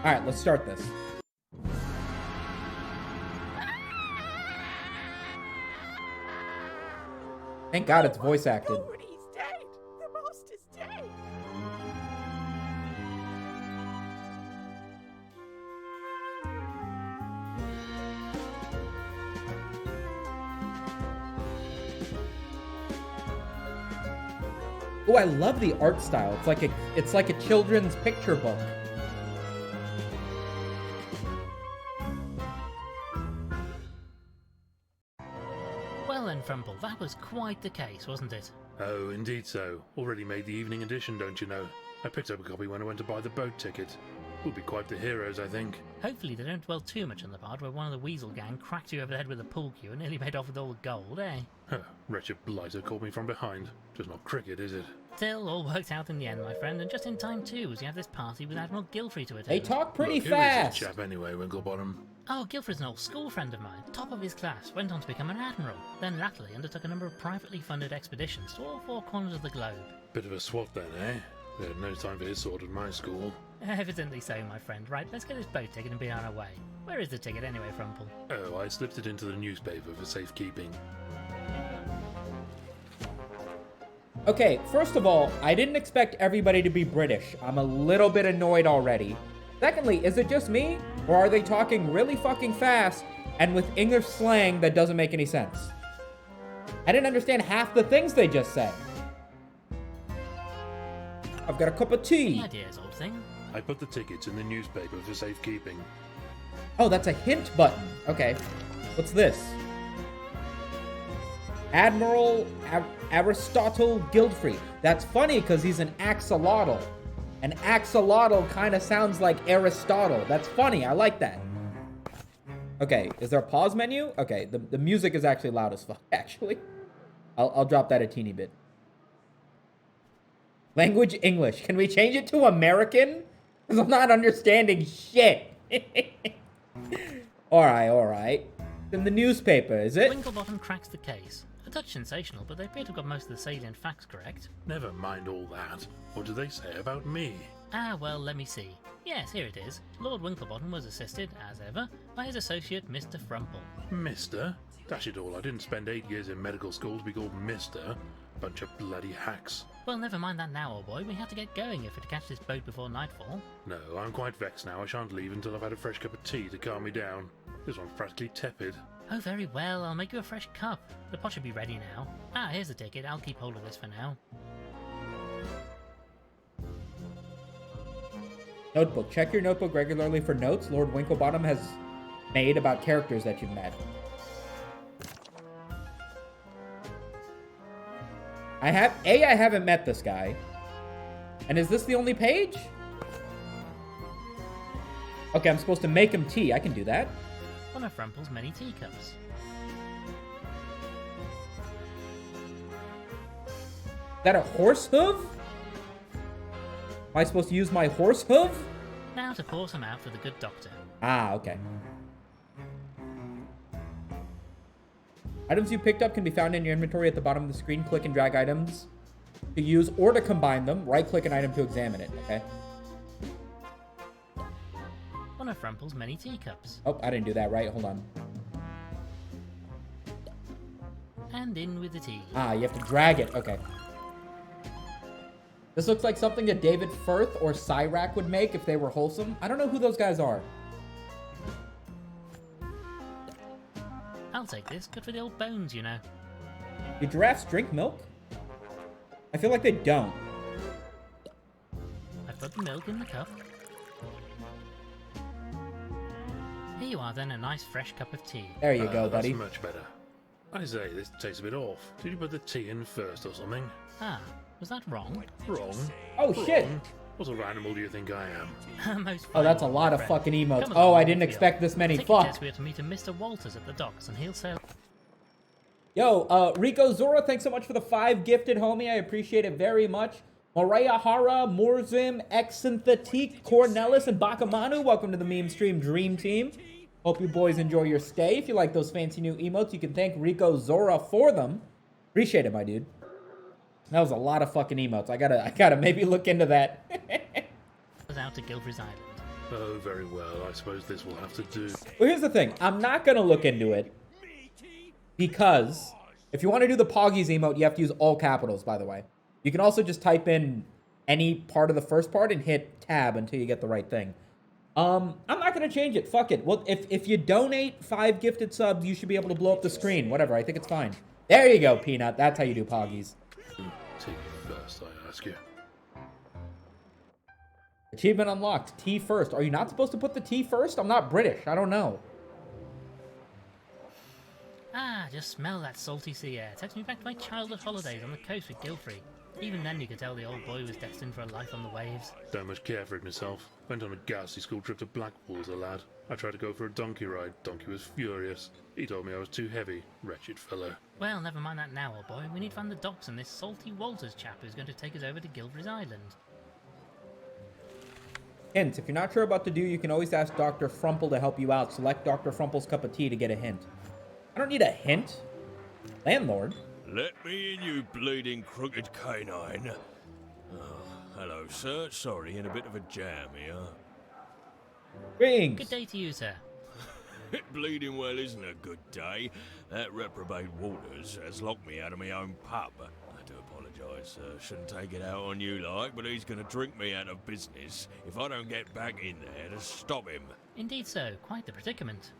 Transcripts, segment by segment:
All right, let's start this. Thank God it's voice acted. Lord, he's dead. The master's dead. Oh, I love the art style. It's like a children's picture book. Well then, Frumple, that was quite the case, wasn't it? Oh, indeed so. Already made the evening edition, don't you know? I picked up a copy when I went to buy the boat ticket. We'll be quite the heroes, I think. Hopefully they don't dwell too much on the part where one of the Weasel gang cracked you over the head with a pool cue and nearly made off with all the gold, eh? Huh, wretched blighter caught me from behind. Just not cricket, is it? Still, all worked out in the end, my friend, and just in time too, as you have this party with Admiral Guilfrey to attend. They talk pretty Look, fast. Who is this chap anyway, Winklebottom? Oh, Guilfrey's an old school friend of mine, top of his class, went on to become an admiral, then latterly undertook a number of privately funded expeditions to all four corners of the globe. Bit of a swot then, eh? They had no time for his sort at my school. Evidently so, my friend. Right, let's get this boat ticket and be on our way. Where is the ticket anyway, Frumple? Oh, I slipped it into the newspaper for safekeeping. Okay, first of all, I didn't expect everybody to be British. I'm a little bit annoyed already. Secondly, is it just me? Or are they talking really fucking fast and with English slang that doesn't make any sense? I didn't understand half the things they just said. I've got a cup of tea. The ideas, old thing. I put the tickets in the newspaper for safekeeping. Oh, that's a hint button. Okay. What's this? Admiral Aristotle Guildfrey. That's funny because he's an axolotl. An axolotl kind of sounds like Aristotle. That's funny. I like that. Okay, is there a pause menu? Okay, the music is actually loud as fuck, actually. I'll drop that a teeny bit. Language English. Can we change it to American? Because I'm not understanding shit. Alright. In the newspaper, is it? Winklebottom cracks the case. A touch sensational, but they appear to have got most of the salient facts correct. Never mind all that. What do they say about me? Ah, well, let me see. Yes, here it is. Lord Winklebottom was assisted, as ever, by his associate, Mr. Frumple. Mister? Dash it all, I didn't spend 8 years in medical school to be called Mister. Bunch of bloody hacks. Well, never mind that now, old boy. We have to get going if we're to catch this boat before nightfall. No, I'm quite vexed now. I shan't leave until I've had a fresh cup of tea to calm me down. This one's practically tepid. Oh, very well. I'll make you a fresh cup. The pot should be ready now. Ah, here's the ticket. I'll keep hold of this for now. Notebook. Check your notebook regularly for notes Lord Winklebottom has made about characters that you've met. I haven't met this guy. And is this the only page? Okay, I'm supposed to make him tea. I can do that. One of Frumple's many teacups. Is that a horse hoof? Am I supposed to use my horse hoof? Now to pour some out for the good doctor. Ah, okay. Items you picked up can be found in your inventory at the bottom of the screen. Click and drag items to use or to combine them. Right-click an item to examine it, okay? One of Frumple's many teacups. Oh, I didn't do that right. Hold on. And in with the tea. Ah, you have to drag it. Okay. This looks like something that David Firth or Cyrac would make if they were wholesome. I don't know who those guys are. I'll take this. Good for the old bones, you know. Do giraffes drink milk? I feel like they don't. I've put the milk in the cup. Here you are then, a nice fresh cup of tea. There you go, buddy. That's much better. I say, this tastes a bit off. Did you put the tea in first or something? Ah, was that wrong? Wrong? Oh, shit. Wrong? What sort of animal do you think I am? Most Oh, that's a fine, lot of friend. fucking emotes. Come Oh, along, I didn't Field. expect this many. Ticket Fuck. says we are to meet a Mr. Walters at the docks, and he'll sail. Yo, Rico Zora, thanks so much for the 5 gifted, homie. I appreciate it very much. Mariah Hara, Morzim, Exynthetique, Cornelis, and Bakamanu, welcome to the Meme Stream Dream Team. Hope you boys enjoy your stay. If you like those fancy new emotes, you can thank Rico Zora for them. Appreciate it, my dude. That was a lot of fucking emotes. I gotta maybe look into that. Was out to Guilfrey's Island. Oh, very well. I suppose this will have to do. Well, here's the thing. I'm not going to look into it because if you want to do the Poggies emote, you have to use all capitals, by the way. You can also just type in any part of the first part and hit tab until you get the right thing. I'm not going to change it. Fuck it. Well, if you donate 5 gifted subs, you should be able to blow up the screen. Whatever. I think it's fine. There you go, Peanut. That's how you do Poggies. Tea first, I ask you. Achievement unlocked. T first. Are you not supposed to put the T first? I'm not British. I don't know. Ah, just smell that salty sea air. Takes me back to my childhood holidays on the coast with Gilfrey. Even then you could tell the old boy was destined for a life on the waves. Don't much care for it myself. Went on a ghastly school trip to Blackpool as a lad. I tried to go for a donkey ride. Donkey was furious. He told me I was too heavy. Wretched fellow. Well, never mind that now, old boy. We need to find the docks and this salty Walters chap who's going to take us over to Gilfrey's Island. Hint, if you're not sure about to do, you can always ask Dr. Frumple to help you out. Select Dr. Frumple's cup of tea to get a hint. I don't need a hint. Landlord. Let me in, you bleeding crooked canine. Oh, hello, sir. Sorry, in a bit of a jam here. Rings. Good day to you, sir. Bleeding well isn't a good day. That reprobate Walters has locked me out of my own pub. I do apologise, sir. Shouldn't take it out on you like, but he's going to drink me out of business if I don't get back in there to stop him. Indeed so. Quite the predicament.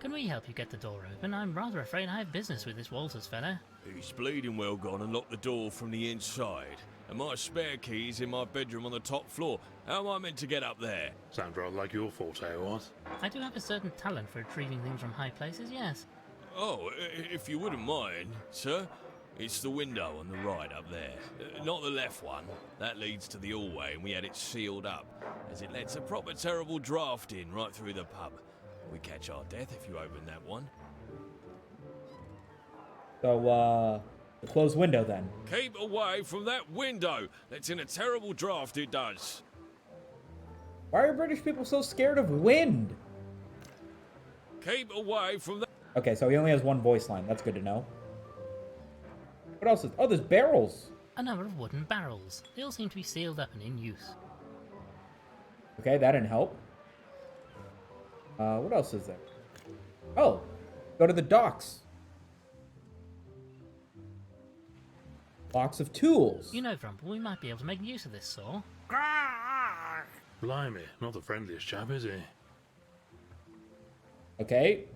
Can we help you get the door open? I'm rather afraid I have business with this Walters fella. He's bleeding well gone and locked the door from the inside. And my spare key is in my bedroom on the top floor. How am I meant to get up there? Sounds rather like your forte, what? I do have a certain talent for retrieving things from high places, yes. Oh, if you wouldn't mind, sir. It's the window on the right up there. Not the left one. That leads to the hallway and we had it sealed up, as it lets a proper terrible draft in right through the pub. We catch our death if you open that one. So, the closed window then. Keep away from that window. That's in a terrible draft, it does. Why are British people so scared of wind? Keep away from that. Okay, so he only has one voice line. That's good to know. What else is... Oh, there's barrels. A number of wooden barrels. They all seem to be sealed up and in use. Okay, that didn't help. What else is there? Oh, go to the docks. Box of tools. You know, Frumple, we might be able to make use of this saw. Blimey, not the friendliest chap, is he? Okay.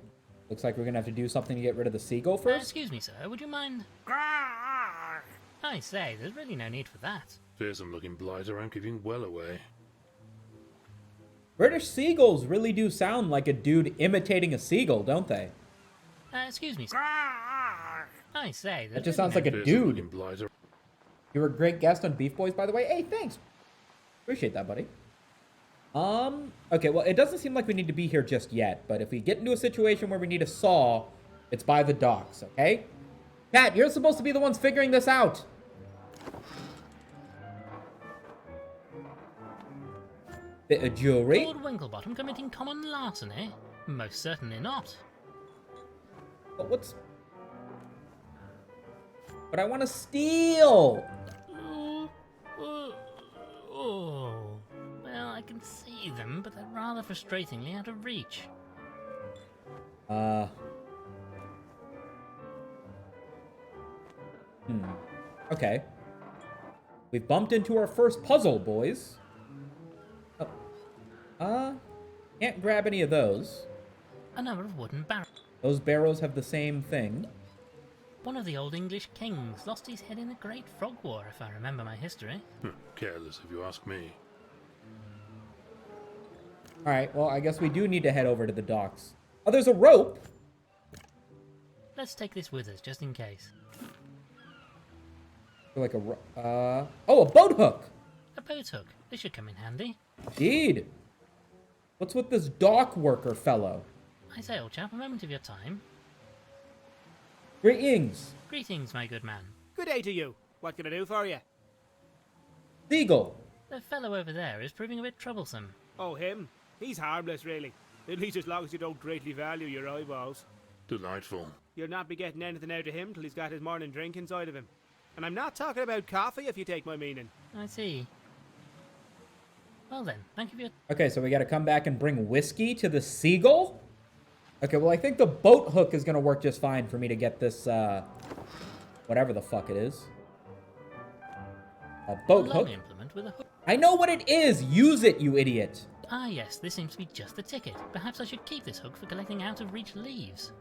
Looks like we're gonna have to do something to get rid of the seagull first. Excuse me, sir. Would you mind... I say, there's really no need for that. Fearsome looking blighter, I'm keeping well away. British seagulls really do sound like a dude imitating a seagull, don't they? Excuse me, sir. I say, That there's just really sounds like a Fearsome looking dude. blighter. You were a great guest on Beef Boys, by the way. Hey, thanks. Appreciate that, buddy. Okay, well, it doesn't seem like we need to be here just yet, but if we get into a situation where we need a saw, it's by the docks, okay? Pat, you're supposed to be the ones figuring this out. Bit of jewelry. Lord Winklebottom committing common larceny? Most certainly not. But what's... But I want to steal! Oh. Well, I can see them, but they're rather frustratingly out of reach. Okay. We've bumped into our first puzzle, boys. Can't grab any of those. A number of wooden barrels. Those barrels have the same thing. One of the old English kings lost his head in the Great Frog War, if I remember my history. Careless, if you ask me. Alright, well, I guess we do need to head over to the docks. Oh, there's a rope! Let's take this with us, just in case. Like a oh, a boat hook! A boat hook. This should come in handy. Indeed. What's with this dock worker fellow? I say, old chap, a moment of your time. Greetings. Greetings, my good man. Good day to you. What can I do for you? Seagull. The fellow over there is proving a bit troublesome. Oh, him? He's harmless, really. At least as long as you don't greatly value your eyeballs. Delightful. You'll not be getting anything out of him till he's got his morning drink inside of him. And I'm not talking about coffee, if you take my meaning. I see. Well then, thank you for your... Okay, so we got to come back and bring whiskey to the seagull? Okay, well, I think the boat hook is going to work just fine for me to get this, whatever the fuck it is. A boat long hook? implement with a hook. I know what it is! Use it, you idiot! Ah yes, this seems to be just the ticket. Perhaps I should keep this hook for collecting out-of-reach leaves.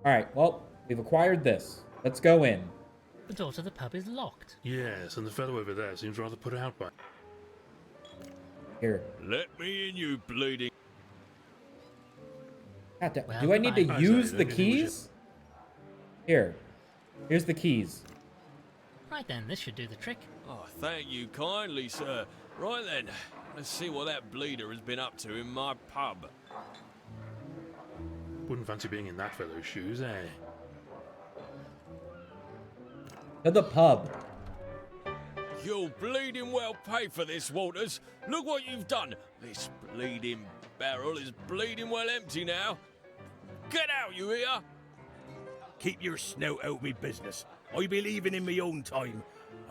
Alright, well, we've acquired this. Let's go in. The door to the pub is locked. Yes, and the fellow over there seems rather put out by... Here. Let me in, you bleeding. God damn- Well, do I need to goodbye. use I the don't think we should- keys? Here. Here's the keys. Right then, this should do the trick. Oh, thank you kindly, sir. Right then, let's see what that bleeder has been up to in my pub. Wouldn't fancy being in that fellow's shoes, eh? To the pub. You'll bleeding well pay for this, Walters. Look what you've done. This bleeding barrel is bleeding well empty now. Get out, you hear? Keep your snout out of me business. I be leaving in me own time.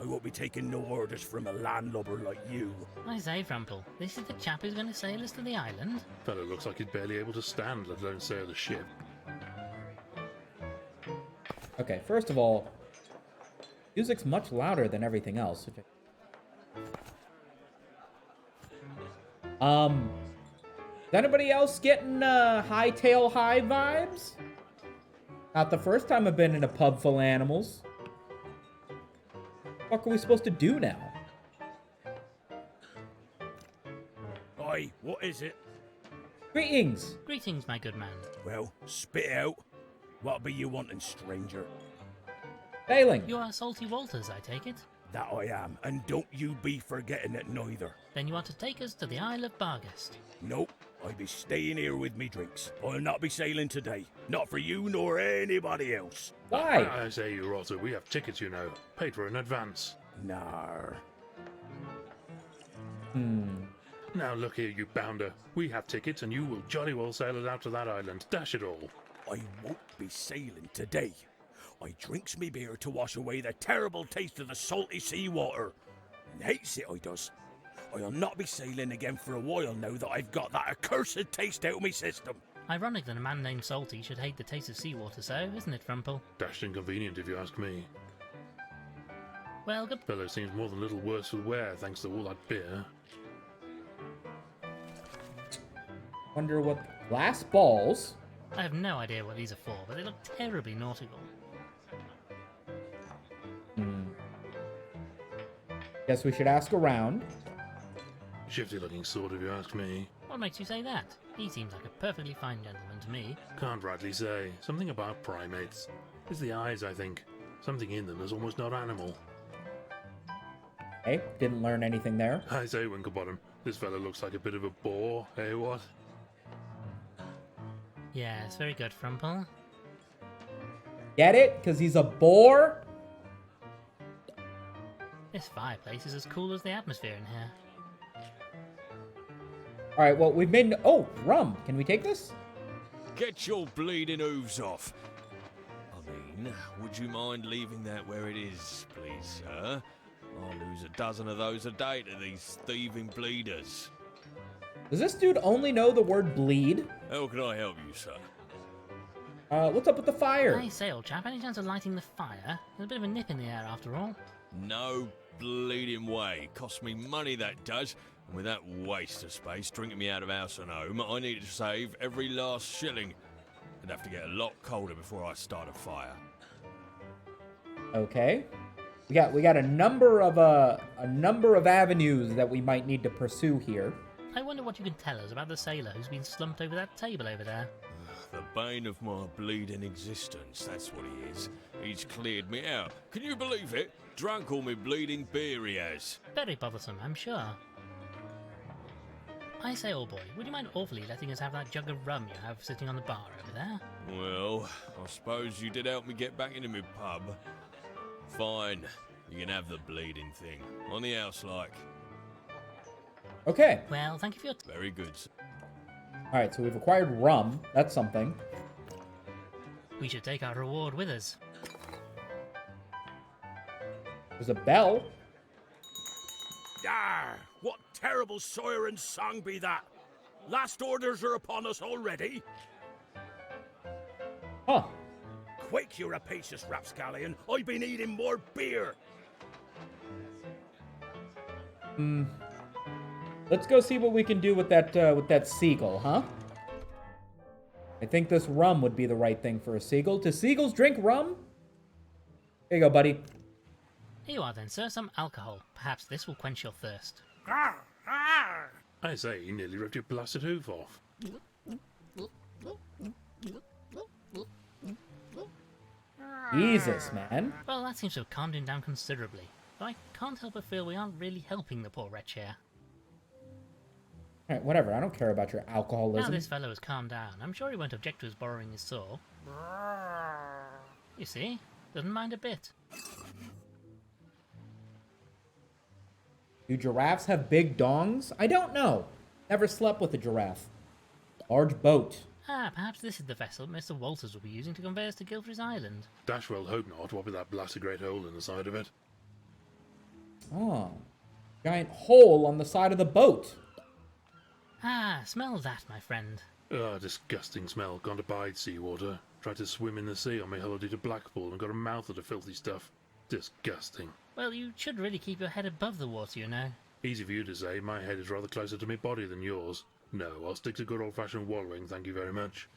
I won't be taking no orders from a landlubber like you. I say, Frumple, this is the chap who's going to sail us to the island? Fellow looks like he's barely able to stand, let alone sail the ship. Okay, first of all, music's much louder than everything else. Is anybody else getting hightail high vibes? Not the first time I've been in a pub full of animals. What are we supposed to do now? Aye, what is it? Greetings. Greetings, my good man. Well, spit it out. What be you wanting, stranger? Sailing. You are Salty Walters, I take it? That I am, and don't you be forgetting it neither. Then you want to take us to the Isle of Bargast. Nope, I be staying here with me drinks. I'll not be sailing today. Not for you nor anybody else. Why? I say, you rotter, we have tickets, you know. Paid for in advance. Nar. Now look here, you bounder. We have tickets and you will jolly well sail us out to that island. Dash it all. I won't be sailing today. I drinks me beer to wash away the terrible taste of the salty seawater. And hates it, I does. I'll not be sailing again for a while now that I've got that accursed taste out of me system. Ironic that a man named Salty should hate the taste of seawater so, isn't it, Frumple? Dashed inconvenient if you ask me. Well, good... Fellow seems more than a little worse for wear thanks to all that beer. Wonder what... Glass balls? I have no idea what these are for, but they look terribly nautical. Guess we should ask around. Shifty looking sort if you ask me. What makes you say that? He seems like a perfectly fine gentleman to me. Can't rightly say. Something about primates. It's the eyes, I think. Something in them is almost not animal. Hey, didn't learn anything there. I say, Winklebottom, this fellow looks like a bit of a bore, eh what? Yes, very good, Frumple. Get it? Because he's a bore? This fireplace is as cool as the atmosphere in here. Alright, well, we've made... Oh, rum. Can we take this? Get your bleeding hooves off. I mean, would you mind leaving that where it is, please, sir? I lose a dozen of those a day to these thieving bleeders. Does this dude only know the word bleed? How can I help you, sir? What's up with the fire? I say, old chap, any chance of lighting the fire? There's a bit of a nip in the air after all. No bleeding way. Cost me money, that does. And with that waste of space drinking me out of house and home, I need to save every last shilling. I'd have to get a lot colder before I start a fire. Okay. We got a number of avenues that we might need to pursue here. I wonder what you can tell us about the sailor who's been slumped over that table over there. The bane of my bleeding existence, that's what he is. He's cleared me out. Can you believe it? Drunk all my bleeding beer he has. Very bothersome, I'm sure. I say, old boy, would you mind awfully letting us have that jug of rum you have sitting on the bar over there? Well, I suppose you did help me get back into my pub. Fine, you can have the bleeding thing. On the house, like. Okay. Well, thank you for your... Very good, sir. Alright, so we've acquired rum. That's something. We should take our reward with us. There's a bell. Ah, what terrible siren song be that? Last orders are upon us already. Huh. Quick, you rapacious rapscallion. I've been eating more beer. Let's go see what we can do with that seagull, huh? I think this rum would be the right thing for a seagull. Do seagulls drink rum? Here you go, buddy. Here you are then, sir, some alcohol. Perhaps this will quench your thirst. I say, you nearly ripped your blasted hoof off. Jesus, man. Well, that seems to have calmed him down considerably. But I can't help but feel we aren't really helping the poor wretch here. Alright, whatever. I don't care about your Now alcoholism. this fellow has calmed down, I'm sure he won't object to us borrowing his saw. You see? Doesn't mind a bit. Do giraffes have big dongs? I don't know. Never slept with a giraffe. Large boat. Ah, perhaps this is the vessel Mr. Walters will be using to convey us to Guilfry's Island. Dash well hope not, what with that blasted great hole in the side of it. Oh. Giant hole on the side of the boat. Ah, smell that, my friend. Ah, disgusting smell. Can't abide seawater. Tried to swim in the sea on my holiday to Blackpool and got a mouth of the filthy stuff. Disgusting. Well, you should really keep your head above the water, you know. Easy for you to say, my head is rather closer to my body than yours. No, I'll stick to good old-fashioned wallowing, thank you very much.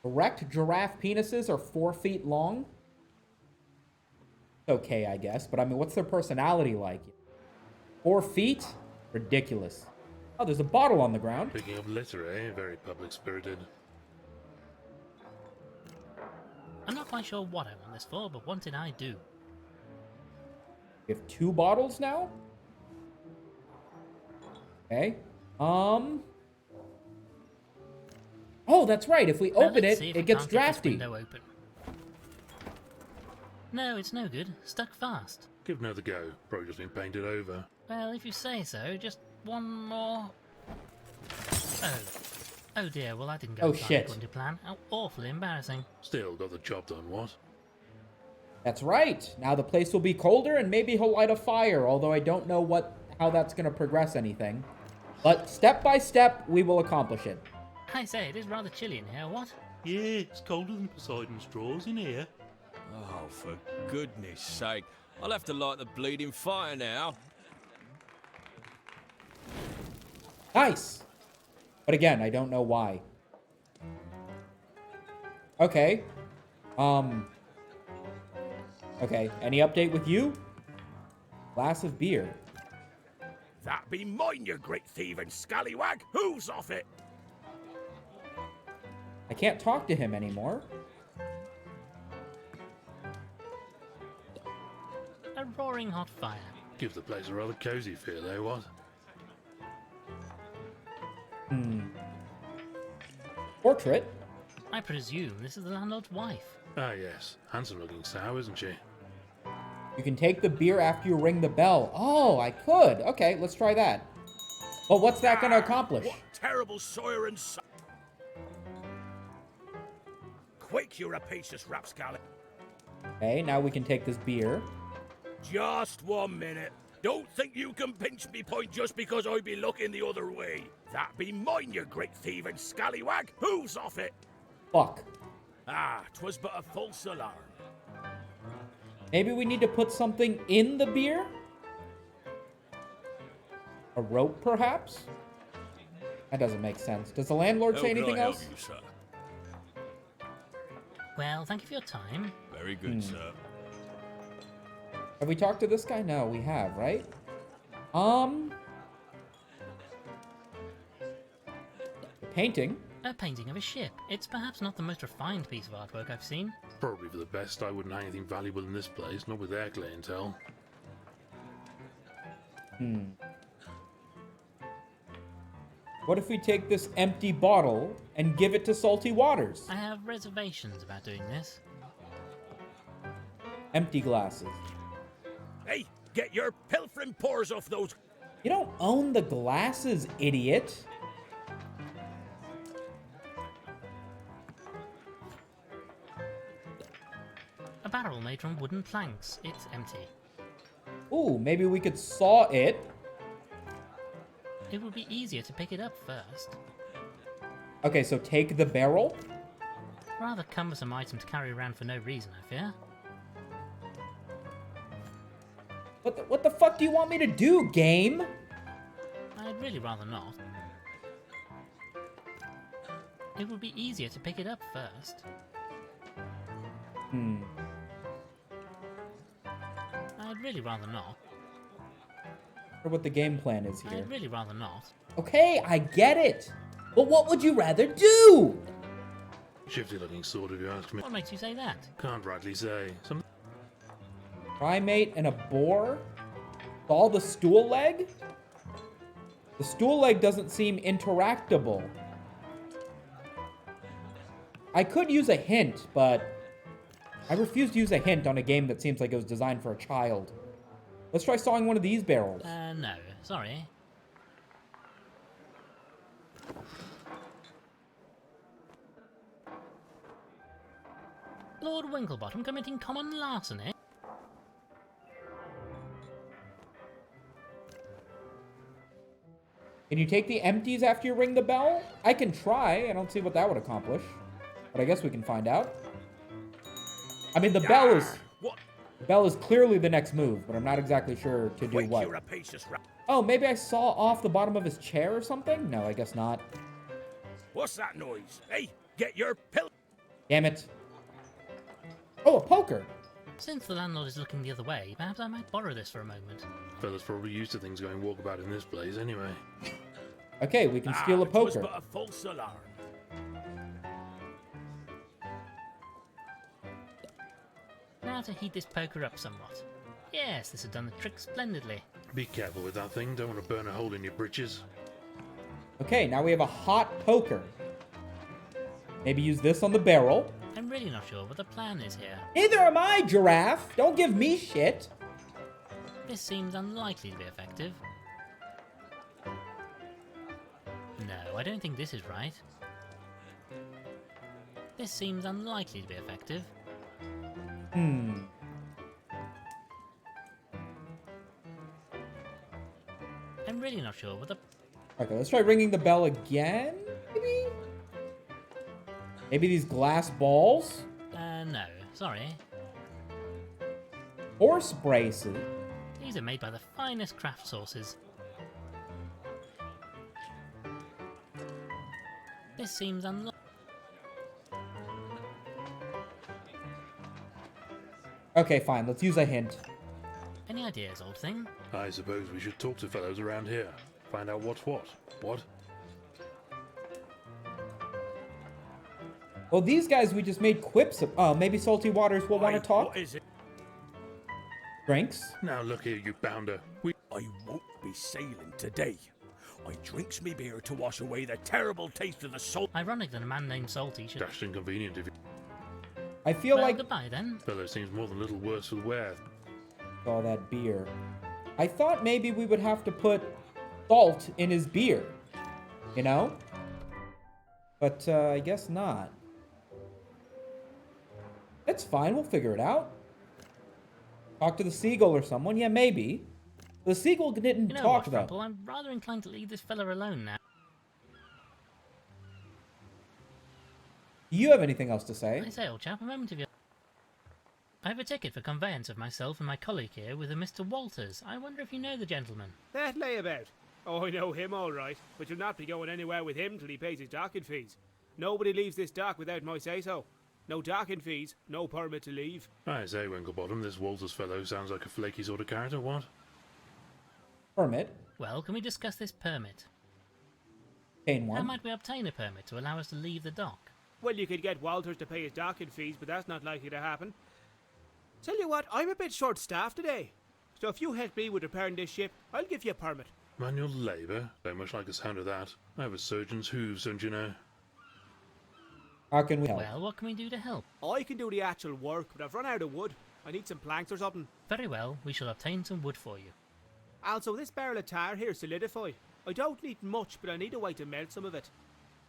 Erect giraffe penises are 4 feet long? Okay, I guess. But I mean, what's their personality like? 4 feet? Ridiculous. Oh, there's a bottle on the ground. Picking up litter, eh? Very public-spirited. I'm not quite sure what I want this for, but what did I do? We have 2 bottles now? Okay. Oh, that's right. If we Well, open let's it, see if it we gets can't get this drafty. window open. No, it's no good. Stuck fast. Give another go. Probably just been painted over. Well, if you say so, just one more. Oh. Oh dear, well that didn't go Oh, quite shit. according to plan. How awfully embarrassing. Still got the job done, what? That's right. Now the place will be colder and maybe he'll light a fire, although I don't know how that's going to progress anything. But step by step, we will accomplish it. I say, it is rather chilly in here, what? Yeah, it's colder than Poseidon straws in here. Oh, for goodness sake. I'll have to light the bleeding fire now. Nice. But again, I don't know why. Okay. Okay, any update with you? Glass of beer. That be mine, you great thieving scallywag. Who's off it? I can't talk to him anymore. A roaring hot fire. Gives the place a rather cosy feel, eh, what? Portrait? I presume this is the landlord's wife. Ah, yes. Handsome-looking sow, isn't she? You can take the beer after you ring the bell. Oh, I could. Okay, let's try that. But what's that going to accomplish? What terrible siren song. Quick, you rapacious rapscallion. Okay, now we can take this beer. Just 1 minute. Don't think you can pinch me point just because I be looking the other way. That be mine, you great thieving scallywag. Who's off it? Fuck. Ah, 'twas but a false alarm. Maybe we need to put something in the beer? A rope, perhaps? That doesn't make sense. Does the landlord say How can anything I help else? you, sir? Well, thank you for your time. Very good, sir. Have we talked to this guy? No, we have, right? The painting. A painting of a ship. It's perhaps not the most refined piece of artwork I've seen. Probably for the best. I wouldn't have anything valuable in this place, not with their clientele. What if we take this empty bottle and give it to Salty Waters? I have reservations about doing this. Empty glasses. Hey, get your pilfering paws off those. You don't own the glasses, idiot. A barrel made from wooden planks. It's empty. Ooh, maybe we could saw it. It would be easier to pick it up first. Okay, so take the barrel. Rather cumbersome item to carry around for no reason, I fear. What the fuck do you want me to do, game? I'd really rather not. It would be easier to pick it up first. I'd really rather not. Or what the game plan is here. I'd really rather not. Okay, I get it. But what would you rather do? Shifty looking sword, if you ask me. What makes you say that? Can't rightly say. Some Primate and a boar? All the stool leg? The stool leg doesn't seem interactable. I could use a hint, but I refuse to use a hint on a game that seems like it was designed for a child. Let's try sawing one of these barrels. No, sorry. Lord Winklebottom committing common larceny? Can you take the empties after you ring the bell? I can try. I don't see what that would accomplish. But I guess we can find out. I mean, the bell is clearly the next move, but I'm not exactly sure to do Quick, what. you rapacious rat. Oh, maybe I saw off the bottom of his chair or something? No, I guess not. What's that noise? Hey, get your pill. Damn it. Oh, a poker. Since the landlord is looking the other way, perhaps I might borrow this for a moment. fella's probably used to things going walkabout in this place anyway. Okay, we can steal a It was poker. but a false alarm. Now to heat this poker up somewhat. Yes, this has done the trick splendidly. Be careful with that thing, don't want to burn a hole in your britches. Okay, now we have a hot poker. Maybe use this on the barrel. I'm really not sure what the plan is here. Neither am I, Giraffe. Don't give me shit. This seems unlikely to be effective. No, I don't think this is right. This seems unlikely to be effective. I'm really not sure what the... Okay, let's try ringing the bell again, maybe? Maybe these glass balls? no, sorry. Horse braces? These are made by the finest craft sauces. This seems unlikely. Okay, fine, let's use a hint. Any ideas, old thing? I suppose we should talk to fellows around here. Find out what's what. What? Well, these guys we just made quips of. Oh, maybe Salty Waters will want to talk? What is it? Drinks? Now look here, you bounder. I won't be sailing today. I drinks me beer to wash away the terrible taste of the salt. Ironic that a man named Salty should... Dashed inconvenient if you... I feel Well, like goodbye then. Fellow seems more than a little worse for wear. all that beer. I thought maybe we would have to put salt in his beer, you know? But I guess not. That's fine, we'll figure it out. Talk to the seagull or someone, yeah, maybe. The seagull didn't You know talk what, though. Frumple, I'm rather inclined to leave this fella alone now. Do you have anything else to say? I say, old chap, a moment of your... I have a ticket for conveyance of myself and my colleague here with a Mr. Walters. I wonder if you know the gentleman. That layabout. Oh, I know him all right, but you'll not be going anywhere with him till he pays his docking fees. Nobody leaves this dock without my say-so. No docking fees, no permit to leave. I say, Winklebottom, this Walters fellow sounds like a flaky sort of character, what? Permit? Well, can we discuss this permit? Obtain How one. might we obtain a permit to allow us to leave the dock? Well, you could get Walters to pay his docking fees, but that's not likely to happen. Tell you what, I'm a bit short-staffed today. So if you help me with repairing this ship, I'll give you a permit. Manual labour? Don't much like the sound of that. I have a surgeon's hooves, don't you know? How can we help? Well, what can we do to help? I can do the actual work, but I've run out of wood. I need some planks or something. Very well, we shall obtain some wood for you. Also, this barrel of tar here is solidified. I don't need much, but I need a way to melt some of it.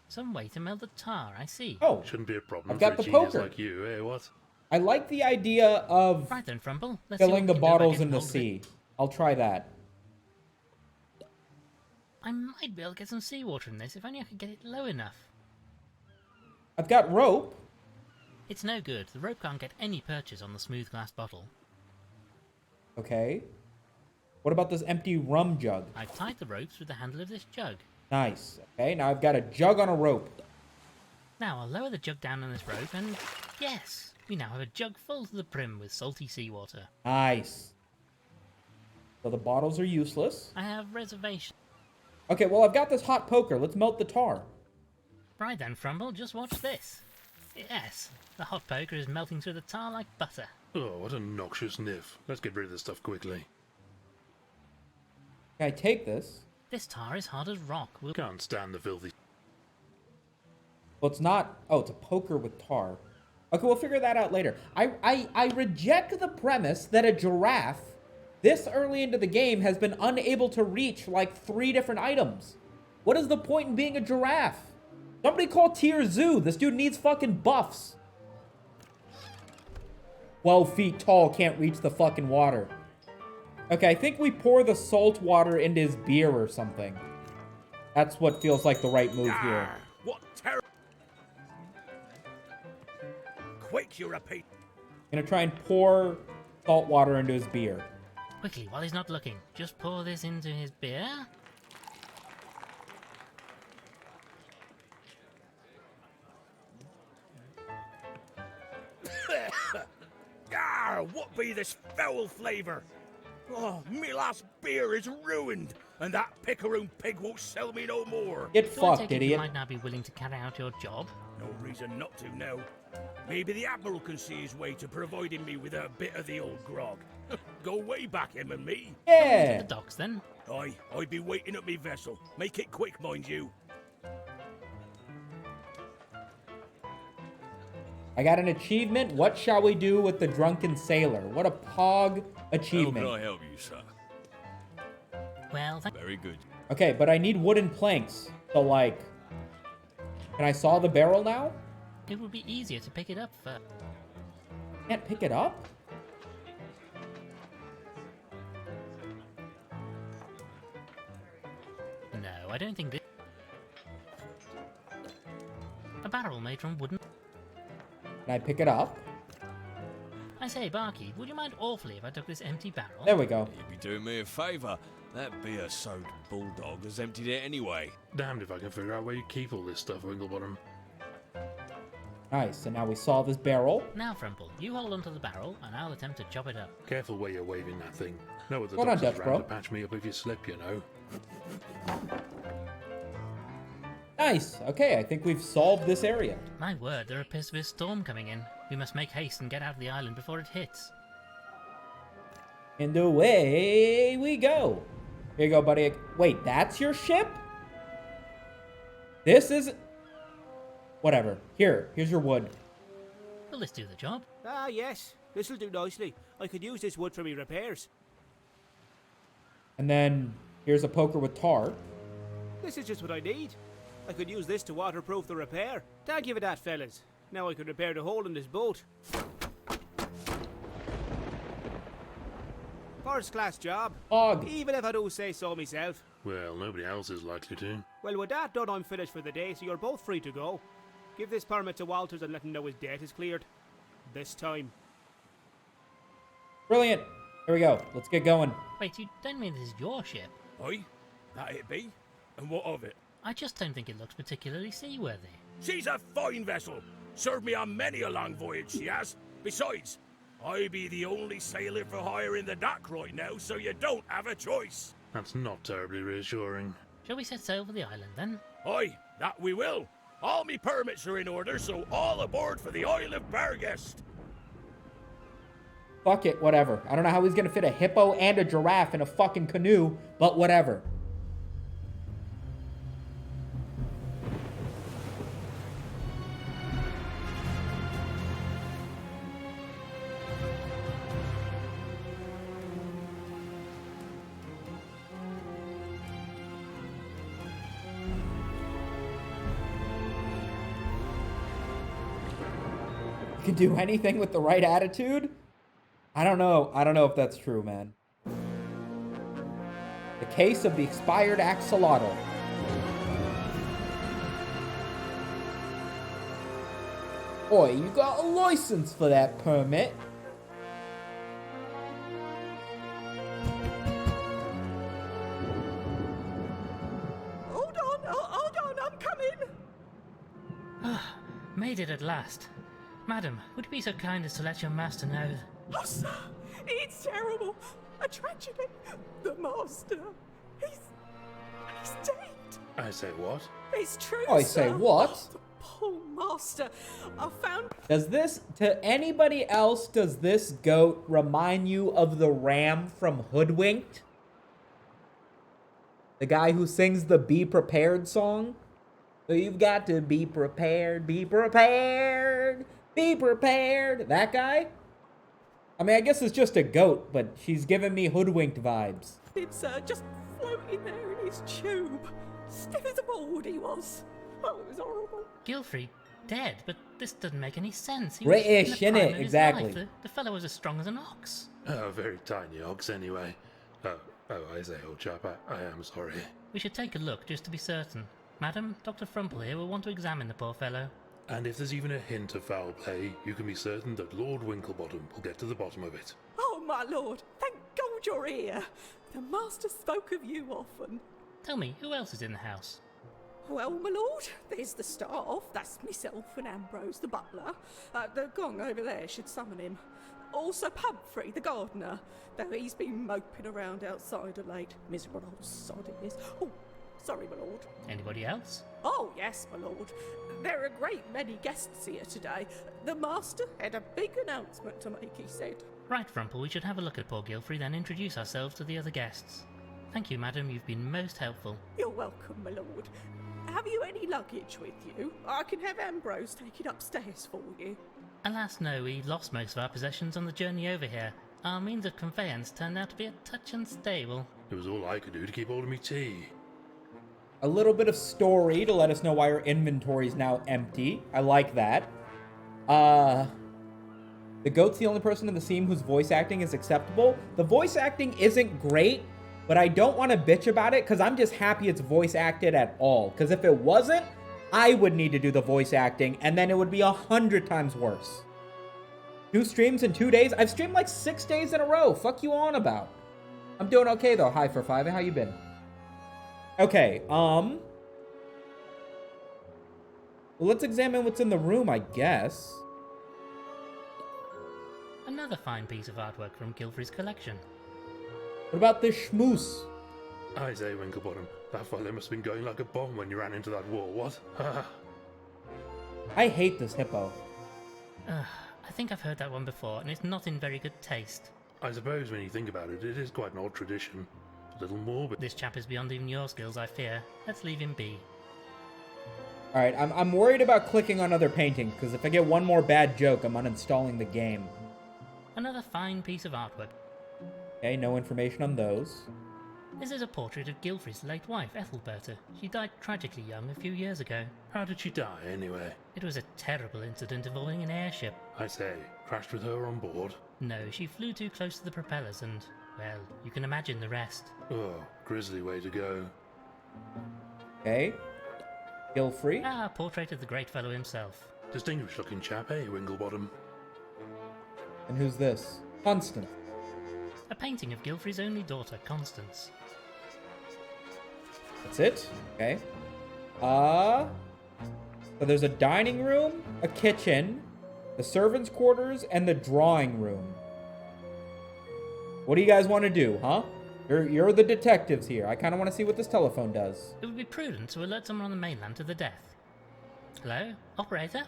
Some way to melt the tar, I see. Oh, Shouldn't be a problem I've for got a the genius poker. like you, eh, what? I like the idea of Right then, Frumble. Let's see filling what the we can do about bottles getting in the hold of it. sea. I'll try that. I might be able to get some seawater in this if only I could get it low enough. I've got rope. It's no good. The rope can't get any purchase on the smooth glass bottle. Okay. What about this empty rum jug? I've tied the rope through the handle of this jug. Nice. Okay, now I've got a jug on a rope. Now I'll lower the jug down on this rope and... yes! We now have a jug full to the brim with salty seawater. Nice. So the bottles are useless. I have reservations. Okay, well, I've got this hot poker. Let's melt the tar. Right then, Frumble, just watch this. Yes, the hot poker is melting through the tar like butter. Oh, what a noxious niff. Let's get rid of this stuff quickly. Can I take this? This tar is hard as rock. We'll... Can't stand the filthy... Well, it's not... Oh, it's a poker with tar. Okay, we'll figure that out later. I reject the premise that a giraffe, this early into the game, has been unable to reach, like, 3 different items. What is the point in being a giraffe? Somebody call Tier Zoo. This dude needs fucking buffs. 12 feet tall, can't reach the fucking water. Okay, I think we pour the salt water into his beer or something. That's what feels like the right move here. What terrible... Quick, you're a pe... Gonna try and pour salt water into his beer. Quickly, while he's not looking, just pour this into his beer. What be this foul flavour? Oh, me last beer is ruined, and that picaroon pig won't sell me no more. Get So I fucked, take it you idiot. might now be willing to carry out your job. No reason not to now. Maybe the Admiral can see his way to providing me with a bit of the old grog. Go way back, him and me. Yeah. The docks then. I'd be waiting at me vessel. Make it quick, mind you. I got an achievement. What shall we do with the drunken sailor? What a pog How achievement. can I help you, sir? Well, Very good. Okay, but I need wooden planks. So, like, can I saw the barrel now? it would be easier to pick it up for... Can't pick it up? No, I don't think this... A barrel made from wooden... Can I pick it up? I say, Barkeep, would you mind awfully if I took this empty barrel? There we go. You'd be doing me a favour. That beer-soaked bulldog has emptied it anyway. Damned if I can figure out where you keep all this stuff, Winklebottom. Nice, so now we saw this barrel. Now, Frumple, you hold onto the barrel, and I'll attempt to chop it up. Careful where you're waving that thing. No other Hold on, doctors Dutch around bro. to patch me up if you slip, you know. Nice. Okay, I think we've solved this area. My word, there appears to be a storm coming in. We must make haste and get out of the island before it hits. And away we go. Here you go, buddy. Wait, that's your ship? This is... Whatever. Here's your wood. Will this do the job? Ah, yes. This'll do nicely. I could use this wood for me repairs. And then here's a poker with tar. This is just what I need. I could use this to waterproof the repair. Thank you for that, fellas. Now I can repair the hole in this boat. First class job. Og. Even if I do say so myself. Well, nobody else is likely to. Well, with that done, I'm finished for the day, so you're both free to go. Give this permit to Walters and let him know his debt is cleared. This time. Brilliant. Here we go. Let's get going. Wait, you don't mean this is your ship? Aye, that it be? And what of it? I just don't think it looks particularly seaworthy. She's a fine vessel. Served me on many a long voyage, she has. Besides, I be the only sailor for hire in the dock right now, so you don't have a choice. That's not terribly reassuring. Shall we set sail for the island then? Aye, that we will. All me permits are in order, so all aboard for the Isle of Barghest. Fuck it, whatever. I don't know how he's gonna fit a hippo and a giraffe in a fucking canoe, but whatever. can do anything with the right attitude? I don't know. I don't know if that's true, man. The case of the expired axolotl. Boy, you got a license for that permit. Hold on, I'm coming. Made it at last. Madam, would you be so kind as to let your master know? Oh, sir, it's terrible. A tragedy. The master, he's dead. I say what? It's true, I sir. say what? Oh, the poor master. I found... Does this, to anybody else, does this goat remind you of the ram from Hoodwinked? The guy who sings the Be Prepared song? So you've got to be prepared, be prepared, be prepared. That guy? I mean, I guess it's just a goat, but she's giving me Hoodwinked vibes. It's just floating there in his tube. Stiff as a board he was. Oh, it was horrible. Gilfrey, dead, but this doesn't make any sense. He British, was in the innit? prime of his Exactly. life. The fellow was as strong as an ox. A very tiny ox, anyway. Oh, I say, old chap, I am sorry. We should take a look just to be certain. Madam, Dr. Frumple here will want to examine the poor fellow. And if there's even a hint of foul play, you can be certain that Lord Winklebottom will get to the bottom of it. Oh, my lord, thank God you're here. The master spoke of you often. Tell me, who else is in the house? Well, my lord, there's the staff. That's myself and Ambrose, the butler. The gong over there should summon him. Also Pumphrey, the gardener, though he's been moping around outside of late. Miserable old sod he is. Oh, sorry, my lord. Anybody else? Oh, yes, my lord. There are a great many guests here today. The master had a big announcement to make, he said. Right, Frumple, we should have a look at poor Gilfrey, then introduce ourselves to the other guests. Thank you, madam, you've been most helpful. You're welcome, my lord. Have you any luggage with you? I can have Ambrose take it upstairs for you. Alas, no, we lost most of our possessions on the journey over here. Our means of conveyance turned out to be a touch unstable. It was all I could do to keep hold of me tea. A little bit of story to let us know why our inventory is now empty. I like that. The goat's the only person in the scene whose voice acting is acceptable. The voice acting isn't great, but I don't want to bitch about it because I'm just happy it's voice acted at all. Because if it wasn't, I would need to do the voice acting, and then it would be 100 times worse. 2 streams in 2 days? I've streamed like 6 days in a row. Fuck you on about. I'm doing okay though. Hi for 5. How you been? Okay, well, let's examine what's in the room, I guess. Another fine piece of artwork from Gilfrey's collection. What about this schmoose? I say, Winklebottom, that fella must have been going like a bomb when you ran into that wall, what? I hate this hippo. I think I've heard that one before, and it's not in very good taste. I suppose when you think about it, it is quite an odd tradition. A little morbid. This chap is beyond even your skills, I fear. Let's leave him be. Alright, I'm worried about clicking on other painting, because if I get one more bad joke, I'm uninstalling the game. Another fine piece of artwork. Okay, no information on those. This is a portrait of Gilfrey's late wife, Ethelberta. She died tragically young a few years ago. How did she die, anyway? It was a terrible incident involving an airship. I say, crashed with her on board? No, she flew too close to the propellers and, well, you can imagine the rest. Oh, grisly way to go. Okay. Gilfrey. Ah, portrait of the great fellow himself. Distinguished looking chap, eh, Winklebottom? And who's this? Constance. A painting of Gilfrey's only daughter, Constance. That's it? Okay. So there's a dining room, a kitchen, the servants' quarters, and the drawing room. What do you guys want to do, huh? You're the detectives here. I kind of want to see what this telephone does. It would be prudent to alert someone on the mainland to the death. Hello? Operator?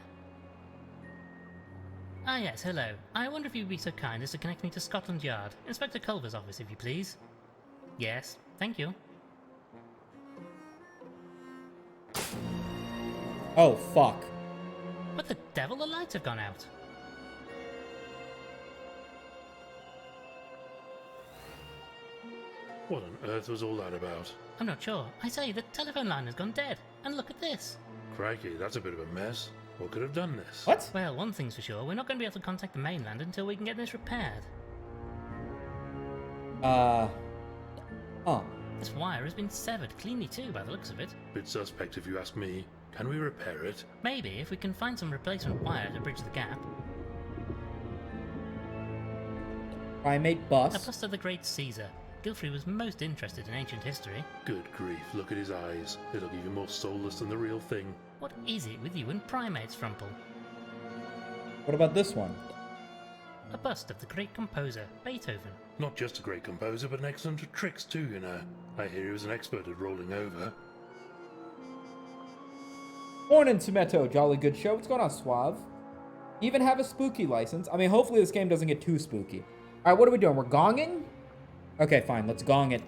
Ah yes, hello. I wonder if you'd be so kind as to connect me to Scotland Yard. Inspector Culver's office, if you please. Yes, thank you. Oh, fuck. What the devil? The lights have gone out. What on earth was all that about? I'm not sure. I say, the telephone line has gone dead. And look at this. Crikey, that's a bit of a mess. What could have done this? What? Well, one thing's for sure, we're not going to be able to contact the mainland until we can get this repaired. Huh. This wire has been severed cleanly too, by the looks of it. Bit suspect if you ask me. Can we repair it? Maybe if we can find some replacement wire to bridge the gap. Primate A bus. bust of the great Caesar. Gilfrey was most interested in ancient history. Good grief, look at his eyes. They look even more soulless than the real thing. What is it with you and primates, Frumple? What about this one? A bust of the great composer, Beethoven. Not just a great composer, but an excellent at tricks too, you know. I hear he was an expert at rolling over. Morning, Sumeto. Jolly good show. What's going on, Suave? Even have a spooky license? I mean, hopefully this game doesn't get too spooky. All right, what are we doing? We're gonging? Okay, fine. Let's gong it.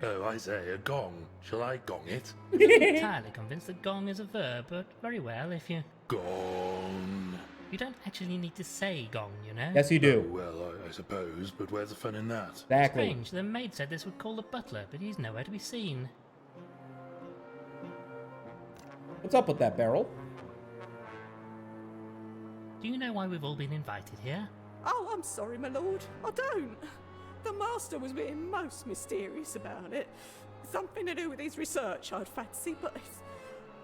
Oh, I say, a gong. Shall I gong it? I'm not entirely convinced that gong is a verb, but very well if you... Gong. You don't actually need to say gong, you know? Yes, you Oh, do. well, I suppose, but where's the fun in that? Exactly. Strange, the maid said this would call the butler, but he's nowhere to be seen. What's up with that barrel? Do you know why we've all been invited here? Oh, I'm sorry, my lord. I don't. The master was being most mysterious about it. Something to do with his research, I'd fancy, but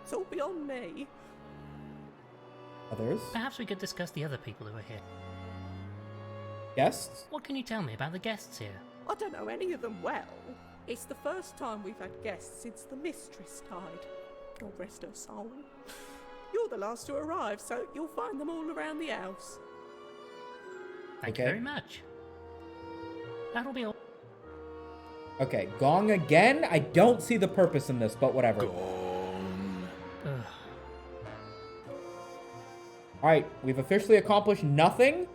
it's all beyond me. Others? Perhaps we could discuss the other people who are here. Guests? What can you tell me about the guests here? I don't know any of them well. It's the first time we've had guests since the mistress died. God rest her soul. You're the last to arrive, so you'll find them all around the house. Thank you Okay. very much. That'll be all. Okay, gong again? I don't see the purpose in this, but whatever. Gong. Ugh. Alright, we've officially accomplished nothing.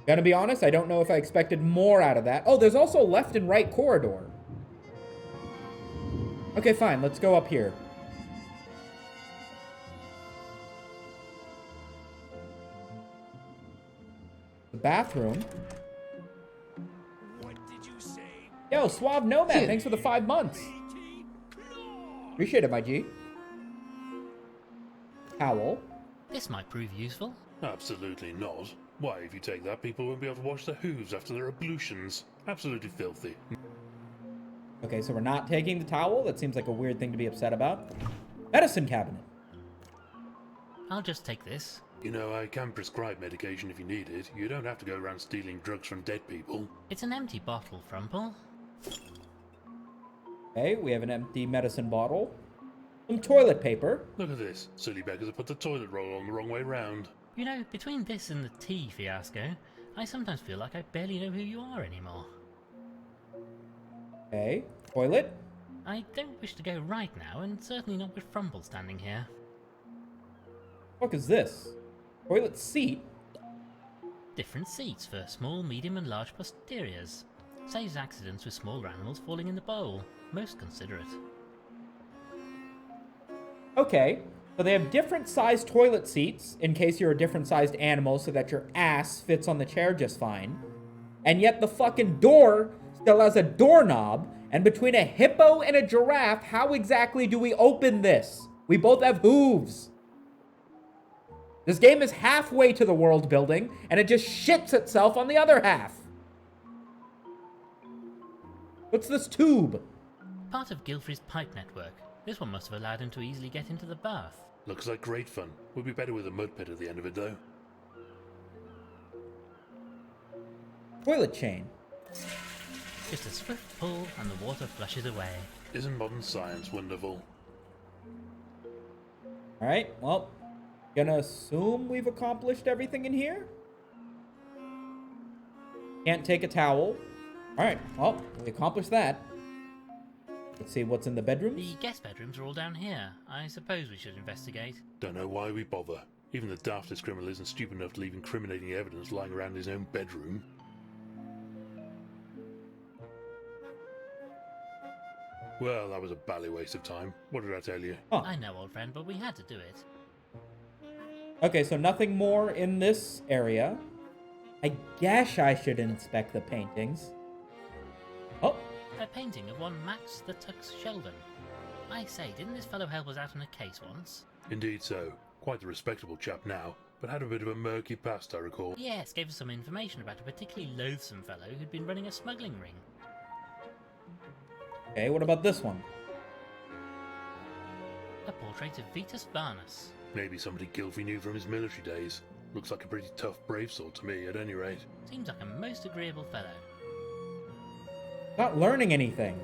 Gonna be honest, I don't know if I expected more out of that. Oh, there's also a left and right corridor. Okay, fine, let's go up here. The bathroom. What did you say? Yo, Suave Nomad, thanks for the 5 months. Appreciate it, my G. Towel. This might prove useful. Absolutely not. Why, if you take that, people won't be able to wash their hooves after their ablutions. Absolutely filthy. Okay, so we're not taking the towel? That seems like a weird thing to be upset about. Medicine cabinet. I'll just take this. You know, I can prescribe medication if you need it. You don't have to go around stealing drugs from dead people. It's an empty bottle, Frumple. Okay, we have an empty medicine bottle. Some toilet paper. Look at this. Silly beggars have put the toilet roll on the wrong way round. You know, between this and the tea fiasco, I sometimes feel like I barely know who you are anymore. Okay, toilet. I don't wish to go right now, and certainly not with Frumple standing here. What is this? Toilet seat? Different seats for small, medium and large posteriors. Saves accidents with smaller animals falling in the bowl. Most considerate. Okay, so they have different sized toilet seats in case you're a different sized animal so that your ass fits on the chair just fine. And yet the fucking door still has a doorknob, and between a hippo and a giraffe, how exactly do we open this? We both have hooves. This game is halfway to the world building, and it just shits itself on the other half. What's this tube? Part of Gilfrey's pipe network. This one must have allowed him to easily get into the bath. Looks like great fun. Would be better with a mud pit at the end of it, though. Toilet chain. Just a swift pull and the water flushes away. Isn't modern science wonderful? Alright, well, gonna assume we've accomplished everything in here. Can't take a towel. Alright, well, we accomplished that. Let's see what's in the bedrooms. The guest bedrooms are all down here. I suppose we should investigate. Don't know why we bother. Even the daftest criminal isn't stupid enough to leave incriminating evidence lying around his own bedroom. Well, that was a bally waste of time. What did I tell you? Huh. I know, old friend, but we had to do it. Okay, so nothing more in this area. I guess I should inspect the paintings. Oh, A painting of one Max the Tux Sheldon. I say, didn't this fellow help us out on a case once? Indeed so. Quite a respectable chap now, but had a bit of a murky past, I recall. Yes, gave us some information about a particularly loathsome fellow who'd been running a smuggling ring. Okay, what about this one? A portrait of Fetus Varnus. Maybe somebody Gilfrey knew from his military days. Looks like a pretty tough brave sort to me, at any rate. Seems like a most agreeable fellow. Not learning anything.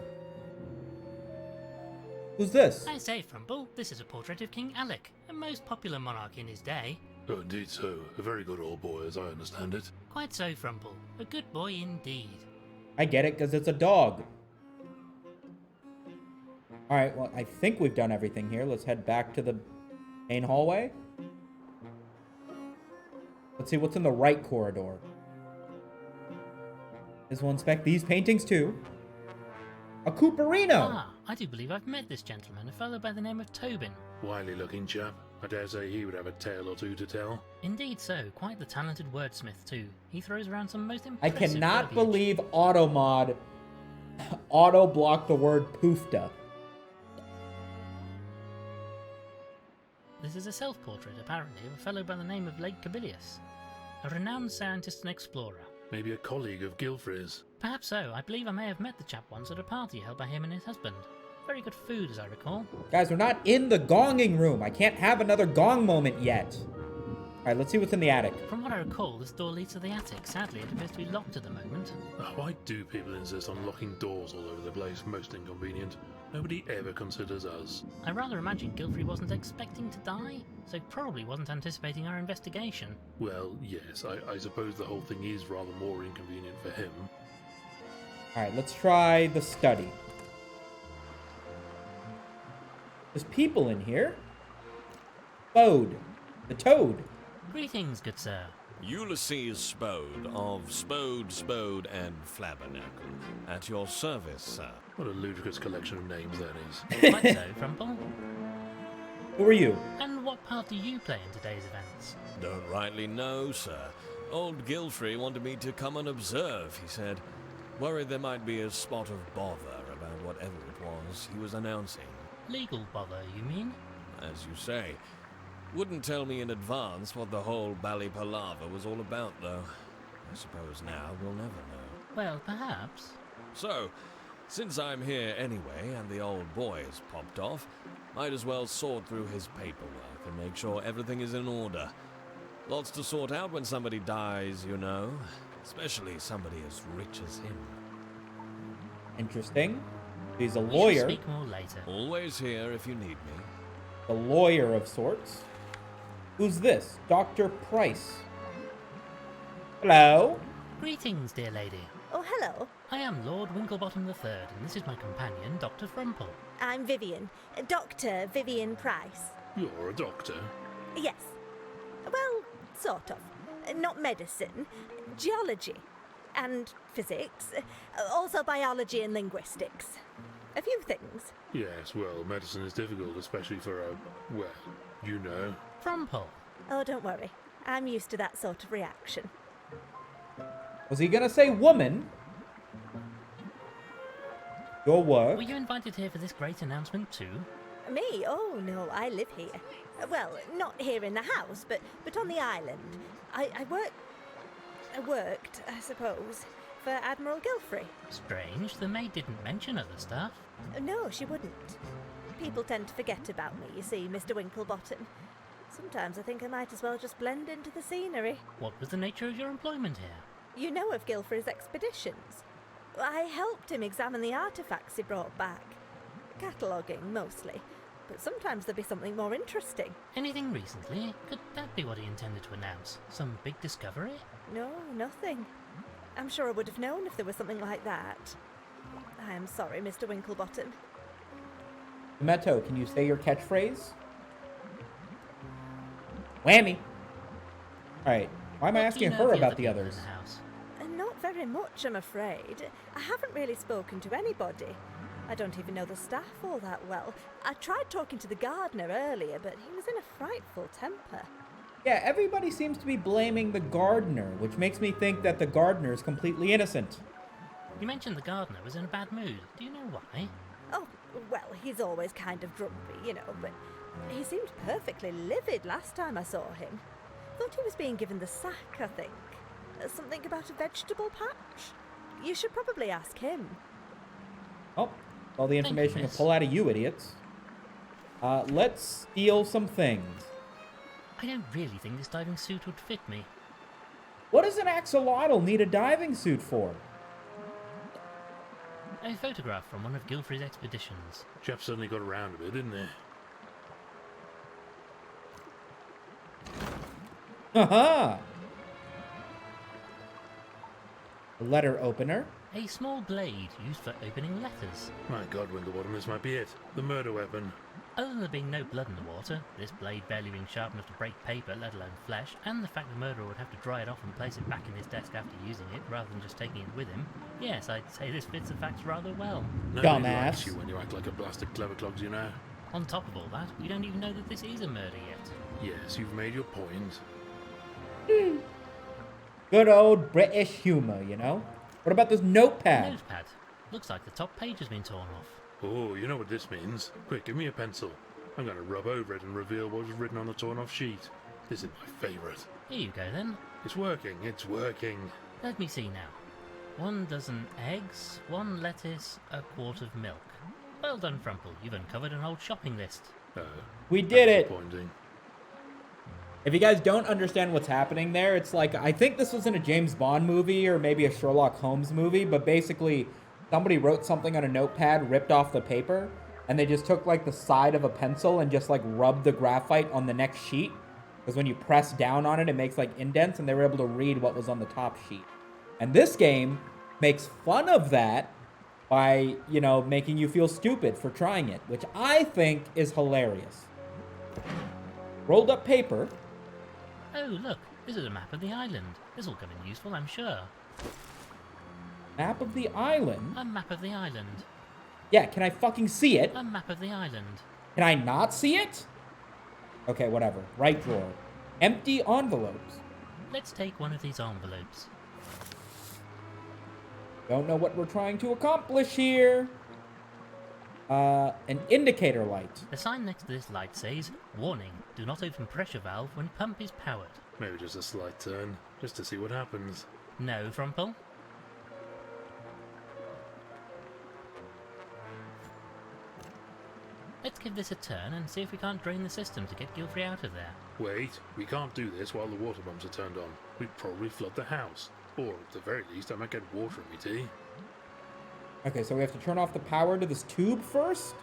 Who's this? I say, Frumple, this is a portrait of King Alec, a most popular monarch in his day. Oh, indeed so. A very good old boy, as I understand it. Quite so, Frumple. A good boy indeed. I get it, because it's a dog. Alright, well, I think we've done everything here. Let's head back to the main hallway. Let's see what's in the right corridor. This will inspect these paintings too. A Cooperino! Ah, I do believe I've met this gentleman, a fellow by the name of Tobin. Wily looking chap. I dare say he would have a tale or two to tell. Indeed so, quite the talented wordsmith too. He throws around some most I impressive cannot verbiage. believe Automod auto-blocked the word poofta. This is a self-portrait, apparently, of a fellow by the name of Lake Cabilius, a renowned scientist and explorer. Maybe a colleague of Gilfrey's. Perhaps so. I believe I may have met the chap once at a party held by him and his husband. Very good food, as I recall. Guys, we're not in the gonging room. I can't have another gong moment yet. Alright, let's see what's in the attic. From what I recall, this door leads to the attic. Sadly, it appears to be locked at the moment. Why do people insist on locking doors all over the place? Most inconvenient. Nobody ever considers us. I rather imagine Gilfrey wasn't expecting to die, so probably wasn't anticipating our investigation. Well, yes, I suppose the whole thing is rather more inconvenient for him. Alright, let's try the study. There's people in here. Bode. The toad. Greetings, good sir. Ulysses Spode of Spode, and Flabbernacle. At your service, sir. What a ludicrous collection of names that is. Quite so, Frumple. Who are you? And what part do you play in today's events? Don't rightly know, sir. Old Gilfrey wanted me to come and observe, he said. Worried there might be a spot of bother about whatever it was he was announcing. Legal bother, you mean? As you say. Wouldn't tell me in advance what the whole bally palaver was all about, though. I suppose now we'll never know. Well, perhaps. So, since I'm here anyway and the old boy has popped off, might as well sort through his paperwork and make sure everything is in order. Lots to sort out when somebody dies, you know. Especially somebody as rich as him. Interesting. He's a We shall lawyer. speak more later. Always here if you need me. A lawyer of sorts. Who's this? Dr. Price. Hello? Greetings, dear lady. Oh, hello. I am Lord Winklebottom III, and this is my companion, Dr. Frumple. I'm Vivian. Dr. Vivian Price. You're a doctor. Yes. Well, sort of. Not medicine. Geology. And physics. Also biology and linguistics. A few things. Yes, well, medicine is difficult, especially for a, well, you know. Frumple. Oh, don't worry. I'm used to that sort of reaction. Was he gonna say woman? Your work? Were you invited here for this great announcement too? Me? Oh, no, I live here. Well, not here in the house, but on the island. I worked, I suppose, for Admiral Gilfrey. Strange, the maid didn't mention other stuff. No, she wouldn't. People tend to forget about me, you see, Mr. Winklebottom. Sometimes I think I might as well just blend into the scenery. What was the nature of your employment here? You know of Gilfrey's expeditions. I helped him examine the artifacts he brought back. Cataloguing, mostly. But sometimes there'd be something more interesting. Anything recently? Could that be what he intended to announce? Some big discovery? No, nothing. I'm sure I would have known if there was something like that. I am sorry, Mr. Winklebottom. Meto, can you say your catchphrase? Whammy. Alright, why am I What do you asking know her of the about other the people in others? the house? Not very much, I'm afraid. I haven't really spoken to anybody. I don't even know the staff all that well. I tried talking to the gardener earlier, but he was in a frightful temper. Yeah, everybody seems to be blaming the gardener, which makes me think that the gardener is completely innocent. You mentioned the gardener was in a bad mood. Do you know why? Oh, well, he's always kind of grumpy, you know, but He seemed perfectly livid last time I saw him. Thought he was being given the sack, I think. Something about a vegetable patch? You should probably ask him. Oh, all the Thank you, information to miss. pull out of you idiots. Let's steal some things. I don't really think this diving suit would fit me. What does an axolotl need a diving suit for? A photograph from one of Gilfrey's expeditions. Chap suddenly got around a bit, didn't he? Haha! A letter opener. A small blade used for opening letters. My God, Winklebottom, this might be it. The murder weapon. Other than there being no blood in the water, this blade barely being sharp enough to break paper, let alone flesh, and the fact the murderer would have to dry it off and place it back in his desk after using it, rather than just taking it with him, yes, I'd say this fits the facts rather well. Nobody Dumbass. likes you when you act like a blasted clever clogs, you know. On top of all that, we don't even know that this is a murder yet. Yes, you've made your point. Good old British humor, you know? What about this notepad? Notepad. Looks like the top page has been torn off. Oh, you know what this means. Quick, give me a pencil. I'm going to rub over it and reveal what was written on the torn-off sheet. This is my favourite. Here you go then. It's working, it's working. Let me see now. 1 dozen eggs, 1 lettuce, a quart of milk. Well done, Frumple. You've uncovered an old shopping list. We did it! Disappointing. If you guys don't understand what's happening there, it's like, I think this was in a James Bond movie or maybe a Sherlock Holmes movie, but basically somebody wrote something on a notepad, ripped off the paper, and they just took like the side of a pencil and just like rubbed the graphite on the next sheet. Because when you press down on it, it makes like indents, and they were able to read what was on the top sheet. And this game makes fun of that by, you know, making you feel stupid for trying it, which I think is hilarious. Rolled up paper. Oh, look. This is a map of the island. This will come in useful, I'm sure. Map of the island? A map of the island. Yeah, can I fucking see it? A map of the island. Can I not see it? Okay, whatever. Right drawer. Empty envelopes. Let's take one of these envelopes. Don't know what we're trying to accomplish here. An indicator light. The sign next to this light says, "Warning, do not open pressure valve when pump is powered." Maybe just a slight turn, just to see what happens. No, Frumple? Let's give this a turn and see if we can't drain the system to get Gilfrey out of there. Wait, we can't do this while the water pumps are turned on. We'd probably flood the house. Or, at the very least, I might get water in me tea. Okay, so we have to turn off the power to this tube first?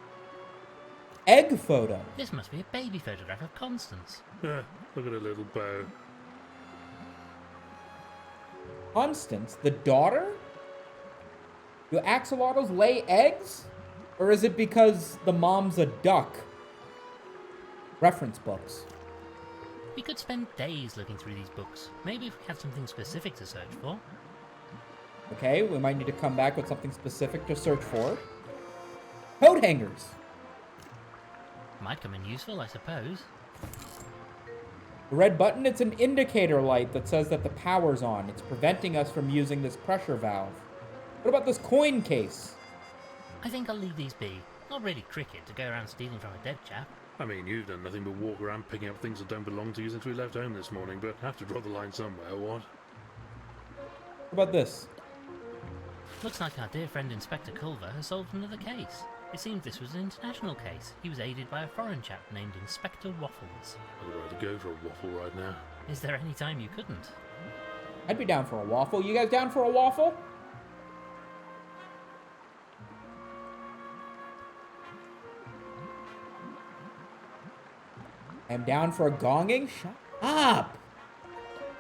Egg photo. This must be a baby photograph of Constance. Look at her little bow. Constance, the daughter? Do axolotls lay eggs? Or is it because the mom's a duck? Reference books. We could spend days looking through these books. Maybe if we had something specific to search for. Okay, we might need to come back with something specific to search for. Coat hangers. Might come in useful, I suppose. The red button, it's an indicator light that says that the power's on. It's preventing us from using this pressure valve. What about this coin case? I think I'll leave these be. Not really cricket to go around stealing from a dead chap. I mean, you've done nothing but walk around picking up things that don't belong to you since we left home this morning, but have to draw the line somewhere, what? What about this? Looks like our dear friend Inspector Culver has solved another case. It seems this was an international case. He was aided by a foreign chap named Inspector Waffles. I'd rather go for a waffle right now. Is there any time you couldn't? I'd be down for a waffle. You guys down for a waffle? I'm down for a gonging? Shut up!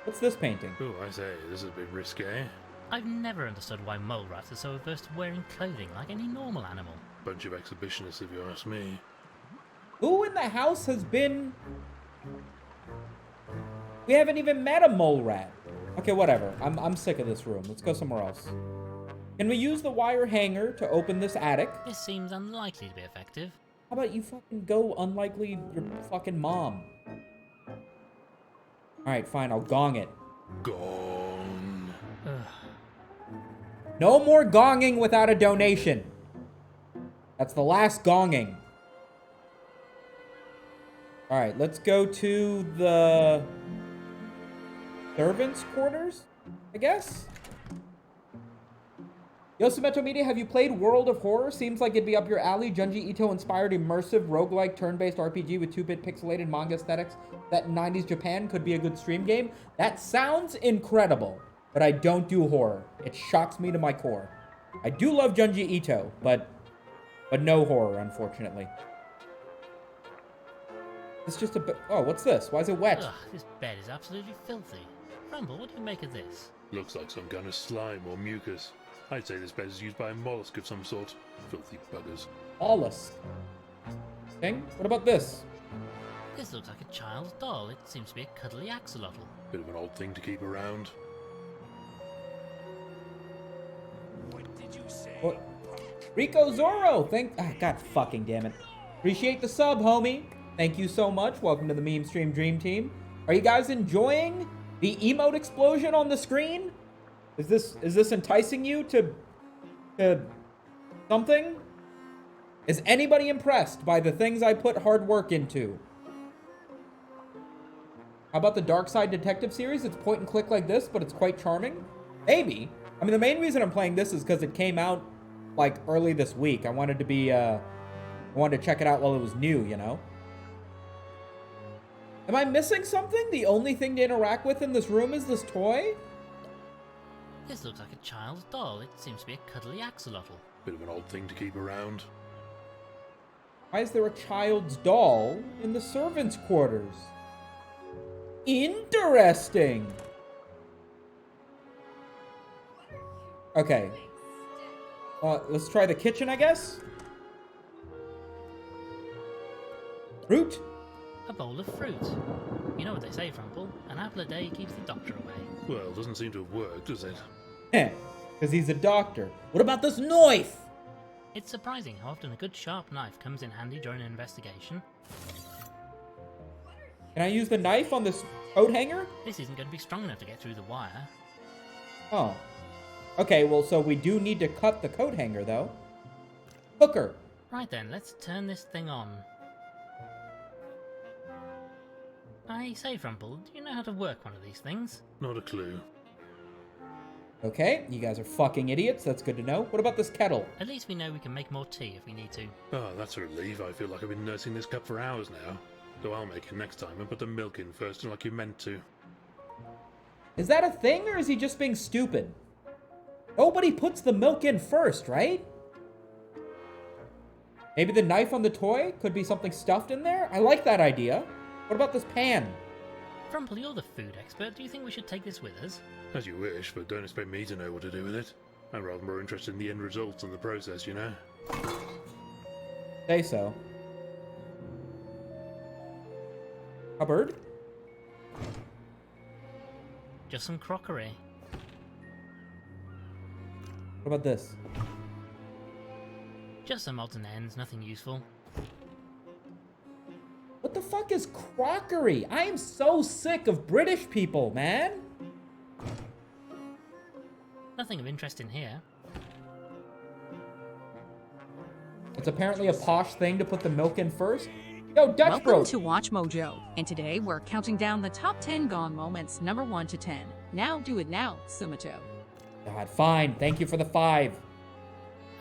What's this painting? Oh, I say, this is a bit risque. I've never understood why mole rats are so averse to wearing clothing like any normal animal. Bunch of exhibitionists, if you ask me. Who in the house has been... We haven't even met a mole rat. Okay, whatever. I'm sick of this room. Let's go somewhere else. Can we use the wire hanger to open this attic? This seems unlikely to be effective. How about you fucking go unlikely your fucking mom? Alright, fine. I'll gong it. Gone. No more gonging without a donation. That's the last gonging. All right, let's go to the servants' quarters, I guess. Yosumeto Media, have you played World of Horror? Seems like it'd be up your alley. Junji Ito-inspired immersive roguelike turn-based RPG with 2-bit pixelated manga aesthetics set in 90s Japan could be a good stream game. That sounds incredible, but I don't do horror. It shocks me to my core. I do love Junji Ito, but no horror, unfortunately. It's just a bit... Oh, what's this? Why is it wet? Ugh, this bed is absolutely filthy. Rumble, what do you make of this? Looks like some kind of slime or mucus. I'd say this bed is used by a mollusk of some sort. Filthy buggers. Mollusk. Thing? What about this? This looks like a child's doll. It seems to be a cuddly axolotl. Bit of an odd thing to keep around. What did you say? What? Rico Zorro! God fucking damn it. Appreciate the sub, homie. Thank you so much. Welcome to the Meme Stream Dream Team. Are you guys enjoying the emote explosion on the screen? Is this enticing you to something? Is anybody impressed by the things I put hard work into? How about the Dark Side Detective series? It's point and click like this, but it's quite charming. Maybe. I mean, the main reason I'm playing this is because it came out like early this week. I wanted to check it out while it was new, you know? Am I missing something? The only thing to interact with in this room is this toy? This looks like a child's doll. It seems to be a cuddly axolotl. Bit of an odd thing to keep around. Why is there a child's doll in the servants' quarters? Interesting. Okay. Let's try the kitchen, I guess. Fruit? A bowl of fruit. You know what they say, Frumple? An apple a day keeps the doctor away. Well, doesn't seem to have worked, does it? Heh, because he's a doctor. What about this knife? It's surprising how often a good sharp knife comes in handy during an investigation. Can I use the knife on this coat hanger? This isn't going to be strong enough to get through the wire. Oh. Okay, well, so we do need to cut the coat hanger, though. Hooker. Right then, let's turn this thing on. I say, Frumple, do you know how to work one of these things? Not a clue. Okay, you guys are fucking idiots. That's good to know. What about this kettle? At least we know we can make more tea if we need to. Oh, that's a relief. I feel like I've been nursing this cup for hours now. So I'll make it next time and put the milk in first, like you meant to. Is that a thing, or is he just being stupid? Nobody puts the milk in first, right? Maybe the knife on the toy could be something stuffed in there? I like that idea. What about this pan? Frumple, you're the food expert. Do you think we should take this with us? As you wish, but don't expect me to know what to do with it. I'm rather more interested in the end results than the process, you know? Say so. Cupboard? Just some crockery. What about this? Just some odds and ends, nothing useful. What the fuck is crockery? I am so sick of British people, man. Nothing of interest in here. It's apparently a posh thing to put the milk in first. Yo, Dutch Welcome bro. to Watch Mojo, and today we're counting down the top 10 Gong moments, number 1 to 10. Now do it now, Sumato. God, fine. Thank you for the 5.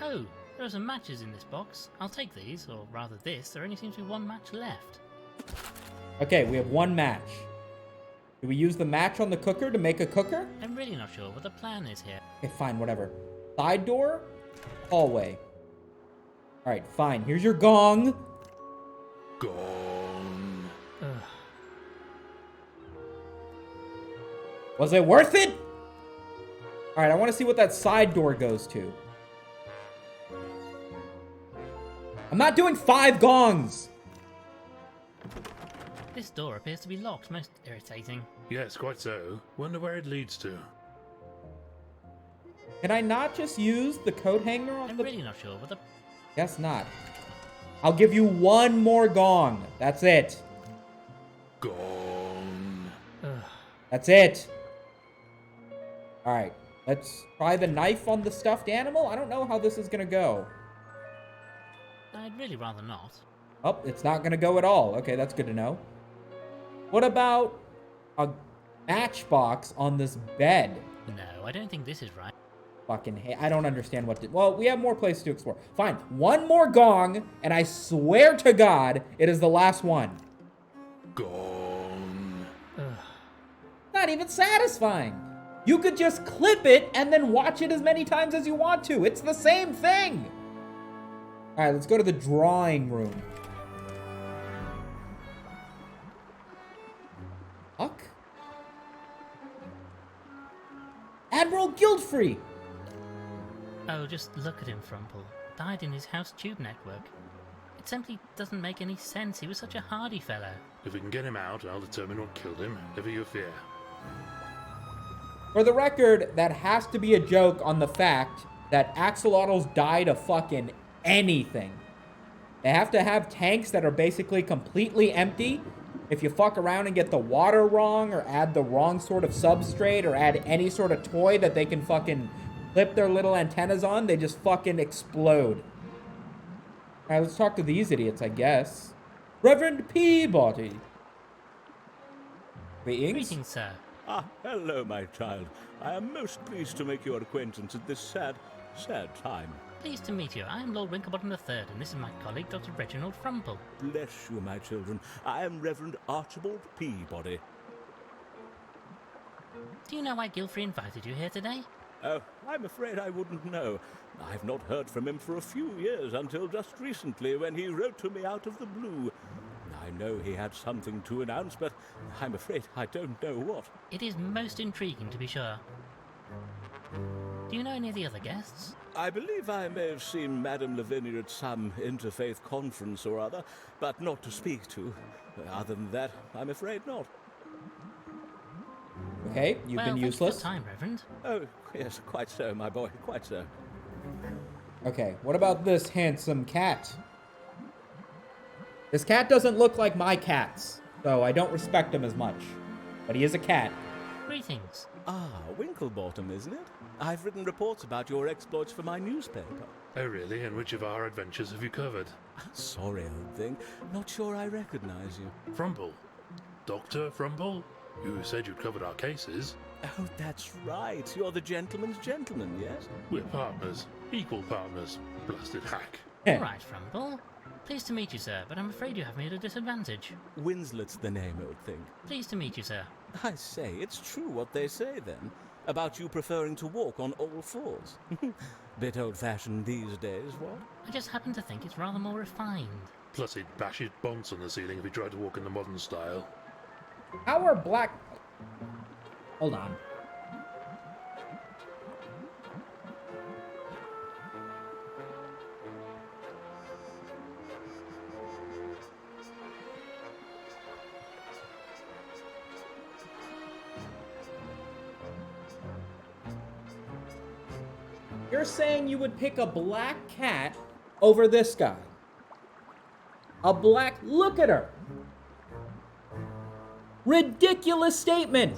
Oh, there are some matches in this box. I'll take these, or rather this. There only seems to be one match left. Okay, we have 1 match. Do we use the match on the cooker to make a cooker? I'm really not sure what the plan is here. Okay, fine, whatever. Side door? Hallway. Alright, fine. Here's your gong. Gone. Ugh. Was it worth it? Alright, I want to see what that side door goes to. I'm not doing 5 gongs! This door appears to be locked, most irritating. Yes, quite so. Wonder where it leads to. Can I not just use the coat hanger on I'm the... really not sure what the... Guess not. I'll give you 1 more gong. That's it. Gone. Ugh. That's it. Alright, let's try the knife on the stuffed animal. I don't know how this is gonna go. I'd really rather not. Oh, it's not gonna go at all. Okay, that's good to know. What about a matchbox on this bed? No, I don't think this is right. Fucking I don't understand what to... Well, we have more places to explore. Fine, one more gong, and I swear to God, it is the last one. Gone. Not even satisfying. You could just clip it and then watch it as many times as you want to. It's the same thing. All right, let's go to the drawing room. Fuck. Admiral Guildfrey. Oh, just look at him, Frumple. Died in his house tube network. It simply doesn't make any sense. He was such a hardy fellow. If we can get him out, I'll determine what killed him. Never you fear. For the record, that has to be a joke on the fact that axolotls died of fucking anything. They have to have tanks that are basically completely empty. If you fuck around and get the water wrong, or add the wrong sort of substrate, or add any sort of toy that they can fucking clip their little antennas on, they just fucking explode. All right, let's talk to these idiots, I guess. Reverend Peabody. Greetings, sir. Ah, hello, my child. I am most pleased to make your acquaintance at this sad time. Pleased to meet you. I am Lord Winklebottom III, and this is my colleague, Dr. Reginald Frumple. Bless you, my children. I am Reverend Archibald Peabody. Do you know why Guildfrey invited you here today? Oh, I'm afraid I wouldn't know. I've not heard from him for a few years, until just recently when he wrote to me out of the blue. I know he had something to announce, but I'm afraid I don't know what. It is most intriguing, to be sure. Do you know any of the other guests? I believe I may have seen Madame Lavinia at some interfaith conference or other, but not to speak to. Other than that, I'm afraid not. Okay, you've been useless. Well, thank you for your time, Reverend. Oh, yes, quite so, my boy, quite so. Okay, what about this handsome cat? This cat doesn't look like my cats, so I don't respect him as much. But he is a cat. Greetings. Ah, Winklebottom, isn't it? I've written reports about your exploits for my newspaper. Oh, really? And which of our adventures have you covered? Sorry, old thing. Not sure I recognize you. Frumple. Dr. Frumple? You said you'd covered our cases. Oh, that's right. You're the gentleman's gentleman, yes? We're partners. Equal partners. Blasted hack. All right, Frumple. Pleased to meet you, sir, but I'm afraid you have me at a disadvantage. Winslet's the name, old thing. Pleased to meet you, sir. I say, it's true what they say, then, about you preferring to walk on all fours. Bit old-fashioned these days, what? I just happen to think it's rather more refined. Plus he'd bash his bonds on the ceiling if he tried to walk in the modern style. How are black... Hold on. You're saying you would pick a black cat over this guy? A black... Look at her! Ridiculous statement!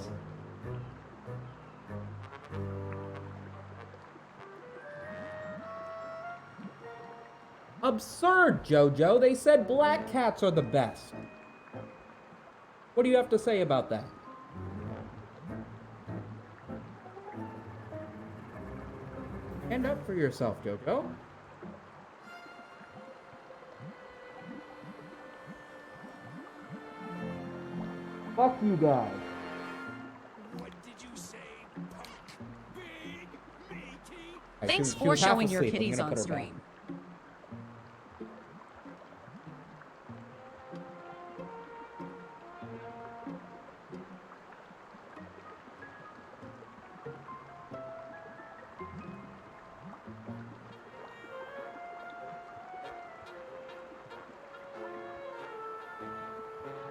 Absurd, Jojo. They said black cats are the best. What do you have to say about that? Stand up for yourself, Jojo. Fuck you guys. What did you say? Big, meaty? Thanks She for was half showing your asleep. I'm kitties gonna on put her back. stream.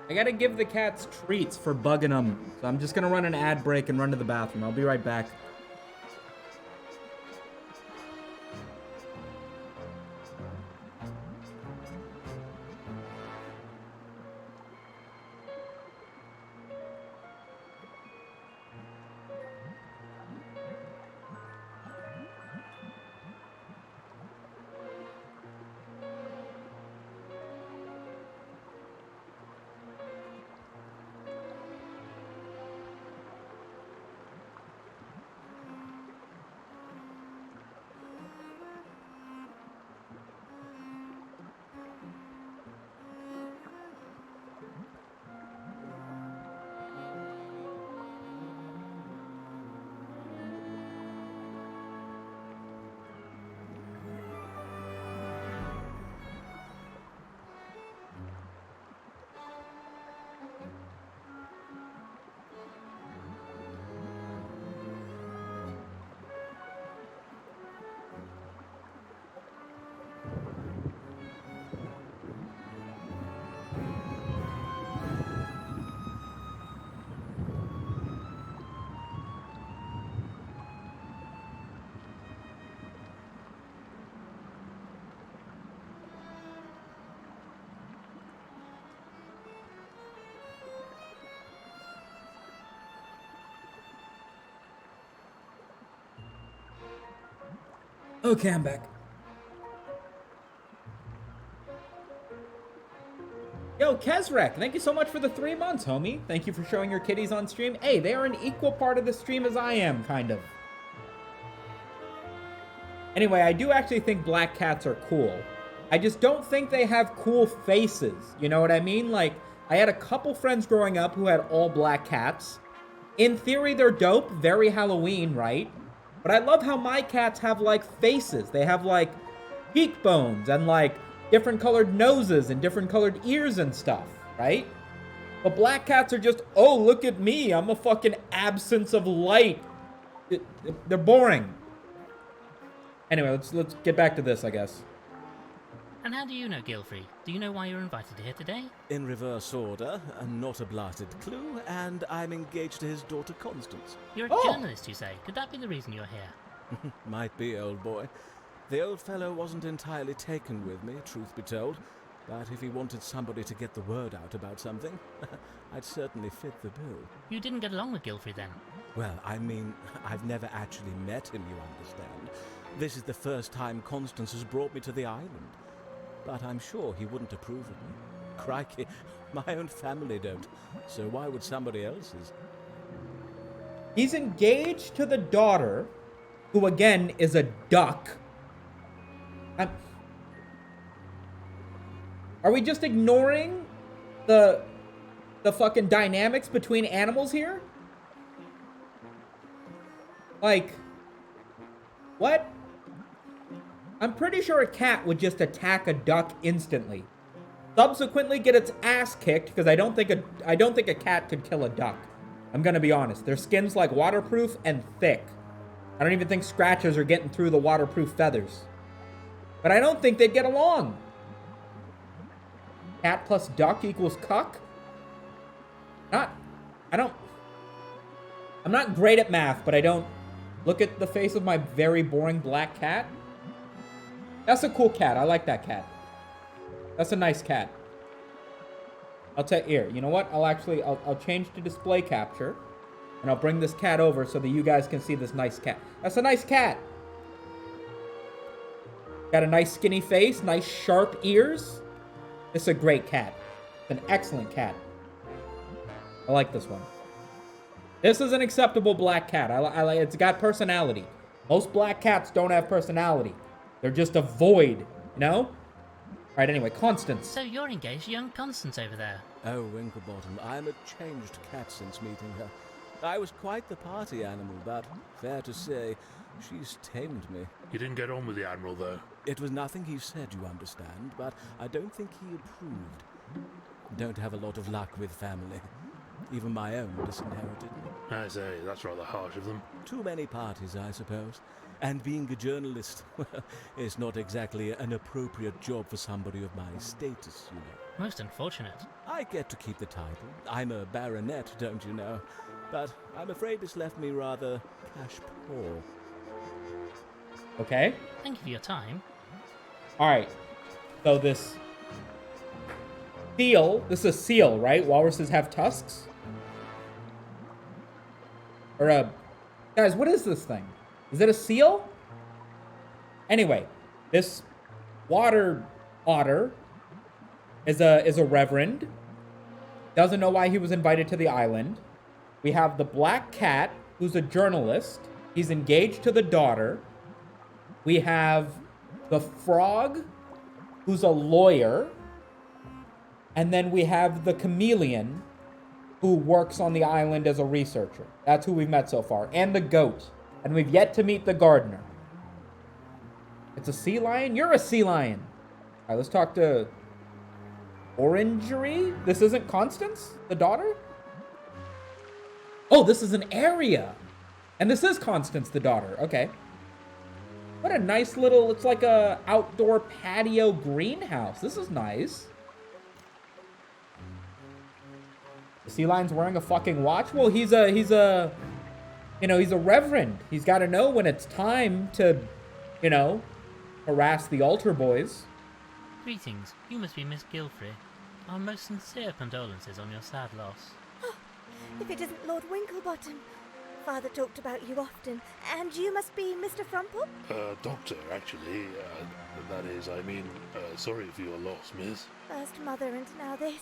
I gotta give the cats treats for bugging them. So I'm just gonna run an ad break and run to the bathroom. I'll be right back. Okay, I'm back. Yo, Kezrek, thank you so much for the 3 months, homie. Thank you for showing your kitties on stream. Hey, they are an equal part of the stream as I am, kind of. Anyway, I do actually think black cats are cool. I just don't think they have cool faces. You know what I mean? Like, I had a couple friends growing up who had all black cats. In theory, they're dope, very Halloween, right? But I love how my cats have, like, faces. They have, like, cheekbones and, like, different colored noses and different colored ears and stuff, right? But black cats are just, oh, look at me. I'm a fucking absence of light. They're boring. Anyway, let's get back to this, I guess. And how do you know Gilfrey? Do you know why you're invited here today? In reverse order, not a blasted clue, and I'm engaged to his daughter Constance. You're a journalist, you say. Could that be the reason you're here? Might be, old boy. The old fellow wasn't entirely taken with me, truth be told, but if he wanted somebody to get the word out about something, I'd certainly fit the bill. You didn't get along with Gilfrey then? Well, I mean, I've never actually met him, you understand. This is the first time Constance has brought me to the island. But I'm sure he wouldn't approve of me. Crikey, my own family don't, so why would somebody else's? He's engaged to the daughter, who again is a duck. Are we just ignoring the fucking dynamics between animals here? Like, what? I'm pretty sure a cat would just attack a duck instantly. Subsequently get its ass kicked, because I don't think a cat could kill a duck. I'm gonna be honest. Their skin's like waterproof and thick. I don't even think scratches are getting through the waterproof feathers. But I don't think they'd get along. Cat plus duck equals cuck? I'm not great at math, but I don't look at the face of my very boring black cat. That's a cool cat. I like that cat. That's a nice cat. I'll take here. You know what? I'll change to display capture, and I'll bring this cat over so that you guys can see this nice cat. That's a nice cat. Got a nice skinny face, nice sharp ears. This is a great cat. It's an excellent cat. I like this one. This is an acceptable black cat. It's got personality. Most black cats don't have personality. They're just a void, you know? All right, anyway, Constance. So you're engaged to young Constance over there. Oh, Winklebottom, I'm a changed cat since meeting her. I was quite the party animal, but fair to say, she's tamed me. You didn't get on with the Admiral, though. It was nothing he said, you understand, but I don't think he approved. Don't have a lot of luck with family. Even my own disinherited me. I say, that's rather harsh of them. Too many parties, I suppose. And being a journalist, well, is not exactly an appropriate job for somebody of my status, you know. Most unfortunate. I get to keep the title. I'm a baronet, don't you know? But I'm afraid it's left me rather cash poor. Okay. Thank you for your time. All right. So this is a seal, right? Walruses have tusks? Or guys, what is this thing? Is it a seal? Anyway, this water otter is a reverend. Doesn't know why he was invited to the island. We have the black cat, who's a journalist. He's engaged to the daughter. We have the frog, who's a lawyer. And then we have the chameleon, who works on the island as a researcher. That's who we've met so far. And the goat. And we've yet to meet the gardener. It's a sea lion? You're a sea lion. All right, let's talk to Orangery. This isn't Constance, the daughter? Oh, this is an area. And this is Constance, the daughter. Okay. What a nice little, it's like a outdoor patio greenhouse. This is nice. The sea lion's wearing a fucking watch? Well, he's a reverend. He's got to know when it's time to, harass the altar boys. Greetings. You must be Miss Gilfrey. Our most sincere condolences on your sad loss. If it isn't Lord Winklebottom. Father talked about you often, and you must be Mr. Frumple? Doctor, actually. That is, I mean, sorry for your loss, miss. First mother and now this.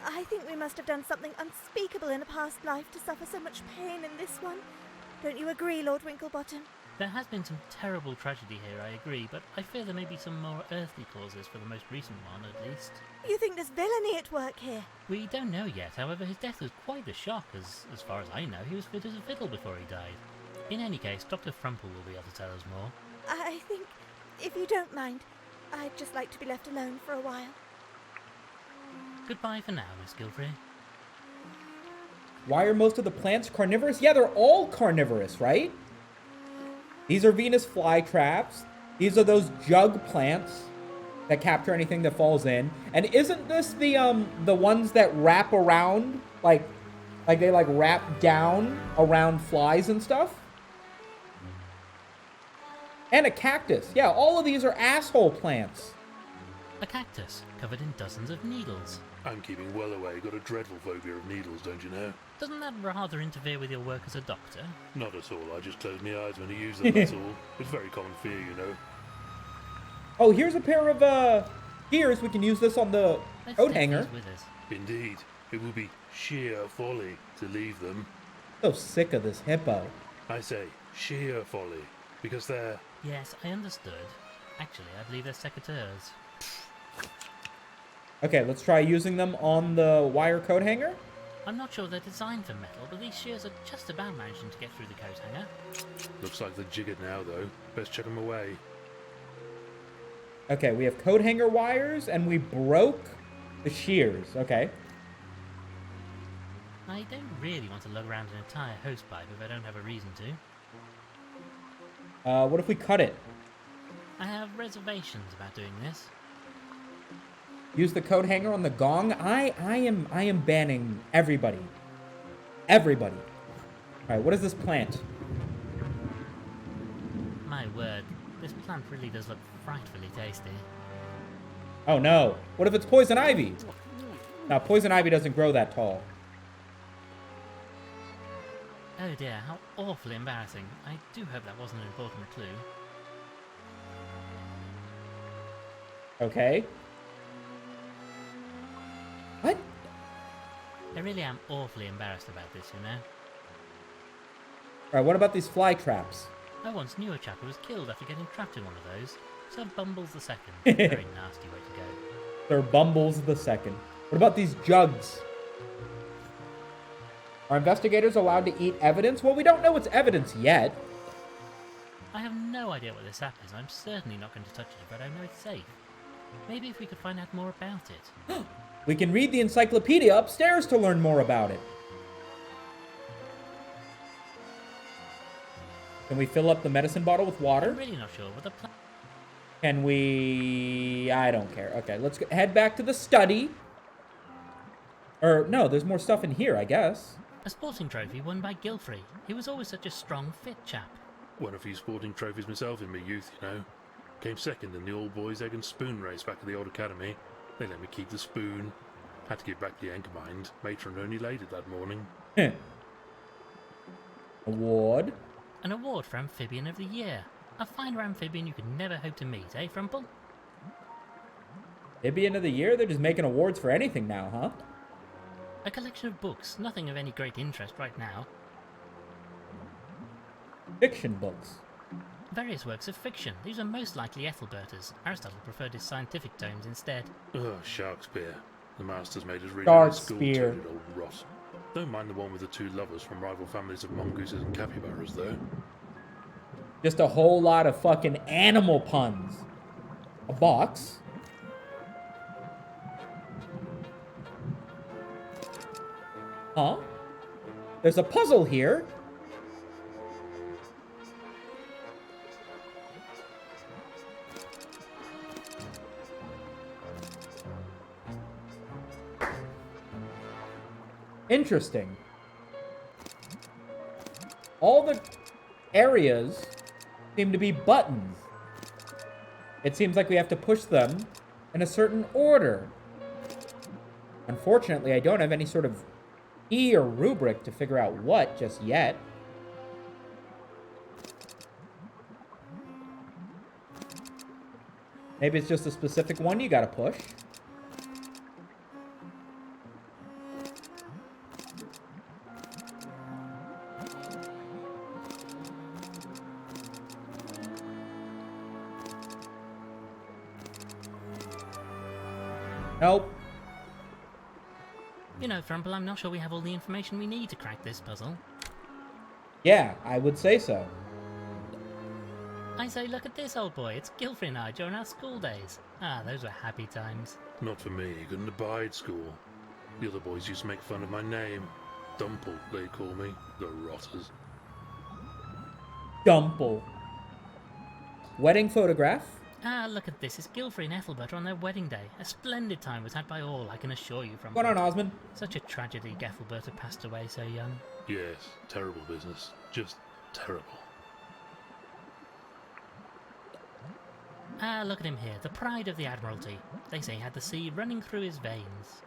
I think we must have done something unspeakable in a past life to suffer so much pain in this one. Don't you agree, Lord Winklebottom? There has been some terrible tragedy here, I agree, but I fear there may be some more earthly causes for the most recent one, at least. You think there's villainy at work here? We don't know yet, however, his death was quite the shock, as far as I know, he was fit as a fiddle before he died. In any case, Dr. Frumple will be able to tell us more. I think, if you don't mind, I'd just like to be left alone for a while. Goodbye for now, Miss Gilfrey. Why are most of the plants carnivorous? Yeah, they're all carnivorous, right? These are Venus flytraps. These are those jug plants that capture anything that falls in. And isn't this the ones that wrap around, like they like wrap down around flies and stuff? And a cactus. Yeah, all of these are asshole plants. A cactus, covered in dozens of needles. I'm keeping well away. Got a dreadful phobia of needles, don't you know? Doesn't that rather interfere with your work as a doctor? Not at all. I just close my eyes when I use them, that's all. It's very common fear, you know. Oh, here's a pair of gears. We can use this on the coat hanger. With us. Indeed. It would be sheer folly to leave them. So sick of this hippo. I say sheer folly. Because they're... Yes, I understood. Actually, I believe they're secateurs. Okay, let's try using them on the wire coat hanger. I'm not sure they're designed for metal, but these shears are just about managing to get through the coat hanger. Looks like they're jiggered now, though. Best check them away. Okay, we have coat hanger wires, and we broke the shears. Okay. I don't really want to lug around an entire hose pipe if I don't have a reason to. What if we cut it? I have reservations about doing this. Use the coat hanger on the gong. I am banning everybody. Everybody. All right, what is this plant? My word, this plant really does look frightfully tasty. Oh no. What if it's poison ivy? Now, poison ivy doesn't grow that tall. Oh dear, how awfully embarrassing. I do hope that wasn't an important clue. Okay. What? I really am awfully embarrassed about this, you know. Alright, what about these fly traps? I once knew a chap who was killed after getting trapped in one of those. Sir Bumbles the Second. Very nasty way to go. Sir Bumbles the Second. What about these jugs? Are investigators allowed to eat evidence? Well, we don't know it's evidence yet. I have no idea what this app is. I'm certainly not going to touch it if I don't know it's safe. Maybe if we could find out more about it. We can read the encyclopedia upstairs to learn more about it. Can we fill up the medicine bottle with water? I'm really not sure what the plan... Can we... I don't care. Okay, let's head back to the study. Or, no, there's more stuff in here, I guess. A sporting trophy won by Gilfrey. He was always such a strong, fit chap. Won a few sporting trophies myself in my youth, you know. Came second in the all boys egg and spoon race back at the old academy. They let me keep the spoon. Had to give back the anchor mind. Matron only laid it that morning. Award. An award for Amphibian of the Year. A finer amphibian you could never hope to meet, eh, Frumple? Amphibian of the Year? They're just making awards for anything now, huh? A collection of books, nothing of any great interest right now. Fiction books. Various works of fiction. These are most likely Ethelberta's. Aristotle preferred his scientific tomes instead. Ugh, Sharkespeare. The masters made us read out school Sharkespeare. toted old rot. Don't mind the one with the two lovers from rival families of mongooses and capybaras, though. Just a whole lot of fucking animal puns. A box. Huh? There's a puzzle here. Interesting. All the areas seem to be buttons. It seems like we have to push them in a certain order. Unfortunately, I don't have any sort of key or rubric to figure out what just yet. Maybe it's just a specific one you gotta push. Nope. You know, Frumple, I'm not sure we have all the information we need to crack this puzzle. Yeah, I would say so. I say, look at this, old boy. It's Gilfrey and I during our school days. Ah, those were happy times. Not for me. Couldn't abide school. The other boys used to make fun of my name. Dumple, they call me. The rotters. Dumple. Wedding photograph. Ah, look at this. It's Gilfrey and Ethelbert on their wedding day. A splendid time was had by all, I can assure you, from What's going on, Osmond? Such a tragedy Ethelbert passed away so young. Yes, terrible business. Just terrible. Ah, look at him here, the pride of the Admiralty. They say he had the sea running through his veins.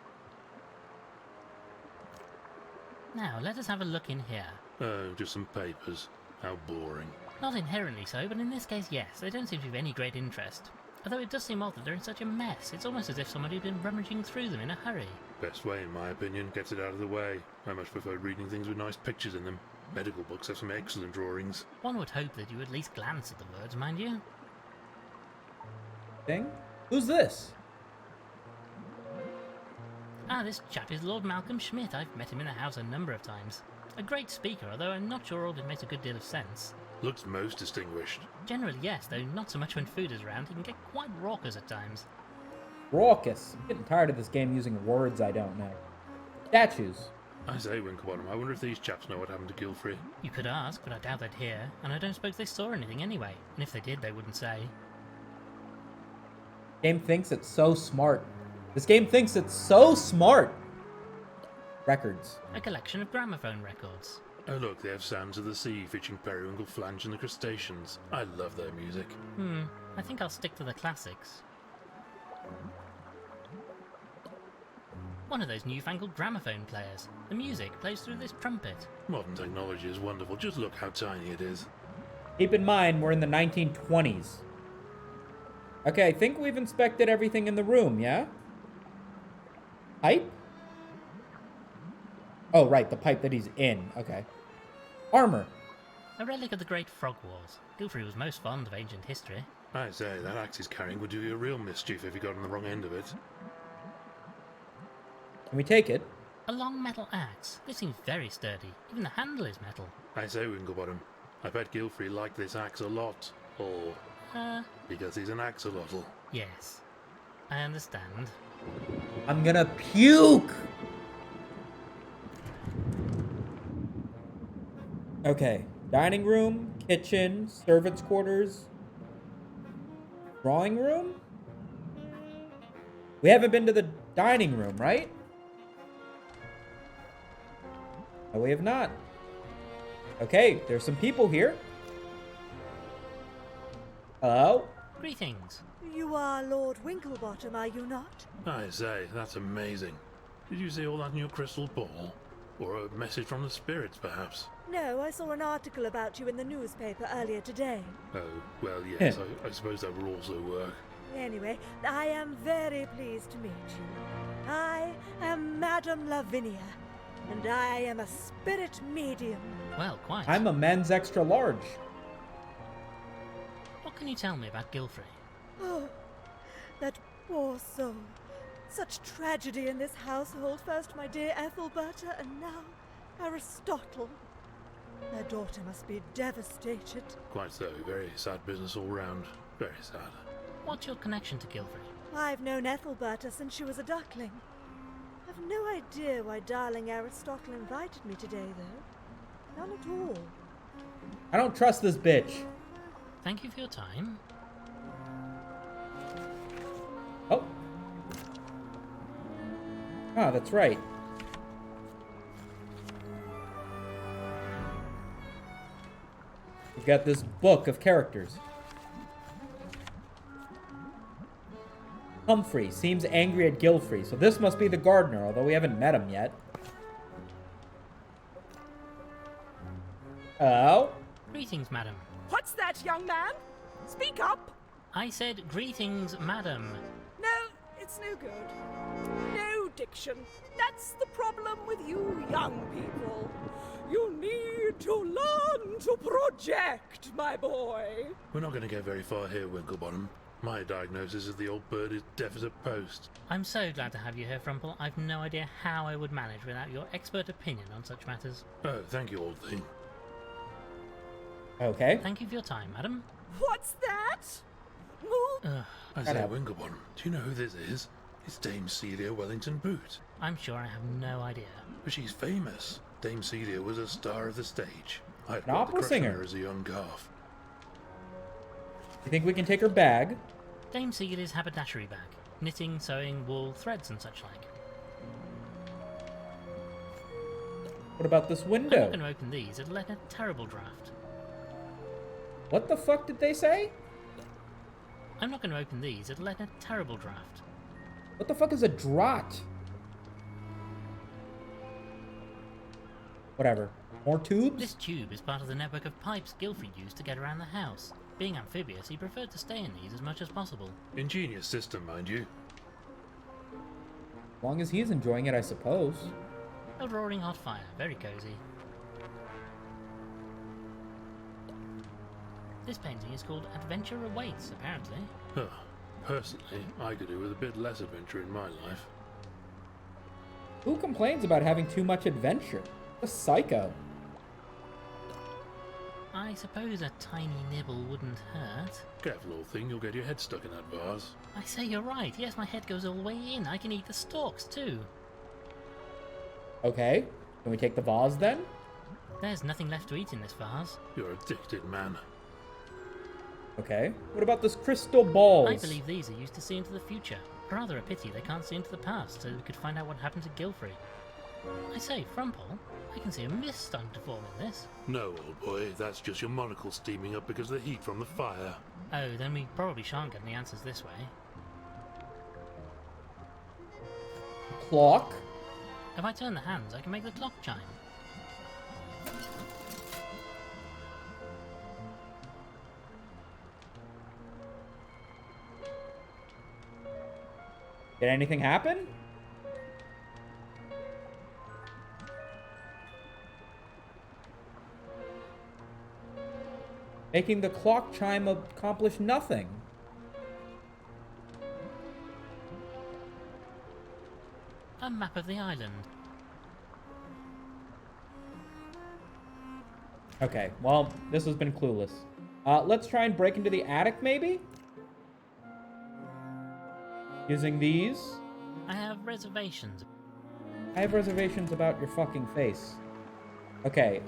Now, let us have a look in here. Oh, just some papers. How boring. Not inherently so, but in this case, yes. They don't seem to be of any great interest. Although it does seem odd that they're in such a mess. It's almost as if somebody had been rummaging through them in a hurry. Best way, in my opinion, gets it out of the way. I much prefer reading things with nice pictures in them. Medical books have some excellent drawings. One would hope that you at least glance at the words, mind you. Thing? Who's this? Ah, this chap is Lord Malcolm Schmidt. I've met him in the house a number of times. A great speaker, although I'm not sure all of it makes a good deal of sense. Looks most distinguished. Generally, yes, though not so much when food is around. He can get quite raucous at times. Raucous. I'm getting tired of this game using words I don't know. Statues. I say, Winklebottom, I wonder if these chaps know what happened to Gilfrey. You could ask, but I doubt they'd hear, and I don't suppose they saw anything anyway. And if they did, they wouldn't say. Game thinks it's so smart. This game thinks it's so smart. Records. A collection of gramophone records. Oh look, they have Sounds of the Sea featuring Periwinkle, Flange and the Crustaceans. I love their music. I think I'll stick to the classics. One of those newfangled gramophone players. The music plays through this trumpet. Modern technology is wonderful, just look how tiny it is. Keep in mind, we're in the 1920s. Okay, I think we've inspected everything in the room, yeah? Pipe? Oh, right, the pipe that he's in. Okay. Armor. A relic of the Great Frog Wars. Gilfrey was most fond of ancient history. I say, that axe he's carrying would do you a real mischief if you got on the wrong end of it. Can we take it? A long metal axe. This seems very sturdy. Even the handle is metal. I say, Winklebottom, I bet Gilfrey liked this axe a lot. Or because he's an axolotl. Yes. I understand. I'm gonna puke! Okay. Dining room, kitchen, servants' quarters, drawing room? We haven't been to the dining room, right? No, we have not. Okay, there's some people here. Hello? Greetings. You are Lord Winklebottom, are you not? I say, that's amazing. Did you see all that in your crystal ball? Or a message from the spirits, perhaps? No, I saw an article about you in the newspaper earlier today. Oh, well, yes, I suppose that would also work. Anyway, I am very pleased to meet you. I am Madame Lavinia, and I am a spirit medium. Well, quite. I'm a men's extra large. What can you tell me about Gilfrey? Oh, that poor soul. Such tragedy in this household. First my dear Ethelberta, and now Aristotle. Their daughter must be devastated. Quite so. Very sad business all round. Very sad. What's your connection to Gilfrey? I've known Ethelberta since she was a duckling. I've no idea why darling Aristotle invited me today, though. None at all. I don't trust this bitch. Thank you for your time. Oh. Ah, that's right. We've got this book of characters. Humphrey seems angry at Gilfrey, so this must be the gardener, although we haven't met him yet. Hello? Greetings, madam. What's that, young man? Speak up. I said greetings, madam. No, it's no good. No diction. That's the problem with you young people. You need to learn to project, my boy. We're not going to get very far here, Winklebottom. My diagnosis is the old bird is deaf as a post. I'm so glad to have you here, Frumple. I've no idea how I would manage without your expert opinion on such matters. Oh, thank you, old thing. Okay. Thank you for your time, madam. What's that? Move. I Shut say, up. Winklebottom, do you know who this is? It's Dame Celia Wellington Boot. I'm sure I have no idea. But she's famous. Dame Celia was a star of the stage. I had An opera quite a crush on singer. her as a young calf. You think we can take her bag? Dame Celia's haberdashery bag. Knitting, sewing, wool, threads and such like. What about this I'm window? not going to open these, it'll let in a terrible draft. What the fuck did they say? I'm not going to open these, it'll let in a terrible draft. What the fuck is a draught? Whatever. More tubes? This tube is part of the network of pipes Gilfrey used to get around the house. Being amphibious, he preferred to stay in these as much as possible. Ingenious system, mind you. As long as he's enjoying it, I suppose. A roaring hot fire, very cosy. This painting is called Adventure Awaits, apparently. Huh. Personally, I could do with a bit less adventure in my life. Who complains about having too much adventure? A psycho. I suppose a tiny nibble wouldn't hurt. Careful, old thing, you'll get your head stuck in that vase. I say you're right, yes, my head goes all the way in. I can eat the stalks too. Okay. Can we take the vase then? There's nothing left to eat in this vase. You're addicted, man. Okay. What about this crystal balls? I believe these are used to see into the future. Rather a pity they can't see into the past, so we could find out what happened to Gilfrey. I say, Frumple, I can see a mist starting to form in this. No, old boy, that's just your monocle steaming up because of the heat from the fire. Oh, then we probably shan't get any answers this way. Clock. If I turn the hands, I can make the clock chime. Did anything happen? Making the clock chime accomplish nothing. A map of the island. Okay, well, this has been clueless. Let's try and break into the attic, maybe? Using these. I have reservations. I have reservations about your fucking face. Okay,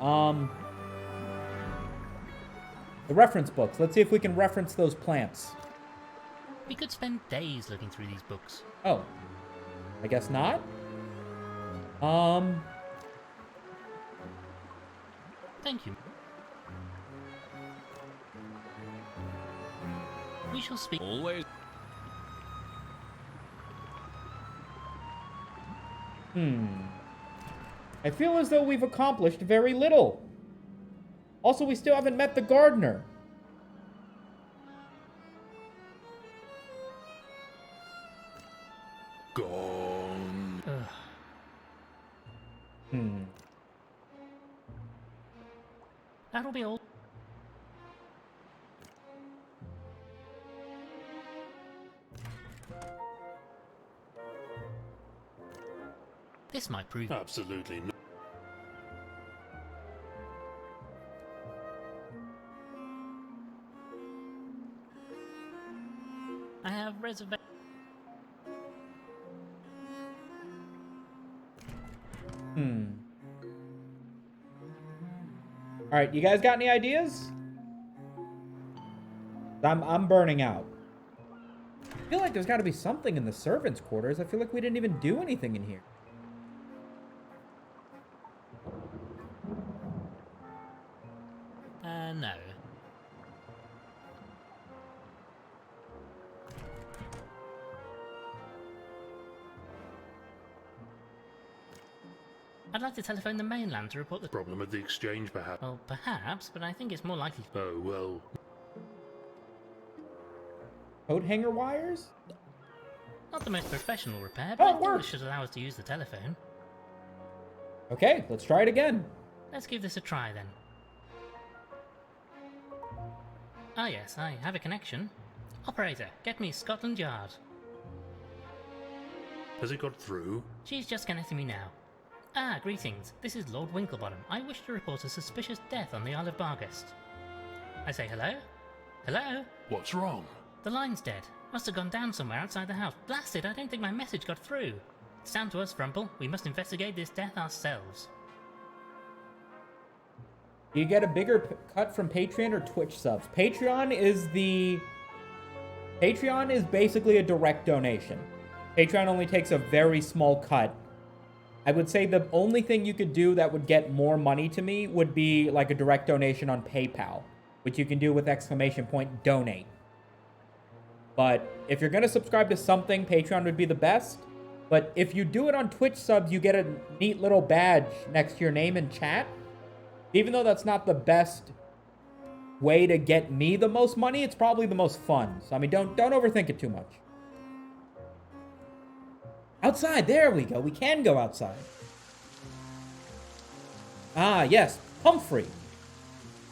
the reference books. Let's see if we can reference those plants. We could spend days looking through these books. Oh. I guess not? Thank you. We shall speak. Always. I feel as though we've accomplished very little. Also, we still haven't met the gardener. Gone. That'll be all. This might prove. Absolutely not. I have reservations. All right, you guys got any ideas? I'm burning out. I feel like there's got to be something in the servants' quarters. I feel like we didn't even do anything in here. No. I'd like to telephone the mainland to report the... Problem with the exchange, perhaps. Well, perhaps, but I think it's more likely... Oh, well. Coat hanger wires? Not the most professional repair, Oh, but it I think works. it should allow us to use the telephone. Okay, let's try it again. Let's give this a try then. Ah yes, I have a connection. Operator, get me Scotland Yard. Has it got through? She's just connecting me now. Ah, greetings. This is Lord Winklebottom. I wish to report a suspicious death on the Isle of Bargast. I say hello? Hello? What's wrong? The line's dead. Must have gone down somewhere outside the house. Blast it, I don't think my message got through. It's down to us, Frumple. We must investigate this death ourselves. Do you get a bigger cut from Patreon or Twitch subs? Patreon is basically a direct donation. Patreon only takes a very small cut. I would say the only thing you could do that would get more money to me would be like a direct donation on PayPal, which you can do with !donate. But if you're going to subscribe to something, Patreon would be the best. But if you do it on Twitch subs, you get a neat little badge next to your name in chat. Even though that's not the best way to get me the most money, it's probably the most fun. So, I mean, don't overthink it too much. Outside, there we go. We can go outside. Ah, yes, Humphrey.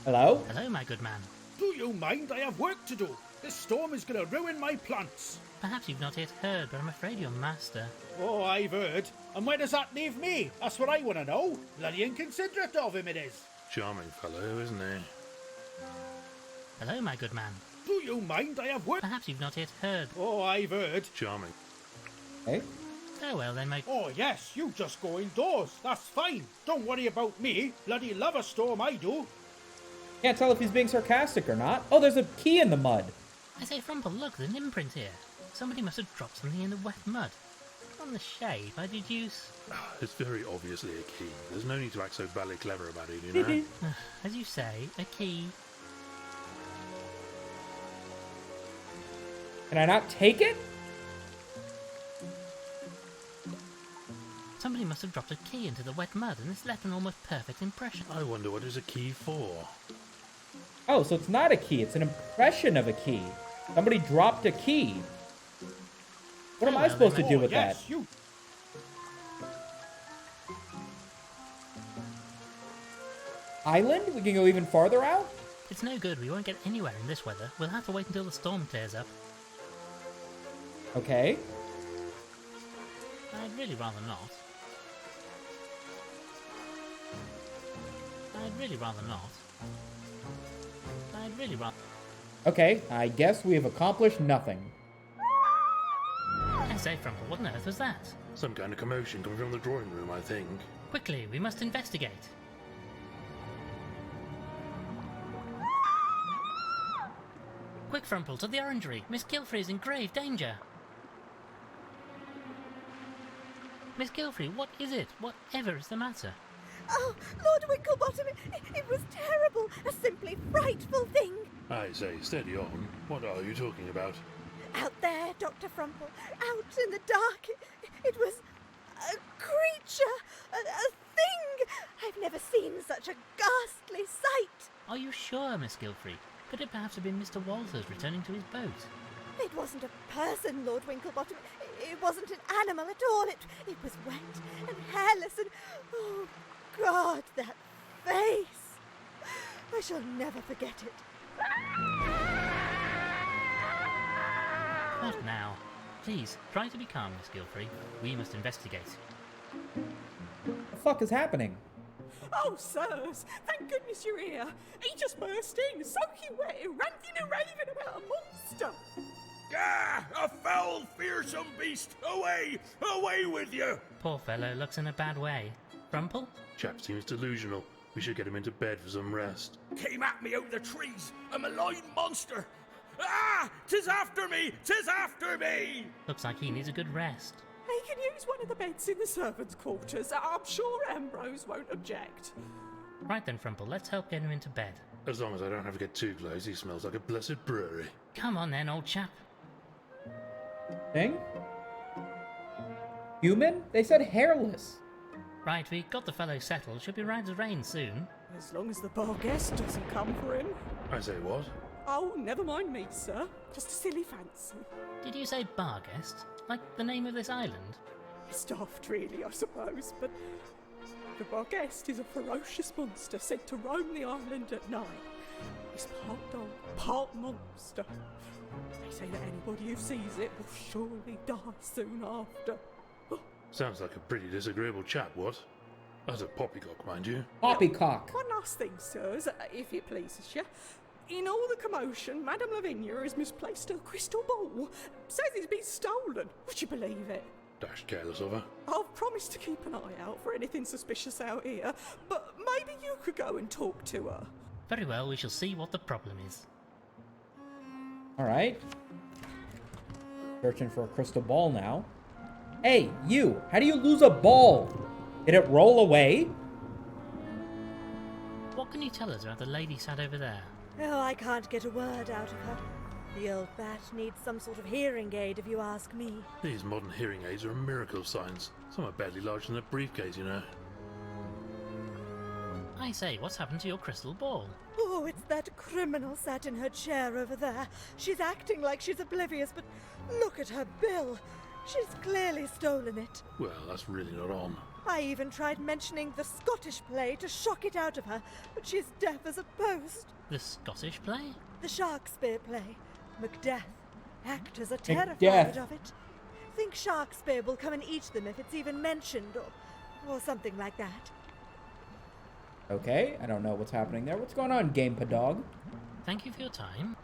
Hello? Hello, my good man. Do you mind? I have work to do. This storm is going to ruin my plants. Perhaps you've not yet heard, but I'm afraid your master... Oh, I've heard. And where does that leave me? That's what I want to know. Bloody inconsiderate of him it is. Charming fellow, isn't he? Hello, my good man. Do you mind? I have work. Perhaps you've not yet heard. Oh, I've heard. Charming. Hey? Oh well, then, my... Oh, yes, you just go indoors. That's fine. Don't worry about me. Bloody love a storm, I do. Can't tell if he's being sarcastic or not. Oh, there's a key in the mud. I say, Frumple, look, there's an imprint here. Somebody must have dropped something in the wet mud. On the shade, I deduce... It's very obviously a key. There's no need to act so badly clever about it, you know? As you say, a key. Can I not take it? Somebody must have dropped a key into the wet mud, and it's left an almost perfect impression. I wonder what is a key for? Oh, so it's not a key. It's an impression of a key. Somebody dropped a key. What am I supposed to do with that? You. Island? We can go even farther out? It's no good, we won't get anywhere in this weather. We'll have to wait until the storm clears up. Okay. I'd really rather not. I'd really rather not. I'd really rather... Okay, I guess we have accomplished nothing. I say, Frumple, what on earth was that? Some kind of commotion coming from the drawing room, I think. Quickly, we must investigate. Quick, Frumple, to the orangery. Miss Gilfrey is in grave danger. Miss Gilfrey, what is it? Whatever is the matter? Oh, Lord Winklebottom, it was terrible. A simply frightful thing. I say, steady on. What are you talking about? Out there, Dr. Frumple, out in the dark, it was a creature, a thing. I've never seen such a ghastly sight. Are you sure, Miss Gilfrey? Could it perhaps have been Mr. Walters returning to his boat? It wasn't a person, Lord Winklebottom. It wasn't an animal at all. It was wet and hairless and... Oh, God, that face! I shall never forget it. What now? Please, try to be calm, Miss Gilfrey. We must investigate. What the fuck is happening? Oh, sirs, thank goodness you're here. He just burst in, soaking wet, ranting and raving about a monster. Ah, a foul, fearsome beast! Away! Away with you! Poor fellow looks in a bad way. Frumple? Chap seems delusional. We should get him into bed for some rest. Came at me out of the trees, a malign monster! Ah! 'Tis after me! 'Tis after me! Looks like he needs a good rest. He can use one of the beds in the servants' quarters. I'm sure Ambrose won't object. Right then, Frumple, let's help get him into bed. As long as I don't have to get too close, he smells like a blessed brewery. Come on then, old chap. Thing? Human? They said hairless. Right, we got the fellow settled. Should be right as rain soon. As long as the bar guest doesn't come for him. I say what? Oh, never mind me, sir. Just a silly fancy. Did you say Barguest? Like the name of this island? It's daft, really, I suppose, but the Barguest is a ferocious monster sent to roam the island at night. He's part dog, part monster. They say that anybody who sees it will surely die soon after. Sounds like a pretty disagreeable chap, what? That's a poppycock, mind you. Poppycock. One last thing, sirs, if it pleases you. In all the commotion, Madame Lavinia has misplaced her crystal ball. Says it's been stolen. Would you believe it? Dashed careless of her. I've promised to keep an eye out for anything suspicious out here, but maybe you could go and talk to her. Very well, we shall see what the problem is. Alright. Searching for a crystal ball now. Hey, you! How do you lose a ball? Did it roll away? What can you tell us about the lady sat over there? Oh, I can't get a word out of her. The old bat needs some sort of hearing aid, if you ask me. These modern hearing aids are a miracle of science. Some are barely larger than a briefcase, you know. I say, what's happened to your crystal ball? Oh, it's that criminal sat in her chair over there. She's acting like she's oblivious, but look at her bill. She's clearly stolen it. Well, that's really not on. I even tried mentioning the Scottish play to shock it out of her, but she's deaf as a post. The Scottish play? The Shakespeare play. Macbeth. Actors are terrified Macbeth. of it. Think Shakespeare will come and eat them if it's even mentioned, or something like that. Okay, I don't know what's happening there. What's going on, Game Dog? Thank you for your time.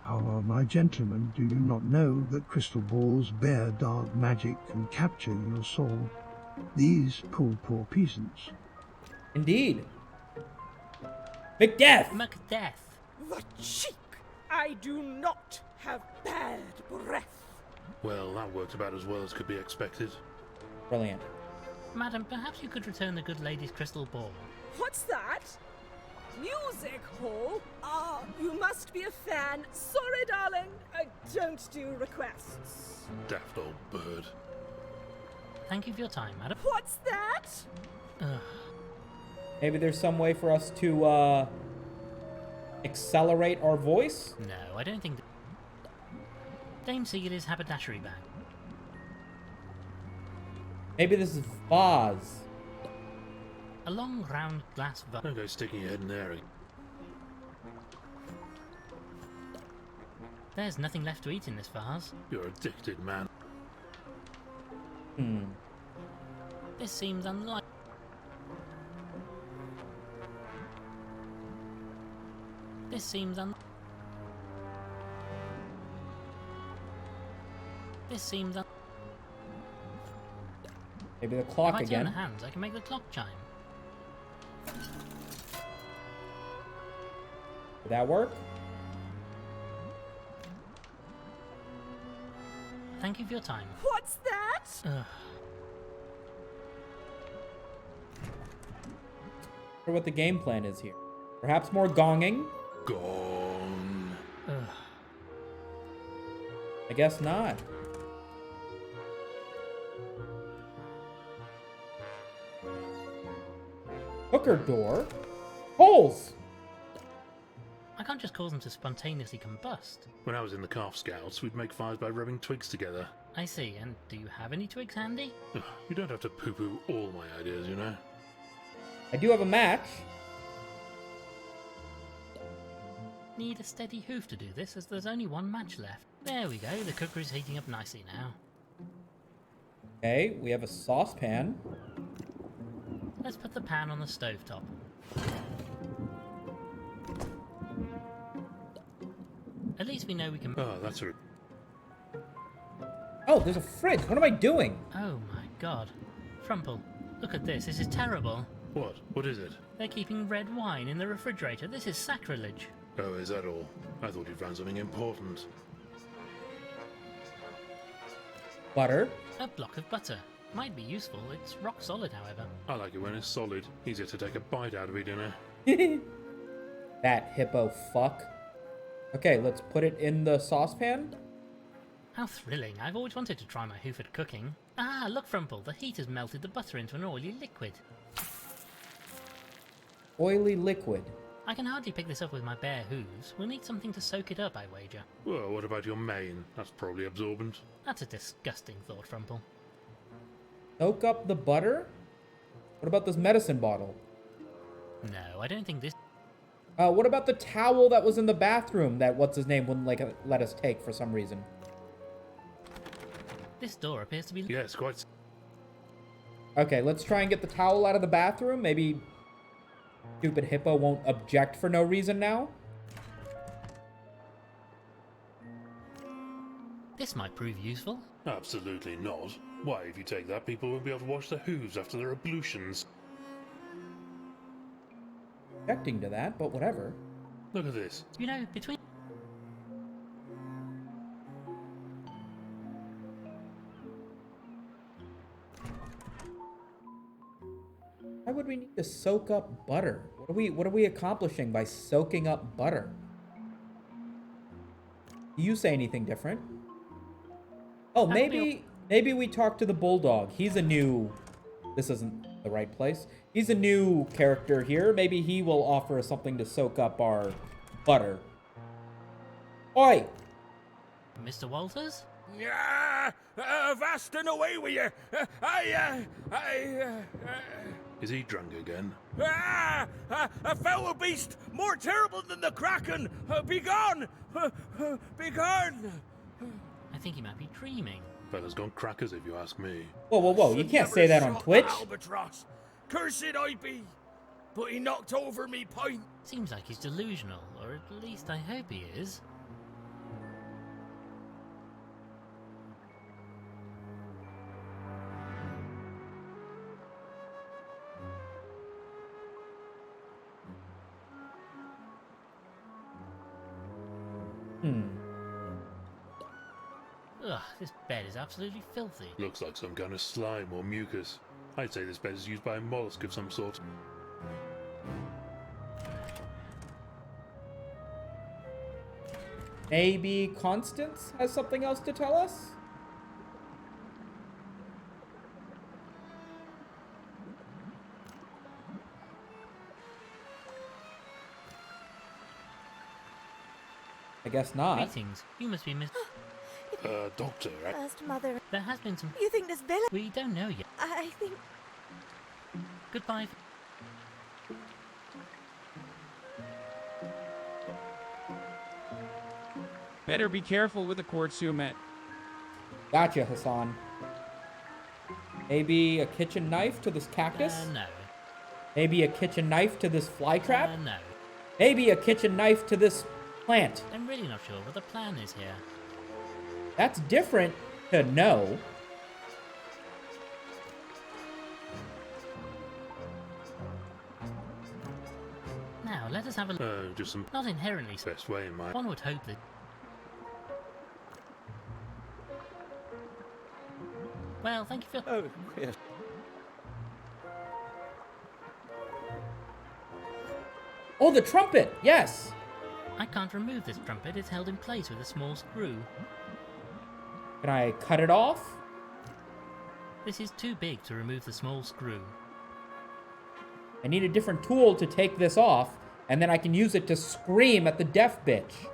However, my gentlemen, do you not know that crystal balls bear dark magic and capture your soul? These poor peasants. Indeed. Macbeth! Macbeth! The cheek! I do not have bad breath. Well, that worked about as well as could be expected. Brilliant. Madam, perhaps you could return the good lady's crystal ball. What's that? Music hall? Ah, you must be a fan. Sorry, darling, I don't do requests. Daft old bird. Thank you for your time, madam. What's that? Ugh. Maybe there's some way for us to, accelerate our voice? No, I don't think... Dame Sealy's haberdashery bag. Maybe this is vase. A long, round glass vase. Don't go sticking your head in there. There's nothing left to eat in this vase. You're addicted, man. This seems unlikely. This seems Maybe the clock If I turn again. the hands, I can make the clock chime. Did that work? Thank you for your time. What's that? Ugh. Or what the game plan is here. Perhaps more gonging? Gone. Ugh. I guess not. Hooker door? Holes! I can't just cause them to spontaneously combust. When I was in the Calf Scouts, we'd make fires by rubbing twigs together. I see, and do you have any twigs handy? Ugh, you don't have to poo-poo all my ideas, you know. I do have a match. Need a steady hoof to do this, as there's only one match left. There we go, the cooker is heating up nicely now. Okay, we have a saucepan. Let's put the pan on the stovetop. At least we know we can... Oh, that's a... Oh, there's a fridge. What am I doing? Oh my god. Frumple, look at this is terrible. What? What is it? They're keeping red wine in the refrigerator. This is sacrilege. Oh, is that all? I thought you'd found something important. Butter. A block of butter. Might be useful. It's rock solid, however. I like it when it's solid. Easier to take a bite out of it, you know. That hippo fuck. Okay, let's put it in the saucepan. How thrilling. I've always wanted to try my hoof at cooking. Ah, look, Frumple. The heat has melted the butter into an oily liquid. Oily liquid. I can hardly pick this up with my bare hooves. We'll need something to soak it up, I wager. Well, what about your mane? That's probably absorbent. That's a disgusting thought, Frumple. Soak up the butter? What about this medicine bottle? No, I don't think this... What about the towel that was in the bathroom that what's-his-name wouldn't let us take for some reason? This door appears to be... Yes, quite. Okay, let's try and get the towel out of the bathroom. Maybe stupid Hippo won't object for no reason now. This might prove useful. Absolutely not. Why, if you take that, people won't be able to wash their hooves after their ablutions. Objecting to that, but whatever. Look at this. You know, between... Why would we need to soak up butter? What are we accomplishing by soaking up butter? Do you say anything different? Oh, maybe we talk to the bulldog. He's a new... This isn't the right place. He's a new character here. Maybe he will offer us something to soak up our butter. Oi! Mr. Walters? Yeah, vast and away with you. Is he drunk again? A foul beast more terrible than the Kraken. Begone! Begone! I think he might be dreaming. Fella's gone crackers if you ask me. Whoa, whoa, whoa. You can't say that on Twitch. Albatross. Cursed I be. But he knocked over me pint. Seems like he's delusional, or at least I hope he is. Ugh, this bed is absolutely filthy. Looks like some kind of slime or mucus. I'd say this bed is used by a mollusk of some sort. Maybe Constance has something else to tell us? I guess not. Greetings. You must be Miss... Doctor, First, Mother. There has been some... You think this village... We don't know yet. I think... Goodbye. Better be careful with the quartz sumet. Gotcha, Hassan. Maybe a kitchen knife to this cactus? No. Maybe a kitchen knife to this flytrap? No. Maybe a kitchen knife to this plant? I'm really not sure what the plan is here. That's different to no. Now, let us have a look. Just some Not inherently so. best way in my... One would hope that... Well, thank you for... Oh, yes. Oh, the trumpet! Yes! I can't remove this trumpet. It's held in place with a small screw. Can I cut it off? This is too big to remove the small screw. I need a different tool to take this off, and then I can use it to scream at the deaf bitch.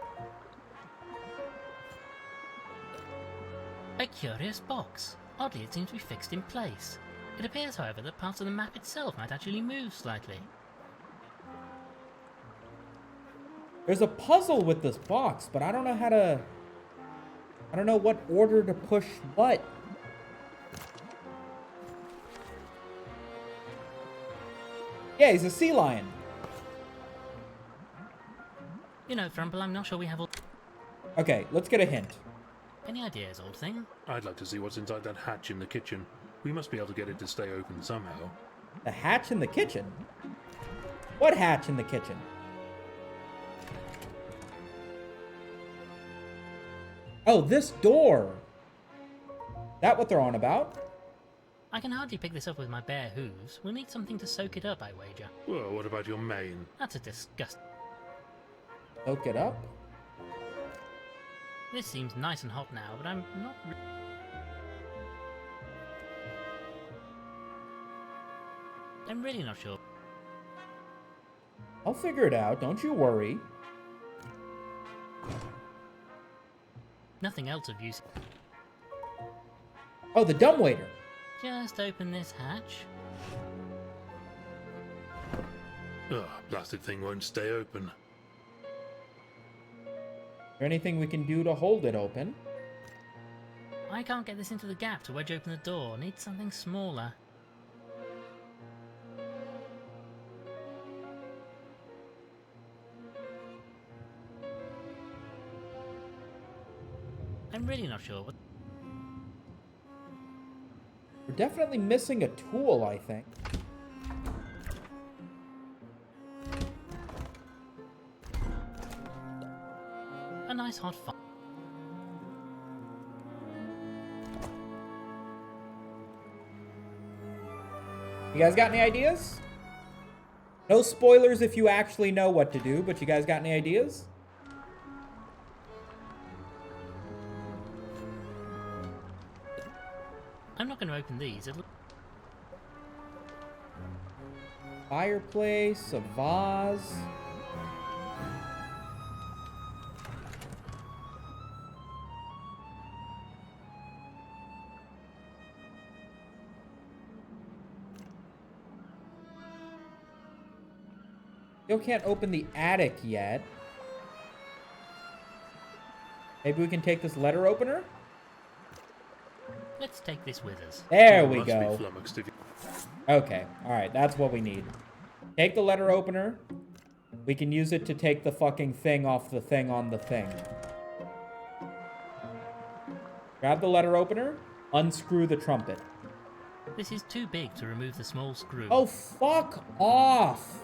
A curious box. Oddly, it seems to be fixed in place. It appears, however, that parts of the map itself might actually move slightly. There's a puzzle with this box, but I don't know how to... I don't know what order to push what. Yeah, he's a sea lion. You know, Frumple, I'm not sure we have all... Okay, let's get a hint. Any ideas, old thing? I'd like to see what's inside that hatch in the kitchen. We must be able to get it to stay open somehow. The hatch in the kitchen? What hatch in the kitchen? Oh, this door. That what they're on about? I can hardly pick this up with my bare hooves. We'll need something to soak it up, I wager. Well, what about your mane? That's a disgust... Soak it up? This seems nice and hot now, but I'm not... I'm really not sure. I'll figure it out. Don't you worry. Nothing else of use. Oh, the dumbwaiter. Just open this hatch. Ugh, blasted thing won't stay open. Is there anything we can do to hold it open? I can't get this into the gap to wedge open the door. Need something smaller. I'm really not sure what... We're definitely missing a tool, I think. A nice hot fire. You guys got any ideas? No spoilers if you actually know what to do, but you guys got any ideas? I'm not going to open these. Fireplace, a vase. Still can't open the attic yet. Maybe we can take this letter opener? Let's take this with us. There we Must be go. flummoxed if you... Okay, alright, that's what we need. Take the letter opener. We can use it to take the fucking thing off the thing on the thing. Grab the letter opener, unscrew the trumpet. This is too big to remove the small screw. Oh, fuck off!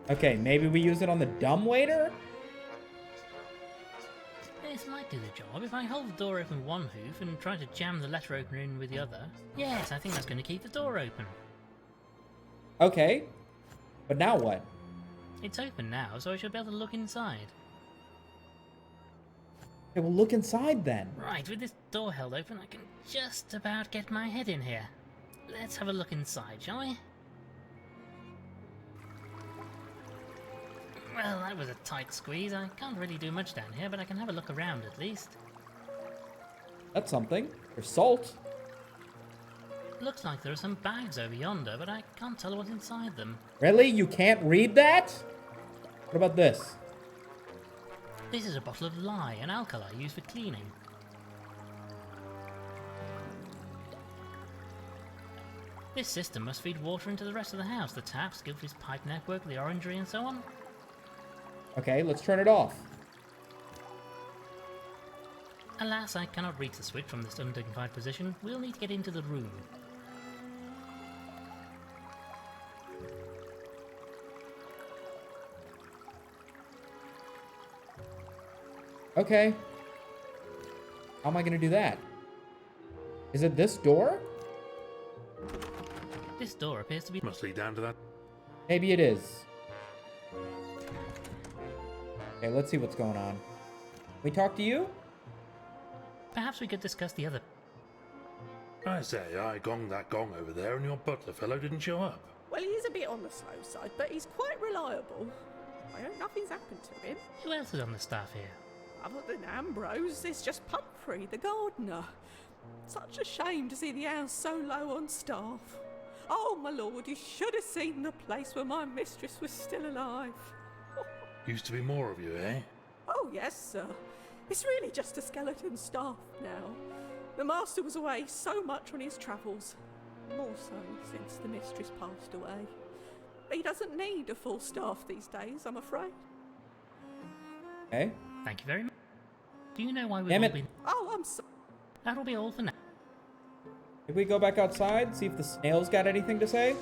Okay, maybe we use it on the dumbwaiter? This might do the job. If I hold the door open with one hoof and try to jam the letter opener in with the other. Yes, I think that's going to keep the door open. Okay. But now what? It's open now, so I should be able to look inside. Okay, well look inside then. Right, with this door held open, I can just about get my head in here. Let's have a look inside, shall we? Well, that was a tight squeeze. I can't really do much down here, but I can have a look around at least. That's something. There's salt. Looks like there are some bags over yonder, but I can't tell what's inside them. Really? You can't read that? What about this? This is a bottle of lye, an alkali used for cleaning. This system must feed water into the rest of the house. The taps, Gilfrey's pipe network, the orangery, and so on. Okay, let's turn it off. Alas, I cannot reach the switch from this undignified position. We'll need to get into the room. Okay. How am I gonna do that? Is it this door? This door appears to be... Must lead down to that. Maybe it is. Okay, let's see what's going on. We talk to you? Perhaps we could discuss the other... I say, I gonged that gong over there and your butler fellow didn't show up. Well, he is a bit on the slow side, but he's quite reliable. I hope nothing's happened to him. Who else is on the staff here? Other than Ambrose, there's just Pumphrey, the gardener. Such a shame to see the house so low on staff. Oh, my lord, you should have seen the place when my mistress was still alive. Used to be more of you, eh? Oh, yes, sir. It's really just a skeleton staff now. The master was away so much on his travels. More so since the mistress passed away. He doesn't need a full staff these days, I'm afraid. Okay. Thank you very much. Do you know why we've Damn all it. been... Oh, I'm sorry. That'll be all for now. If we go back outside, see if the snail's got anything to say?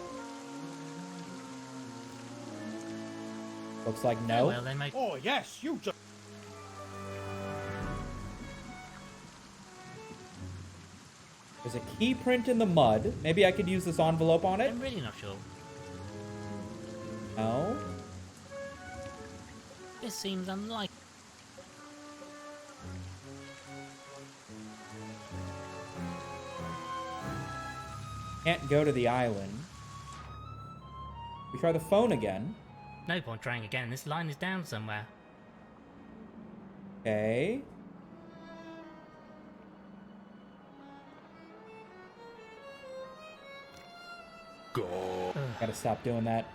Looks like no. Oh, well, they make... Oh, yes, you just... There's a key print in the mud. Maybe I could use this envelope on it? I'm really not sure. No. This seems unlikely. Can't go to the island. We try the phone again. No point trying again. This line is down somewhere. Okay. Go. Gotta stop doing that.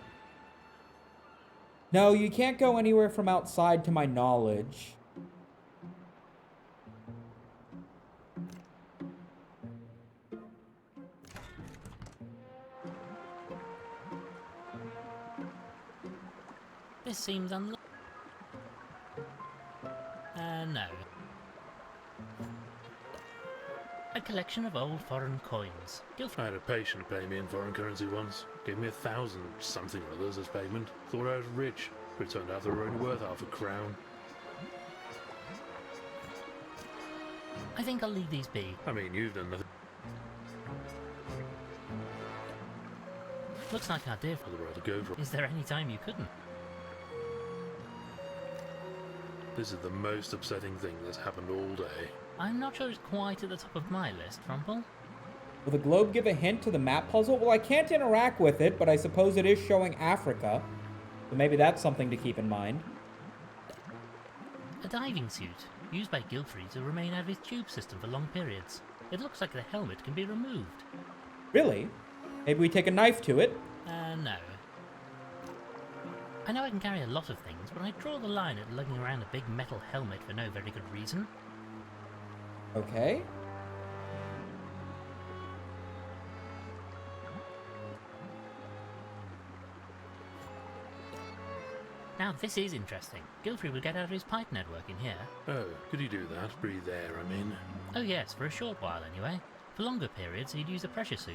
No, you can't go anywhere from outside to my knowledge. This seems unlikely. No. A collection of old foreign coins. I had a patient pay me in foreign currency once. Gave me 1,000 something or others as payment. Thought I was rich, but it turned out they were only worth half a crown. I think I'll leave these be. I mean, you've done nothing. Looks like I did. For the road to go from. Is there any time you couldn't? This is the most upsetting thing that's happened all day. I'm not sure it's quite at the top of my list, Rumple. Will the globe give a hint to the map puzzle? Well, I can't interact with it, but I suppose it is showing Africa. So maybe that's something to keep in mind. A diving suit, used by Gilfrey to remain out of his tube system for long periods. It looks like the helmet can be removed. Really? Maybe we take a knife to it? No. I know I can carry a lot of things, but I draw the line at lugging around a big metal helmet for no very good reason. Okay. Now this is interesting. Gilfrey would get out of his pipe network in here. Oh, could he do that? Breathe air, I mean. Oh yes, for a short while anyway. For longer periods he'd use a pressure suit.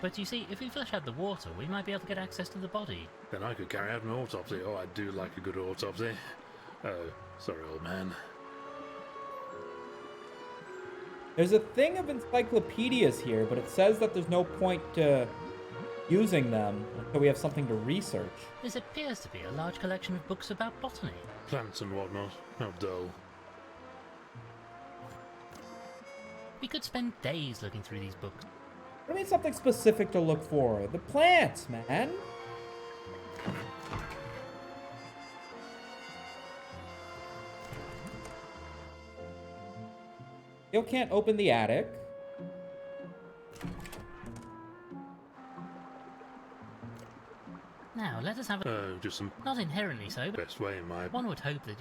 But you see, if we flush out the water, we might be able to get access to the body. Then I could carry out an autopsy. Oh, I do like a good autopsy. Oh, sorry, old man. There's a thing of encyclopedias here, but it says that there's no point to using them until we have something to research. This appears to be a large collection of books about botany. Plants and whatnot. How dull. We could spend days looking through these books. I mean something specific to look for. The plants, man. Still can't open the attic. Now, let us have a... Oh, just some Not inherently so, but best way in my... one would hope that...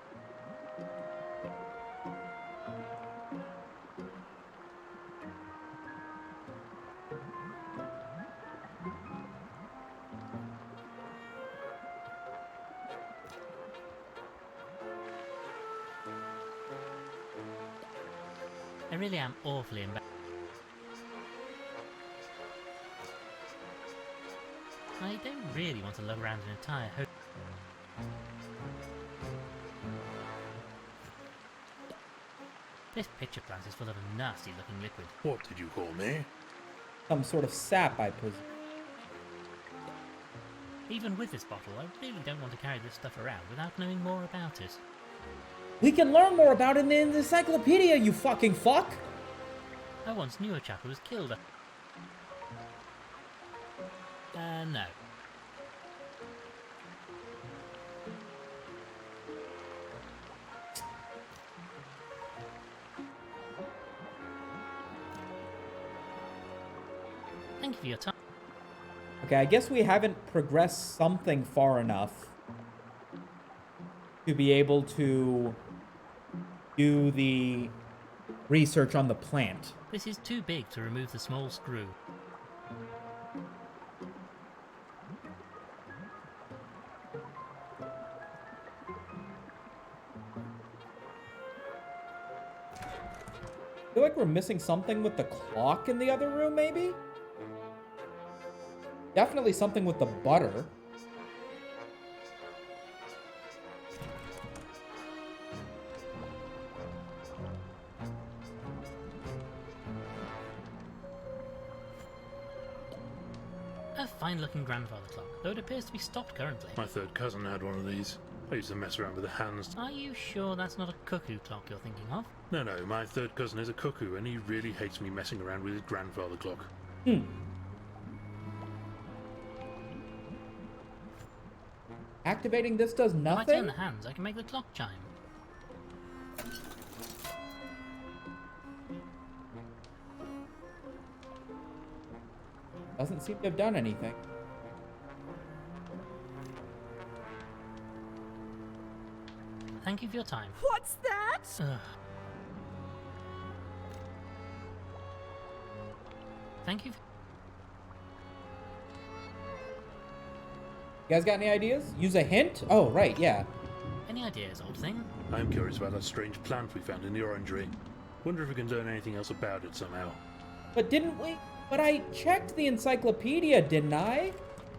I really am awfully embarrassed. I don't really want to lug around an entire host. This pitcher plant is full of a nasty looking liquid. What did you call me? Some sort of sap, I presume. Even with this bottle, I really don't want to carry this stuff around without knowing more about it. We can learn more about it in the encyclopedia, you fucking fuck! I once knew a chap who was killed. No. Thank you for your time. Okay, I guess we haven't progressed something far enough to be able to do the research on the plant. This is too big to remove the small screw. I feel like we're missing something with the clock in the other room, maybe? Definitely something with the butter. A fine-looking grandfather clock, though it appears to be stopped currently. My third cousin had one of these. I used to mess around with the hands. Are you sure that's not a cuckoo clock you're thinking of? No, my third cousin is a cuckoo, and he really hates me messing around with his grandfather clock. activating this does If I nothing? turn the hands, I can make the clock chime. Doesn't seem to have done anything. Thank you for your time. What's that? Ugh. Thank you. You guys got any ideas? Use a hint? Oh, right, yeah. Any ideas, old thing? I'm curious about that strange plant we found in the orangery. Wonder if we can learn anything else about it somehow. But didn't we? But I checked the encyclopedia, didn't I?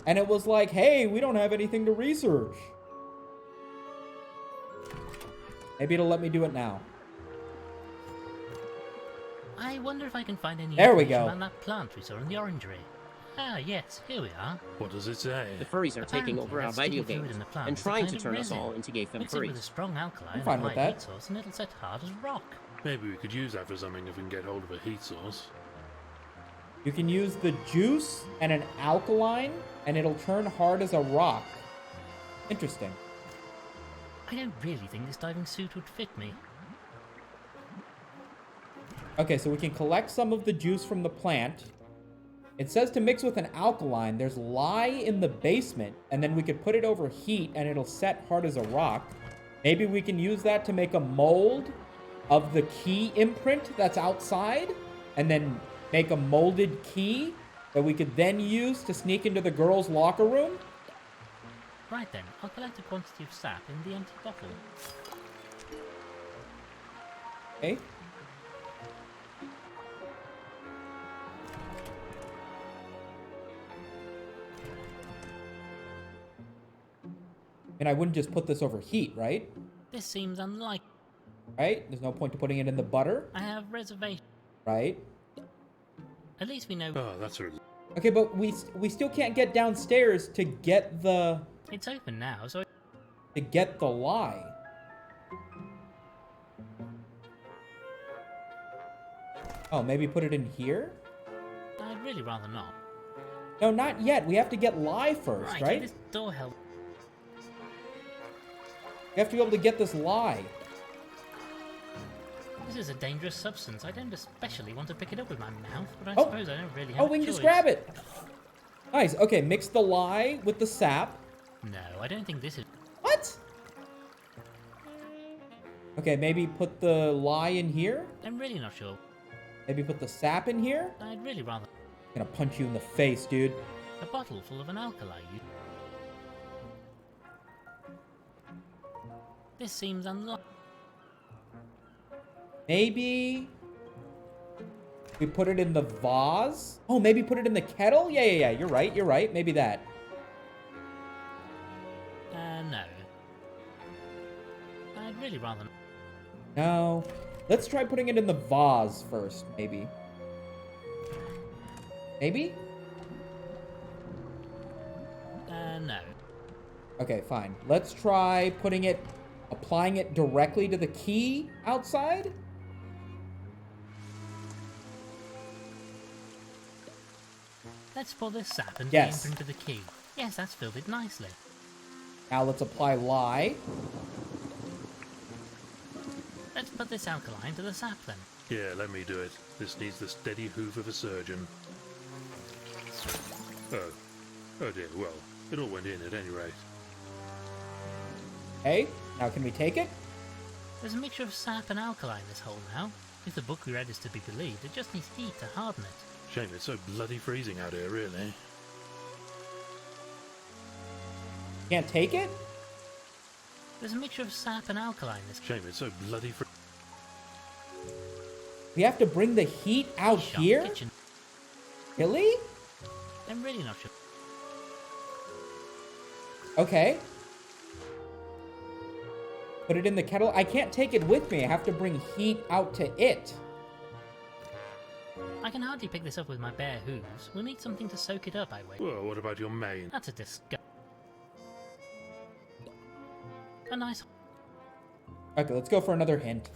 And it was like, hey, we don't have anything to research. Maybe it'll let me do it now. I wonder if I can find any There we information go. about that plant we saw in the orangery. Ah, yes, here we are. What does it say? The furries are taking over our Apparently, video that sticky fluid games in the plant and is a trying kind to of turn us resin. all into gay femme Mix it with a furries. strong alkali I'm and fine with apply that. heat source and it'll set hard as rock. Maybe we could use that for something if we can get hold of a heat source. You can use the juice and an alkaline, and it'll turn hard as a rock. Interesting. I don't really think this diving suit would fit me. Okay, so we can collect some of the juice from the plant. It says to mix with an alkaline. There's lye in the basement, and then we could put it over heat, and it'll set hard as a rock. Maybe we can use that to make a mold of the key imprint that's outside, and then make a molded key that we could then use to sneak into the girls' locker room. Right then, I'll collect a quantity of sap in the empty bottle. Okay. And I wouldn't just put this over heat, right? This seems unlikely. Right? There's no point to putting it in the butter, I have reservations. right? At least we know Oh, that's a... Okay, but we still can't get downstairs to get the it's open now, so lye. Oh, maybe put it in here? I'd really rather not. No, not yet. We have to get lye first, right? This door help. We have to be able to get this lye. This is a dangerous substance. I don't especially want to pick it up with my mouth, but I Oh. suppose I don't really have Oh, a we can just choice. grab it. Nice. Okay, mix the lye with the sap. No, I don't think this is... What? Okay, maybe put the lye in here. I'm really not sure. Maybe put the sap in here. I'd really rather... I'm gonna punch you in the face, dude. A bottle full of an alkali. This seems unlikely. Maybe we put it in the vase. Oh, maybe put it in the kettle? Yeah. You're right. Maybe that. No. I'd really rather... No. Let's try putting it in the vase first, maybe. Maybe? No. Okay, fine. Let's try applying it directly to the key outside. Let's pour this sap into Yes. the imprint of the key. Yes, that's filled it nicely. Now let's apply lye. Let's put this alkaline to the sap then. Yeah, let me do it. This needs the steady hoof of a surgeon. Oh dear, well, it all went in at any rate. Okay, now can we take it? There's a mixture of sap and alkali in this hole now. If the book we read is to be believed, it just needs heat to harden it. Shame it's so bloody freezing out here, really. Can't take it? There's a mixture of sap and alkali in this. Shame it's so bloody freezing. We have to bring the heat out Shop here? kitchen. Really? I'm really not sure. Okay. Put it in the kettle. I can't take it with me. I have to bring heat out to it. I can hardly pick this up with my bare hooves. We'll need something to soak it up, I wait. Well, what about your mane? That's a disgust. A nice... Okay, let's go for another hint.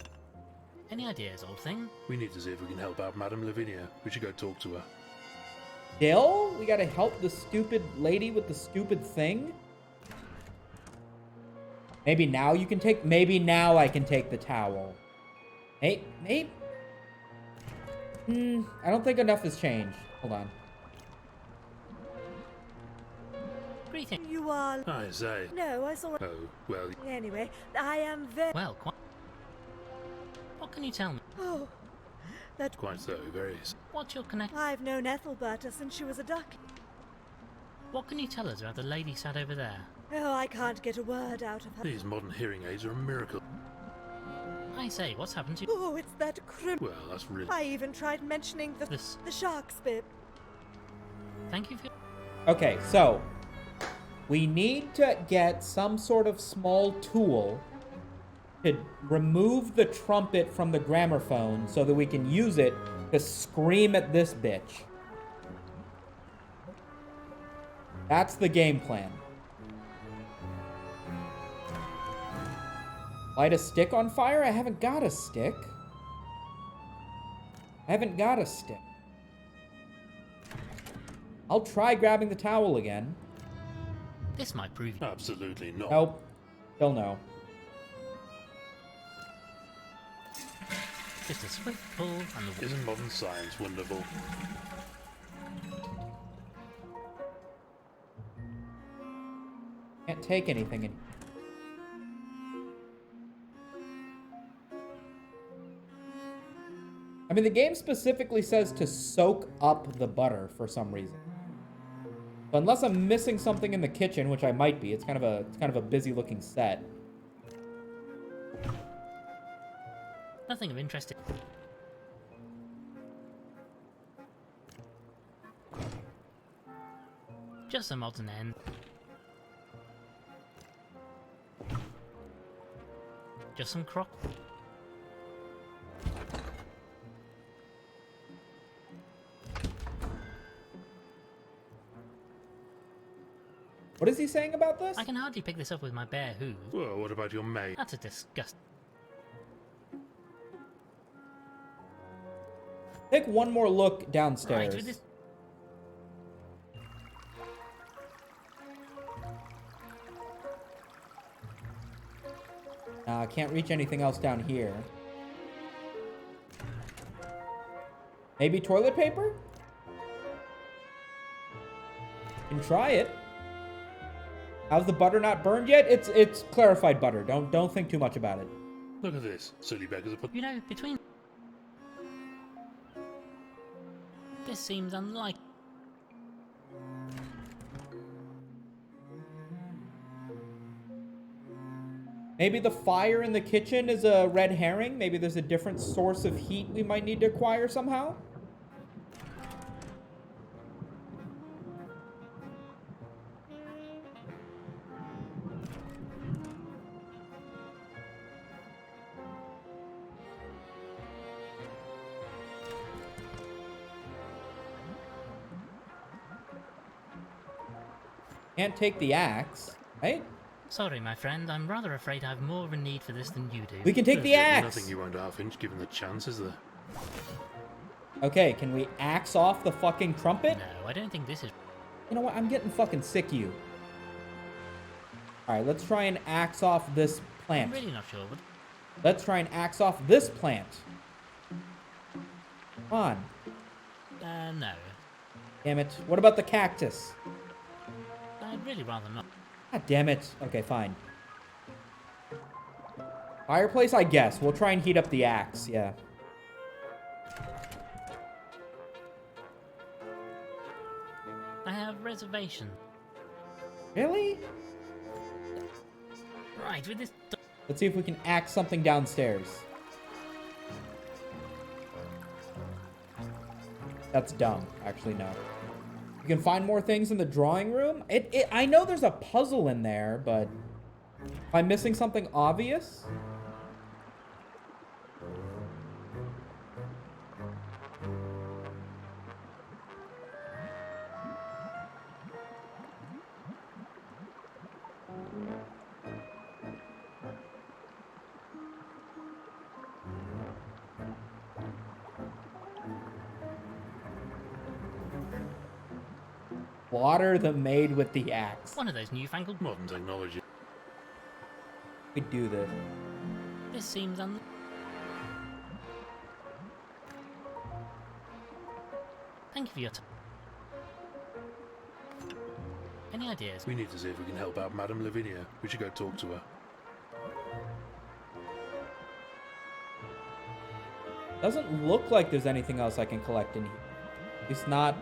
Any ideas, old thing? We need to see if we can help out Madame Lavinia. We should go talk to her. Still? We gotta help the stupid lady with the stupid thing? Maybe now you can take... Maybe now I can take the towel. Hey, maybe... I don't think enough has changed. Hold on. Greetings. You are... I say. No, I saw... Oh, well, Anyway, I am very... Well, quite. What can you tell me? Oh, that... quite so, very. What's your connection? I've known Ethelberta since she was a duck. What can you tell us about the lady sat over there? Oh, I can't get a word out of her. These modern hearing aids are a miracle. I say, what's happened to you? Oh, it's that Well, that's really... I even tried mentioning the This. shark's bit. Thank you for... Okay, so... We need to get some sort of small tool to remove the trumpet from the gramophone so that we can use it to scream at this bitch. That's the game plan. Light a stick on fire? I haven't got a stick. I'll try grabbing the towel again. This might prove... Absolutely not. Nope. Still no. Just a swift pull and the... Isn't modern science wonderful? Can't take anything in. I mean, the game specifically says to soak up the butter for some reason. But unless I'm missing something in the kitchen, which I might be, it's kind of a busy looking set. Nothing of interest. Just some odds and ends. Just some crop. What is he saying about this? I can hardly pick this up with my bare hooves. Well, what about your maid? That's a disgust. Take one more look Right, downstairs. with this... I can't reach anything else down here. Maybe toilet paper? You can try it. How's the butter not burned yet? It's clarified butter. Don't think too much about it. Look at this. Silly beggars are put... You know, between... This seems unlikely. Maybe the fire in the kitchen is a red herring. Maybe there's a different source of heat we might need to acquire somehow. Can't take the axe, right? Sorry, my friend. I'm rather afraid I have more of a need for this than you do. We can take the There's axe. nothing you won't half-inch given the chance, is there? Okay, can we axe off the fucking trumpet? No, I don't think this is... You know what? I'm getting fucking sick of you. Alright, let's try and axe off this plant. I'm really not sure, but... Let's try and axe off this plant. Come on. No. Damn it. What about the cactus? I'd really rather not. God damn it. Okay, fine. Fireplace, I guess. We'll try and heat up the axe, yeah. I have reservation. Really? Right, with this... Let's see if we can axe something downstairs. That's dumb. Actually, no. You can find more things in the drawing room. I know there's a puzzle in there, but... Am I missing something obvious? Water the maid with the axe. One of those newfangled... Modern technology. We do this. This seems Thank you for your time. Any ideas? We need to see if we can help out Madame Lavinia. We should go talk to her. Doesn't look like there's anything else I can collect in here. It's not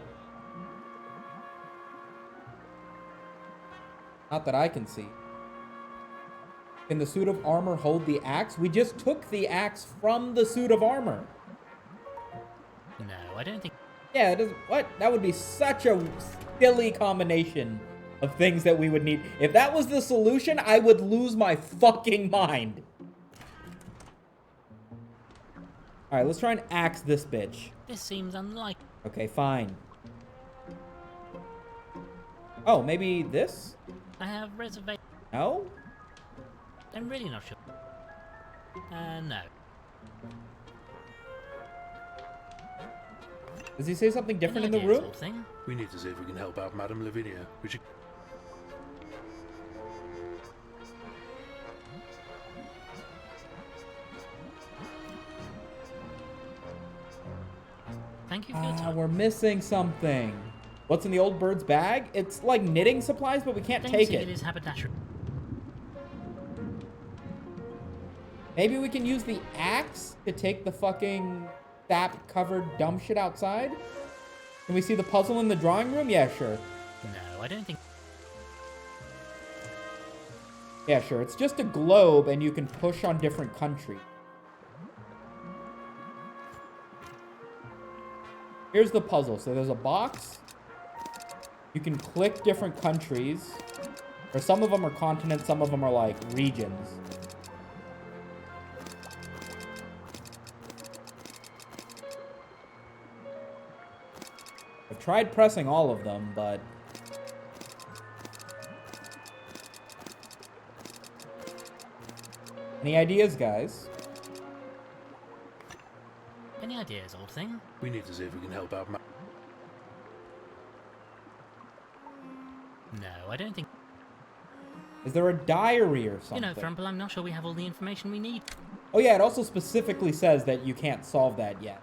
that I can see. Can the suit of armor hold the axe? We just took the axe from the suit of armor. No, I don't think... Yeah, it doesn't... What? That would be such a silly combination of things that we would need. If that was the solution, I would lose my fucking mind. Alright, let's try and axe this bitch. This seems unlikely. Okay, fine. Oh, maybe this? I have reservation. No? I'm really not sure. No. Does he say something different in the Any room? ideas, old thing? We need to see if we can help out Madame Lavinia. We should... Thank you for your Ah, time. we're missing something. What's in the old bird's bag? It's like knitting supplies, but we can't Don't take see it. It is haberdashery. Maybe we can use the axe to take the fucking sap-covered dumb shit outside? Can we see the puzzle in the drawing room? Yeah, sure. No, I don't think... Yeah, sure. It's just a globe, and you can push on different countries. Here's the puzzle. So there's a box. You can click different countries. Or some of them are continents, some of them are like regions. I've tried pressing all of them, but... Any ideas, guys? Any ideas, old thing? We need to see if we can help out No, I don't think... Is there a diary or something? You know, Frumple, I'm not sure we have all the information we need. Oh yeah, it also specifically says that you can't solve that yet.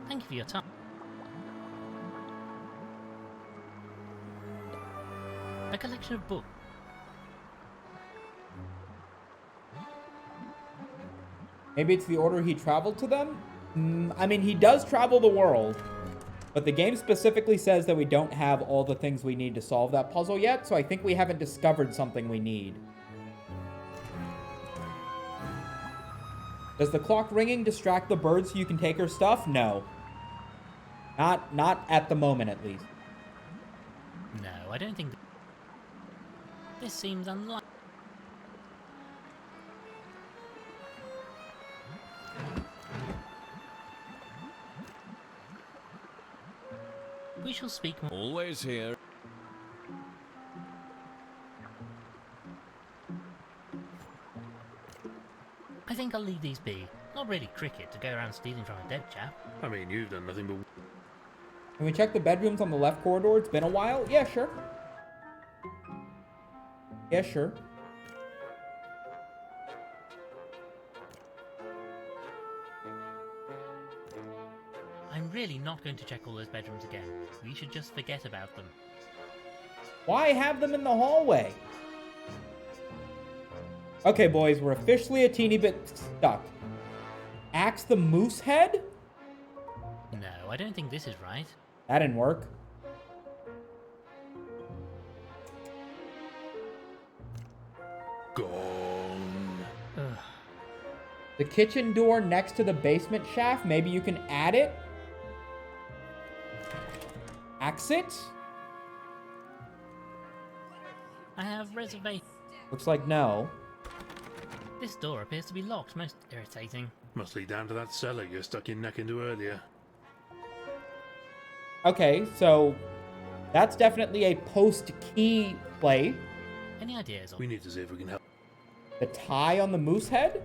Thank you for your time. A collection of books. Maybe it's the order he traveled to them? I mean, he does travel the world, but the game specifically says that we don't have all the things we need to solve that puzzle yet, so I think we haven't discovered something we need. Does the clock ringing distract the bird so you can take her stuff? No. Not at the moment, at least. No, I don't think... This seems unlikely. We shall speak more. Always here. I think I'll leave these be. Not really cricket to go around stealing from a dead chap. I mean, you've done nothing but... Can we check the bedrooms on the left corridor? It's been a while? Yeah, sure. Yeah, sure. I'm really not going to check all those bedrooms again. We should just forget about them. Why have them in the hallway? Okay, boys, we're officially a teeny bit stuck. Axe the moose head? No, I don't think this is right. That didn't work. Gone. Ugh. The kitchen door next to the basement shaft, maybe you can add it? Axe it? I have reservation. Looks like no. This door appears to be locked. Most irritating. Must lead down to that cellar you stuck your neck into earlier. Okay, so that's definitely a post-key play. Any ideas? We need to see if we can help. The tie on the moose head?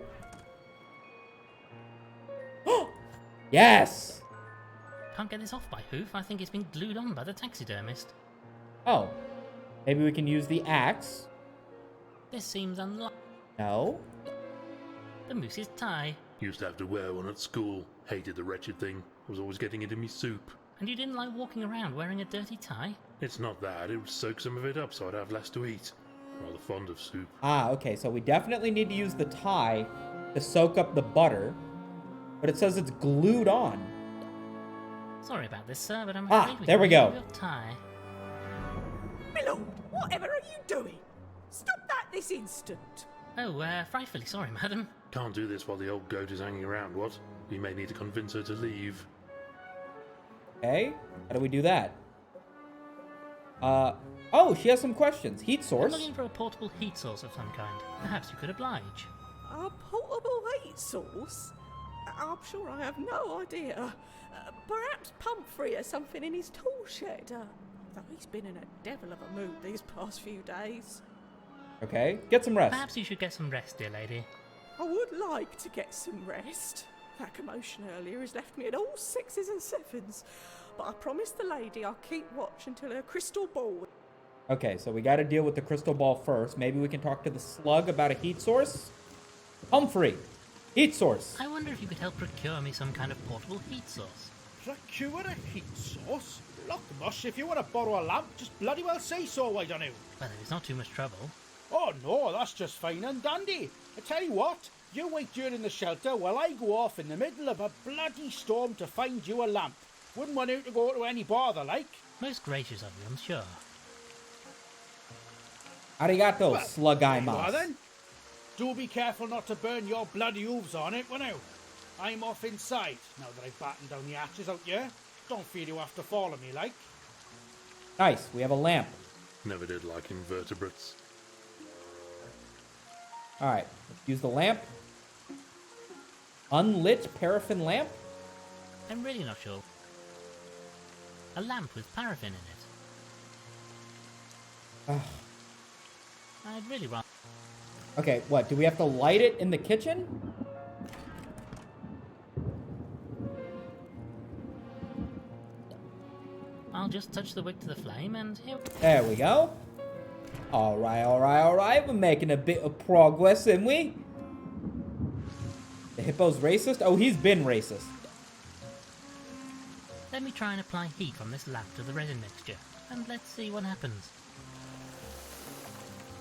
Yes! Can't get this off by hoof. I think it's been glued on by the taxidermist. Oh. Maybe we can use the axe. This seems unlikely. No. The moose's tie. Used to have to wear one at school. Hated the wretched thing. Was always getting into me soup. And you didn't like walking around wearing a dirty tie? It's not that. It would soak some of it up so I'd have less to eat. Rather fond of soup. Ah, okay. So we definitely need to use the tie to soak up the butter. But it says it's glued on. Sorry about this, sir, but I'm Ah, afraid there we can go. use your tie. My lord, whatever are you doing? Stop that this instant. Oh, frightfully sorry, madam. Can't do this while the old goat is hanging around, what? We may need to convince her to leave. Okay. How do we do that? Oh, she has some questions. Heat I'm source. looking for a portable heat source of some kind. Perhaps you could oblige. A portable heat source? I'm sure I have no idea. Perhaps Pumphrey has something in his tool shed. Though he's been in a devil of a mood these past few days. Okay. Get some rest. Perhaps you should get some rest, dear lady. I would like to get some rest. That commotion earlier has left me at all 6s and 7s. But I promised the lady I'll keep watch until her crystal ball. Okay, so we got to deal with the crystal ball first. Maybe we can talk to the slug about a heat source. Humphrey, heat source. I wonder if you could help procure me some kind of portable heat source. Procure a heat source? Look, Mush, if you want to borrow a lamp, just bloody well say so, why don't you? Well, if it's not too much trouble. Oh no, that's just fine and dandy. I tell you what, you wait here in the shelter while I go off in the middle of a bloody storm to find you a lamp. Wouldn't want you to go to any bother, like. Most gracious of you, I'm sure. Arigato, Well, slug eye there you are mouse. then. Do be careful not to burn your bloody hooves on it, won't you? I'm off inside, now that I've battened down the hatches out here. Don't feel you have to follow me, like. Nice, we have a lamp. Never did like invertebrates. Alright, let's use the lamp. Unlit paraffin lamp? I'm really not sure. A lamp with paraffin in it. I'd really rather... Okay, what? Do we have to light it in the kitchen? I'll just touch the wick to the flame and here... There we go. Alright. We're making a bit of progress, aren't we? The hippo's racist? Oh, he's been racist. Let me try and apply heat from this lamp to the resin mixture, and let's see what happens.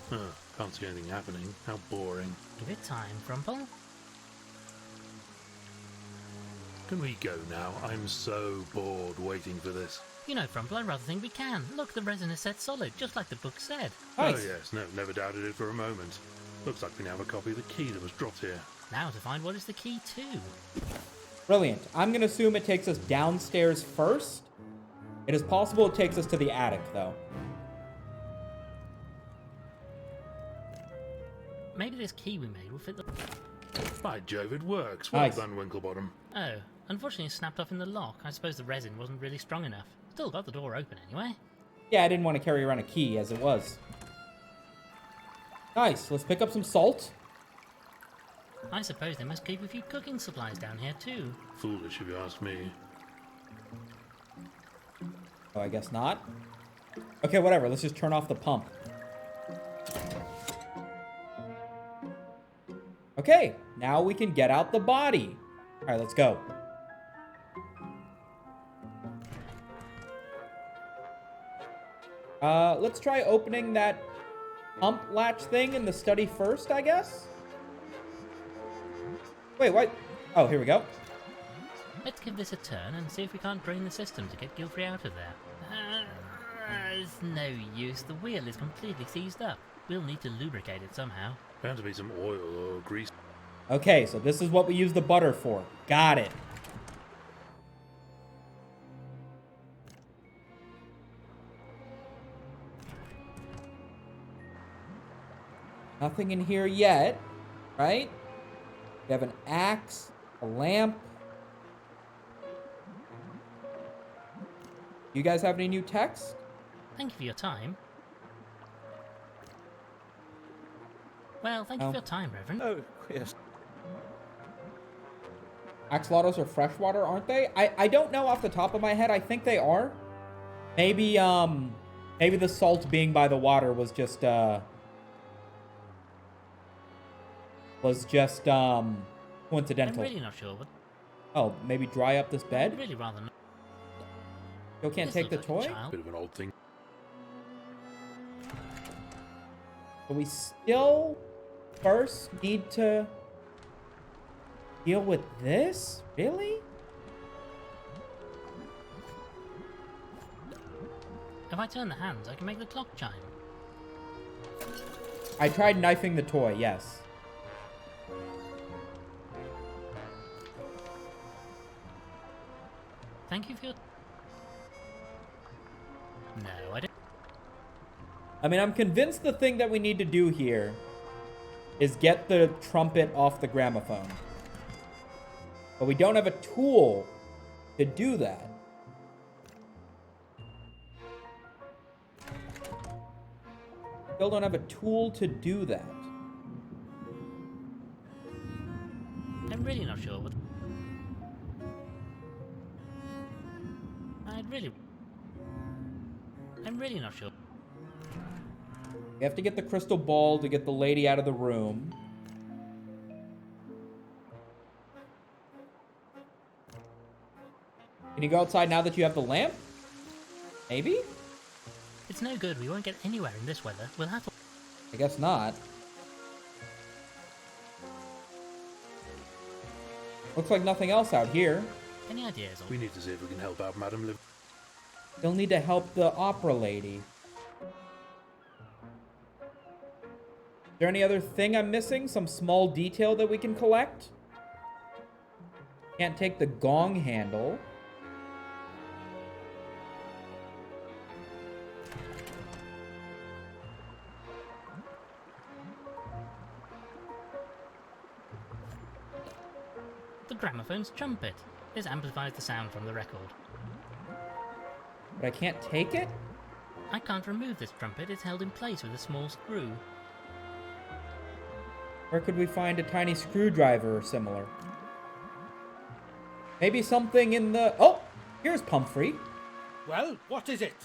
Huh, can't see anything happening. How boring. Give it time, Frumple. Can we go now? I'm so bored waiting for this. You know, Frumple, I rather think we can. Look, the resin is set solid, just like the book said. Nice. Oh yes, no, never doubted it for a moment. Looks like we now have a copy of the key that was dropped here. Now to find what is the key to. Brilliant. I'm going to assume it takes us downstairs first. It is possible it takes us to the attic, though. Maybe this key we made will fit the... By Jove, it works. Well Nice. done, Winklebottom. Oh, unfortunately it snapped off in the lock. I suppose the resin wasn't really strong enough. Still got the door open anyway. Yeah, I didn't want to carry around a key as it was. Nice. Let's pick up some salt. I suppose they must keep a few cooking supplies down here too. Foolish if you ask me. Oh, I guess not. Okay, whatever. Let's just turn off the pump. Okay, now we can get out the body. All right, let's go. Let's try opening that pump latch thing in the study first, I guess. Wait, what? Oh, here we go. Let's give this a turn and see if we can't drain the system to get Gilfrey out of there. It's no use. The wheel is completely seized up. We'll need to lubricate it somehow. Bound to be some oil or grease. Okay, so this is what we use the butter for. Got it. Nothing in here yet, right? We have an axe, a lamp. You guys have any new text? Thank you for your time. Well, thank you for your time, Reverend. Oh, yes. Axolotls are freshwater, aren't they? I don't know off the top of my head. I think they are. Maybe Maybe the salt being by the water was just coincidental. I'm really not sure, but Oh, maybe dry up this I'd bed? really rather not. Still can't This take the looks like a toy? child. Bit of an odd thing. But we still first need to deal with this? Really? If I turn the hands, I can make the clock chime. I tried knifing the toy, yes. Thank you for your... No, I don't... I mean, I'm convinced the thing that we need to do here is get the trumpet off the gramophone. But we don't have a tool to do that. Still don't have a tool to do that. I'm really not sure what... I'm really not sure. We have to get the crystal ball to get the lady out of the room. Can you go outside now that you have the lamp? Maybe? It's no good. We won't get anywhere in this weather. We'll have to... I guess not. Looks like nothing else out here. Any ideas? We need to see if we can help out Madam Liv. Still need to help the opera lady. Is there any other thing I'm missing? Some small detail that we can collect? Can't take the gong handle. The gramophone's trumpet. This amplifies the sound from the record. But I can't take it? I can't remove this trumpet. It's held in place with a small screw. Where could we find a tiny screwdriver or similar? Maybe something in the... Oh! Here's Pumphrey. Well, what is it?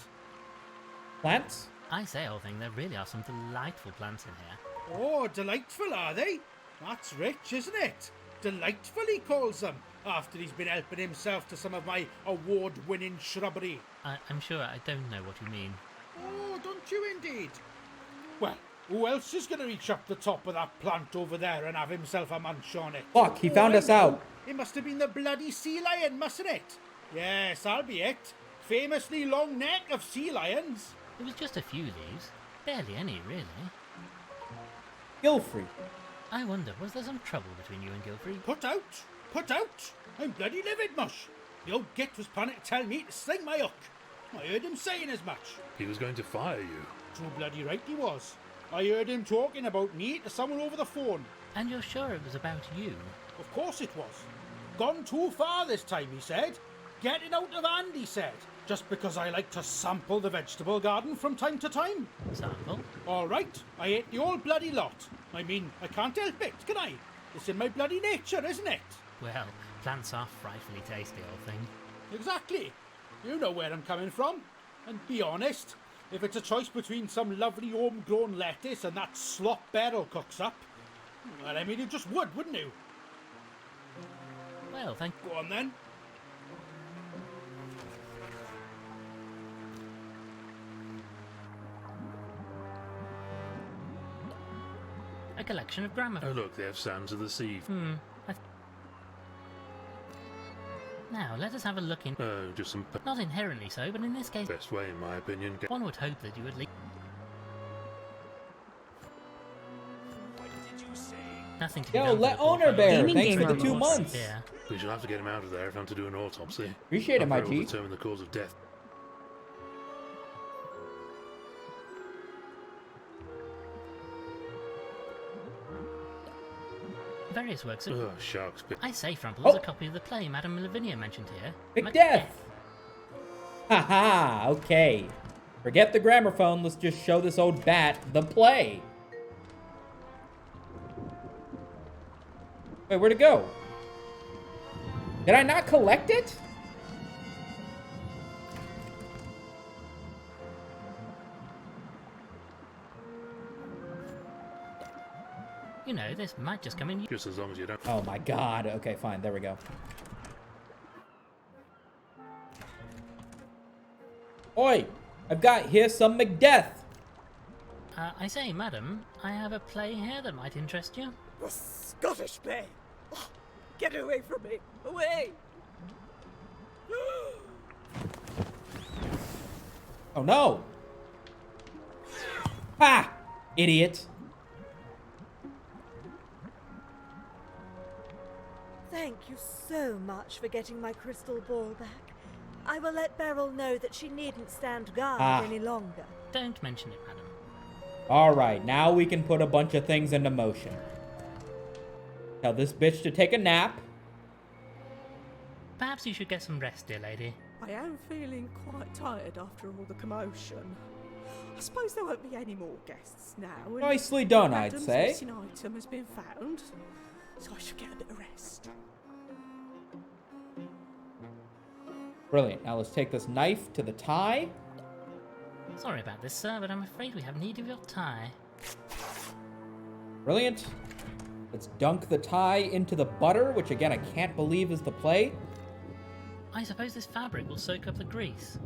Plants? I say, old thing, there really are some delightful plants in here. Oh, delightful, are they? That's rich, isn't it? Delightful, he calls them, after he's been helping himself to some of my award-winning shrubbery. I'm sure I don't know what you mean. Oh, don't you indeed? Well, who else is going to reach up the top of that plant over there and have himself a munch on it? Fuck, he found I us know. out. It must have been the bloody sea lion, mustn't it? Yes, that'll be it. Famously long neck of sea lions. It was just a few leaves. Barely any, really. Gilfrey. I wonder, was there some trouble between you and Gilfrey? Put out! Put out! I'm bloody livid, mush. The old git was planning to tell me to sling my hook. I heard him saying as much. He was going to fire you. Too bloody right he was. I heard him talking about me to someone over the phone. And you're sure it was about you? Of course it was. Gone too far this time, he said. Get it out of hand, he said. Just because I like to sample the vegetable garden from time to time. Sample? All right, I ate the old bloody lot. I mean, I can't help it, can I? It's in my bloody nature, isn't it? Well, plants are frightfully tasty, old thing. Exactly. You know where I'm coming from. And be honest, if it's a choice between some lovely homegrown lettuce and that slop Beryl cooks up, well, I mean, you just would, wouldn't you? Well, thank... Go on then. A collection of gramophones. Oh look, they have sounds of the sea. Now, let us have a look in... Oh, just some... Not inherently so, but in this case... Best way, in my opinion. One would hope that you would leave... Nothing to be Yo, done let for the poor owner fellow. bear. Gaming Thanks for gamer the 2 mods. months. Yeah. We shall have to get him out of there if I'm to do an autopsy. Appreciate it, my After I will G. determine the cause of death. Various works of... Oh, sharks. I say, Frumple, Oh. there's a copy of the play Madame Lavinia mentioned here. Macbeth! Haha, okay. Forget the gramophone, let's just show this old bat the play. Wait, where'd it go? Did I not collect it? You know, this might just come in. Just as long as you don't. Oh my god. Okay, fine. There we go. Oi! I've got here some Macbeth. I say, madam, I have a play here that might interest you. The Scottish play. Oh, get away from me. Away. Oh no! Ha! Idiot. Thank you so much for getting my crystal ball back. I will let Beryl know that she needn't stand guard any longer. Don't mention it, madam. Alright, now we can put a bunch of things into motion. Tell this bitch to take a nap. Perhaps you should get some rest, dear lady. I am feeling quite tired after all the commotion. I suppose there won't be any more guests now. and Nicely done, I'd Adam's say. missing item has been found, so I should get a bit of rest. Brilliant. Now let's take this knife to the tie. Sorry about this, sir, but I'm afraid we have need of your tie. Brilliant. Let's dunk the tie into the butter, which again I can't believe is the play. I suppose this fabric will soak up the grease.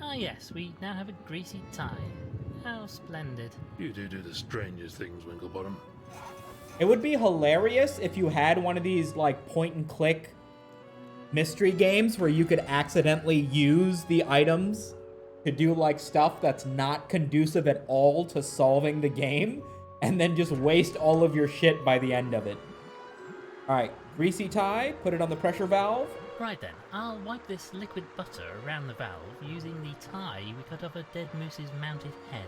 Ah yes, we now have a greasy tie. How splendid. You do the strangest things, Winklebottom. It would be hilarious if you had one of these like point and click mystery games where you could accidentally use the items to do like stuff that's not conducive at all to solving the game, and then just waste all of your shit by the end of it. Alright, greasy tie, put it on the pressure valve. Right then, I'll wipe this liquid butter around the valve using the tie we cut off a dead moose's mounted head.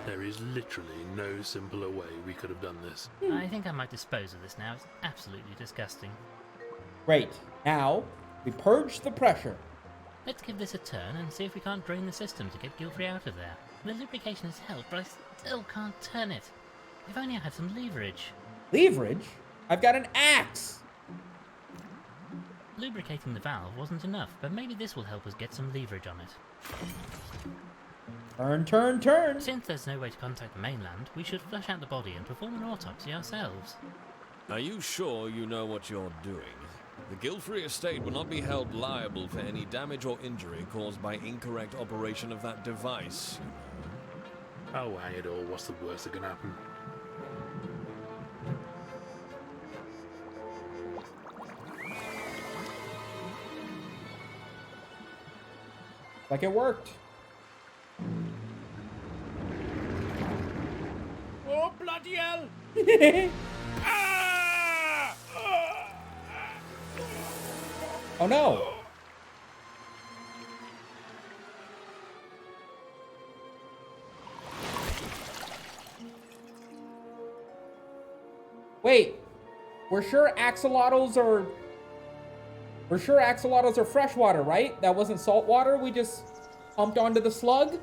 There is literally no simpler way we could have done this. I think I might dispose of this now. It's absolutely disgusting. Great. Now, we purge the pressure. Let's give this a turn and see if we can't drain the system to get Gilfrey out of there. The lubrication has helped, but I still can't turn it. If only I had some leverage. Leverage? I've got an axe! Lubricating the valve wasn't enough, but maybe this will help us get some leverage on it. Turn, turn, turn! Since there's no way to contact the mainland, we should flush out the body and perform an autopsy ourselves. Are you sure you know what you're doing? The Gilfrey estate will not be held liable for any damage or injury caused by incorrect operation of that device. Oh, hang it all, what's the worst that can happen? Like it worked. Oh, bloody hell! Oh no! Wait, we're sure axolotls are... We're sure axolotls are freshwater, right? That wasn't saltwater we just pumped onto the slug?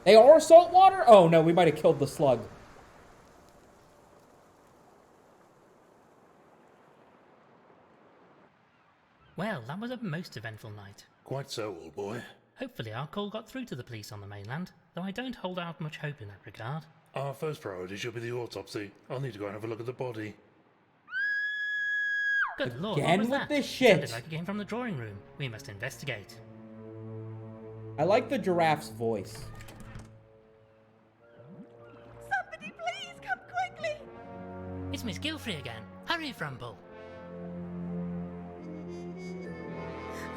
They are saltwater? Oh no, we might have killed the slug. Well, that was a most eventful night. Quite so, old boy. Hopefully our call got through to the police on the mainland, though I don't hold out much hope in that regard. Our first priority should be the autopsy. I'll need to go and have a look at the body. Good lord, Again what was with that? this shit. Sounded like it came from the drawing room. We must investigate. I like the giraffe's voice. Somebody please come quickly! It's Miss Gilfrey again. Hurry, Frumble.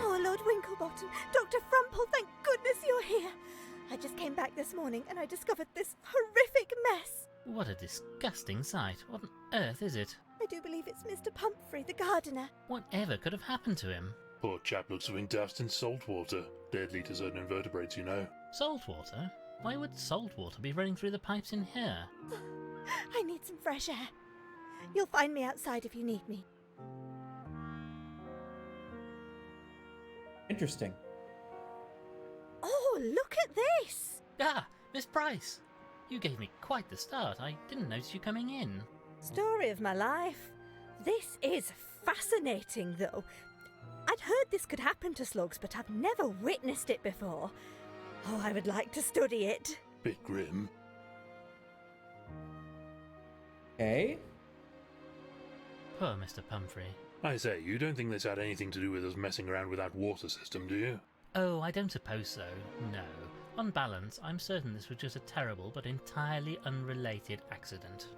Oh, Lord Winklebottom, Dr. Frumple, thank goodness you're here. I just came back this morning and I discovered this horrific mess. What a disgusting sight. What on earth is it? I do believe it's Mr. Pumphrey, the gardener. Whatever could have happened to him? Poor chap looks to have been doused in salt water. Deadly to certain invertebrates, you know. Salt water? Why would salt water be running through the pipes in here? I need some fresh air. You'll find me outside if you need me. Interesting. Oh, look at this! Ah, Miss Price! You gave me quite the start. I didn't notice you coming in. Story of my life. This is fascinating, though. I'd heard this could happen to slugs, but I've never witnessed it before. Oh, I would like to study it. Bit grim. Okay. Poor Mr. Pumphrey. I say, you don't think this had anything to do with us messing around with that water system, do you? Oh, I don't suppose so, no. On balance, I'm certain this was just a terrible but entirely unrelated accident.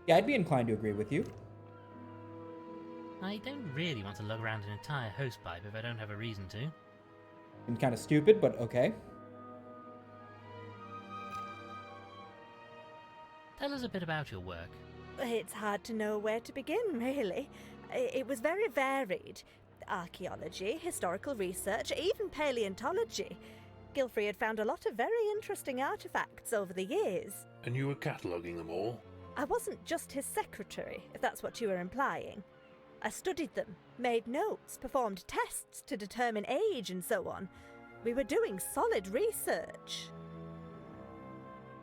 Yeah, I'd be inclined to agree with you. I don't really want to lug around an entire hosepipe if I don't have a reason to. Seems kind of stupid, but okay. Tell us a bit about your work. It's hard to know where to begin, really. It was very varied. Archaeology, historical research, even paleontology. Gilfrey had found a lot of very interesting artifacts over the years. And you were cataloguing them all? I wasn't just his secretary, if that's what you were implying. I studied them, made notes, performed tests to determine age and so on. We were doing solid research.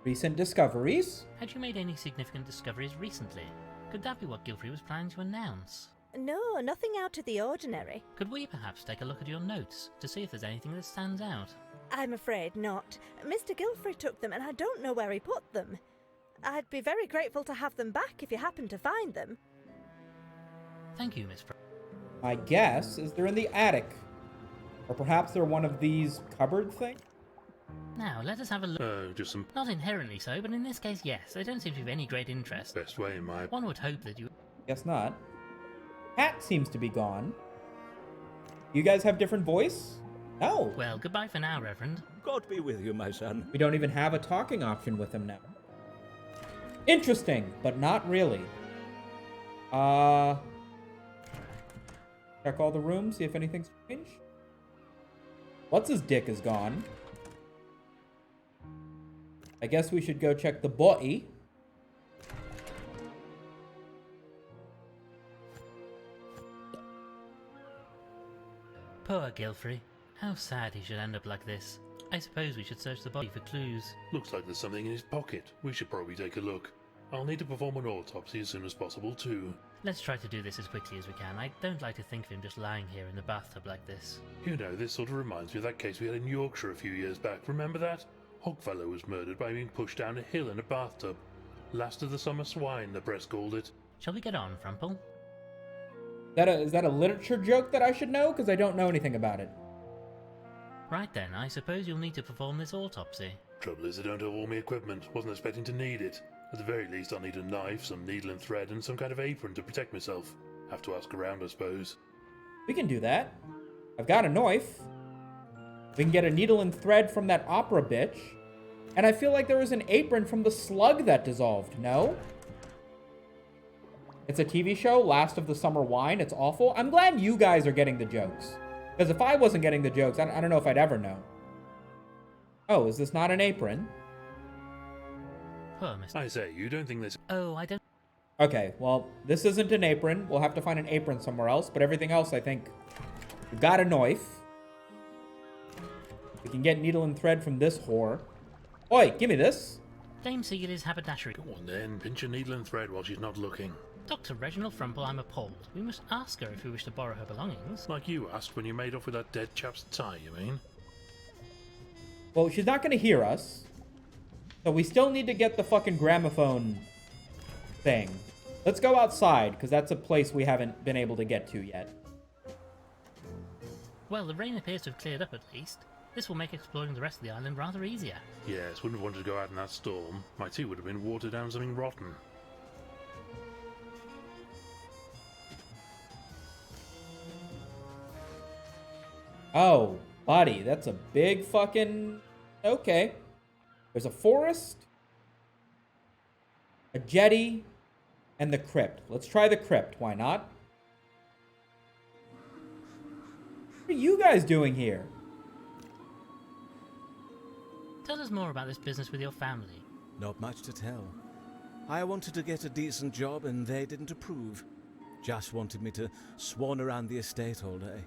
Recent discoveries? Had you made any significant discoveries recently? Could that be what Gilfrey was planning to announce? No, nothing out of the ordinary. Could we perhaps take a look at your notes to see if there's anything that stands out? I'm afraid not. Mr. Gilfrey took them and I don't know where he put them. I'd be very grateful to have them back if you happen to find them. Thank you, Miss My guess is they're in the attic. Or perhaps they're one of these cupboard things? Now, let us have a look. Just some... Not inherently so, but in this case, yes. They don't seem to be of any great interest. Best way, in my... One would hope that you... Guess not. Hat seems to be gone. You guys have different voice? No. Well, goodbye for now, Reverend. God be with you, my son. We don't even have a talking option with him now. Interesting, but not really. Check all the rooms, see if anything's changed. What's his dick is gone. I guess we should go check the body. Poor Gilfrey. How sad he should end up like this. I suppose we should search the body for clues. Looks like there's something in his pocket. We should probably take a look. I'll need to perform an autopsy as soon as possible, too. Let's try to do this as quickly as we can. I don't like to think of him just lying here in the bathtub like this. You know, this sort of reminds me of that case we had in Yorkshire a few years back. Remember that? Hogfellow was murdered by being pushed down a hill in a bathtub. Last of the summer swine, the press called it. Shall we get on, Frumple? Is that a literature joke that I should know? Because I don't know anything about it. Right then, I suppose you'll need to perform this autopsy. Trouble is I don't have all my equipment. Wasn't expecting to need it. At the very least I'll need a knife, some needle and thread, and some kind of apron to protect myself. Have to ask around, I suppose. We can do that. I've got a knife. We can get a needle and thread from that opera bitch. And I feel like there was an apron from the slug that dissolved, no? It's a TV show, Last of the Summer Wine. It's awful. I'm glad you guys are getting the jokes. Because if I wasn't getting the jokes, I don't know if I'd ever know. Oh, is this not an apron? Poor Mr. I say, you don't think this... Oh, I don't... Okay, well, this isn't an apron. We'll have to find an apron somewhere else. But everything else, I think... We've got a knife. We can get needle and thread from this whore. Oi, give me this. Dame Seeley's haberdashery. Go on then, pinch a needle and thread while she's not looking. Dr. Reginald Frumple, I'm appalled. We must ask her if we wish to borrow her belongings. Like you asked when you made off with that dead chap's tie, you mean? Well, she's not going to hear us. So we still need to get the fucking gramophone thing. Let's go outside, because that's a place we haven't been able to get to yet. Well, the rain appears to have cleared up at least. This will make exploring the rest of the island rather easier. Yes, wouldn't have wanted to go out in that storm. My tea would have been watered down something rotten. Oh, buddy, that's a big fucking... Okay. There's a forest, a jetty, and the crypt. Let's try the crypt. Why not? What are you guys doing here? Tell us more about this business with your family. Not much to tell. I wanted to get a decent job and they didn't approve. Just wanted me to swan around the estate all day.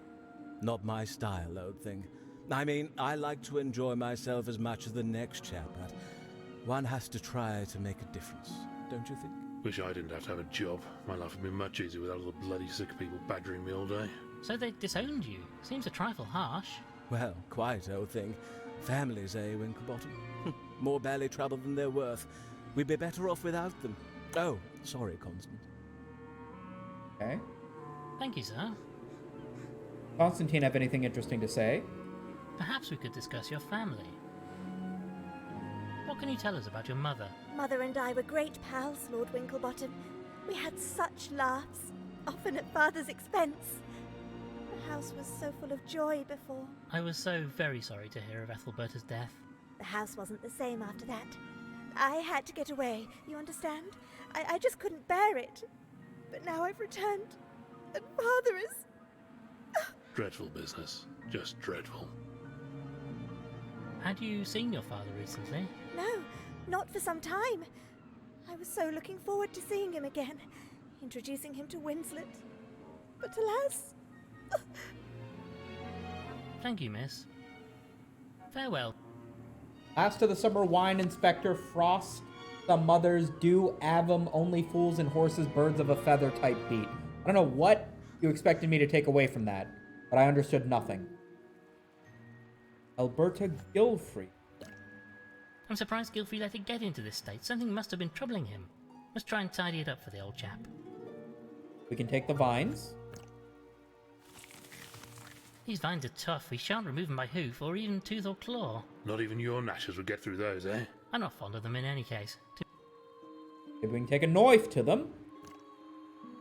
Not my style, old thing. I mean, I like to enjoy myself as much as the next chap, but one has to try to make a difference, don't you think? Wish I didn't have to have a job. My life would be much easier without all the bloody sick people badgering me all day. So they disowned you. Seems a trifle harsh. Well, quite, old thing. Families, eh, Winklebottom? More belly trouble than they're worth. We'd be better off without them. Oh, sorry, Constant. Okay. Thank you, sir. Constantine have anything interesting to say? Perhaps we could discuss your family. What can you tell us about your mother? Mother and I were great pals, Lord Winklebottom. We had such laughs, often at Father's expense. The house was so full of joy before. I was so very sorry to hear of Ethelberta's death. The house wasn't the same after that. I had to get away, you understand? I just couldn't bear it. But now I've returned, and Father is... Dreadful business. Just dreadful. Had you seen your father recently? No, not for some time. I was so looking forward to seeing him again, introducing him to Winslet. But alas... Thank you, miss. Farewell. Last of the summer wine, Inspector Frost. Some mothers do avum, only fools and horses, birds of a feather type beat. I don't know what you expected me to take away from that, but I understood nothing. Alberta Gilfrey. I'm surprised Gilfrey let it get into this state. Something must have been troubling him. Must try and tidy it up for the old chap. We can take the vines. These vines are tough. We shan't remove them by hoof or even tooth or claw. Not even your gnashers would get through those, eh? I'm not fond of them in any case. Maybe we can take a knife to them.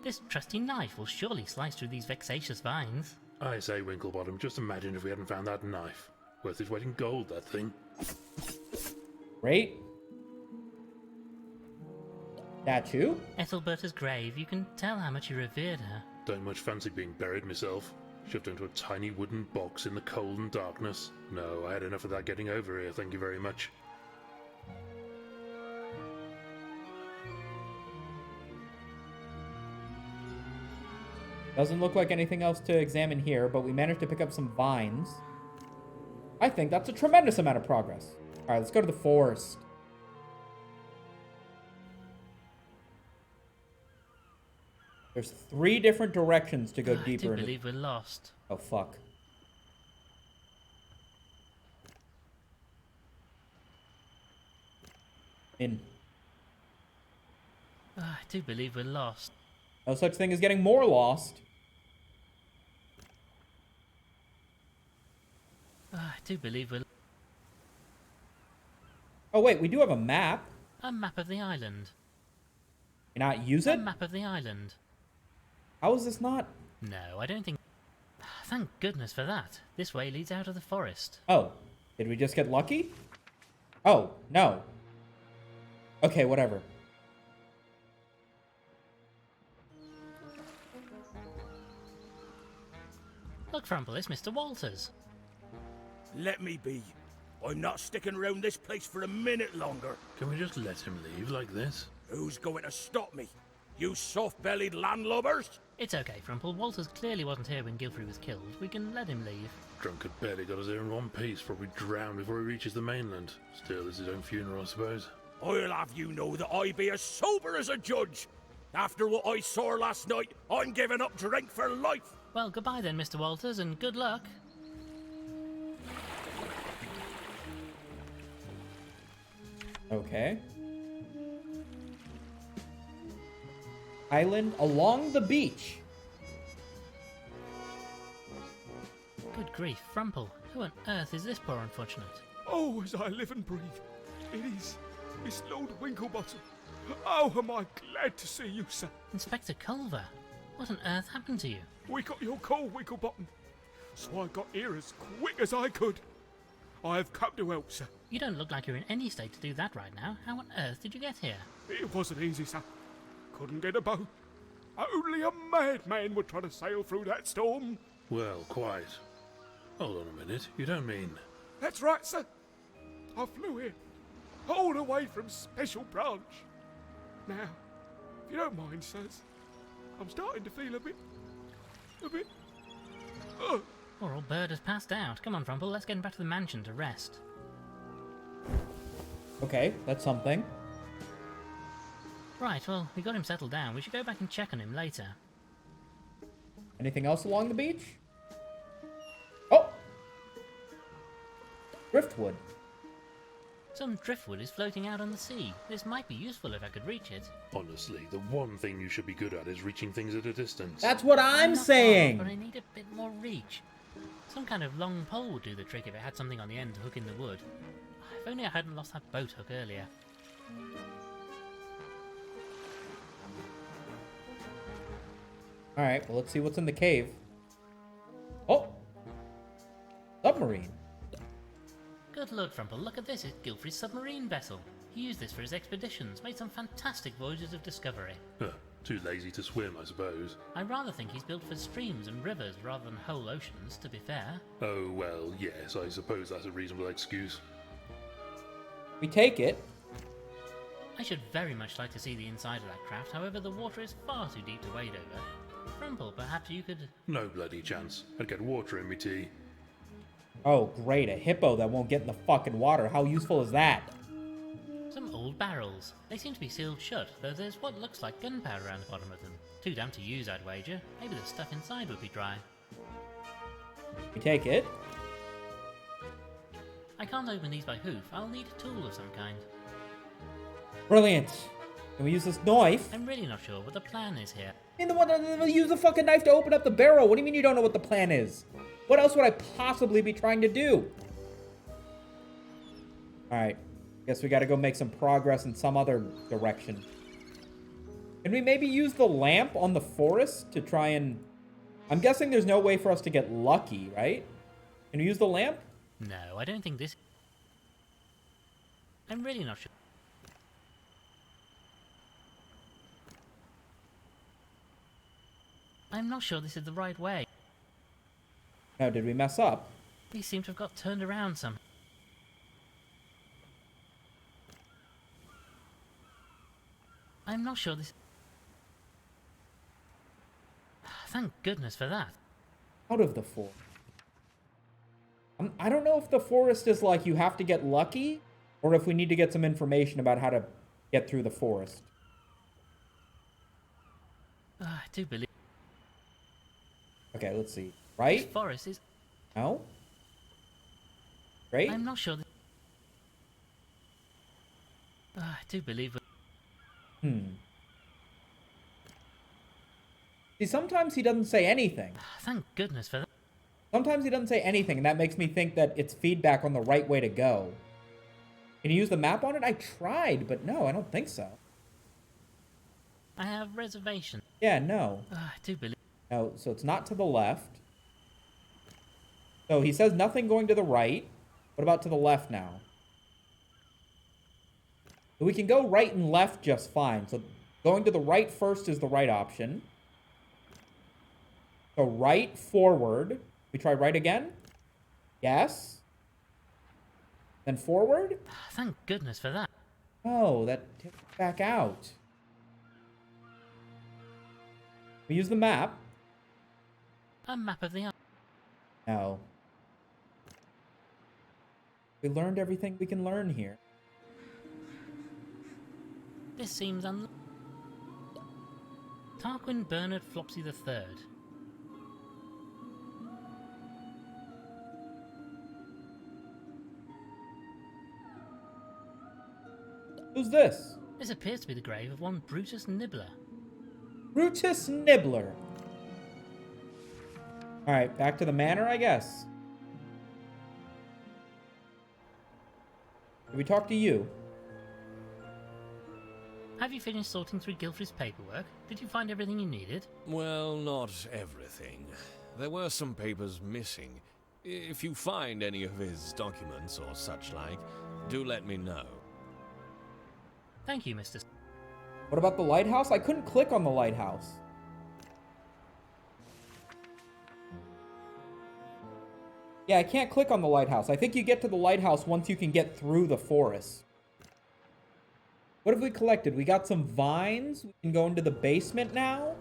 This trusty knife will surely slice through these vexatious vines. I say, Winklebottom, just imagine if we hadn't found that knife. Worth its weight in gold, that thing. Great. Statue. Ethelberta's grave. You can tell how much you revered her. Don't much fancy being buried myself. Shoved into a tiny wooden box in the cold and darkness. No, I had enough of that getting over here, thank you very much. Doesn't look like anything else to examine here, but we managed to pick up some vines. I think that's a tremendous amount of progress. All right, let's go to the forest. There's 3 different directions to go deeper. I do believe we're lost. Oh, fuck. In. I do believe we're lost. No such thing as getting more lost. I do believe we're... Oh, wait, we do have a map. A map of the island. Can I use it? A map of the island. How is this not? No, I don't think... Thank goodness for that. This way leads out of the forest. Oh, did we just get lucky? Oh, no. Okay, whatever. Look, Frumple, it's Mr. Walters. Let me be. I'm not sticking around this place for a minute longer. Can we just let him leave like this? Who's going to stop me? You soft-bellied landlubbers? It's okay, Frumple. Walters clearly wasn't here when Gilfrey was killed. We can let him leave. Drunkard barely got us here in one piece, probably drowned before he reaches the mainland. Still, it's his own funeral, I suppose. I'll have you know that I be as sober as a judge. After what I saw last night, I'm giving up drink for life. Well, goodbye then, Mr. Walters, and good luck. Okay. Island along the beach. Good grief, Frumple. Who on earth is this poor unfortunate? Oh, as I live and breathe, it is. It's Lord Winklebottom. Oh, am I glad to see you, sir. Inspector Culver, what on earth happened to you? We got your call, Winklebottom, so I got here as quick as I could. I have come to help, sir. You don't look like you're in any state to do that right now. How on earth did you get here? It wasn't easy, sir. Couldn't get a boat. Only a madman would try to sail through that storm. Well, quite. Hold on a minute, you don't mean... That's right, sir. I flew here, all the way from Special Branch. Now, if you don't mind, sirs, I'm starting to feel a bit... Poor old bird has passed out. Come on, Frumple, let's get him back to the mansion to rest. Okay, that's something. Right, well, we got him settled down. We should go back and check on him later. Anything else along the beach? Oh! Driftwood. Some driftwood is floating out on the sea. This might be useful if I could reach it. Honestly, the one thing you should be good at is reaching things at a distance. That's what I'm not saying. far, but I need a bit more reach. Some kind of long pole would do the trick if it had something on the end to hook in the wood. If only I hadn't lost that boat hook earlier. Alright, well, let's see what's in the cave. Oh! Submarine. Good Lord, Frumple, look at this. It's Gilfrey's submarine vessel. He used this for his expeditions, made some fantastic voyages of discovery. Huh, too lazy to swim, I suppose. I rather think he's built for streams and rivers rather than whole oceans, to be fair. Oh, well, yes, I suppose that's a reasonable excuse. We take it. I should very much like to see the inside of that craft, however the water is far too deep to wade over. Frumple, perhaps you could... No bloody chance. I'd get water in me tea. Oh, great. A hippo that won't get in the fucking water. How useful is that? Some old barrels. They seem to be sealed shut, though there's what looks like gunpowder around the bottom of them. Too damp to use, I'd wager. Maybe the stuff inside would be dry. We take it. I can't open these by hoof. I'll need a tool of some kind. Brilliant. Can we use this knife? I'm really not sure what the plan is here. I mean, we'll use the fucking knife to open up the barrel. What do you mean you don't know what the plan is? What else would I possibly be trying to do? Alright. Guess we gotta go make some progress in some other direction. Can we maybe use the lamp on the forest to try and... I'm guessing there's no way for us to get lucky, right? Can we use the lamp? No, I don't think this... I'm really not sure. I'm not sure this is the right way. No, did we mess up? These seem to have got turned around some. I'm not sure this... Thank goodness for that. Out of the forest. I don't know if the forest is like you have to get lucky, or if we need to get some information about how to get through the forest. I do believe... Okay, let's see. Right? This forest is... No? Right? I'm not sure... I do believe... See, sometimes he doesn't say anything. Thank goodness for that. Sometimes he doesn't say anything, and that makes me think that it's feedback on the right way to go. Can you use the map on it? I tried, but no, I don't think so. I have reservations. Yeah, no. I do believe... No, so it's not to the left. So he says nothing going to the right. What about to the left now? We can go right and left just fine. So going to the right first is the right option. So right, forward. We try right again? Yes. Then forward? Thank goodness for that. Oh, that tipped back out. We use the map. A map of the... No. We learned everything we can learn here. This seems Tarquin Bernard Flopsy III. Who's this? This appears to be the grave of one Brutus Nibbler. Brutus Nibbler. Alright, back to the manor, I guess. Did we talk to you? Have you finished sorting through Gilfrey's paperwork? Did you find everything you needed? Well, not everything. There were some papers missing. If you find any of his documents or such like, do let me know. Thank you, Mr. What about the lighthouse? I couldn't click on the lighthouse. Yeah, I can't click on the lighthouse. I think you get to the lighthouse once you can get through the forest. What have we collected? We got some vines. We can go into the basement now.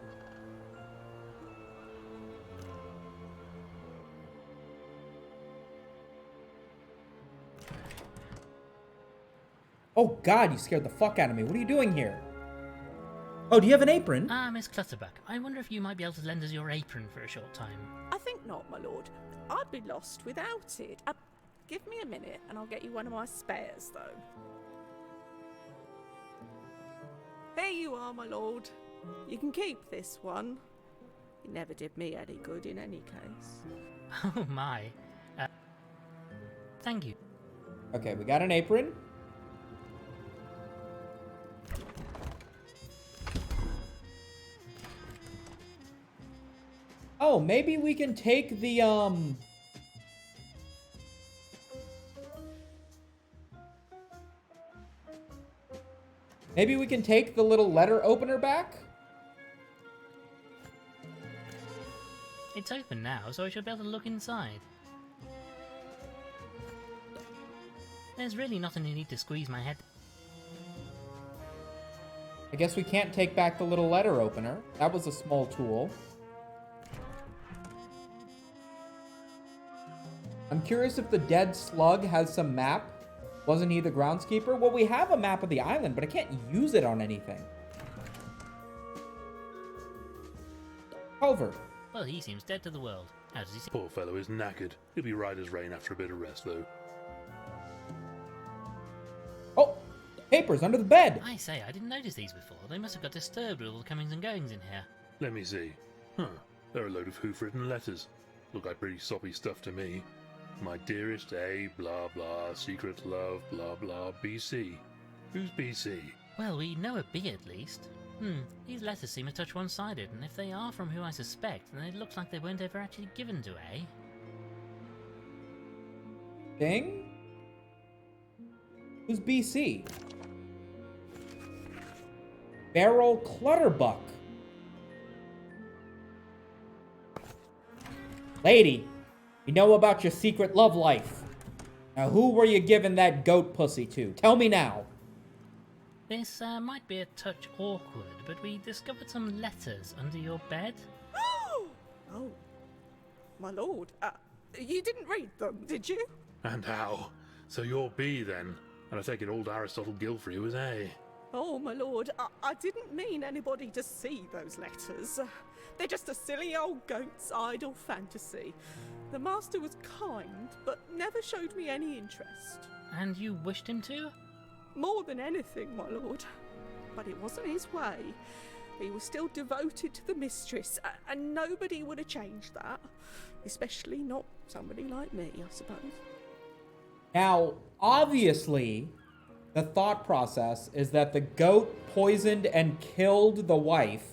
Oh God, you scared the fuck out of me. What are you doing here? Oh, do you have an apron? Ah, Miss Clutterbuck, I wonder if you might be able to lend us your apron for a short time. I think not, my lord. I'd be lost without it. Give me a minute and I'll get you one of my spares, though. Here you are, my lord. You can keep this one. It never did me any good in any case. Oh my. Thank you. Okay, we got an apron. Oh, maybe we can take the, maybe we can take the little letter opener back? It's open now, so I should be able to look inside. There's really nothing you need to squeeze my head. I guess we can't take back the little letter opener. That was a small tool. I'm curious if the dead slug has some map. Wasn't he the groundskeeper? Well, we have a map of the island, but I can't use it on anything. Culver. Well, he seems dead to the world. How does he seem? Poor fellow is knackered. He'll be right as rain after a bit of rest, though. Oh! Papers under the bed! I say, I didn't notice these before. They must have got disturbed with all the comings and goings in here. Let me see. Huh. They're a load of hoof-written letters. Look like pretty soppy stuff to me. My dearest A, blah blah, secret love, blah blah, BC. Who's BC? Well, we know a B at least. These letters seem a touch one-sided, and if they are from who I suspect, then it looks like they weren't ever actually given to A. Ding? Who's BC? Beryl Clutterbuck. Lady, we know about your secret love life. Now, who were you giving that goat pussy to? Tell me now. This might be a touch awkward, but we discovered some letters under your bed. Oh, my lord. You didn't read them, did you? And how? So you're B then? And I take it old Aristotle Gilfrey was A. Oh, my lord, I didn't mean anybody to see those letters. They're just a silly old goat's idle fantasy. The master was kind, but never showed me any interest. And you wished him to? More than anything, my lord. But it wasn't his way. He was still devoted to the mistress, and nobody would have changed that. Especially not somebody like me, I suppose. Now, obviously, the thought process is that the goat poisoned and killed the wife,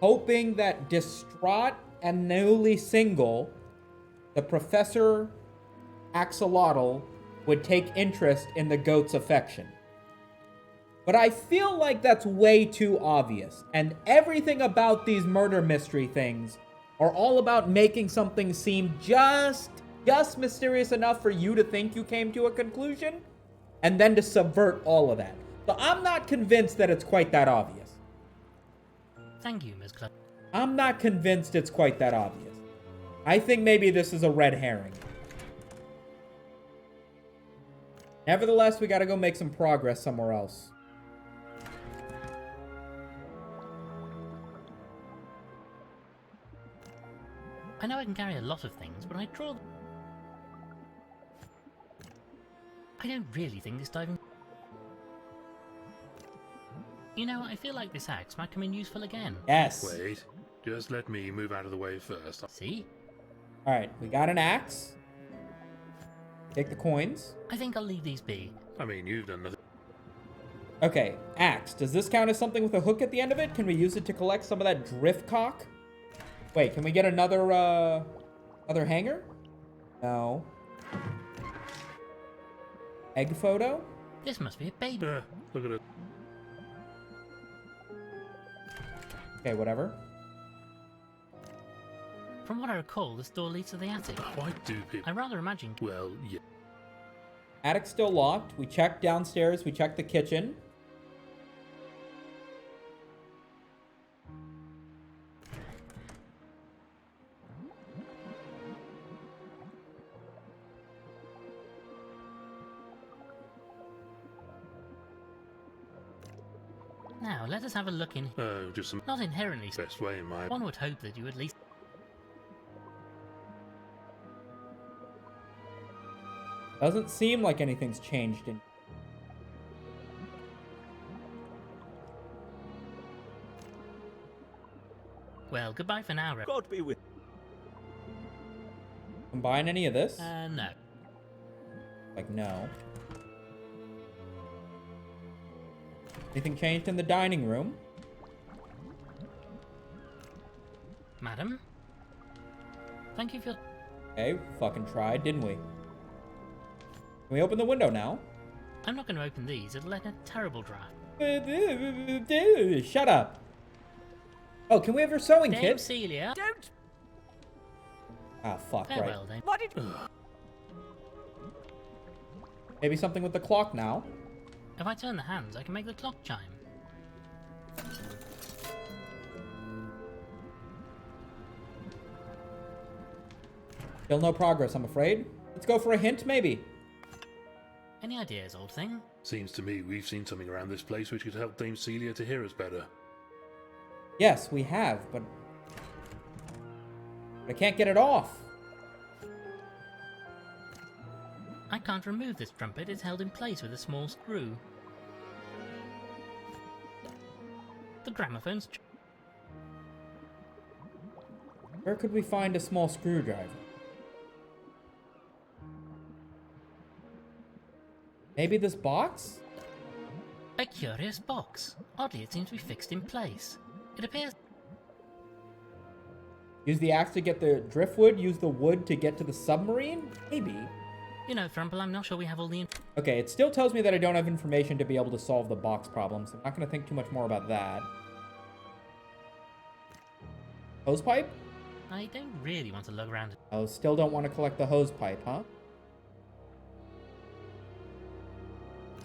hoping that distraught and newly single, the Professor Axolotl would take interest in the goat's affection. But I feel like that's way too obvious, and everything about these murder mystery things are all about making something seem just mysterious enough for you to think you came to a conclusion, and then to subvert all of that. So I'm not convinced that it's quite that obvious. Thank you, Ms. Club. I'm not convinced it's quite that obvious. I think maybe this is a red herring. Nevertheless, we gotta go make some progress somewhere else. I know I can carry a lot of things, but I draw... I don't really think this diving... You know, I feel like this axe might come in useful again. Yes. Wait, just let me move out of the way first. See? Alright, we got an axe. Take the coins. I think I'll leave these be. I mean, you've done nothing. Okay, axe. Does this count as something with a hook at the end of it? Can we use it to collect some of that drift cock? Wait, can we get another, other hanger? No. Egg photo? This must be a baby. Look at it. Okay, whatever. From what I recall, this door leads to the attic. Why do people... I rather imagine... Well, yeah. Attic's still locked. We checked downstairs. We checked the kitchen. Now, let us have a look in... Oh, just some... Not inherently... Best way in my... One would hope that you at least... Doesn't seem like anything's changed in... Well, goodbye for now, God be with. Combine any of this? No. Like, no. Anything changed in the dining room? Madam? Thank you for... Okay, fucking tried, didn't we? Can we open the window now? I'm not going to open these. It'll let in a terrible draft. Shut up. Oh, can we have her sewing Dame kit? Celia. Don't. Ah, fuck, Farewell, right. then. What did? Maybe something with the clock now. If I turn the hands, I can make the clock chime. Still no progress, I'm afraid. Let's go for a hint, maybe. Any ideas, old thing? Seems to me we've seen something around this place which could help Dame Celia to hear us better. Yes, we have, but I can't get it off. I can't remove this trumpet. It's held in place with a small screw. The gramophone's... Where could we find a small screwdriver? Maybe this box? A curious box. Oddly, it seems to be fixed in place. It appears... Use the axe to get the driftwood, use the wood to get to the submarine? Maybe. You know, Thrumple, I'm not sure we have all the... Okay, it still tells me that I don't have information to be able to solve the box problems. I'm not going to think too much more about that. Hose pipe? I don't really want to lug around... Oh, still don't want to collect the hose pipe, huh?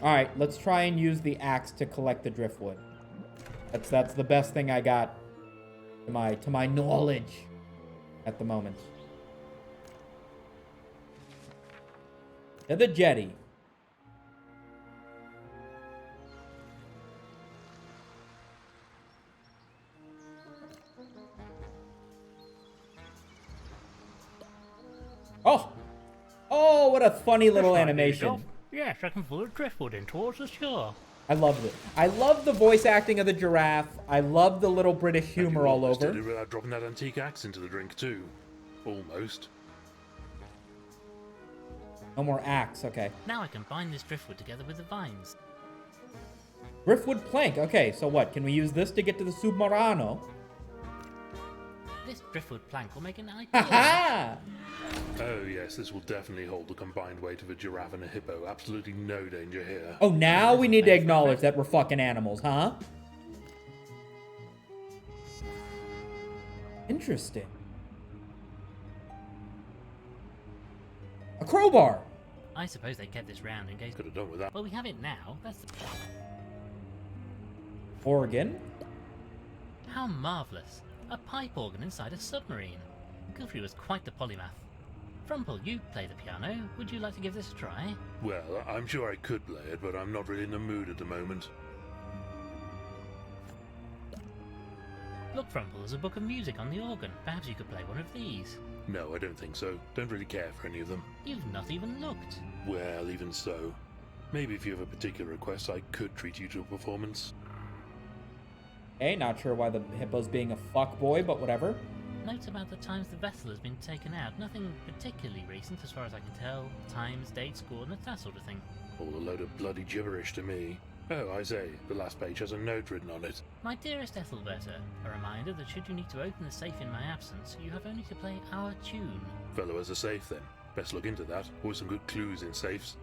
Alright, let's try and use the axe to collect the driftwood. That's the best thing I got to my knowledge at the moment. To the jetty. Oh! Oh, what a funny little animation. Yes, I can pull a driftwood in towards the shore. I loved it. I love the voice acting of the giraffe. I love the little British humor all over. Did it without dropping that antique axe into the drink too. Almost. No more axe, okay. Now I can bind this driftwood together with the vines. Driftwood plank, okay, so what? Can we use this to get to the submarino? This driftwood plank will make an ideal... Ha-ha! Oh yes, this will definitely hold the combined weight of a giraffe and a hippo. Absolutely no danger here. Oh, now we need to acknowledge that we're fucking animals, huh? Interesting. A crowbar! I suppose they kept this round in case... Could have done with that. Well, we have it now. That's the... Organ? How marvellous. A pipe organ inside a submarine. Goofy was quite the polymath. Frumple, you play the piano. Would you like to give this a try? Well, I'm sure I could play it, but I'm not really in the mood at the moment. Look, Frumple, there's a book of music on the organ. Perhaps you could play one of these. No, I don't think so. Don't really care for any of them. You've not even looked. Well, even so. Maybe if you have a particular request, I could treat you to a performance. Okay, not sure why the hippo's being a fuckboy, but whatever. Notes about the times the vessel has been taken out. Nothing particularly recent as far as I can tell. Times, dates, coordinates, that sort of thing. All a load of bloody gibberish to me. Oh, I say, the last page has a note written on it. My dearest Ethelberta, a reminder that should you need to open the safe in my absence, you have only to play our tune. Fellow has a safe then. Best look into that. Always some good clues in safes.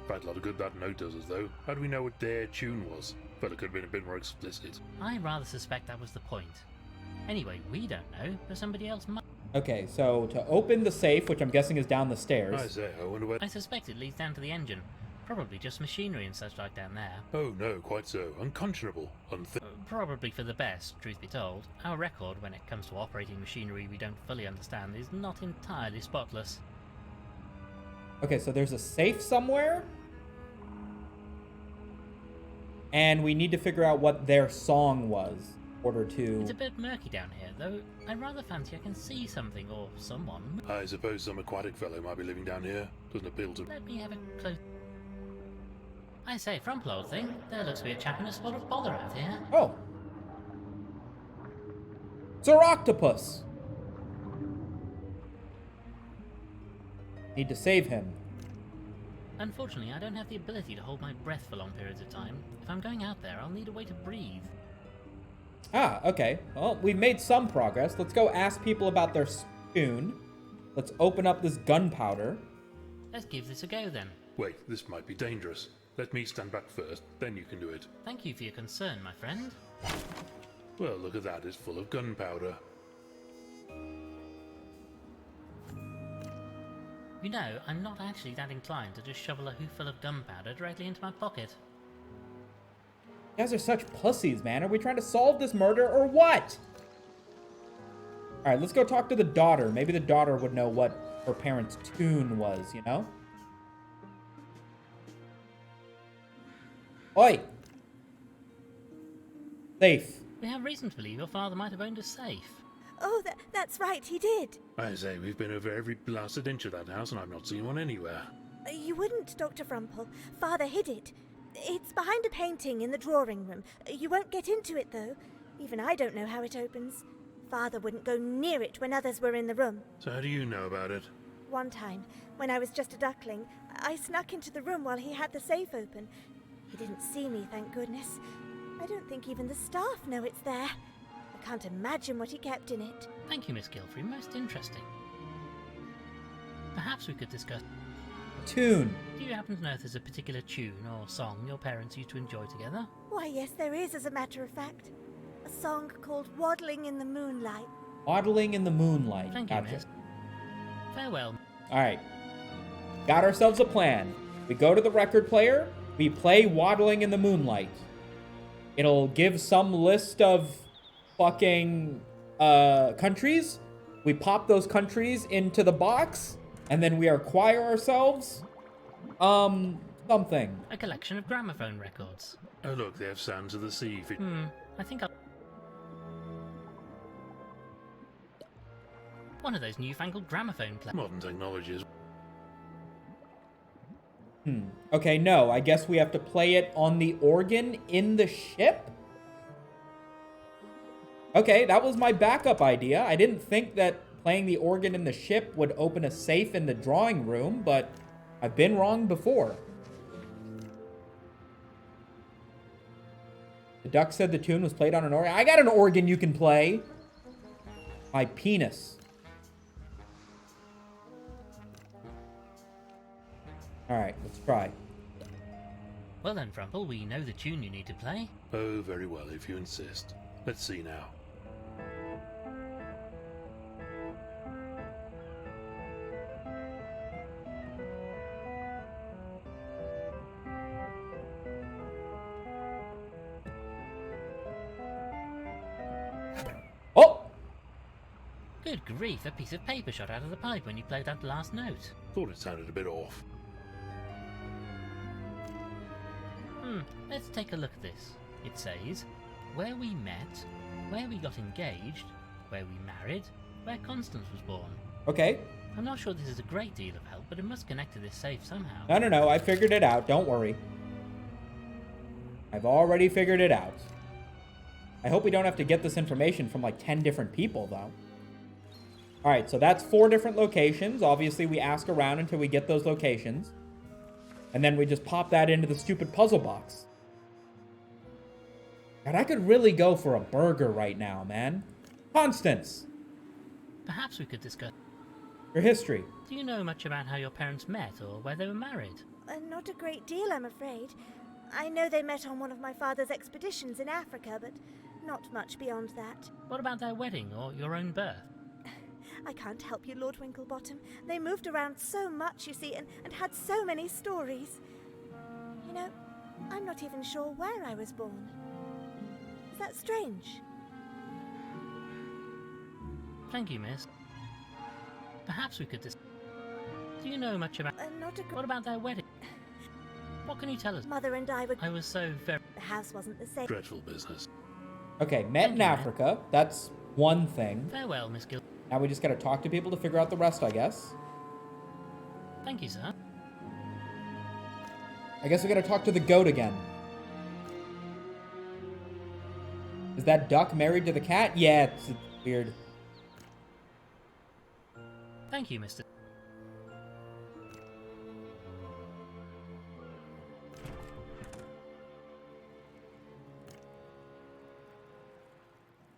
Quite a lot of good that note does us though. How do we know what their tune was? Fella could have been a bit more explicit. I rather suspect that was the point. Anyway, we don't know, but somebody else might. Okay, so to open the safe, which I'm guessing is down the stairs. I say, I wonder where... I suspect it leads down to the engine. Probably just machinery and such like down there. Oh no, quite so. Unconscionable. Probably for the best, truth be told. Our record when it comes to operating machinery we don't fully understand is not entirely spotless. Okay, so there's a safe somewhere. And we need to figure out what their song was. order to... It's a bit murky down here, though I rather fancy I can see something or someone. I suppose some aquatic fellow might be living down here. Doesn't appeal to... Let me have a close... I say, Frumple, old thing, there looks to be a chap in a spot of bother out here. Oh. Sir Octopus. Need to save him. Unfortunately, I don't have the ability to hold my breath for long periods of time. If I'm going out there, I'll need a way to breathe. Ah, okay. Well, we've made some progress. Let's go ask people about their spoon. Let's open up this gunpowder. Let's give this a go then. Wait, this might be dangerous. Let me stand back first, then you can do it. Thank you for your concern, my friend. Well, look at that. It's full of gunpowder. You know, I'm not actually that inclined to just shovel a hooful of gunpowder directly into my pocket. You guys are such pussies, man. Are we trying to solve this murder or what? Alright, let's go talk to the daughter. Maybe the daughter would know what her parents' tune was, you know? Oi! Safe. We have reason to believe your father might have owned a safe. Oh, that's right, he did. I say, we've been over every blasted inch of that house and I've not seen one anywhere. You wouldn't, Dr. Frumple. Father hid it. It's behind a painting in the drawing room. You won't get into it, though. Even I don't know how it opens. Father wouldn't go near it when others were in the room. So how do you know about it? One time, when I was just a duckling, I snuck into the room while he had the safe open. He didn't see me, thank goodness. I don't think even the staff know it's there. I can't imagine what he kept in it. Thank you, Miss Gilfrey. Most interesting. Perhaps we could discuss... Tune. Do you happen to know if there's a particular tune or song your parents used to enjoy together? Why, yes, there is, as a matter of fact. A song called Waddling in the Moonlight. Waddling in the Moonlight. Thank you, miss. Farewell. Alright. Got ourselves a plan. We go to the record player, we play Waddling in the Moonlight. It'll give some list of fucking countries. We pop those countries into the box, and then we acquire ourselves something. A collection of gramophone records. Oh look, they have Sands of the Sea. I think I'll... One of those newfangled gramophone players. Modern technologies. Okay, no, I guess we have to play it on the organ in the ship? Okay, that was my backup idea. I didn't think that playing the organ in the ship would open a safe in the drawing room, but I've been wrong before. The duck said the tune was played on an organ. I got an organ you can play. My penis. Alright, let's try. Well then, Frumple, we know the tune you need to play. Oh, very well, if you insist. Let's see now. Oh! Good grief, a piece of paper shot out of the pipe when you played that last note. Thought it sounded a bit off. Let's take a look at this. It says, where we met, where we got engaged, where we married, where Constance was born. Okay. I'm not sure this is a great deal of help, but it must connect to this safe somehow. No, I figured it out. Don't worry. I've already figured it out. I hope we don't have to get this information from like 10 different people, though. Alright, so that's 4 different locations. Obviously, we ask around until we get those locations. And then we just pop that into the stupid puzzle box. God, I could really go for a burger right now, man. Constance! Perhaps we could discuss... Your history. Do you know much about how your parents met or where they were married? Not a great deal, I'm afraid. I know they met on one of my father's expeditions in Africa, but not much beyond that. What about their wedding or your own birth? I can't help you, Lord Winklebottom. They moved around so much, you see, and had so many stories. You know, I'm not even sure where I was born. Is that strange? Thank you, miss. Perhaps we could Do you know much about... What about their wedding? What can you tell us? Mother and I were... I was so very... The house wasn't the same. Dreadful business. Okay, met in Africa. That's one thing. Farewell, Miss Gill. Now we just gotta talk to people to figure out the rest, I guess. Thank you, sir. I guess we gotta talk to the goat again. Is that duck married to the cat? Yeah, it's weird. Thank you, Mr.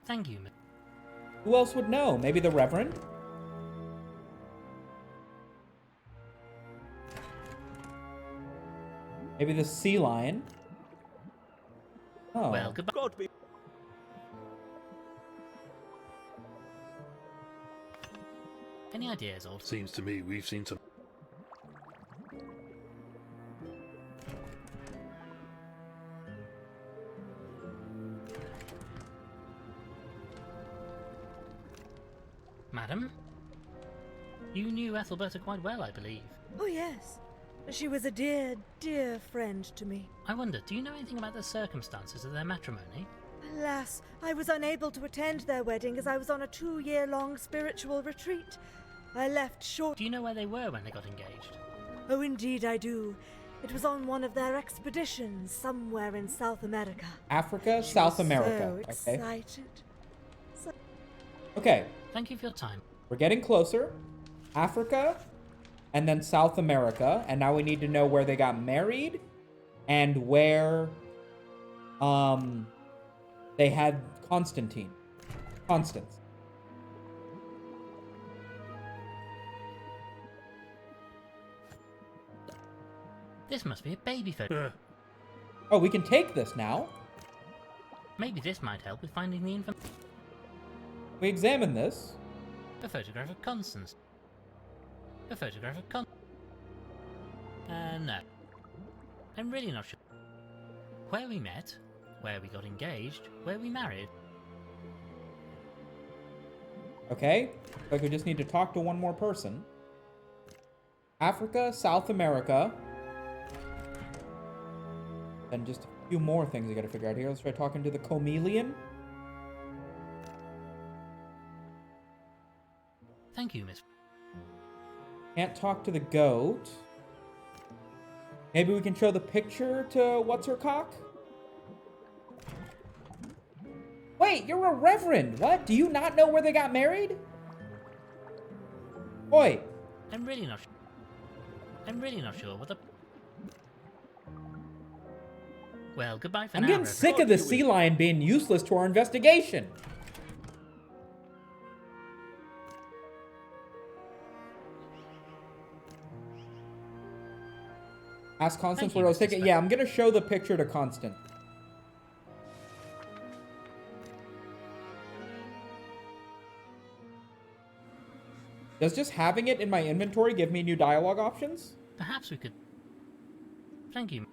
Thank you, Miss. Who else would know? Maybe the Reverend? Maybe the sea lion? Oh. Well, goodbye. Any ideas, old? Seems to me we've seen some. Madam? You knew Ethelberta quite well, I believe. Oh, yes. She was a dear, dear friend to me. I wonder, do you know anything about the circumstances of their matrimony? Alas, I was unable to attend their wedding as I was on a 2-year-long spiritual retreat. I left short. Do you know where they were when they got engaged? Oh, indeed I do. It was on one of their expeditions somewhere in South America. Africa, She South was America. So Okay. excited. Okay. Thank you for your time. We're getting closer. Africa, and then South America, and now we need to know where they got married and where they had Constance. This must be a baby photo. Oh, we can take this now. Maybe this might help with finding the information. We examine this. A photograph of Constance. A photograph of no. I'm really not sure. Where we met, where we got engaged, where we married. Okay. Like we just need to talk to one more person. Africa, South America. And just a few more things we gotta figure out here. Let's try talking to the chameleon. Thank you, Miss. Can't talk to the goat. Maybe we can show the picture to what's-her-cock? Wait, you're a reverend. What? Do you not know where they got married? Oi. I'm really not sure what the... Well, goodbye for I'm now, getting Reverend. sick of the sea lion being useless to our investigation. Ask Constance Thank you, where I was Mr. taking. Yeah, I'm gonna show the picture to Constance. Does just having it in my inventory give me new dialogue options? Perhaps we could... Thank you.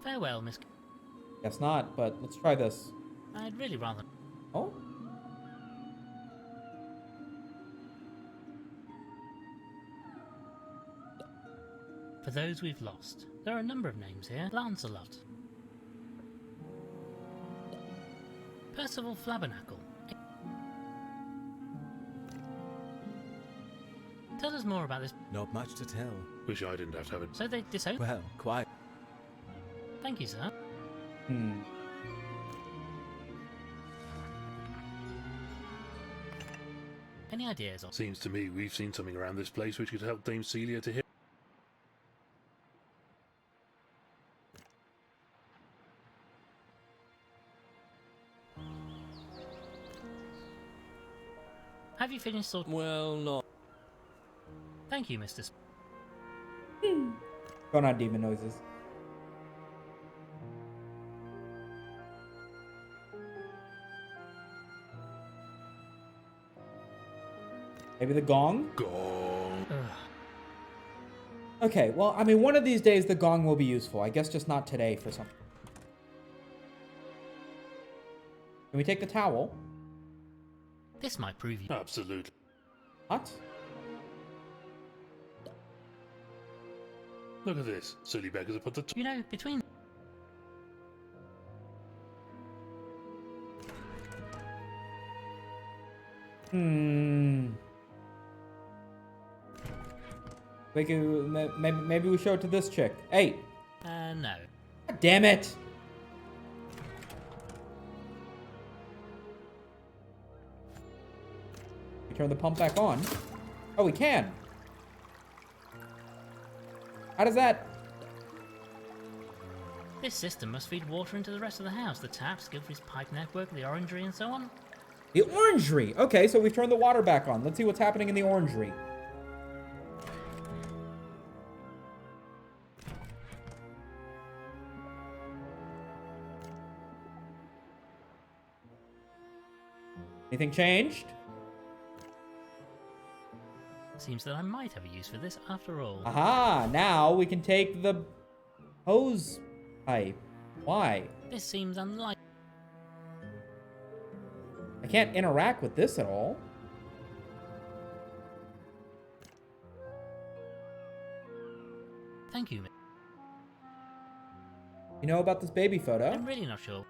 Farewell, Miss... Guess not, but let's try this. I'd really rather... Oh? For those we've lost, there are a number of names here. Lancelot. Percival Flabbernacle. Tell us more about this. Not much to tell. Wish I didn't have to have it. So they disowned... Well, quite. Thank you, sir. Any ideas on... Seems to me we've seen something around this place which could help Dame Celia to hit. Have you finished sorting... Well, not. Thank you, Mr. Going on demon noises. Maybe the gong? Gong. Okay, well, I mean, one of these days the gong will be useful. I guess just not today for something. Can we take the towel? This might prove you... Absolutely. What? Look at this. Silly beggars have put the... You know, between... Maybe we show it to this chick. Hey. No. God damn it. We turn the pump back on. Oh, we can. How does that... This system must feed water into the rest of the house. The taps, Gilfrey's pipe network, the orangery, and so on. The orangery! Okay, so we've turned the water back on. Let's see what's happening in the orangery. Anything changed? Seems that I might have a use for this after all. Aha! Now we can take the hose pipe. Why? This seems unlikely. I can't interact with this at all. Thank you, You know about this baby photo? I'm really not sure.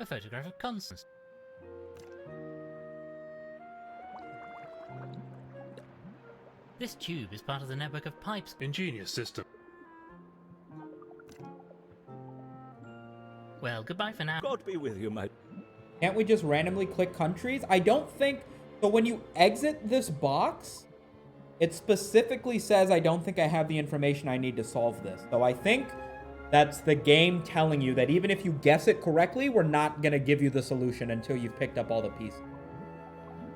A photograph of Constance. This tube is part of the network of pipes. Ingenious system. Well, goodbye for now. God be with you, mate. Can't we just randomly click countries? I don't think... So when you exit this box, it specifically says, I don't think I have the information I need to solve this. So I think that's the game telling you that even if you guess it correctly, we're not going to give you the solution until you've picked up all the pieces.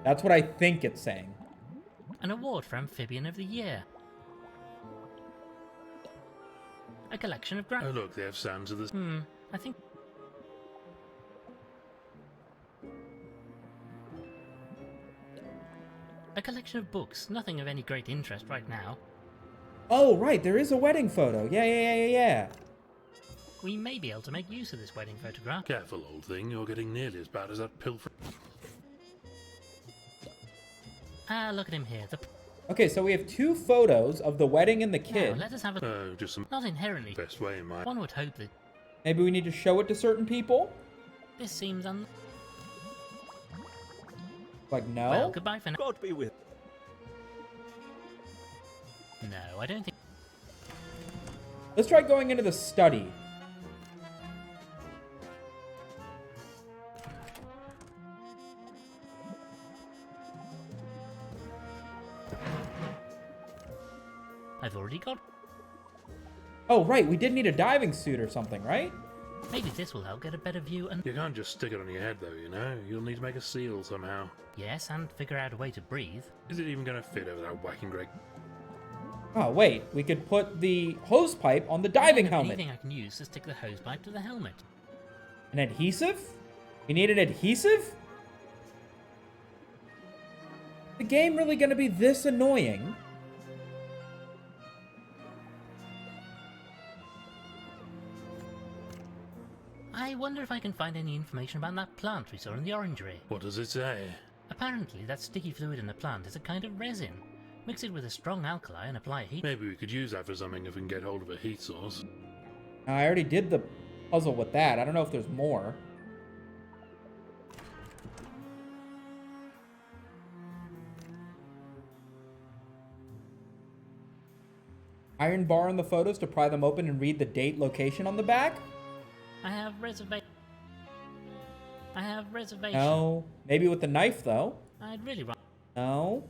That's what I think it's saying. An award for Amphibian of the Year. A collection of Oh look, they have sounds of this. I think... A collection of books, nothing of any great interest right now. Oh, right, there is a wedding photo. Yeah. We may be able to make use of this wedding photograph. Careful, old thing, you're getting nearly as bad as that pilfer. Ah, look at him here. Okay, so we have two photos of the wedding and the kid. Now, let us have a... Oh, just some... Not inherently. Best way in my... One would hope that... Maybe we need to show it to certain people? This seems Like, no? Well, goodbye for now. God be with... No, I don't think... Let's try going into the study. I've already got... Oh, right, we did need a diving suit or something, right? Maybe this will help get a better view and... You can't just stick it on your head, though, you know? You'll need to make a seal somehow. Yes, and figure out a way to breathe. Is it even going to fit over that whacking great... Oh, wait, we could put the hose pipe on the diving helmet. Anything I can use to stick the hose pipe to the helmet. An adhesive? We need an adhesive? The game really gonna be this annoying? I wonder if I can find any information about that plant we saw in the orangery. What does it say? Apparently, that sticky fluid in the plant is a kind of resin. Mix it with a strong alkali and apply heat. Maybe we could use that for something if we can get hold of a heat source. I already did the puzzle with that. I don't know if there's more. Iron bar in the photos to pry them open and read the date, location on the back? I have reservation. No. Maybe with the knife, though. I'd really... No.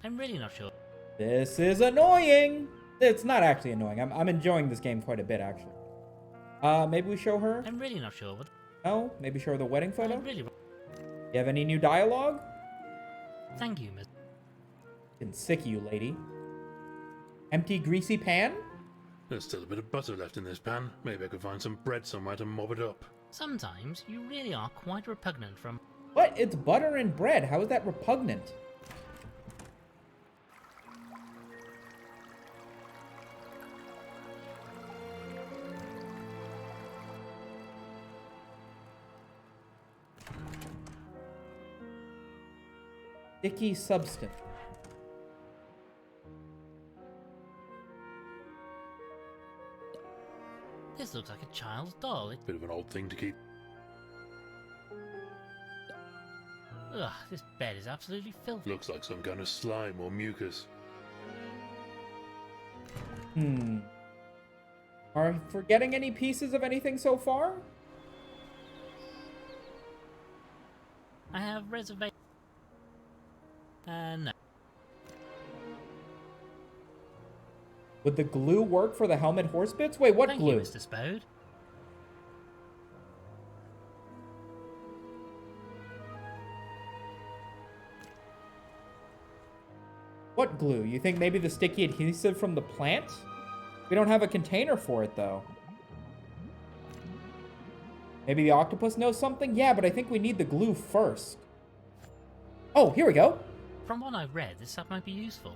I'm really not sure. This is annoying. It's not actually annoying. I'm enjoying this game quite a bit, actually. Maybe we show her? I'm really not sure. What... No? Maybe show her the wedding photo? I'd really... You have any new dialogue? Thank you, Miss... Getting sick of you, lady. Empty, greasy pan? There's still a bit of butter left in this pan. Maybe I could find some bread somewhere to mop it up. Sometimes you really are quite repugnant from... What? It's butter and bread. How is that repugnant? Sticky substance. This looks like a child's doll. Bit of an odd thing to keep. Ugh, this bed is absolutely filthy. Looks like some kind of slime or mucus. Are we forgetting any pieces of anything so far? I have reservation. No. Would the glue work for the helmet horse bits? Wait, what Thank glue? you, Mr. Spode. What glue? You think maybe the sticky adhesive from the plant? We don't have a container for it, though. Maybe the octopus knows something? Yeah, but I think we need the glue first. Oh, here we go. From what I've read, this stuff might be useful.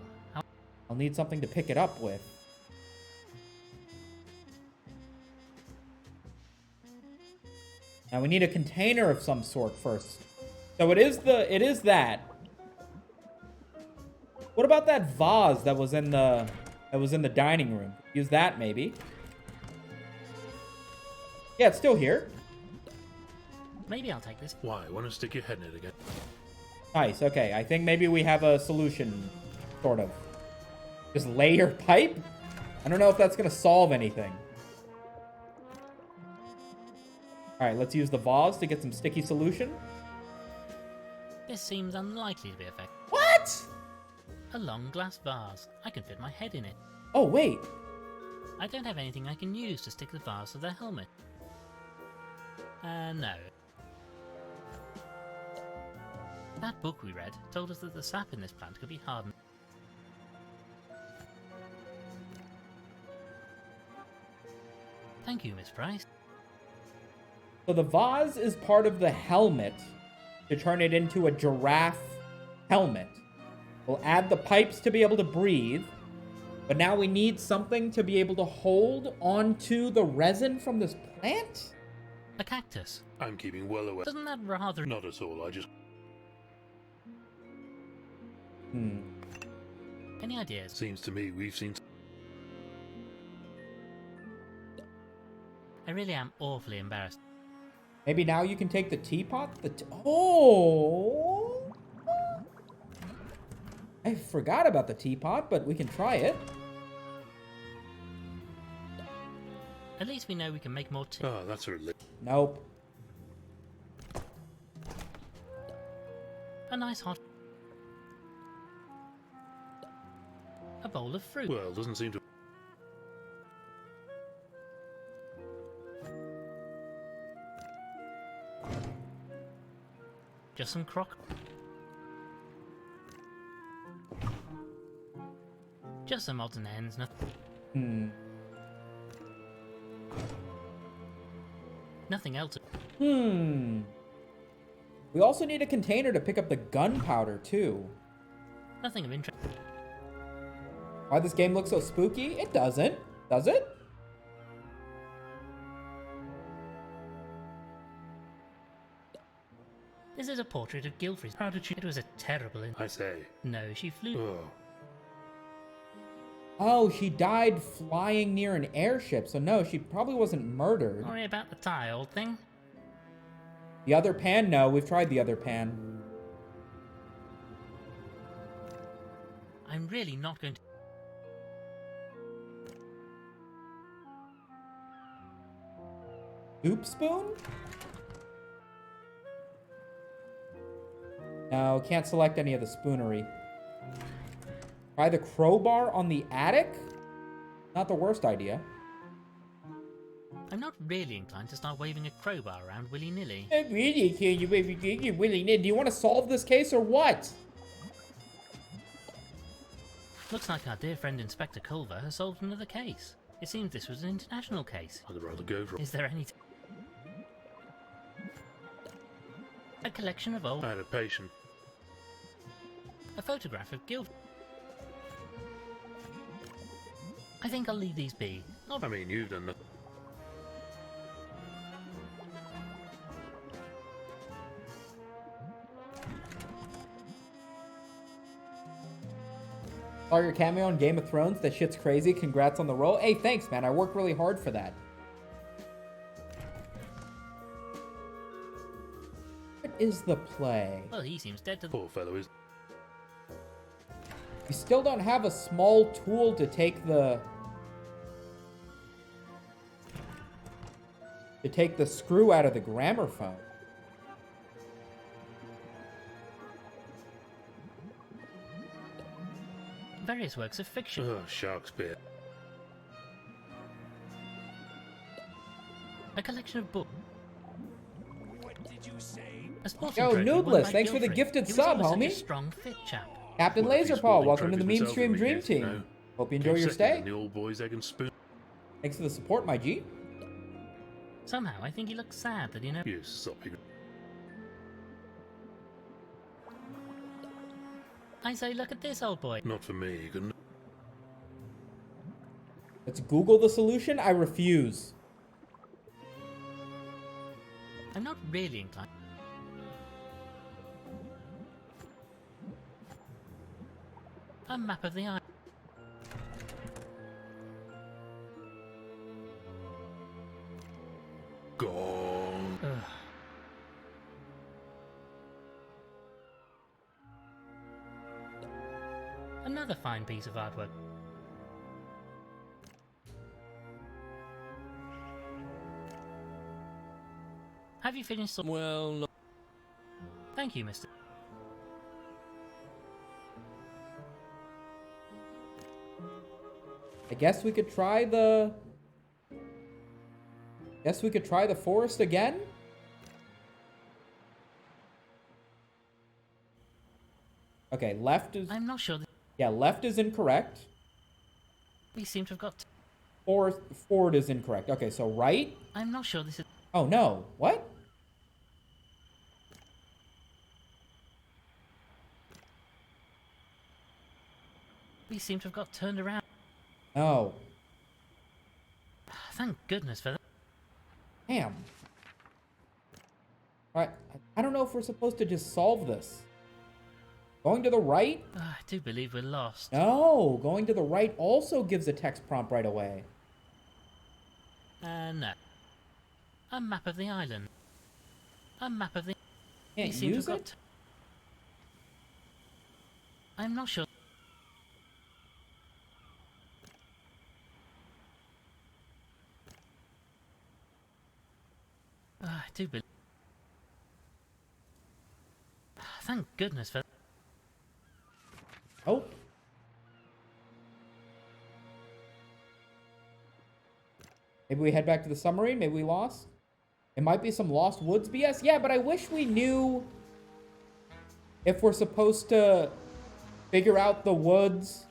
I'll need something to pick it up with. Now we need a container of some sort first. So it is that. What about that vase that was in the dining room? Use that maybe. Yeah, it's still here. Maybe I'll take this. Why? Want to stick your head in it again? Nice, okay. I think maybe we have a solution, sort of. Just lay your pipe? I don't know if that's going to solve anything. Alright, let's use the vase to get some sticky solution. This seems unlikely to be effective. What? A long glass vase. I can fit my head in it. Oh, wait. I don't have anything I can use to stick the vase to their helmet. No. That book we read told us that the sap in this plant could be hardened. Thank you, Miss Price. So the vase is part of the helmet to turn it into a giraffe helmet. We'll add the pipes to be able to breathe, but now we need something to be able to hold onto the resin from this plant? A cactus. I'm keeping well away. Doesn't that rather... Not at all, I just... Any ideas? Seems to me we've seen... I really am awfully embarrassed. Maybe now you can take the teapot? Oh! I forgot about the teapot, but we can try it. At least we know we can make more tea. Oh, that's a relief. Nope. A nice hot... A bowl of fruit. Well, doesn't seem to... Just some crock... Just some odds and ends, nothing... Nothing else. We also need a container to pick up the gunpowder, too. Nothing of interest. Why this game looks so spooky? It doesn't. Does it? This is a portrait of Gilfrey. How did she... It was a terrible... I say... No, she flew... Oh. Oh, she died flying near an airship, so no, she probably wasn't murdered. Sorry about the tie, old thing. The other pan? No, we've tried the other pan. I'm really not going to... Soup spoon? No, can't select any of the spoonery. Try the crowbar on the attic? Not the worst idea. I'm not really inclined to start waving a crowbar around willy-nilly. I really can't you willy-nilly. Do you want to solve this case or what? Looks like our dear friend Inspector Culver has solved another case. It seems this was an international case. I'd rather go for... Is there any... A collection of old... I had a patient. A photograph of Gilfrey. I think I'll leave these be. I mean, you've done that. Saw your cameo on Game of Thrones. That shit's crazy. Congrats on the role. Hey, thanks, man. I worked really hard for that. What is the play? Well, he seems dead to the... Poor fellow is. We still don't have a small tool to take the... screw out of the gramophone. Various works of fiction. Oh, Shakespeare. A collection of books. What did you say? A sporting Yo, trophy won Noodless, by thanks for the Guilford. gifted He was sub, always such a homie. strong, fit chap. Captain Well, if he's Laserpaw, sporting welcome to the trophies Meme himself Stream in the Dream youth, you Team. know. Hope you Came enjoy your second stay. in the old boys egg and spoon. Thanks for the support, my G. Somehow, I think he looks sad that he never... You soppy. I say, look at this old boy. Not for me, Egan. Let's Google the solution. I refuse. I'm not really inclined. A map of the island. Gone. Ugh. Another fine piece of artwork. Have you finished? Well, no. Thank you, Mr. I guess we could try the... forest again? Okay, left is... I'm not sure that Yeah, left is incorrect. we seem to have got... Forward is incorrect. Okay, so right? I'm not sure this is... Oh, no. What? We seem to have got turned around. Oh. Thank goodness for that. Damn. Alright, I don't know if we're supposed to just solve this. Going to the right? I do believe we're lost. No, going to the right also gives a text prompt right away. No. A map of the island. A map of the... Can't we seem to use have got... it? I'm not sure. I do believe... Thank goodness for... Oh. Maybe we head back to the submarine. Maybe we lost. It might be some Lost Woods BS. Yeah, but I wish we knew if we're supposed to figure out the woods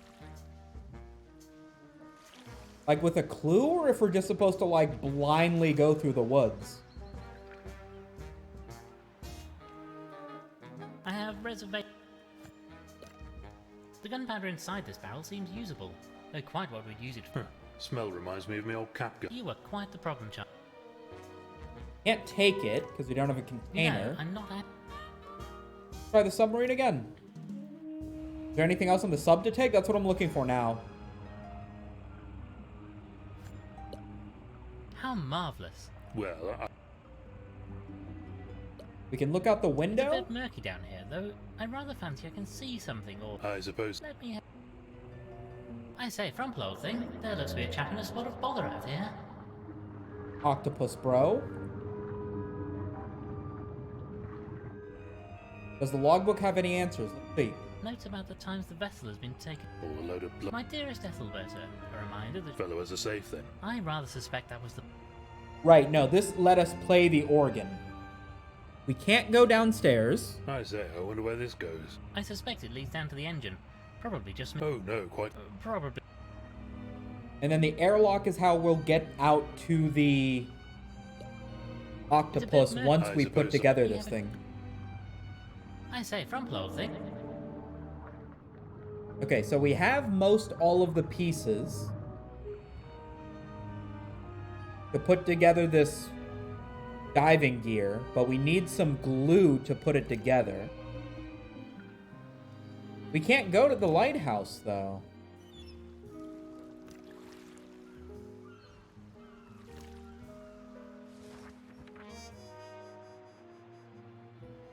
like with a clue, or if we're just supposed to like blindly go through the woods. I have reservation. The gunpowder inside this barrel seems usable, though quite what we'd use it for. Smell reminds me of my old cap gun. You were quite the problem child. Can't take it because we don't have a container. No, I'm not at... Try the submarine again. Is there anything else on the sub to take? That's what I'm looking for now. How marvellous. Well, We can look out the It's a window. bit murky down here, though I rather fancy I can see something, or... I suppose. Let me... I say, Frumple, old thing, there looks to be a chap in a spot of bother out here. Octopus bro. Does the logbook have any answers? Let's see. Notes about the times the vessel has been taken. All a load of blood. My dearest Ethelberta, a reminder that... Fellow has a safe then. I rather suspect that was the... Right, no, this let us play the organ. We can't go downstairs. I say, I wonder where this goes. I suspect it leads down to the engine. Probably just... Oh no, quite. Probably... And then the airlock is how we'll get out to the octopus murky. once I we put suppose so. together We this have a- thing. I say, Frumple, old thing. Okay, so we have most all of the pieces to put together this diving gear, but we need some glue to put it together. We can't go to the lighthouse, though.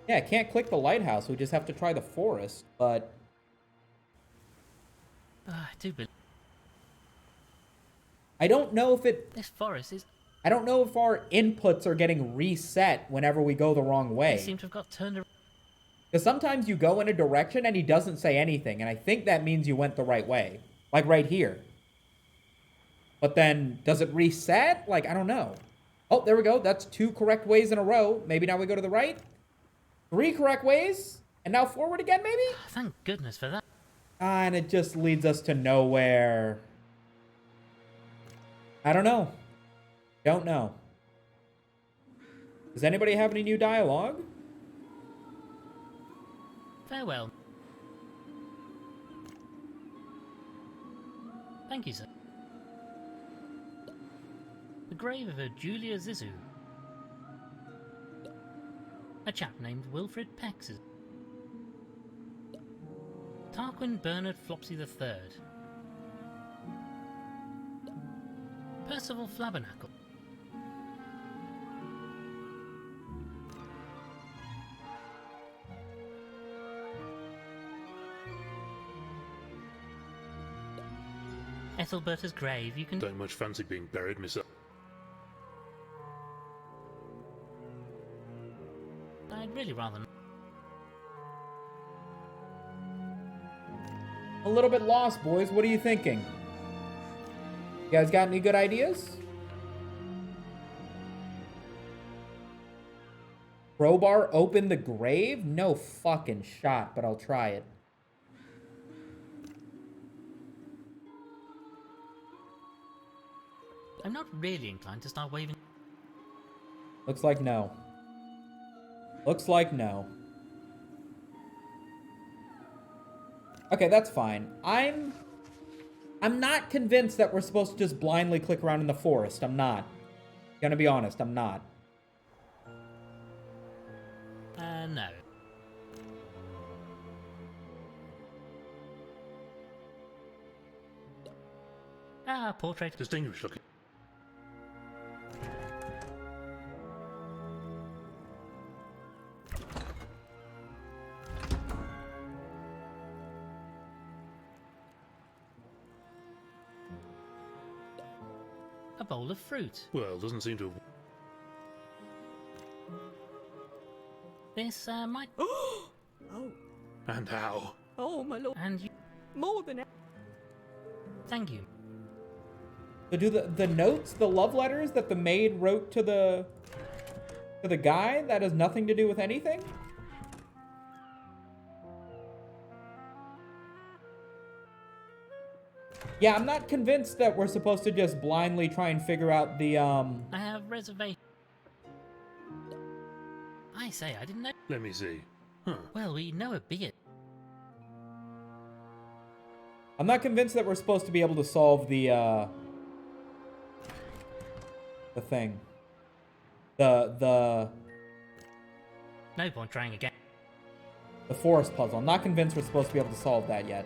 Yeah, I can't click the lighthouse. We just have to try the forest, but... I do believe I don't know if it... this forest is... I don't know if our inputs are getting reset whenever we go the wrong They way. seem to have got turned around. Because sometimes you go in a direction and he doesn't say anything, and I think that means you went the right way. Like right here. But then, does it reset? Like, I don't know. Oh, there we go. That's 2 correct ways in a row. Maybe now we go to the right? 3 correct ways? And now forward again, maybe? Thank goodness for that. And it just leads us to nowhere. I don't know. Don't know. Does anybody have any new dialogue? Farewell. Thank you, sir. The grave of a Julia Zizou. A chap named Wilfred Pexes. Tarquin Bernard Flopsy III. Percival Flabbernacle. Ethelberta's grave, you can... Don't much fancy being buried myself. I'd really rather not. A little bit lost, boys. What are you thinking? You guys got any good ideas? Crowbar open the grave? No fucking shot, but I'll try it. I'm not really inclined to start waving... Looks like no. Looks like no. Okay, that's fine. I'm not convinced that we're supposed to just blindly click around in the forest. I'm not. Gonna be honest, I'm not. No. Portrait. Distinguished looking. A bowl of fruit. Well, doesn't seem to have... This, might... Oh! And how? Oh, my lord. And you... More than... Thank you. So do the notes, the love letters that the maid wrote to the guy, that has nothing to do with anything? Yeah, I'm not convinced that we're supposed to just blindly try and figure out the, I have reservation. I say, I didn't know... Let me see. Huh. Well, we know a bit. I'm not convinced that we're supposed to be able to solve the thing. The No point trying again. The forest puzzle. I'm not convinced we're supposed to be able to solve that yet.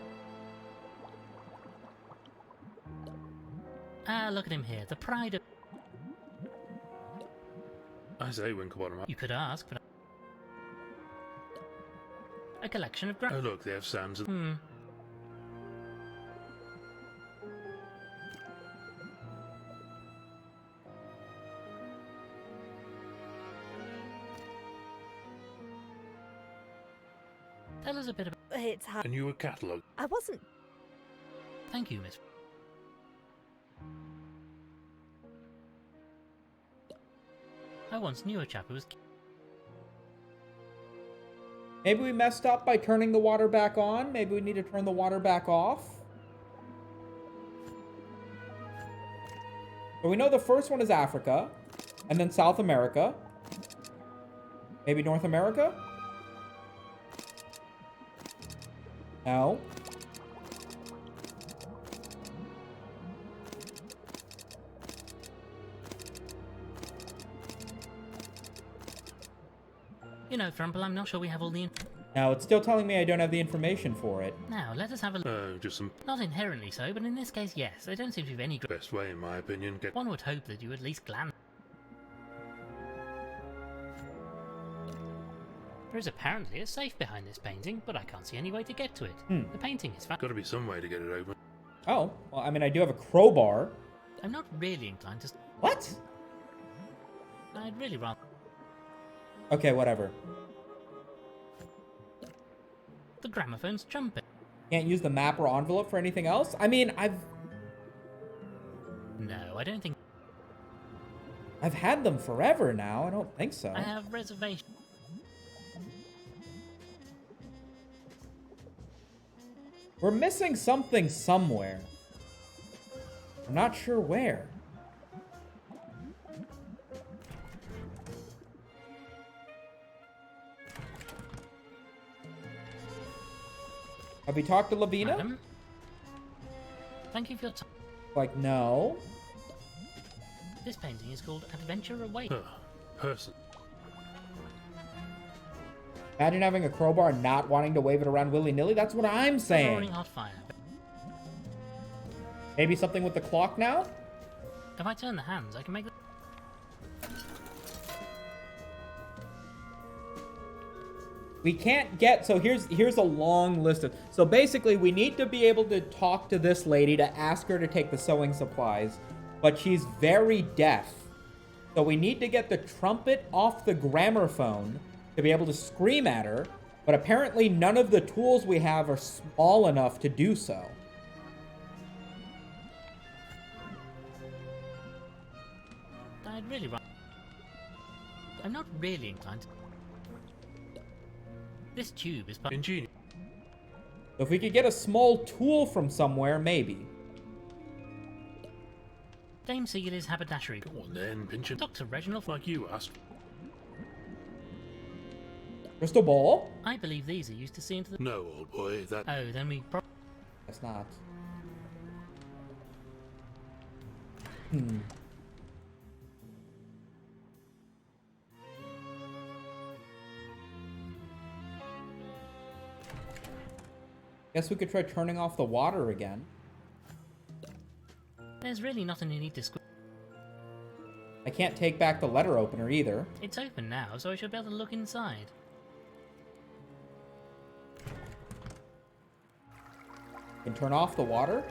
Look at him here. The pride of... I say, Winklebottom. You could ask, but... A collection of... Oh, look, they have sounds of... Tell us a bit about... It's hard. And you a catalogue? I wasn't... Thank you, Miss... I once knew a chap who was... Maybe we messed up by turning the water back on. Maybe we need to turn the water back off. But we know the first one is Africa. And then South America. Maybe North America? No. You know, Frumple, I'm not sure we have all the... No, it's still telling me I don't have the information for it. Now, let us have a look. Oh, just some... Not inherently so, but in this case, yes. They don't seem to have any... Best way, in my opinion. Get... One would hope that you at least glance... There is apparently a safe behind this painting, but I can't see any way to get to it. The painting is Gotta be some way to get it open. Oh, well, I mean, I do have a crowbar. I'm not really inclined to... What? I'd really rather... Okay, whatever. The gramophone's jumping. Can't use the map or envelope for anything else? I mean, No, I don't think... I've had them forever now. I don't think so. I have reservations. We're missing something somewhere. I'm not sure where. Have we talked to Lavina? Madam? Thank you for your time. Like, no. This painting is called Adventure Away. Person. Imagine having a crowbar and not wanting to wave it around willy-nilly. That's what I'm saying. Roaring hot fire. Maybe something with the clock now? If I turn the hands, I can make the... We can't get, so here's a long list of, so basically we need to be able to talk to this lady to ask her to take the sewing supplies, but she's very deaf. So we need to get the trumpet off the gramophone to be able to scream at her, but apparently none of the tools we have are small enough to do so. I'd really rather... I'm not really inclined to... This tube is... Ingenious. So if we could get a small tool from somewhere, maybe. Dame Sealy's haberdashery. Go on then, pinch it. Dr. Reginald... Like you asked. Crystal ball? I believe these are used to see into the... No, old boy, that... Oh, then we... That's not. Guess we could try turning off the water again. There's really nothing you need to squeeze. I can't take back the letter opener either. It's open now, so I should be able to look inside. Can turn off the water?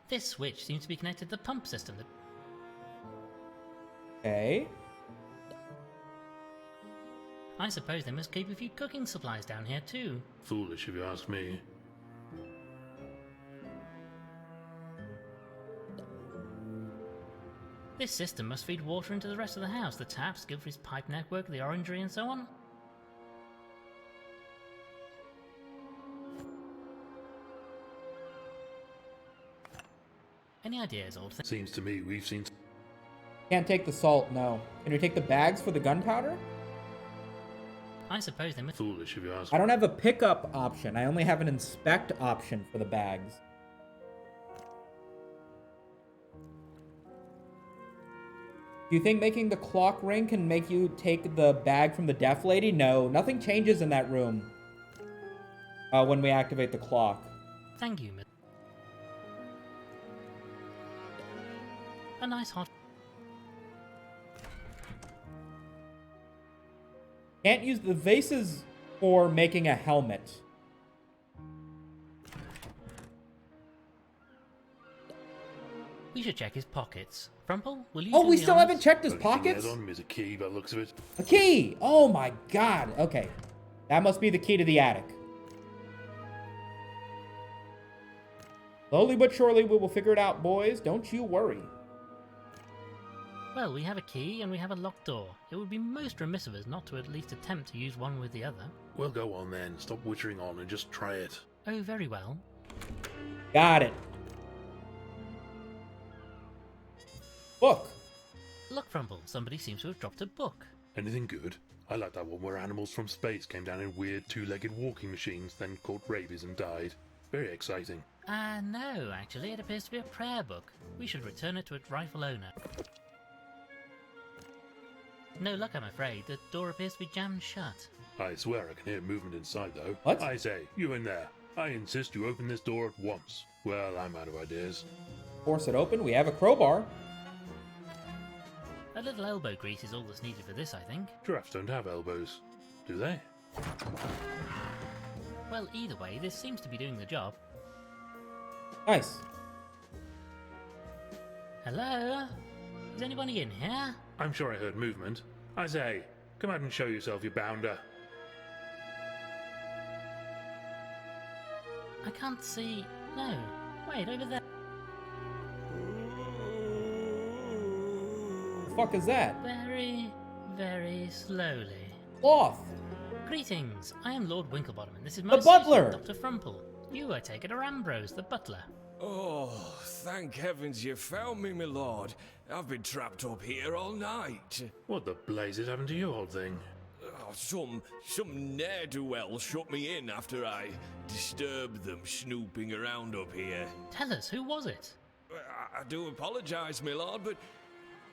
This switch seems to be connected to the pump system. Okay. I suppose they must keep a few cooking supplies down here too. Foolish if you ask me. This system must feed water into the rest of the house, the taps, Gilfrey's pipe network, the orangery and so on. Any ideas, old thing? Seems to me we've seen... Can't take the salt, no. Can we take the bags for the gunpowder? I suppose they must... Foolish if you ask. I don't have a pickup option. I only have an inspect option for the bags. Do you think making the clock ring can make you take the bag from the deaf lady? No, nothing changes in that room when we activate the clock. Thank you, Miss. A nice hot... Can't use the vases for making a helmet. We should check his pockets. Frumple, will you... Oh, do we the still honors? haven't checked his Only thing he pockets? has on him is a key by the looks of it. A key! Oh my god. Okay. That must be the key to the attic. Slowly but surely we will figure it out, boys. Don't you worry. Well, we have a key and we have a locked door. It would be most remiss of us not to at least attempt to use one with the other. Well, go on then. Stop wittering on and just try it. Oh, very well. Got it. Book. Look, Frumple, somebody seems to have dropped a book. Anything good? I like that one where animals from space came down in weird two-legged walking machines, then caught rabies and died. Very exciting. No, actually, it appears to be a prayer book. We should return it to its rightful owner. No luck, I'm afraid. The door appears to be jammed shut. I swear I can hear movement inside, though. What? I say, you in there. I insist you open this door at once. Well, I'm out of ideas. Force it open. We have a crowbar. A little elbow grease is all that's needed for this, I think. Giraffes don't have elbows, do they? Well, either way, this seems to be doing the job. Nice. Hello? Is anybody in here? I'm sure I heard movement. I say, come out and show yourself, you bounder. I can't see... No. Wait, over there. The fuck is that? Very, very slowly. Cloth. Greetings, I am Lord Winklebottom, and this is The my butler! associate, Dr. Frumple. You, I take it, are Ambrose, the butler. Oh, thank heavens you found me, my lord. I've been trapped up here all night. What the blazes happened to you, old thing? Oh, some ne'er-do-well shut me in after I disturbed them snooping around up here. Tell us, who was it? I do apologise, my lord, but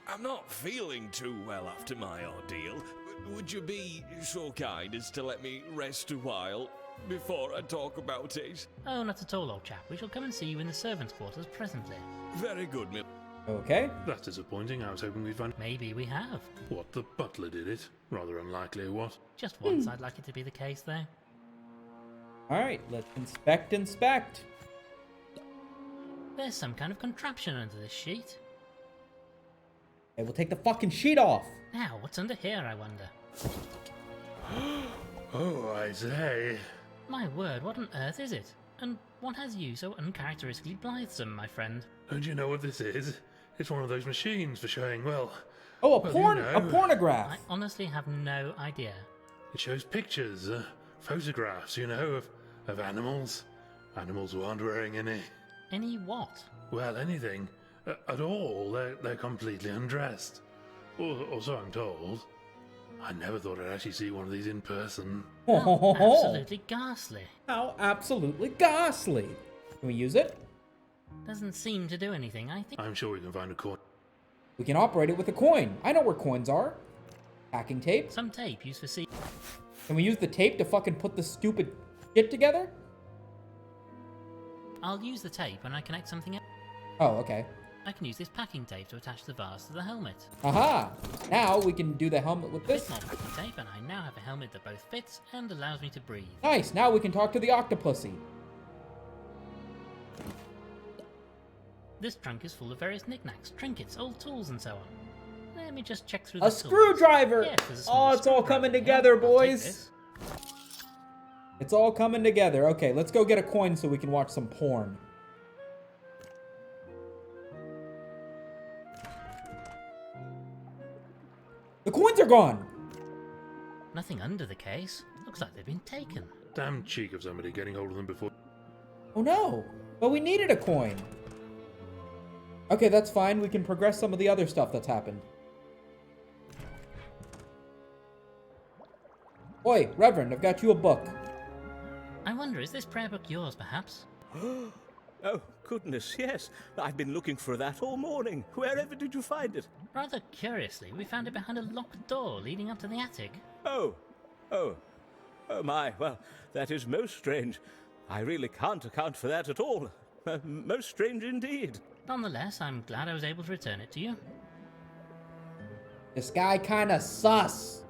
I'm not feeling too well after my ordeal. Would you be so kind as to let me rest a while before I talk about it? Oh, not at all, old chap. We shall come and see you in the servants' quarters presently. Very good, my... Okay. That's disappointing. I was hoping we'd find... Maybe we have. What, the butler did it? Rather unlikely, what? Just once, I'd like it to be the case, though. Alright, let's inspect. There's some kind of contraption under this sheet. Hey, we'll take the fucking sheet off. Now, what's under here, I wonder? Oh, I say. My word, what on earth is it? And what has you so uncharacteristically blithesome, my friend? Don't you know what this is? It's one of those machines for showing, well... Oh, well, you know. a pornograph. I honestly have no idea. It shows pictures, photographs, you know, of animals. Animals who aren't wearing any... Any what? Well, anything. At all. They're completely undressed. Or so I'm told. I never thought I'd actually see one of these in person. How absolutely ghastly. How absolutely ghastly. Can we use it? Doesn't seem to do anything, I think. I'm sure we can find a coin. We can operate it with a coin. I know where coins are. Packing tape. Some tape used for see. Can we use the tape to fucking put the stupid shit together? I'll use the tape when I connect something else. Oh, okay. I can use this packing tape to attach the vase to the helmet. Aha! Now we can do the helmet with This this. more packing tape, and I now have a helmet that both fits and allows me to breathe. Nice, now we can talk to the octopussy. This trunk is full of various knickknacks, trinkets, old tools, and so on. Let me just check through the A tools. screwdriver! Yes, there's a small Oh, it's all screwdriver coming here. together, I'll take boys. this. It's all coming together. Okay, let's go get a coin so we can watch some porn. The coins are gone! Nothing under the case. Looks like they've been taken. Damn cheek of somebody getting hold of them before... Oh no! But we needed a coin! Okay, that's fine. We can progress some of the other stuff that's happened. Oi, Reverend, I've got you a book. I wonder, is this prayer book yours, perhaps? Oh, goodness, yes. I've been looking for that all morning. Wherever did you find it? Rather curiously, we found it behind a locked door leading up to the attic. Oh my, well, that is most strange. I really can't account for that at all. Most strange indeed. Nonetheless, I'm glad I was able to return it to you. This guy kinda sus.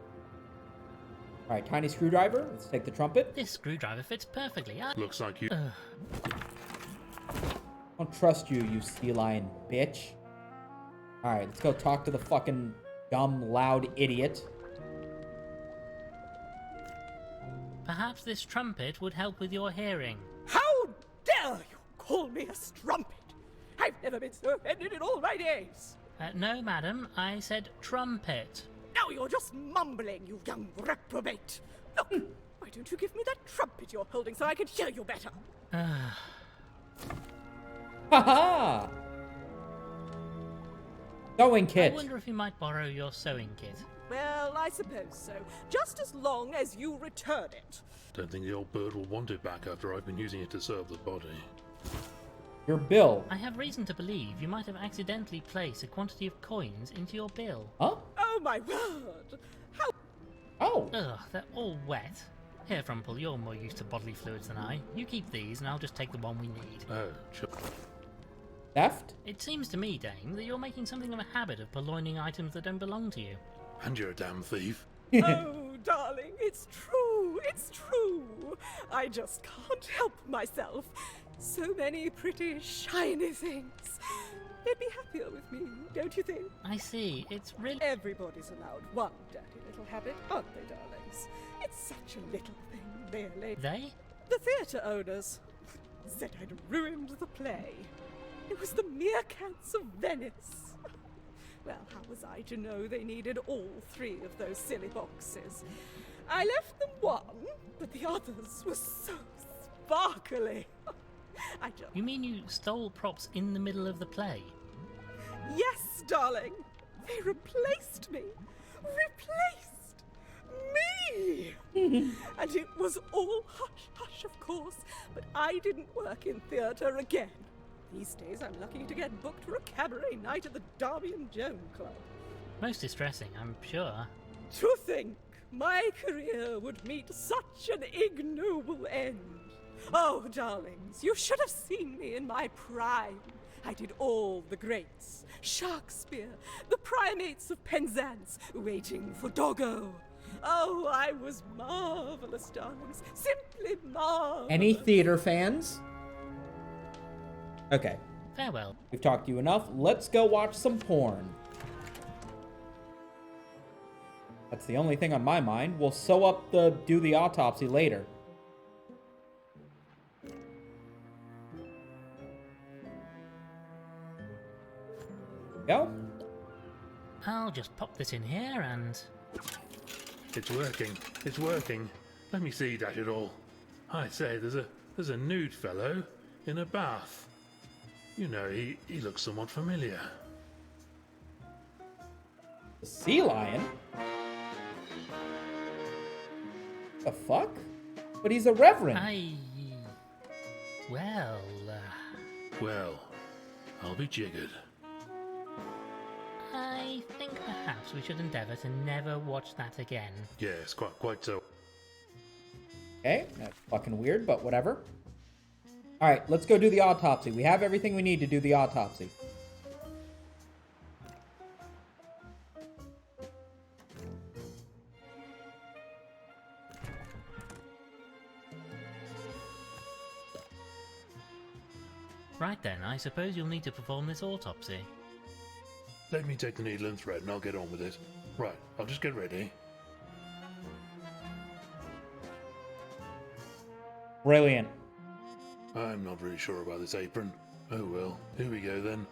Alright, tiny screwdriver. Let's take the trumpet. This screwdriver fits perfectly. Looks like you... Don't trust you, you sea lion bitch. Alright, let's go talk to the fucking dumb, loud idiot. Perhaps this trumpet would help with your hearing. How dare you call me a strumpet? I've never been so offended in all my days. No, madam, I said trumpet. Now you're just mumbling, you young reprobate. Look, why don't you give me that trumpet you're holding so I can hear you better? Haha! Sewing kit. I wonder if you might borrow your sewing kit. Well, I suppose so. Just as long as you return it. Don't think the old bird will want it back after I've been using it to serve the body. Your bill. I have reason to believe you might have accidentally placed a quantity of coins into your bill. Huh? Oh my word! How? Oh. Ugh, they're all wet. Here, Frumple, you're more used to bodily fluids than I. You keep these, and I'll just take the one we need. Oh, sure. Theft? It seems to me, Dame, that you're making something of a habit of purloining items that don't belong to you. And you're a damn thief. Oh, darling, it's true, it's true. I just can't help myself. So many pretty, shiny things. They'd be happier with me, don't you think? I see. It's really... Everybody's allowed one dirty little habit, aren't they, darlings? It's such a little thing, really. They? The theatre owners said I'd ruined the play. It was the meerkats of Venice. Well, how was I to know they needed all 3 of those silly boxes? I left them one, but the others were so sparkly. I just... You mean you stole props in the middle of the play? Yes, darling. They replaced me. Replaced me! And it was all hush-hush, of course, but I didn't work in theatre again. These days I'm lucky to get booked for a cabaret night at the Darby and Joan Club. Most distressing, I'm sure. To think my career would meet such an ignoble end. Oh, darlings, you should have seen me in my prime. I did all the greats. Shakespeare, the primates of Penzance, Waiting for Doggo. Oh, I was marvellous, darlings. Simply marvellous. Any theater fans? Okay. Farewell. We've talked to you enough. Let's go watch some porn. That's the only thing on my mind. We'll sew up do the autopsy later. Go. I'll just pop this in here and... It's working. It's working. Let me see, dash it all. I say, there's a nude fellow in a bath. You know, he looks somewhat familiar. The sea lion? The fuck? But he's a reverend. Well... Well, I'll be jiggered. I think perhaps we should endeavour to never watch that again. Yes, quite so. Okay, that's fucking weird, but whatever. Alright, let's go do the autopsy. We have everything we need to do the autopsy. Right then, I suppose you'll need to perform this autopsy. Let me take the needle and thread and I'll get on with it. Right, I'll just get ready. Brilliant. I'm not really sure about this apron. Oh well, here we go then.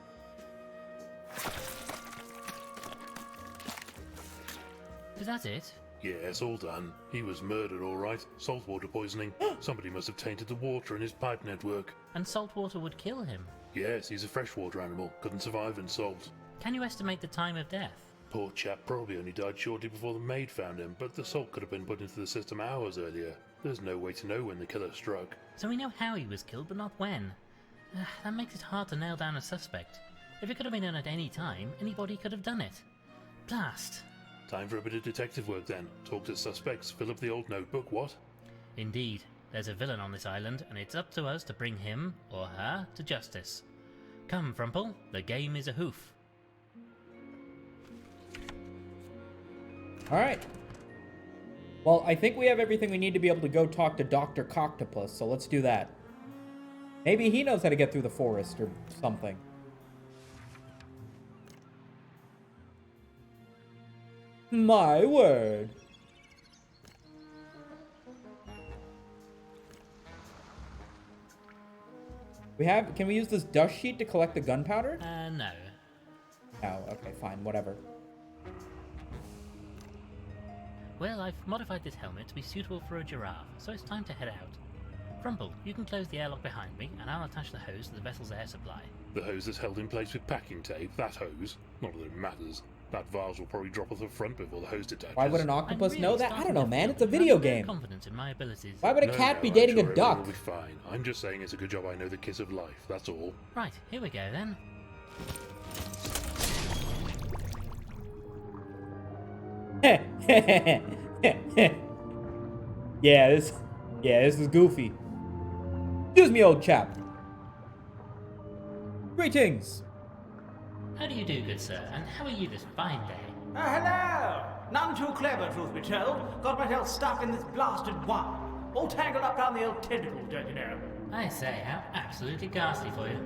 Is that it? Yes, all done. He was murdered, all right. Saltwater poisoning. Somebody must have tainted the water in his pipe network. And salt water would kill him? Yes, he's a freshwater animal. Couldn't survive in salt. Can you estimate the time of death? Poor chap probably only died shortly before the maid found him, but the salt could have been put into the system hours earlier. There's no way to know when the killer struck. So we know how he was killed, but not when. That makes it hard to nail down a suspect. If it could have been done at any time, anybody could have done it. Blast! Time for a bit of detective work then. Talk to suspects, fill up the old notebook, what? Indeed. There's a villain on this island, and it's up to us to bring him, or her, to justice. Come, Frumple, the game is a hoof. Alright. Well, I think we have everything we need to be able to go talk to Dr. Coctopus, so let's do that. Maybe he knows how to get through the forest or something. My word. Can we use this dust sheet to collect the gunpowder? No. Oh, okay, fine, whatever. Well, I've modified this helmet to be suitable for a giraffe, so it's time to head out. Frumple, you can close the airlock behind me, and I'll attach the hose to the vessel's air supply. The hose is held in place with packing tape, that hose. Not that it matters. That vase will probably drop off the front before the hose detaches. Why would an octopus really know that? I starting don't know, to man. feel It's a video very game. confident in my abilities. Why would a cat be dating I'm a sure everyone duck? will be fine. I'm just saying it's a good job I know the kiss of life, that's all. Right, here we go then. Yeah, this is goofy. Excuse me, old chap. Greetings. How do you do, good sir? And how are you this fine day? Hello! None too clever, truth be told. Got myself stuck in this blasted wire. All tangled up down the old tentacles, don't you know? I say, how absolutely ghastly for you.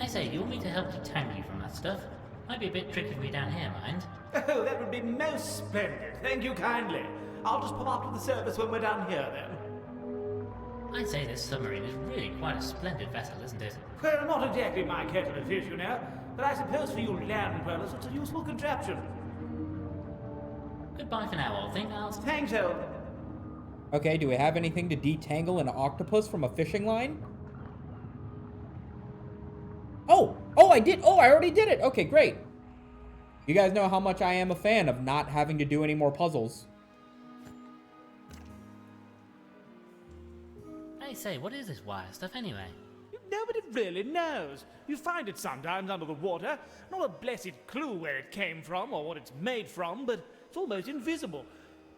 I say, you want me to help detangle you from that stuff? Might be a bit tricky for me down here, mind? Oh, that would be most splendid. Thank you kindly. I'll just pop up to the service when we're down here, then. I'd say this submarine is really quite a splendid vessel, isn't it? Well, not exactly my kettle of fish, you know. But I suppose for you land dwellers, it's a useful contraption. Goodbye for now, old thing. Thanks, old. Okay, do we have anything to detangle an octopus from a fishing line? Oh, I did. Oh, I already did it. Okay, great. You guys know how much I am a fan of not having to do any more puzzles. I say, what is this wire stuff anyway? Nobody really knows. You find it sometimes under the water. Not a blessed clue where it came from or what it's made from, but it's almost invisible.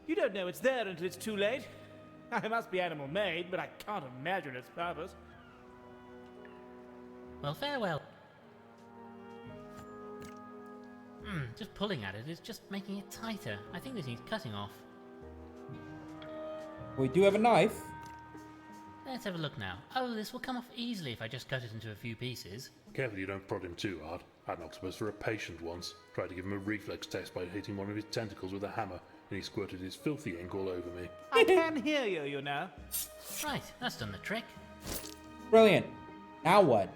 You don't know it's there until it's too late. It must be animal-made, but I can't imagine its purpose. Well, farewell. Just pulling at it is just making it tighter. I think this needs cutting off. We do have a knife. Let's have a look now. Oh, this will come off easily if I just cut it into a few pieces. Careful you don't prod him too hard. I had an octopus for a patient once. Tried to give him a reflex test by hitting one of his tentacles with a hammer, and he squirted his filthy ink all over me. I can hear you, you know. Right, that's done the trick. Brilliant. Now what?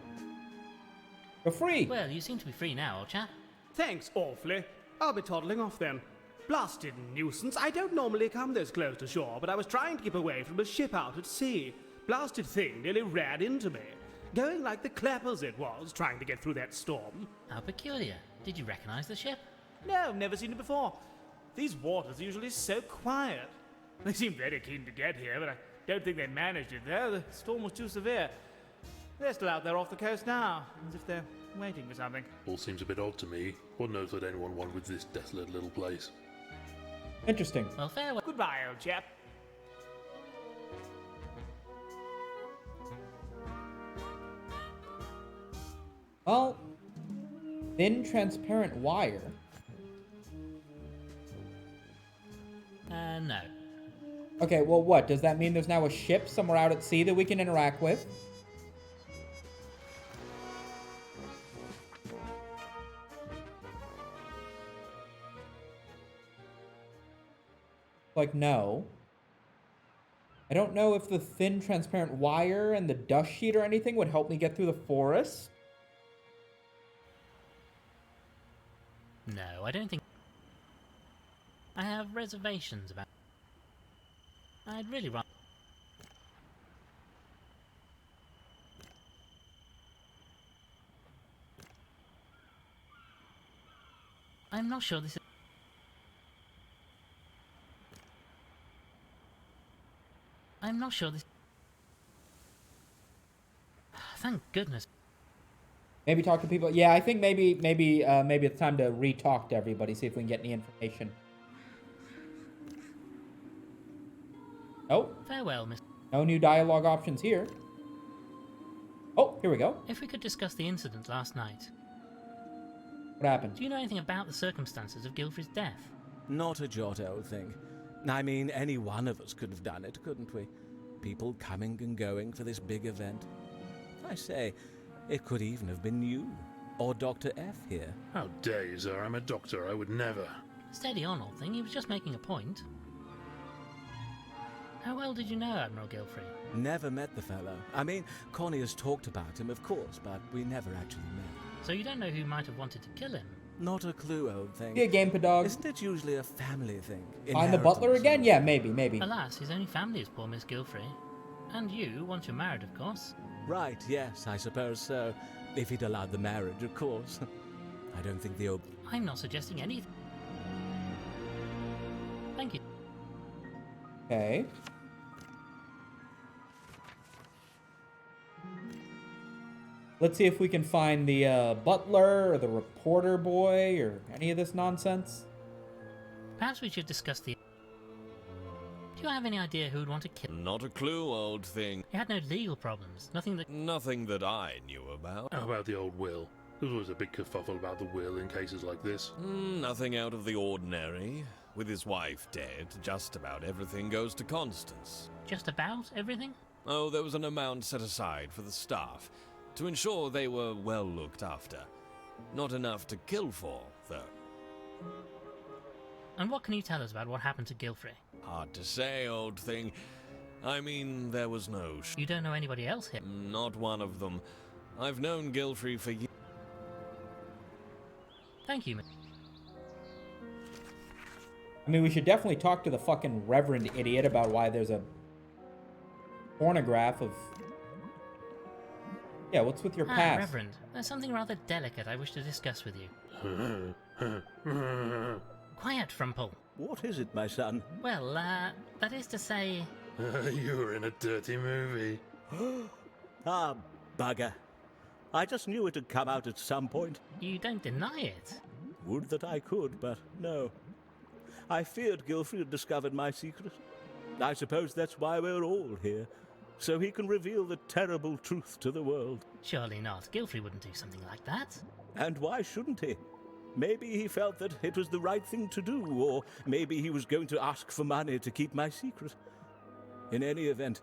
You're free. Well, you seem to be free now, old chap. Thanks awfully. I'll be toddling off then. Blasted nuisance. I don't normally come this close to shore, but I was trying to keep away from a ship out at sea. Blasted thing nearly ran into me. Going like the clappers it was, trying to get through that storm. How peculiar. Did you recognize the ship? No, never seen it before. These waters are usually so quiet. They seemed very keen to get here, but I don't think they managed it though. The storm was too severe. They're still out there off the coast now, as if they're waiting for something. All seems a bit odd to me. What knows what anyone want with this desolate little place? Interesting. Well, farewell. Goodbye, old chap. Well, thin transparent wire. No. Okay, well what? Does that mean there's now a ship somewhere out at sea that we can interact with? Like, no. I don't know if the thin transparent wire and the dust sheet or anything would help me get through the forest. No, I don't think... I have reservations about... I'd really rather... I'm not sure this is... I'm not sure this... Thank goodness. Maybe talk to people. Yeah, I think maybe it's time to re-talk to everybody, see if we can get any information. Oh. Farewell, Miss... No new dialogue options here. Oh, here we go. If we could discuss the incident last night. What happened? Do you know anything about the circumstances of Gilfrey's death? Not a jot, old thing. I mean, any one of us could have done it, couldn't we? People coming and going for this big event. I say, it could even have been you, or Dr. F here. How dare you, sir? I'm a doctor. I would never. Steady on, old thing. He was just making a point. How well did you know Admiral Gilfrey? Never met the fellow. I mean, Connie has talked about him, of course, but we never actually met. So you don't know who might have wanted to kill him? Not a clue, old thing. Yeah, Gamepad Dog. Isn't it usually a family thing? Find the butler again? Yeah, maybe. Alas, his only family is poor Miss Gilfrey. And you, once you're married, of course. Right, yes, I suppose so. If he'd allowed the marriage, of course. I don't think the I'm not suggesting anything. Thank you. Okay. Let's see if we can find the butler or the reporter boy or any of this nonsense. Perhaps we should discuss the... you have any idea who would want to kill? Not a clue, old thing. You had no legal problems. Nothing that I knew about. How about the old will? There was always a big kerfuffle about the will in cases like this. Nothing out of the ordinary. With his wife dead, just about everything goes to Constance. Just about everything? Oh, there was an amount set aside for the staff, to ensure they were well looked after. Not enough to kill for, though. And what can you tell us about what happened to Gilfrey? Hard to say, old thing. I mean, there was no... You don't know anybody else here? Not one of them. I've known Gilfrey for years. Thank you. I mean, we should definitely talk to the fucking reverend idiot about why there's a pornograph of... Yeah, what's with your past? Reverend, there's something rather delicate I wish to discuss with you. Quiet, Frumple. What is it, my son? Well, that is to say... You were in a dirty movie. Ah, bugger. I just knew it had come out at some point. You don't deny it. Would that I could, but no. I feared Gilfrey had discovered my secret. I suppose that's why we're all here, so he can reveal the terrible truth to the world. Surely not. Gilfrey wouldn't do something like that. And why shouldn't he? Maybe he felt that it was the right thing to do, or maybe he was going to ask for money to keep my secret. In any event,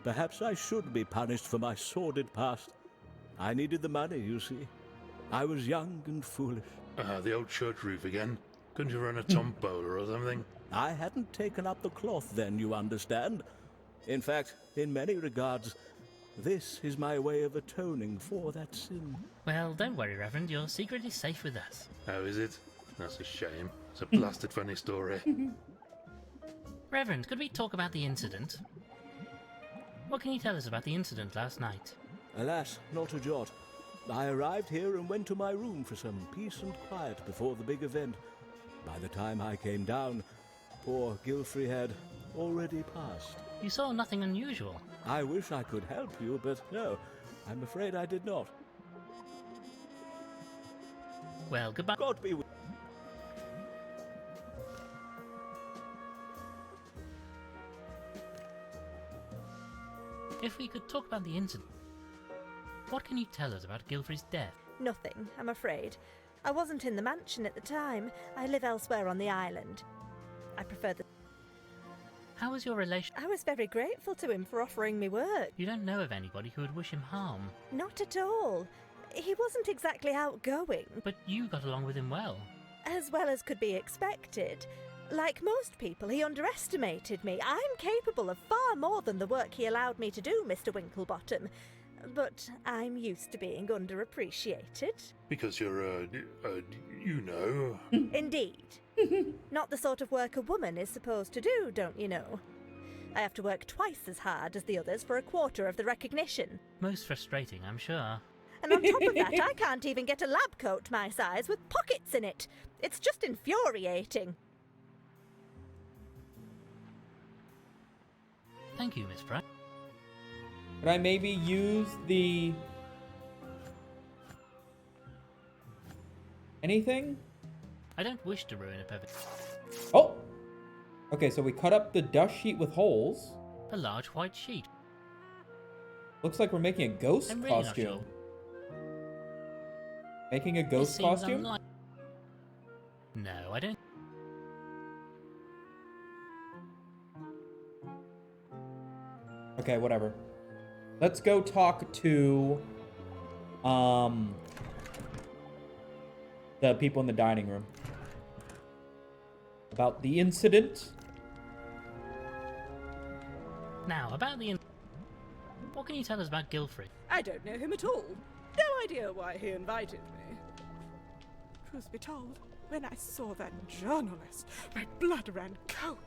perhaps I should be punished for my sordid past. I needed the money, you see. I was young and foolish. The old church roof again. Couldn't you run a tombola or something? I hadn't taken up the cloth then, you understand. In fact, in many regards, this is my way of atoning for that sin. Well, don't worry, Reverend. Your secret is safe with us. How is it? That's a shame. It's a blasted funny story. Reverend, could we talk about the incident? What can you tell us about the incident last night? Alas, not a jot. I arrived here and went to my room for some peace and quiet before the big event. By the time I came down, poor Gilfrey had already passed. You saw nothing unusual. I wish I could help you, but no, I'm afraid I did not. Well, goodbye. God be with If we could talk about the incident, what can you tell us about Gilfrey's death? Nothing, I'm afraid. I wasn't in the mansion at the time. I live elsewhere on the island. I prefer the... How was your relation? I was very grateful to him for offering me work. You don't know of anybody who would wish him harm. Not at all. He wasn't exactly outgoing. But you got along with him well. As well as could be expected. Like most people, he underestimated me. I'm capable of far more than the work he allowed me to do, Mr. Winklebottom. But I'm used to being underappreciated. Because you're, you know. Indeed. Not the sort of work a woman is supposed to do, don't you know? I have to work twice as hard as the others for a quarter of the recognition. Most frustrating, I'm sure. And on top of that, I can't even get a lab coat my size with pockets in it. It's just infuriating. Thank you, Miss Pratt. Could I maybe use the... anything? I don't wish to ruin a perfect... Oh! Okay, so we cut up the dust sheet with holes. A large white sheet. Looks like we're making a ghost I'm really costume. not sure. Making a ghost This seems costume? No, I don't... Okay, whatever. Let's go talk to the people in the dining room about the incident. Now, about the... What can you tell us about Gilfrey? I don't know him at all. No idea why he invited me. Truth be told, when I saw that journalist, my blood ran cold.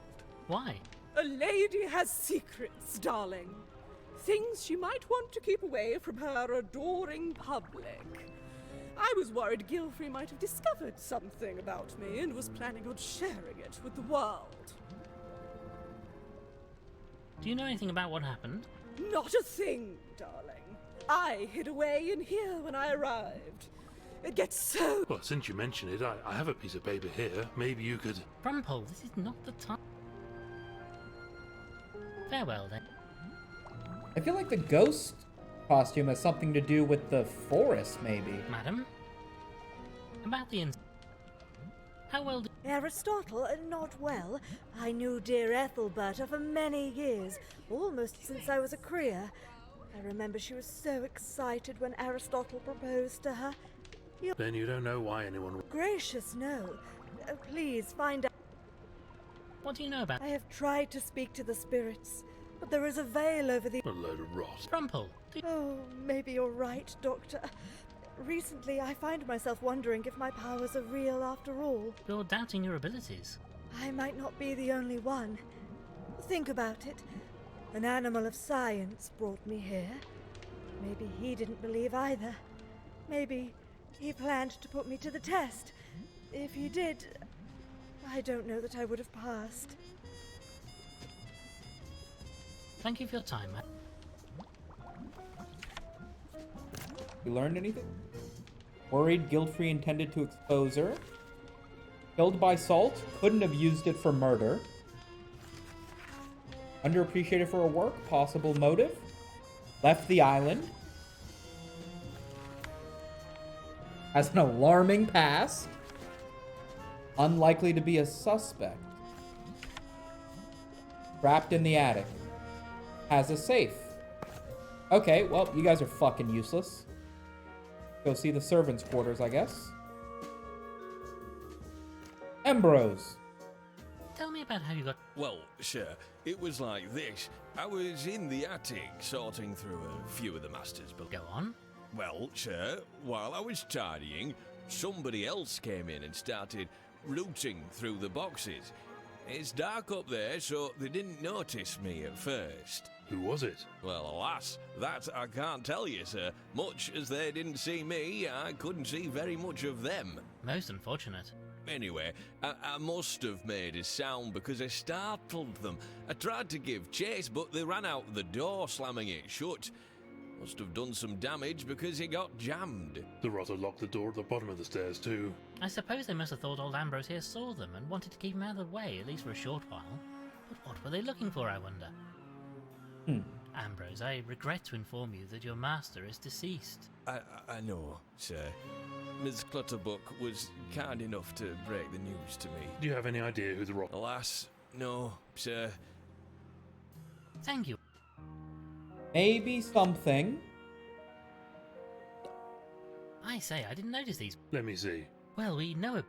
Why? A lady has secrets, darling. Things she might want to keep away from her adoring public. I was worried Gilfrey might have discovered something about me and was planning on sharing it with the world. Do you know anything about what happened? Not a thing, darling. I hid away in here when I arrived. It gets so... Well, since you mention it, I have a piece of paper here. Maybe you could... Rumpole, this is not the time. Farewell, then. I feel like the ghost costume has something to do with the forest, maybe. Madam? About the How well do... Aristotle, not well. I knew dear Ethelberta for many years, almost since I was a crea. I remember she was so excited when Aristotle proposed to her. Then you don't know why anyone... Gracious, no. Please, find out. What do you know about... I have tried to speak to the spirits, but there is a veil over the... A load of rot. Rumple. Oh, maybe you're right, Doctor. Recently, I find myself wondering if my powers are real after all. You're doubting your abilities. I might not be the only one. Think about it. An animal of science brought me here. Maybe he didn't believe either. Maybe he planned to put me to the test. If he did, I don't know that I would have passed. Thank you for your time, Matt. You learned anything? Worried Guildfree intended to expose her. Killed by salt. Couldn't have used it for murder. Underappreciated for her work. Possible motive. Left the island. Has an alarming past. Unlikely to be a suspect. Trapped in the attic. Has a safe. Okay, well, you guys are fucking useless. Go see the servants' quarters, I guess. Ambrose. Tell me about how you got... Well, sure. It was like this. I was in the attic sorting through a few of the masters' Go on. Well, sure. While I was tidying, somebody else came in and started rooting through the boxes. It's dark up there, so they didn't notice me at first. Who was it? Well, alas, that I can't tell you, sir. Much as they didn't see me, I couldn't see very much of them. Most unfortunate. Anyway, I must have made a sound because I startled them. I tried to give chase, but they ran out the door, slamming it shut. Must have done some damage because it got jammed. The rotter locked the door at the bottom of the stairs too. I suppose they must have thought old Ambrose here saw them and wanted to keep him out of the way, at least for a short while. But what were they looking for, I wonder? Ambrose, I regret to inform you that your master is deceased. I know, sir. Ms. Clutterbuck was kind enough to break the news to me. Do you have any idea who the rotter... Alas, no, sir. Thank you. Maybe something. I say, I didn't notice these. Let me see. Well, we know it.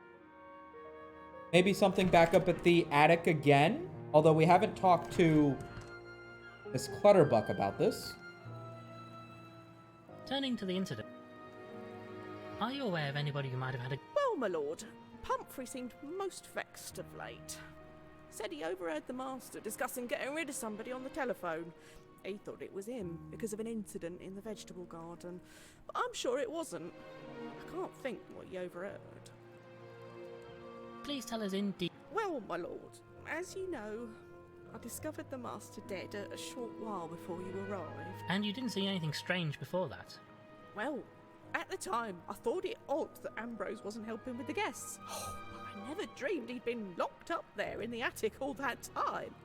Maybe something back up at the attic again? Although we haven't talked to Miss Clutterbuck about this. Turning to the incident. Are you aware of anybody who might have had a... Well, my lord, Pumphrey seemed most vexed of late. Said he overheard the master discussing getting rid of somebody on the telephone. He thought it was him because of an incident in the vegetable garden, but I'm sure it wasn't. I can't think what he overheard. Please tell us in detail. Well, my lord, as you know, I discovered the master dead a short while before you arrived. And you didn't see anything strange before that? Well, at the time, I thought it odd that Ambrose wasn't helping with the guests. Oh, I never dreamed he'd been locked up there in the attic all that time.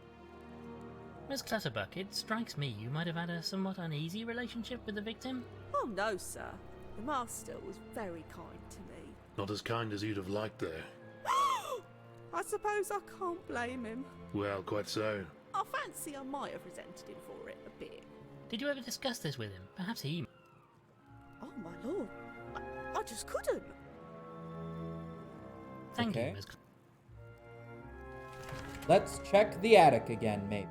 Miss Clutterbuck, it strikes me you might have had a somewhat uneasy relationship with the victim. Oh no, sir. The master was very kind to me. Not as kind as you'd have liked there. I suppose I can't blame him. Well, quite so. I fancy I might have resented him for it a bit. Did you ever discuss this with him? Perhaps he... Oh my lord, I just couldn't. Thank Okay. you, Miss Let's check the attic again, maybe.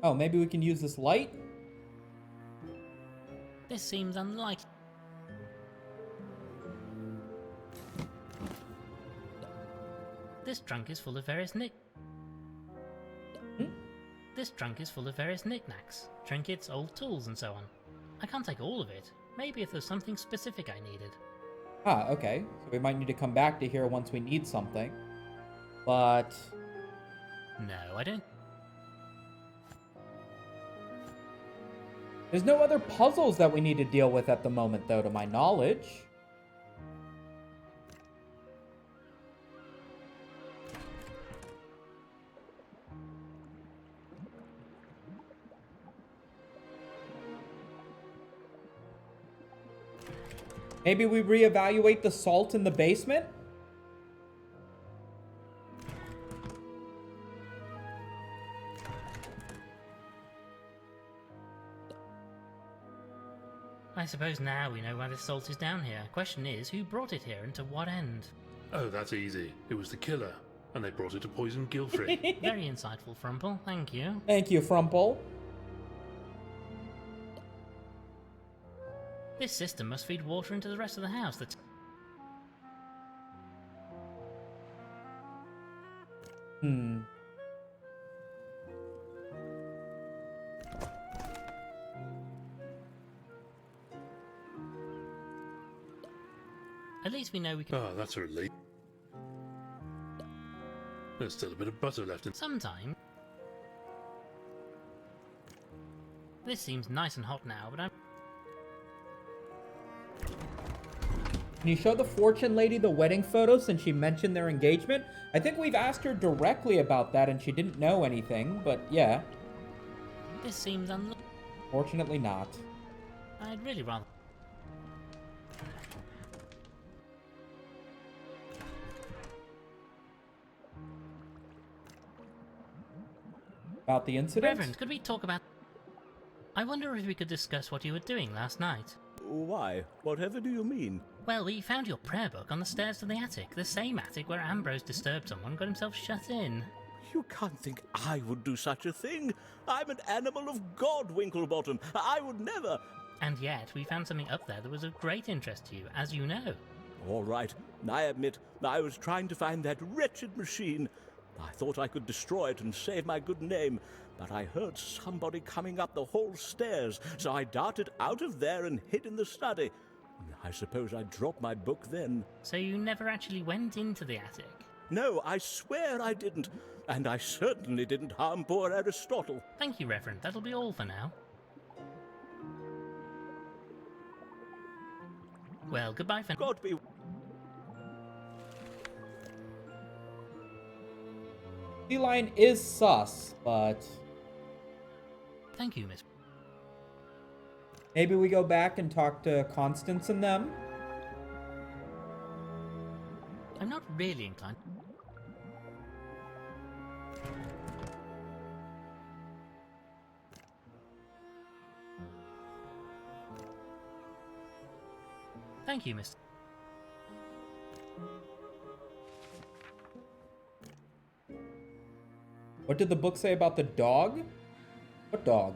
Oh, maybe we can use this light? This seems unlikely. This trunk is full of various This trunk is full of various knickknacks, trinkets, old tools, and so on. I can't take all of it. Maybe if there's something specific I needed. Ah, okay. So we might need to come back to here once we need something. But... No, I don't. There's no other puzzles that we need to deal with at the moment, though, to my knowledge. Maybe we reevaluate the salt in the basement? I suppose now we know why this salt is down here. Question is, who brought it here and to what end? Oh, that's easy. It was the killer, and they brought it to poison Gilfrey. Very insightful, Frumple. Thank you. Thank you, Frumple. This system must feed water into the rest of the house. At least we know we can... Oh, that's a relief. There's still a bit of butter left in... Sometime. This seems nice and hot now, but I'm... Can you show the fortune lady the wedding photo since she mentioned their engagement? I think we've asked her directly about that and she didn't know anything, but yeah. This seems Fortunately not. I'd really rather... About the incident? Reverend, could we talk about... I wonder if we could discuss what you were doing last night. Why? Whatever do you mean? Well, we found your prayer book on the stairs to the attic. The same attic where Ambrose disturbed someone and got himself shut in. You can't think I would do such a thing. I'm an animal of God, Winklebottom. I would never... And yet, we found something up there that was of great interest to you, as you know. All right. I admit, I was trying to find that wretched machine. I thought I could destroy it and save my good name, but I heard somebody coming up the hall stairs, so I darted out of there and hid in the study. I suppose I dropped my book then. So you never actually went into the attic? No, I swear I didn't. And I certainly didn't harm poor Aristotle. Thank you, Reverend. That'll be all for now. Well, goodbye for now. God be... Sea Lion is sus, but... Thank you, Miss... Maybe we go back and talk to Constance and them? I'm not really inclined... Thank you, Mr. What did the book say about the dog? What dog?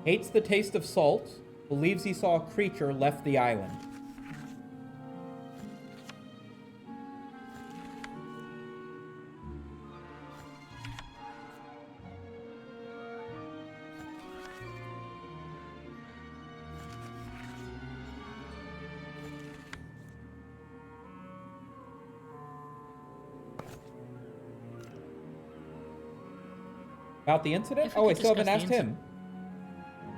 Hates the taste of salt. Believes he saw a creature left the island. About the incident? Oh, I still haven't asked him.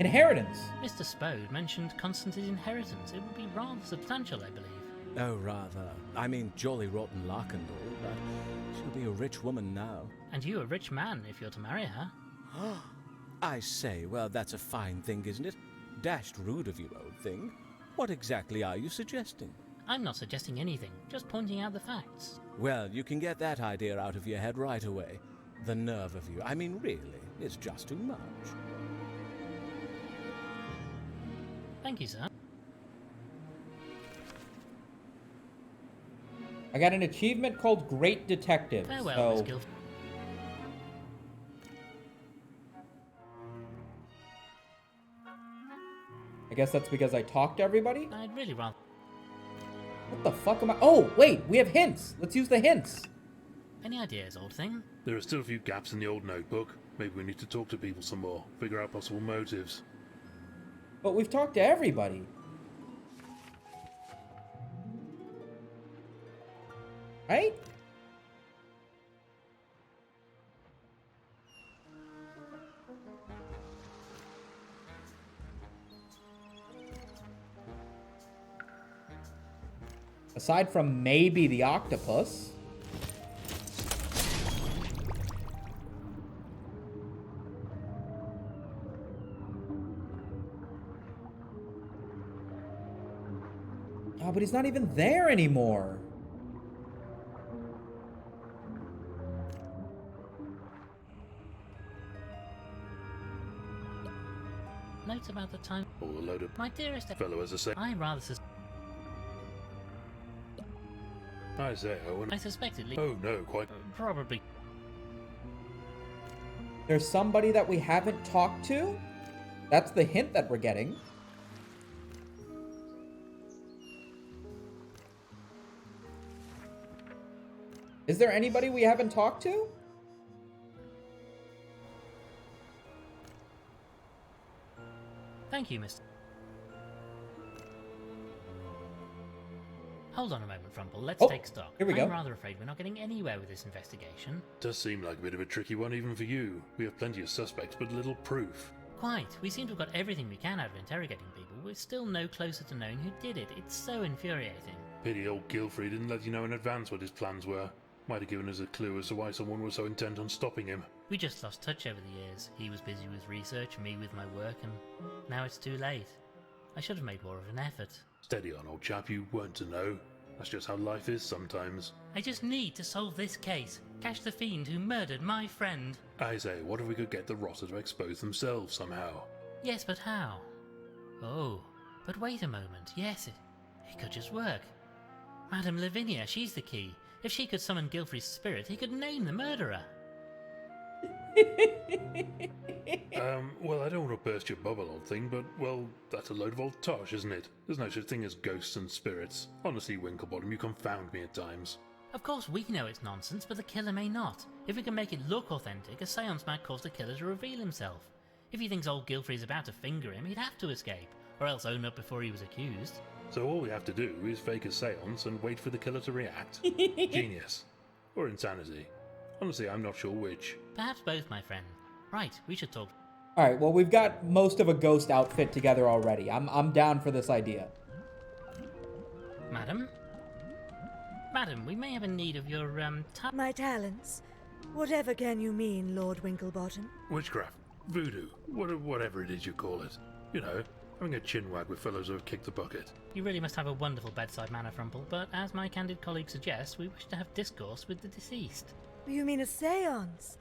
Inheritance. Mr. Spode mentioned Constance's inheritance. It would be rather substantial, I believe. Oh, rather. I mean, jolly rotten Larkendall, but she'll be a rich woman now. And you a rich man if you're to marry her. I say, well, that's a fine thing, isn't it? Dashed rude of you, old thing. What exactly are you suggesting? I'm not suggesting anything, just pointing out the facts. Well, you can get that idea out of your head right away. The nerve of you. I mean, really, it's just too much. Thank you, sir. I got an achievement called Great Detective. Farewell, Miss so... Guilford. I guess that's because I talked to everybody? I'd really rather... What the fuck am I... Oh, wait, we have hints. Let's use the hints. Any ideas, old thing? There are still a few gaps in the old notebook. Maybe we need to talk to people some more, figure out possible motives. But we've talked to everybody. Right? Aside from maybe the octopus. Oh, but he's not even there anymore. Notes about the time. All a load of My dearest fellow, as I say. I rather Isaiah, I suspected. Oh no, quite. Probably. There's somebody that we haven't talked to? That's the hint that we're getting. Is there anybody we haven't talked to? Thank you, Mr. Hold on a moment, Frumple. Let's take stock. Here we go. I'm rather afraid we're not getting anywhere with this investigation. Does seem like a bit of a tricky one even for you. We have plenty of suspects, but little proof. Quite. We seem to have got everything we can out of interrogating people. We're still no closer to knowing who did it. It's so infuriating. Pity old Gilfrey didn't let you know in advance what his plans were. Might have given us a clue as to why someone was so intent on stopping him. We just lost touch over the years. He was busy with research, me with my work, and now it's too late. I should have made more of an effort. Steady on, old chap, you weren't to know. That's just how life is sometimes. I just need to solve this case. Catch the fiend who murdered my friend. I say, what if we could get the Rotter to expose themselves somehow? Yes, but how? Oh, but wait a moment. Yes, it could just work. Madame Lavinia, she's the key. If she could summon Gilfrey's spirit, he could name the murderer. Well, I don't want to burst your bubble, old thing, but, well, that's a load of old tosh, isn't it? There's no such thing as ghosts and spirits. Honestly, Winklebottom, you confound me at times. Of course, we know it's nonsense, but the killer may not. If we can make it look authentic, a seance might cause the killer to reveal himself. If he thinks old Gilfrey's about to finger him, he'd have to escape, or else own up before he was accused. So all we have to do is fake a seance and wait for the killer to react. Genius. Or insanity. Honestly, I'm not sure which. Perhaps both, my friend. Right, we should talk. Alright, well, we've got most of a ghost outfit together already. I'm down for this idea. Madam? Madam, we may have a need of your, My talents? Whatever can you mean, Lord Winklebottom? Witchcraft. Voodoo. Whatever it is you call it. You know, having a chinwag with fellows who have kicked the bucket. You really must have a wonderful bedside manner, Frumple, but as my candid colleague suggests, we wish to have discourse with the deceased. You mean a seance?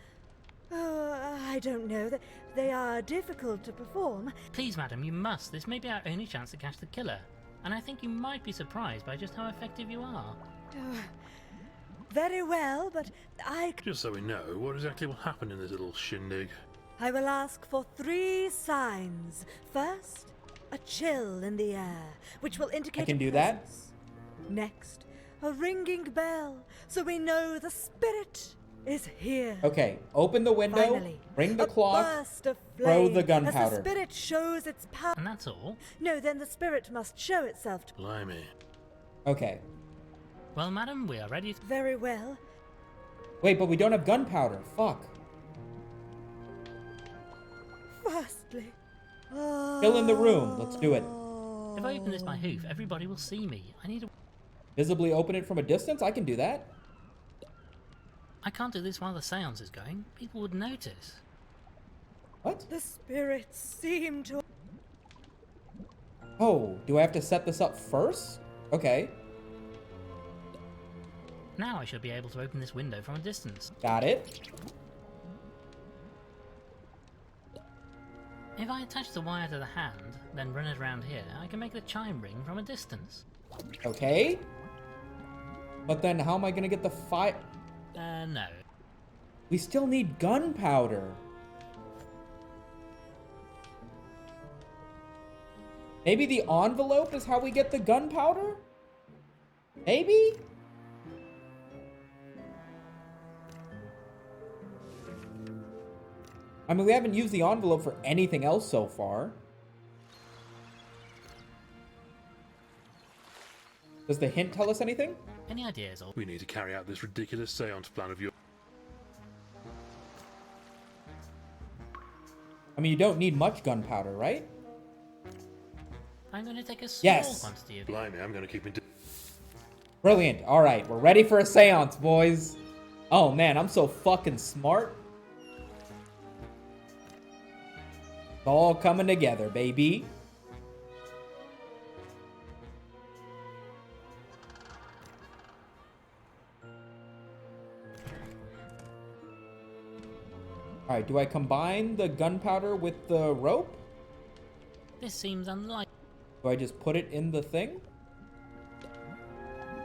Oh, I don't know. They are difficult to perform. Please, madam, you must. This may be our only chance to catch the killer. And I think you might be surprised by just how effective you are. Oh, very well, but Just so we know, what exactly will happen in this little shindig? I will ask for 3 signs. First, a chill in the air, which will indicate I can a do that. presence. Next, a ringing bell, so we know the spirit is here. Okay, open the window, Finally, ring the a clock, burst of throw flame the as gunpowder. the spirit shows its power. And that's all? No, then the spirit must show itself to... Blimey. Okay. Well, madam, we are ready. Very well. Wait, but we don't have gunpowder. Fuck. Firstly... Fill in the room. Let's do it. If I open this by hoof, everybody will see me. I need to... Visibly open it from a distance? I can do that. I can't do this while the seance is going. People would notice. What? The spirits seem to... Oh, do I have to set this up first? Okay. Now I should be able to open this window from a distance. Got it. If I attach the wire to the hand, then run it around here, I can make the chime ring from a distance. Okay. But then how am I going to get the fire? No. We still need gunpowder. Maybe the envelope is how we get the gunpowder? Maybe? I mean, we haven't used the envelope for anything else so far. Does the hint tell us anything? Any ideas? Or We need to carry out this ridiculous seance plan of yours. I mean, you don't need much gunpowder, right? I'm going to take a small Yes. quantity of. Blimey, I'm going to keep it. Brilliant. All right, we're ready for a seance, boys. Oh, man, I'm so fucking smart. It's all coming together, baby. All right, do I combine the gunpowder with the rope? This seems unlikely. Do I just put it in the thing?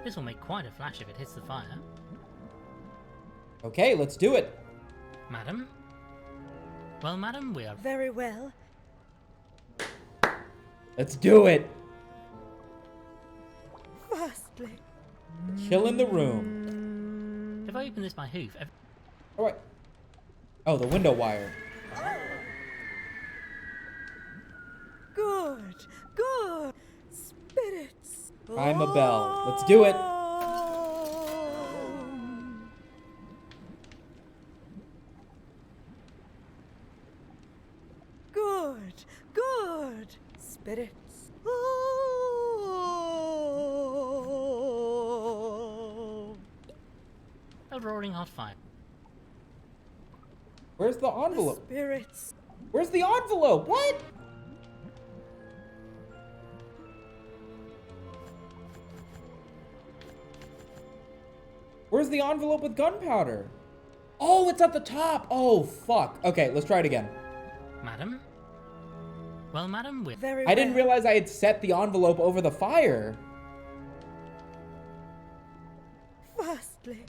This will make quite a flash if it hits the fire. Okay, let's do it. Madam? Well, madam, we are... Very well. Let's do it. Firstly, Chill in the room. If I open this by hoof... All right. Oh, the window wire. good, good. Spirits. I'm a bell. Let's do it. Good, good. Spirits. A roaring hot fire. Where's the envelope? Spirits. Where's the envelope? What? Where's the envelope with gunpowder? Oh, it's at the top. Oh, fuck. Okay, let's try it again. Madam? Well, madam, we... Very I didn't well. realize I had set the envelope over the fire. Firstly.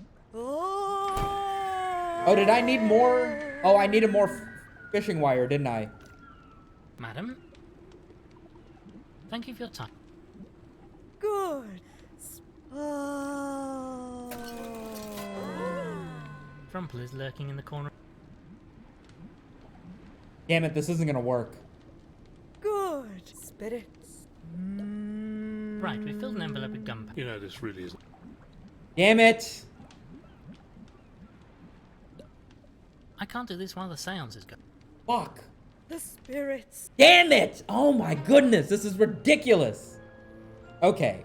Oh, did I need more? Oh, I needed more fishing wire, didn't I? Madam? Thank you for your time. Good. Frumple is lurking in the corner. Damn it, this isn't gonna work. Good. Spirits. Right, we filled an envelope with gunpowder. You know, this really isn't. Damn it. I can't do this while the seance is going. Fuck. The spirits. Damn it! Oh my goodness, this is ridiculous. Okay,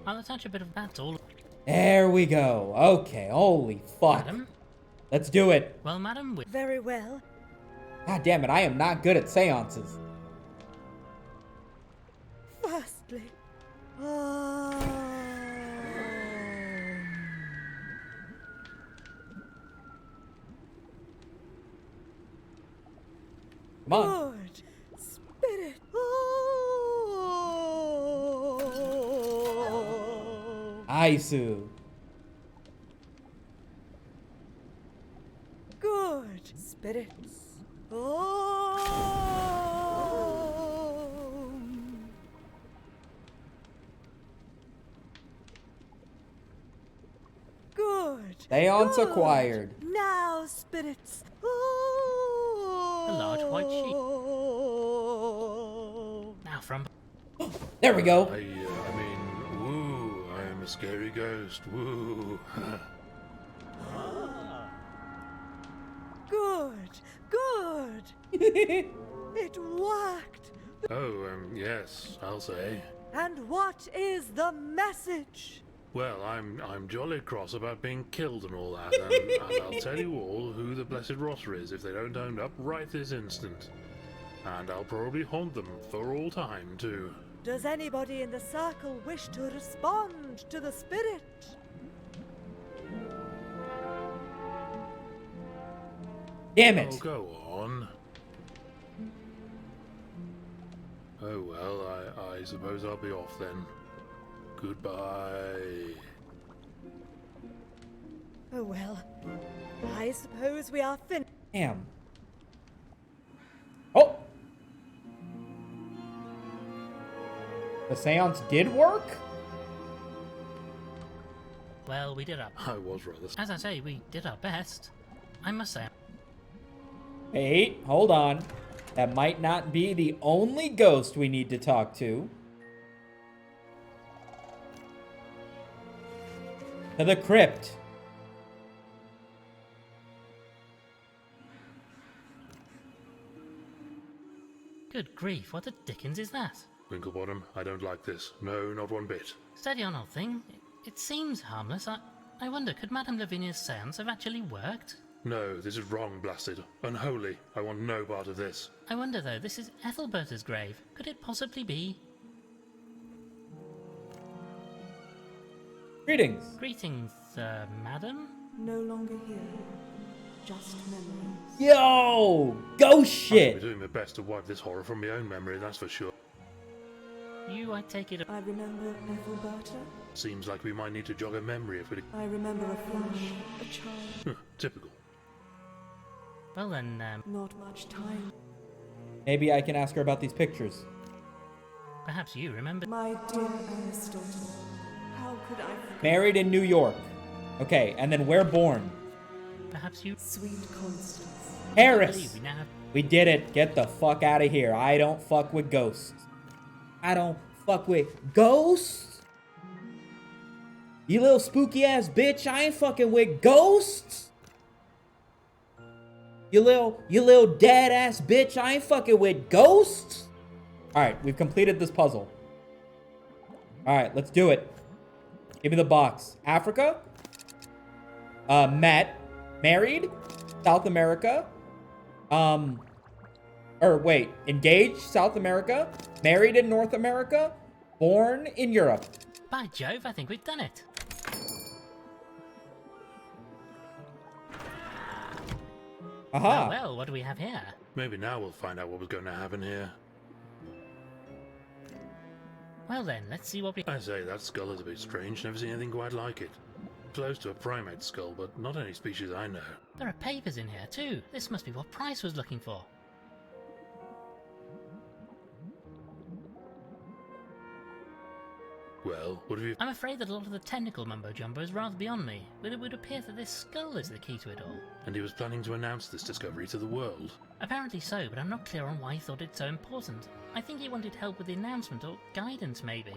I'll attach a bit of that to all. there we go. Okay, holy fuck. Madam? Let's do it. Well, madam, we... Very well. God damn it, I am not good at seances. Firstly. Come on. Good. Spirit. Aisu. Good. Spirits. Good. Seance Good. acquired. Now, spirits. A large white sheep. Now, from... There we go. I mean, woo, I am a scary ghost, woo. Good. Good. It worked. Oh, yes, I'll say. And what is the message? Well, I'm jolly cross about being killed and all that, and I'll tell you all who the blessed rotter is if they don't own up right this instant. And I'll probably haunt them for all time, too. Does anybody in the circle wish to respond to the spirit? Damn it. Oh, go on. Oh, well, I suppose I'll be off then. Goodbye. Oh well. I suppose we are finished. Damn. Oh! The seance did work? Well, we did our... I was rather... As I say, we did our best. I must say... Wait, hold on. That might not be the only ghost we need to talk to. To the crypt. Good grief, what the dickens is that? Winklebottom, I don't like this. No, not one bit. Steady on, old thing. It seems harmless. I wonder, could Madame Lavinia's seance have actually worked? No, this is wrong, blasted. Unholy. I want no part of this. I wonder, though, this is Ethelberta's grave. Could it possibly be? Greetings. Greetings, madam? No longer here. Just memories. Yo! Ghost shit! I'll be doing my best to wipe this horror from my own memory, that's for sure. You, I take it... I remember Ethelberta. Seems like we might need to jog a memory if we... I remember a flash, a child. Typical. Well then, Not much time. Maybe I can ask her about these pictures. perhaps you remember... My dear Aristotle, how could I forget? Married in New York. Okay, and then where born? Perhaps you... Sweet Constance. Paris! We now have... We did it. Get the fuck out of here. I don't fuck with ghosts. I don't fuck with ghosts? You little spooky ass bitch. I ain't fucking with ghosts. You little dead ass bitch. I ain't fucking with ghosts. Alright, we've completed this puzzle. Alright, let's do it. Give me the box. Africa. Met. Married. South America. Wait. Engaged, South America. Married in North America. Born in Europe. By Jove, I think we've done it. Aha. Well, what do we have here? Maybe now we'll find out what was going to happen here. Well then, let's see what we... I say, that skull is a bit strange. Never seen anything quite like it. Close to a primate skull, but not any species I know. There are papers in here too. This must be what Price was looking for. Well, what have you... I'm afraid that a lot of the technical mumbo-jumbo is rather beyond me, but it would appear that this skull is the key to it all. And he was planning to announce this discovery to the world. Apparently so, but I'm not clear on why he thought it so important. I think he wanted help with the announcement, or guidance maybe.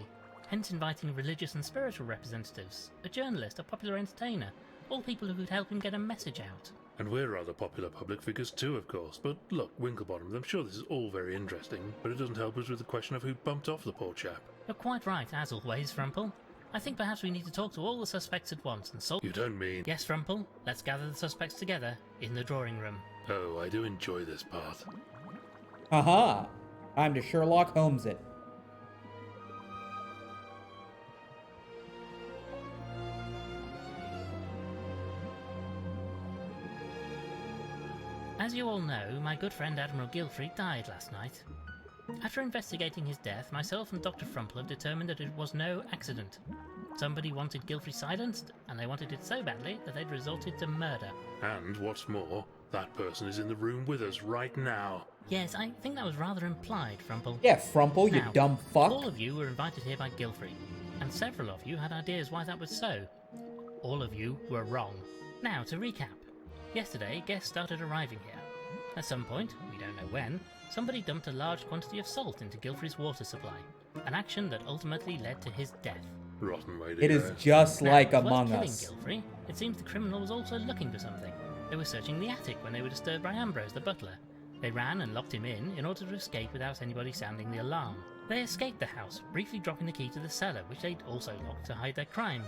Hence inviting religious and spiritual representatives, a journalist, a popular entertainer, all people who could help him get a message out. And we're rather popular public figures too, of course. But look, Winklebottom, I'm sure this is all very interesting, but it doesn't help us with the question of who bumped off the poor chap. You're quite right, as always, Frumple. I think perhaps we need to talk to all the suspects at once and solve... You don't mean... Yes, Frumple. Let's gather the suspects together in the drawing room. Oh, I do enjoy this part. Haha. Time to Sherlock Holmes it. As you all know, my good friend Admiral Gilfrey died last night. After investigating his death, myself and Dr. Frumple have determined that it was no accident. Somebody wanted Gilfrey silenced, and they wanted it so badly that they'd resorted to murder. And what's more, that person is in the room with us right now. Yes, I think that was rather implied, Frumple. Yeah, Frumple, you Now, dumb fuck. All of you were invited here by Gilfrey, and several of you had ideas why that was so. All of you were wrong. Now, to recap. Yesterday, guests started arriving here. At some point, we don't know when, somebody dumped a large quantity of salt into Gilfrey's water supply, an action that ultimately led to his death. Rotten way to It go. is just Now, like as well as Among killing Us. Gilfrey, it seems the criminal was also looking for something. They were searching the attic when they were disturbed by Ambrose, the butler. They ran and locked him in order to escape without anybody sounding the alarm. They escaped the house, briefly dropping the key to the cellar, which they'd also locked to hide their crime.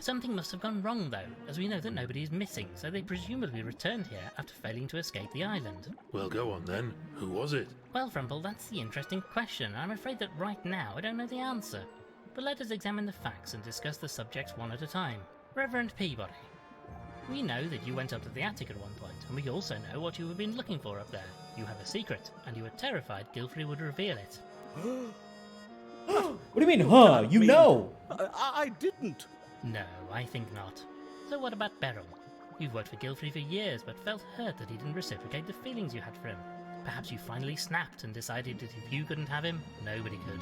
Something must have gone wrong though, as we know that nobody is missing, so they presumably returned here after failing to escape the island. Well, go on then. Who was it? Well, Frumple, that's the interesting question. I'm afraid that right now I don't know the answer. But let us examine the facts and discuss the subjects one at a time. Reverend Peabody. We know that you went up to the attic at one point, and we also know what you have been looking for up there. You have a secret, and you were terrified Gilfrey would reveal it. What do you mean, huh? You know! I didn't. No, I think not. So what about Beryl? You've worked for Gilfrey for years, but felt hurt that he didn't reciprocate the feelings you had for him. Perhaps you finally snapped and decided that if you couldn't have him, nobody could.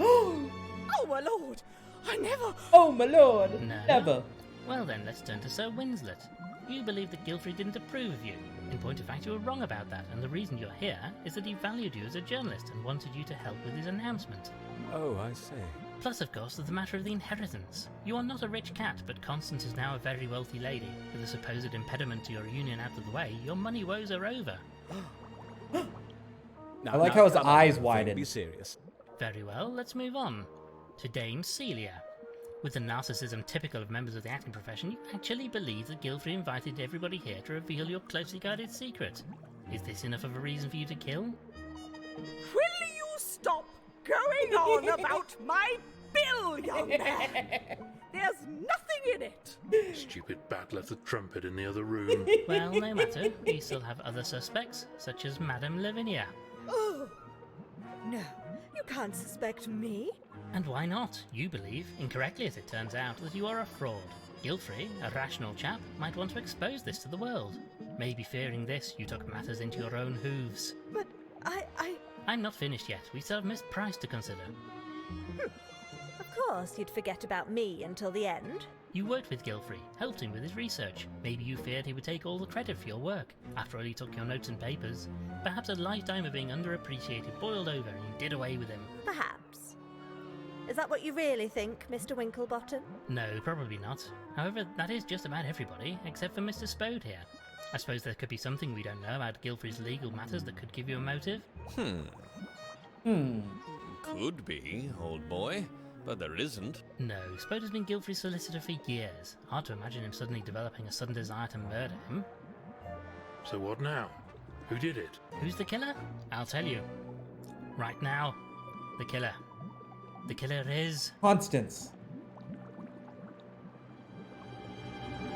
Oh, my lord! I never... Oh, my lord! No? Never. Well then, let's turn to Sir Winslet. You believe that Gilfrey didn't approve of you. In point of fact, you were wrong about that, and the reason you're here is that he valued you as a journalist and wanted you to help with his announcement. Oh, I see. Plus, of course, there's the matter of the inheritance. You are not a rich cat, but Constance is now a very wealthy lady. With the supposed impediment to your union out of the way, your money woes are over. I like how his eyes widen. Be serious. Very well, let's move on. To Dame Celia. With the narcissism typical of members of the acting profession, you actually believe that Gilfrey invited everybody here to reveal your closely guarded secret. Is this enough of a reason for you to kill? Will you stop going on about my bill, young man? There's nothing in it. Stupid bat left the trumpet in the other room. Well, no matter. We still have other suspects, such as Madame Lavinia. Oh, no, you can't suspect me. And why not? You believe, incorrectly as it turns out, that you are a fraud. Gilfrey, a rational chap, might want to expose this to the world. Maybe fearing this, you took matters into your own hooves. But I'm not finished yet. We still have Miss Price to consider. Of course, you'd forget about me until the end. You worked with Gilfrey, helped him with his research. Maybe you feared he would take all the credit for your work. After all, he took your notes and papers. Perhaps a lifetime of being underappreciated boiled over and you did away with him. Perhaps. Is that what you really think, Mr. Winklebottom? No, probably not. However, that is just about everybody, except for Mr. Spode here. I suppose there could be something we don't know about Gilfrey's legal matters that could give you a motive? Could be, old boy, but there isn't. No, Spode has been Gilfrey's solicitor for years. Hard to imagine him suddenly developing a sudden desire to murder him. So what now? Who did it? Who's the killer? I'll tell you. Right now. The killer. The killer is... Constance.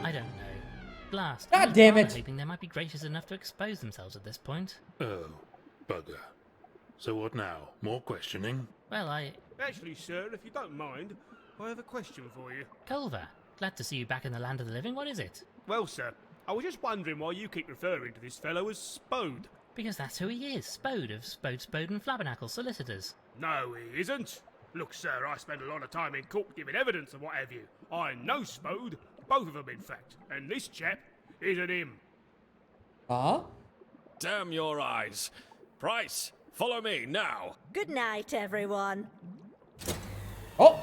I don't know. Blast. God damn it! Hoping they might be gracious enough to expose themselves at this point. Oh, bugger. So what now? More questioning? Well, Actually, sir, if you don't mind, I have a question for you. Culver, glad to see you back in the land of the living. What is it? Well, sir, I was just wondering why you keep referring to this fellow as Spode. Because that's who he is. Spode of Spode and Flabbernacle Solicitors. No, he isn't. Look, sir, I spend a lot of time in court giving evidence and what have you. I know Spode, both of them in fact, and this chap isn't him. Huh? Damn your eyes. Price, follow me now. Good night, everyone. Oh!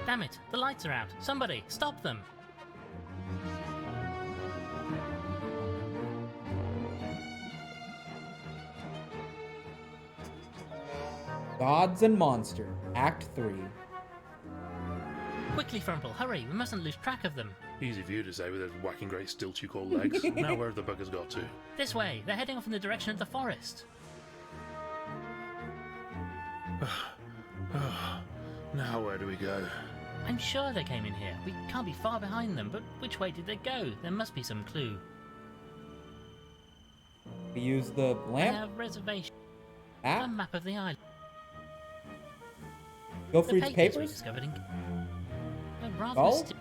Damn it, the lights are out. Somebody, stop them. Gods and Monster, Act 3. Quickly, Frumple, hurry, we mustn't lose track of them. Easy for you to say with those whacking great stilts you call legs. Now where have the buggers got to? This way, they're heading off in the direction of the forest. Now where do we go? I'm sure they came in here. We can't be far behind them, but which way did they go? There must be some clue. We use the I lamp. have reservation. Ah. A map of the island. Gilfrey's the papers? we discovered in... They're rather Oh? mysti-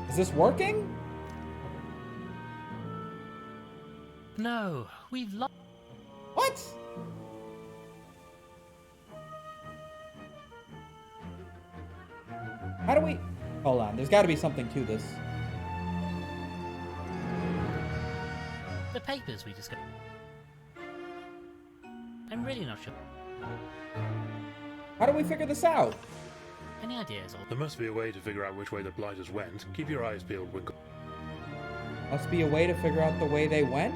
Is this working? No, we've lost... What? How do we... Hold on, there's got to be something to this. The papers we discovered. I'm really not sure. How do we figure this out? Any ideas? Or... There must be a way to figure out which way the blighters went. Keep your eyes peeled, Winkle. Must be a way to figure out the way they went?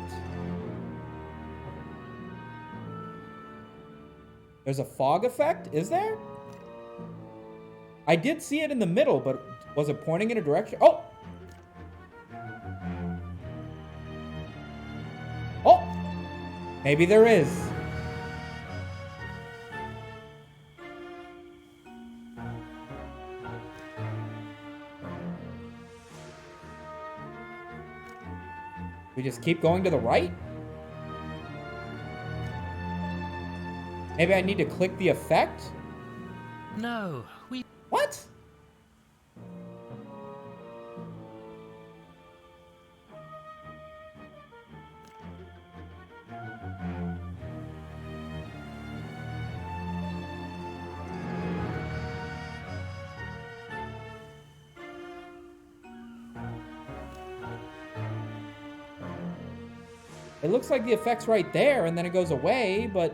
There's a fog effect? Is there? I did see it in the middle, but was it pointing in a direction? Oh! Oh! Maybe there is. We just keep going to the right? Maybe I need to click the effect? No, we... What? It looks like the effect's right there, and then it goes away, but...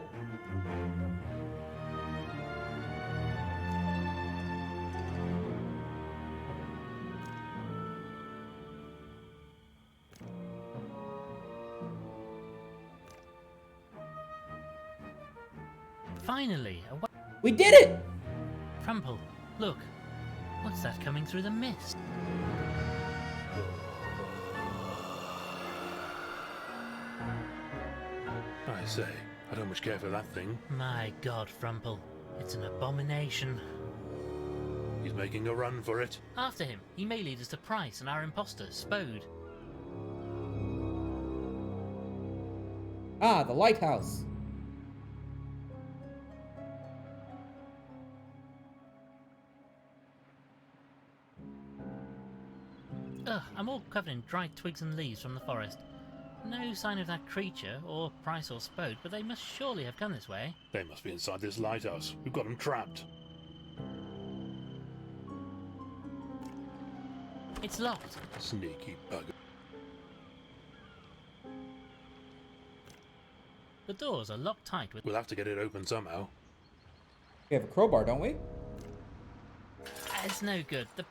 Finally! We did it! Crumple, look. What's that coming through the mist? I say, I don't much care for that thing. My God, Frumple. It's an abomination. He's making a run for it. After him. He may lead us to Price and our imposter, Spode. Ah, the lighthouse. Ugh, I'm all covered in dried twigs and leaves from the forest. No sign of that creature, or Price or Spode, but they must surely have come this way. They must be inside this lighthouse. We've got them trapped. It's locked. Sneaky bugger. The doors are locked tight with... We'll have to get it open somehow. We have a crowbar, don't we? It's no good. The...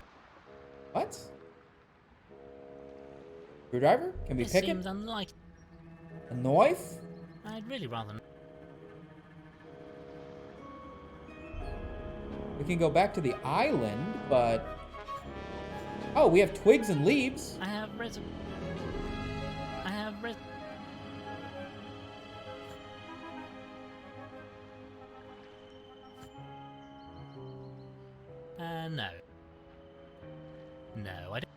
What? Screwdriver? Can we This pick seems it? unlikely. A knife? I'd really rather... We can go back to the island, but... Oh, we have twigs and leaves. I have no. No, I don't...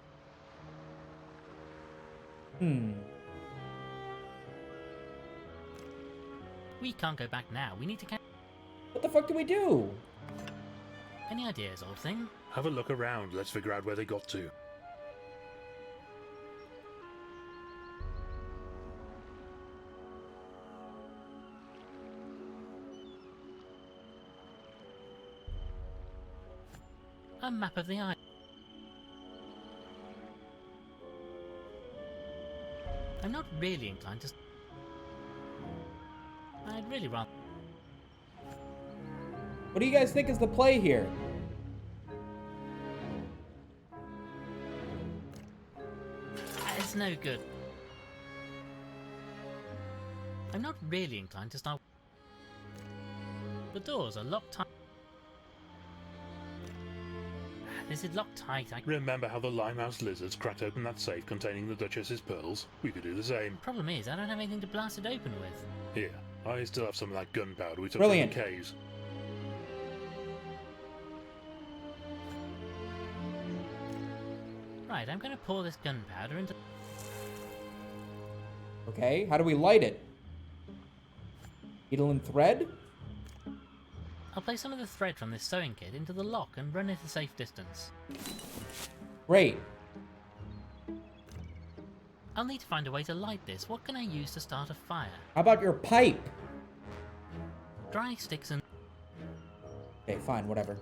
We can't go back now. We need to... What the fuck do we do? Any ideas, old thing? Have a look around. Let's figure out where they got to. A map of the island. I'm not really inclined to... I'd really rather... What do you guys think is the play here? It's no good. I'm not really inclined to start... The doors are locked tight. This is locked tight. Remember how the limehouse lizards cracked open that safe containing the Duchess's pearls? We could do the same. Problem is, I don't have anything to blast it open with. Here, I still have some of that gunpowder we took Brilliant. from the caves. Right, I'm going to pour this gunpowder into... Okay, how do we light it? Needle and thread? I'll place some of the thread from this sewing kit into the lock and run it a safe distance. Great. I'll need to find a way to light this. What can I use to start a fire? How about your pipe? Dry sticks and... Okay, fine, whatever.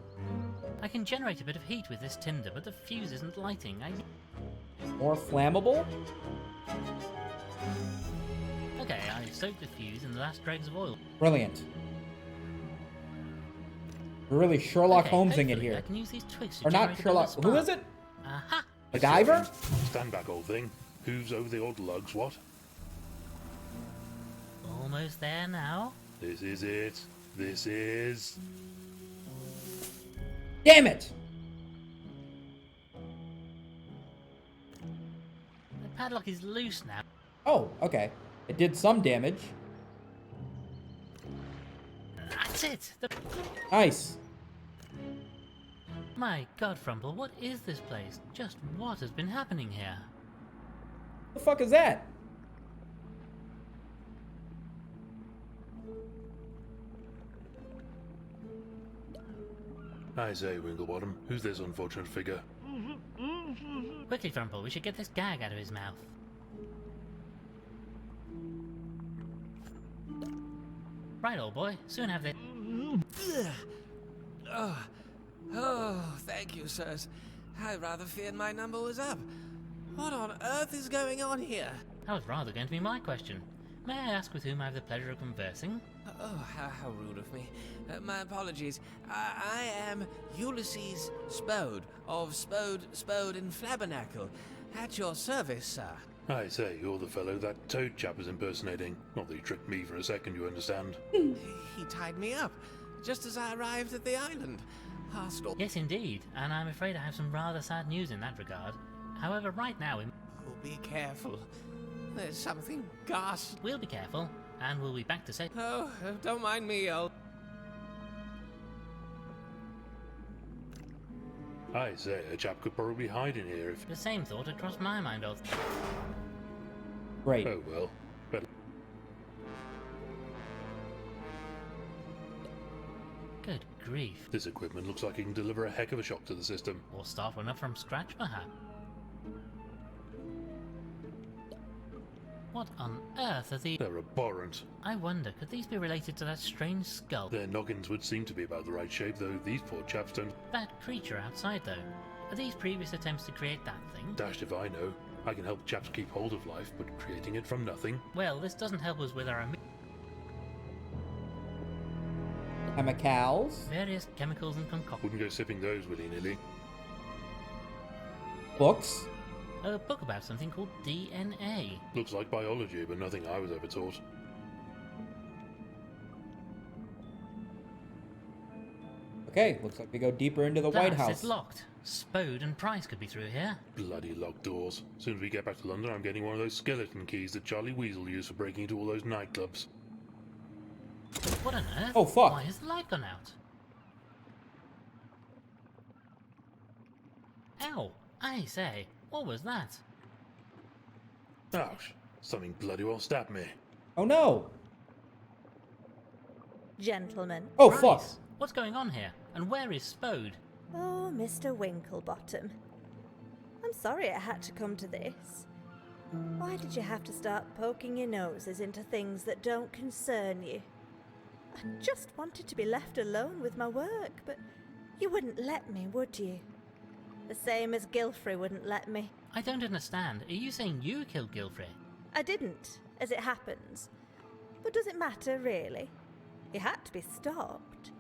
I can generate a bit of heat with this tinder, but the fuse isn't lighting. More flammable? Okay, I've soaked the fuse in the last dregs of oil. Brilliant. We're really Sherlock Holmesing it here. I can use these twigs to or not generate a Sherlock. spark. Who is it? Aha! MacGyver? Stand back, old thing. Hooves over the old lugs, what? Almost there now. This is it. This is... Damn it! The padlock is loose now. Oh, okay. It did some damage. That's it! Nice. My God, Frumple, what is this place? Just what has been happening here? The fuck is that? I say, Winklebottom, who's this unfortunate figure? Quickly, Frumple, we should get this gag out of his mouth. Right, old boy, soon have this. Oh, thank you, sirs. I rather feared my number was up. What on earth is going on here? That was rather going to be my question. May I ask with whom I have the pleasure of conversing? Oh, how rude of me. My apologies. I am Ulysses Spode, of Spode and Flabernacle. At your service, sir. I say, you're the fellow that toad chap is impersonating. Not that he tricked me for a second, you understand. He tied me up, just as I arrived at the island. Yes, indeed, and I'm afraid I have some rather sad news in that regard. However, right now... Oh, be careful. There's something ghastly. We'll be careful, and we'll be back to say... Oh, don't mind me, old... I say, a chap could probably hide in here if... The same thought had crossed my mind, old... Great. Oh well, better... Good grief. This equipment looks like it can deliver a heck of a shock to the system. Or start one up from scratch, perhaps. What on earth are these? They're abhorrent. I wonder, could these be related to that strange skull? Their noggins would seem to be about the right shape, though these poor chaps don't... That creature outside, though. Are these previous attempts to create that thing? Dashed if I know. I can help chaps keep hold of life, but creating it from nothing... Well, this doesn't help us with our... Chemicals. Various chemicals and concoctions. Wouldn't go sipping those willy-nilly. Books. A book about something called DNA. Looks like biology, but nothing I was ever taught. Okay, looks like we go deeper into the White House. It's locked. Spode and Price could be through here. Bloody locked doors. As soon as we get back to London, I'm getting one of those skeleton keys that Charlie Weasel used for breaking into all those nightclubs. What on earth? Oh, fuck. Why has the light gone out? Ow! I say, what was that? Ouch! Something bloody well stabbed me. Oh no! Gentlemen. Oh, Price, fuck. What's going on here? And where is Spode? Oh, Mr. Winklebottom. I'm sorry it had to come to this. Why did you have to start poking your noses into things that don't concern you? I just wanted to be left alone with my work, but you wouldn't let me, would you? The same as Gilfrey wouldn't let me. I don't understand. Are you saying you killed Gilfrey? I didn't, as it happens. But does it matter, really? He had to be stopped.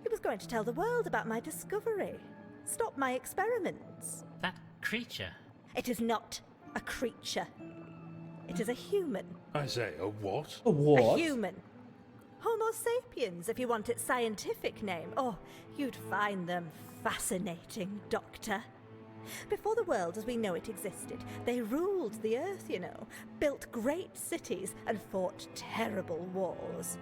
He was going to tell the world about my discovery. Stop my experiments. That creature? It is not a creature. It is a human. I say, a what? A what? A human. Homo sapiens, if you want its scientific name. Oh, you'd find them fascinating, Doctor. Before the world as we know it existed, they ruled the earth, you know, built great cities and fought terrible wars.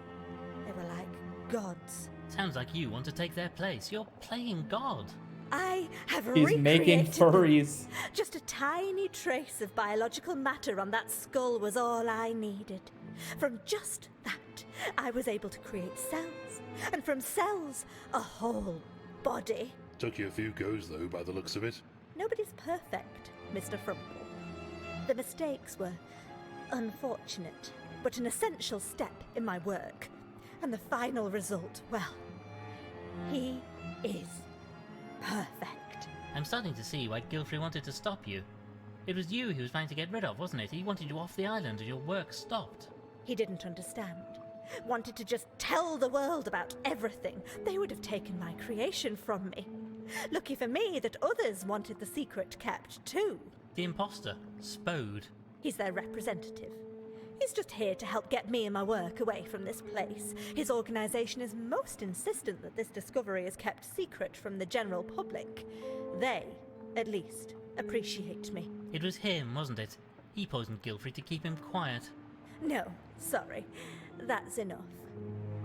They were like gods. Sounds like you want to take their place. You're playing God. I have He's making recreated furries. them. Just a tiny trace of biological matter on that skull was all I needed. From just that, I was able to create cells, and from cells, a whole body. Took you a few goes, though, by the looks of it. Nobody's perfect, Mr. Frumple. The mistakes were unfortunate, but an essential step in my work. And the final result, well, he is perfect. I'm starting to see why Gilfrey wanted to stop you. It was you he was trying to get rid of, wasn't it? He wanted you off the island and your work stopped. He didn't understand. Wanted to just tell the world about everything. They would have taken my creation from me. Lucky for me that others wanted the secret kept too. The imposter, Spode. He's their representative. He's just here to help get me and my work away from this place. His organisation is most insistent that this discovery is kept secret from the general public. They, at least, appreciate me. It was him, wasn't it? He poisoned Gilfrey to keep him quiet. No, sorry. That's enough.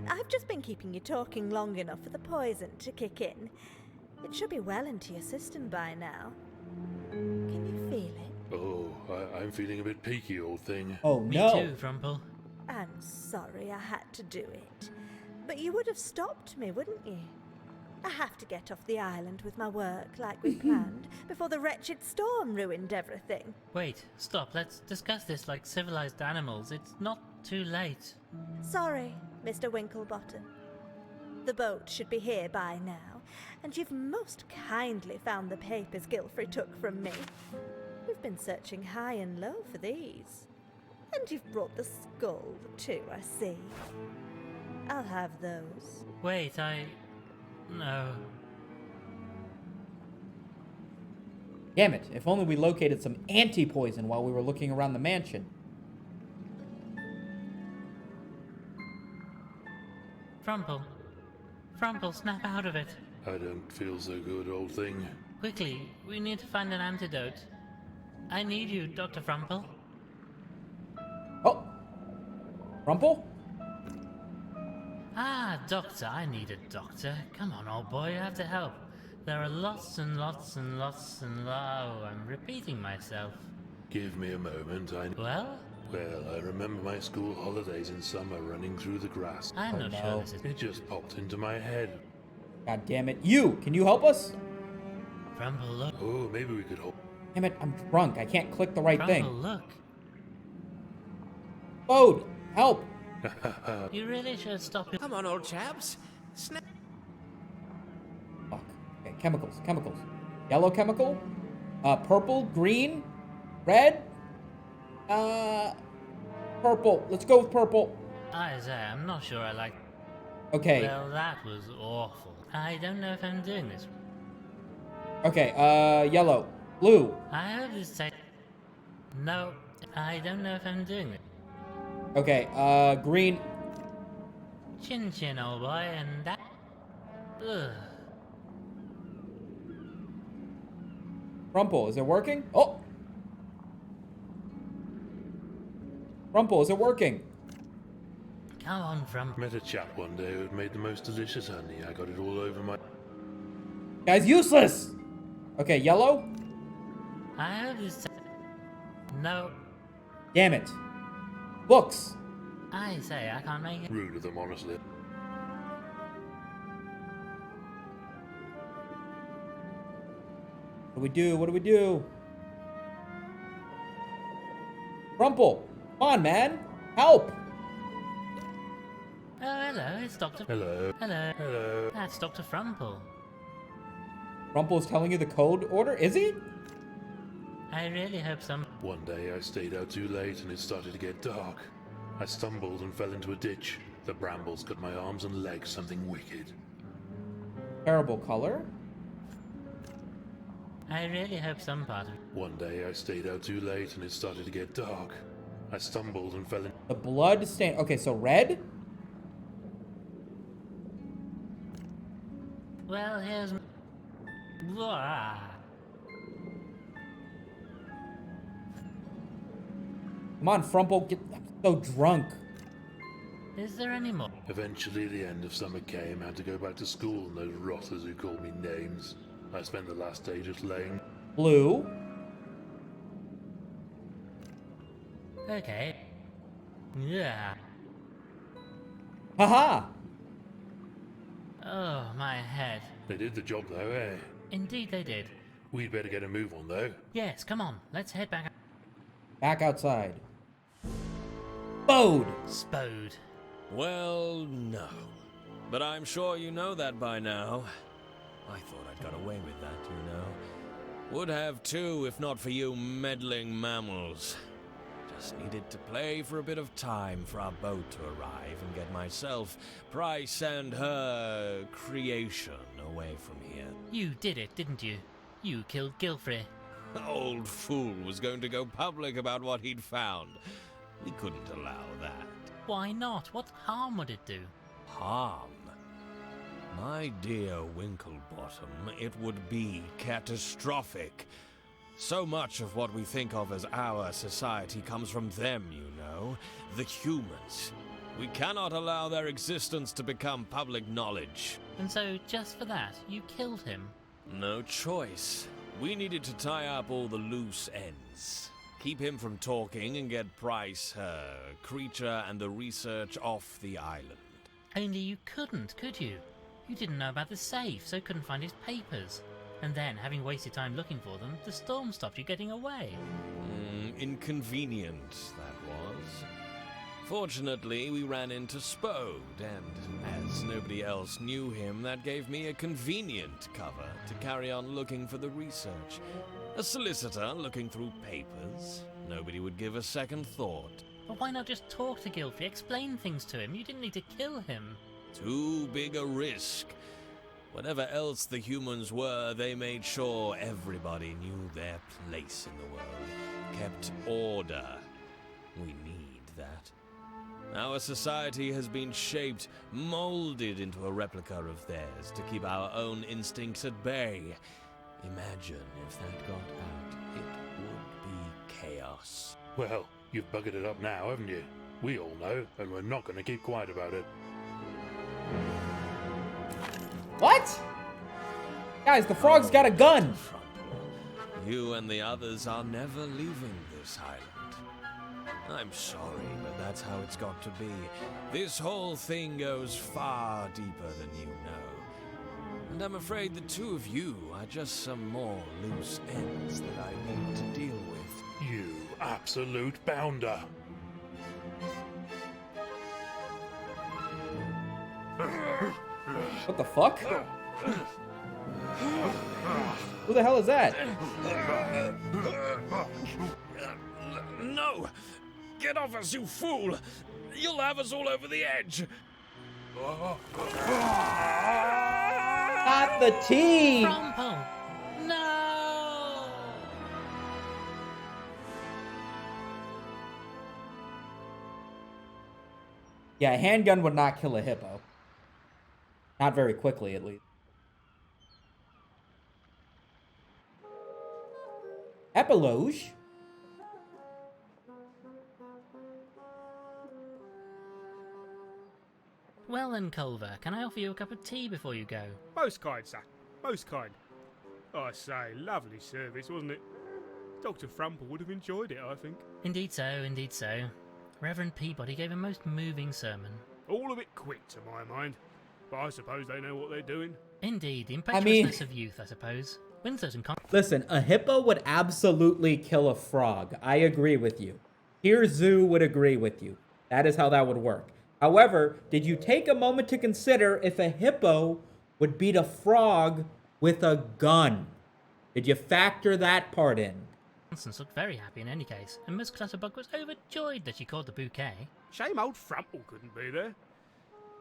I've just been keeping you talking long enough for the poison to kick in. It should be well into your system by now. Can you feel it? Oh, I'm feeling a bit peaky, old thing. Oh, Me no. too, Frumple. I'm sorry I had to do it. But you would have stopped me, wouldn't you? I have to get off the island with my work like we planned before the wretched storm ruined everything. Wait, stop. Let's discuss this like civilized animals. It's not too late. Sorry, Mr. Winklebottom. The boat should be here by now, and you've most kindly found the papers Gilfrey took from me. We've been searching high and low for these. And you've brought the skull, too, I see. I'll have those. Wait, No. Damn it, if only we located some anti-poison while we were looking around the mansion. Frumple. Frumple, snap out of it. I don't feel so good, old thing. Quickly, we need to find an antidote. I need you, Dr. Frumple. Oh! Frumple? Ah, doctor, I need a doctor. Come on, old boy, you have to help. There are lots and lots and lots and oh, I'm repeating myself. Give me a moment, Well? Well, I remember my school holidays in summer running through the grass. I'm not sure this is... It just popped into my head. God damn it. You! Can you help us? Frumple, look. Oh, maybe we could help. Damn it, I'm drunk. I can't click the right Frumple, thing. Look. Bode, help! You really should stop it. Come on, old chaps. Snap. Fuck. Okay, chemicals, chemicals. Yellow chemical? Purple, green, red? Purple. Let's go with purple. Isaiah, I'm not sure I like... Okay. Well, that was awful. I don't know if I'm doing this. Okay, yellow. Blue. I hope this takes... No, I don't know if I'm doing it. Okay, green. Chin chin, old boy, and that... Ugh. Rumple, is it working? Oh! Rumple, is it working? Come on, Frumple. Met a chap one day who had made the most delicious honey. I got it all over my... Guy's useless! Okay, yellow. I hope this... No. Damn it. Books. I say, I can't make it. Rude of them, honestly. What do we do? What do we do? Rumple, come on, man. Help. Oh, hello, it's Dr. Hello. Hello. Hello. That's Dr. Frumple. Rumple's telling you the code order? Is he? I really hope some... One day I stayed out too late and it started to get dark. I stumbled and fell into a ditch. The brambles cut my arms and legs, something wicked. Terrible color. I really hope some part of... One day I stayed out too late and it started to get dark. I stumbled and fell in... The blood stain. Okay, so red? Well, here's... Blah. Come on, Frumple. I'm so drunk. Is there any more? Eventually the end of summer came. I had to go back to school and those rotters who called me names. I spent the last day just laying... Blue. Okay. Yeah. Haha. Oh, my head. They did the job though, eh? Indeed they did. We'd better get a move on though. Yes, come on. Let's head back. Back outside. Bode. Spode. Well, no. But I'm sure you know that by now. I thought I'd got away with that, you know. Would have too, if not for you meddling mammals. Just needed to play for a bit of time for our boat to arrive and get myself, Price, and her creation away from here. You did it, didn't you? You killed Gilfrey. Old fool was going to go public about what he'd found. We couldn't allow that. Why not? What harm would it do? Harm? My dear Winklebottom, it would be catastrophic. So much of what we think of as our society comes from them, you know. The humans. We cannot allow their existence to become public knowledge. And so, just for that, you killed him? No choice. We needed to tie up all the loose ends. Keep him from talking and get Price, her creature, and the research off the island. Only you couldn't, could you? You didn't know about the safe, so couldn't find his papers. And then, having wasted time looking for them, the storm stopped you getting away. Inconvenient, that was. Fortunately, we ran into Spode, and as nobody else knew him, that gave me a convenient cover to carry on looking for the research. A solicitor looking through papers. Nobody would give a second thought. But why not just talk to Gilfrey, explain things to him? You didn't need to kill him. Too big a risk. Whatever else the humans were, they made sure everybody knew their place in the world. Kept order. We need that. Our society has been shaped, molded into a replica of theirs to keep our own instincts at bay. Imagine if that got out, it would be chaos. Well, you've buggered it up now, haven't you? We all know, and we're not going to keep quiet about it. What? Guys, the frog's got a gun. You and the others are never leaving this island. I'm sorry, but that's how it's got to be. This whole thing goes far deeper than you know. And I'm afraid the two of you are just some more loose ends that I need to deal with. You absolute bounder. What the fuck? Who the hell is that? No! Get off us, you fool! You'll have us all over the edge! Not the tea! Frumple! No! Yeah, a handgun would not kill a hippo. Not very quickly, at least. Epilogue? Well then, Culver, can I offer you a cup of tea before you go? Most kind, sir. Most kind. I say, lovely service, wasn't it? Dr. Frumple would have enjoyed it, I think. Indeed so, indeed so. Reverend Peabody gave a most moving sermon. All a bit quick to my mind. But I suppose they know what they're doing. Indeed, the impetuousness of youth, I suppose. Windsors and Listen, a hippo would absolutely kill a frog. I agree with you. Here, Zoo would agree with you. That is how that would work. However, did you take a moment to consider if a hippo would beat a frog with a gun? Did you factor that part in? Constance looked very happy in any case, and Miss Clutterbug was overjoyed that she caught the bouquet. Shame old Frumple couldn't be there.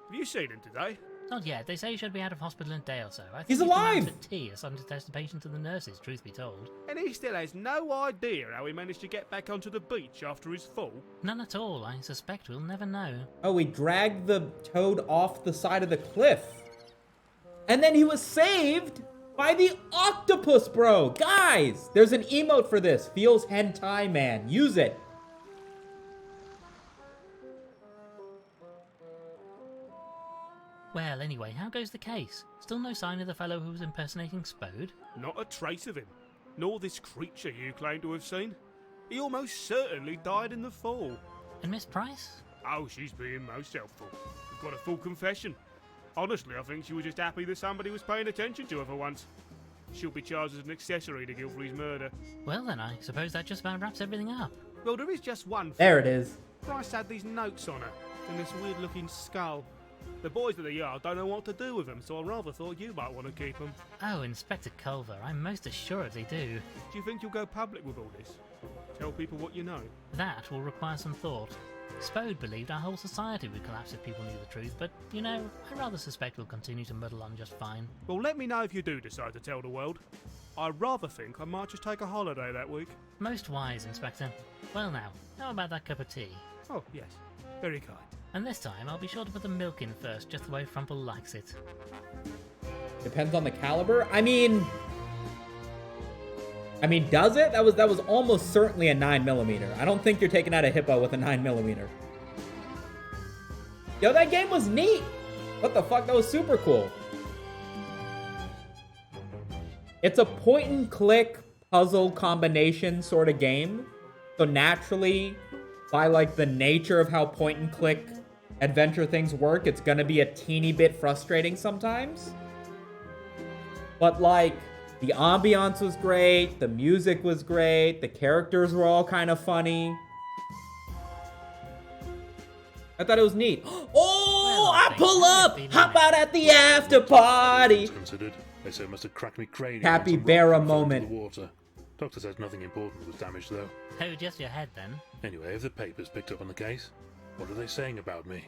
Have you seen him today? Not yet. They say he should be out of hospital in a day or so. I think He's been alive! out at tea or something to test the patient to the nurses, truth be told. And he still has no idea how he managed to get back onto the beach after his fall? None at all. I suspect we'll never know. Oh, we dragged the toad off the side of the cliff. And then he was saved by the octopus, bro. Guys, there's an emote for this. Feels hentai man. Use it. Well, anyway, how goes the case? Still no sign of the fellow who was impersonating Spode? Not a trace of him. Nor this creature you claim to have seen. He almost certainly died in the fall. And Miss Price? Oh, she's being most helpful. We've got a full confession. Honestly, I think she was just happy that somebody was paying attention to her for once. She'll be charged as an accessory to Gilfrey's murder. Well then, I suppose that just about wraps everything up. Well, there is just one thing. There it is. Price had these notes on her, and this weird-looking skull. The boys at the yard don't know what to do with them, so I rather thought you might want to keep them. Oh, Inspector Culver, I most assuredly do. Do you think you'll go public with all this? Tell people what you know? That will require some thought. Spode believed our whole society would collapse if people knew the truth, but, you know, I rather suspect we'll continue to muddle on just fine. Well, let me know if you do decide to tell the world. I rather think I might just take a holiday that week. Most wise, Inspector. Well now, how about that cup of tea? Oh, yes. Very kind. And this time, I'll be sure to put the milk in first, just the way Frumple likes it. Depends on the caliber. I mean, does it? That was almost certainly a 9mm. I don't think you're taking out a hippo with a 9mm. Yo, that game was neat. What the fuck? That was super cool. It's a point-and-click puzzle combination sort of game. So naturally, by like the nature of how point-and-click adventure things work, it's gonna be a teeny bit frustrating sometimes. But like, the ambiance was great, the music was great, the characters were all kind of funny. I thought it was neat. Oh, I pull up! Hop out at the after party! Considered. They say it must have cracked me cranium. Capybara moment. Water. Doctor says nothing important was damaged, though. Oh, just your head then. Anyway, have the papers picked up on the case? What are they saying about me?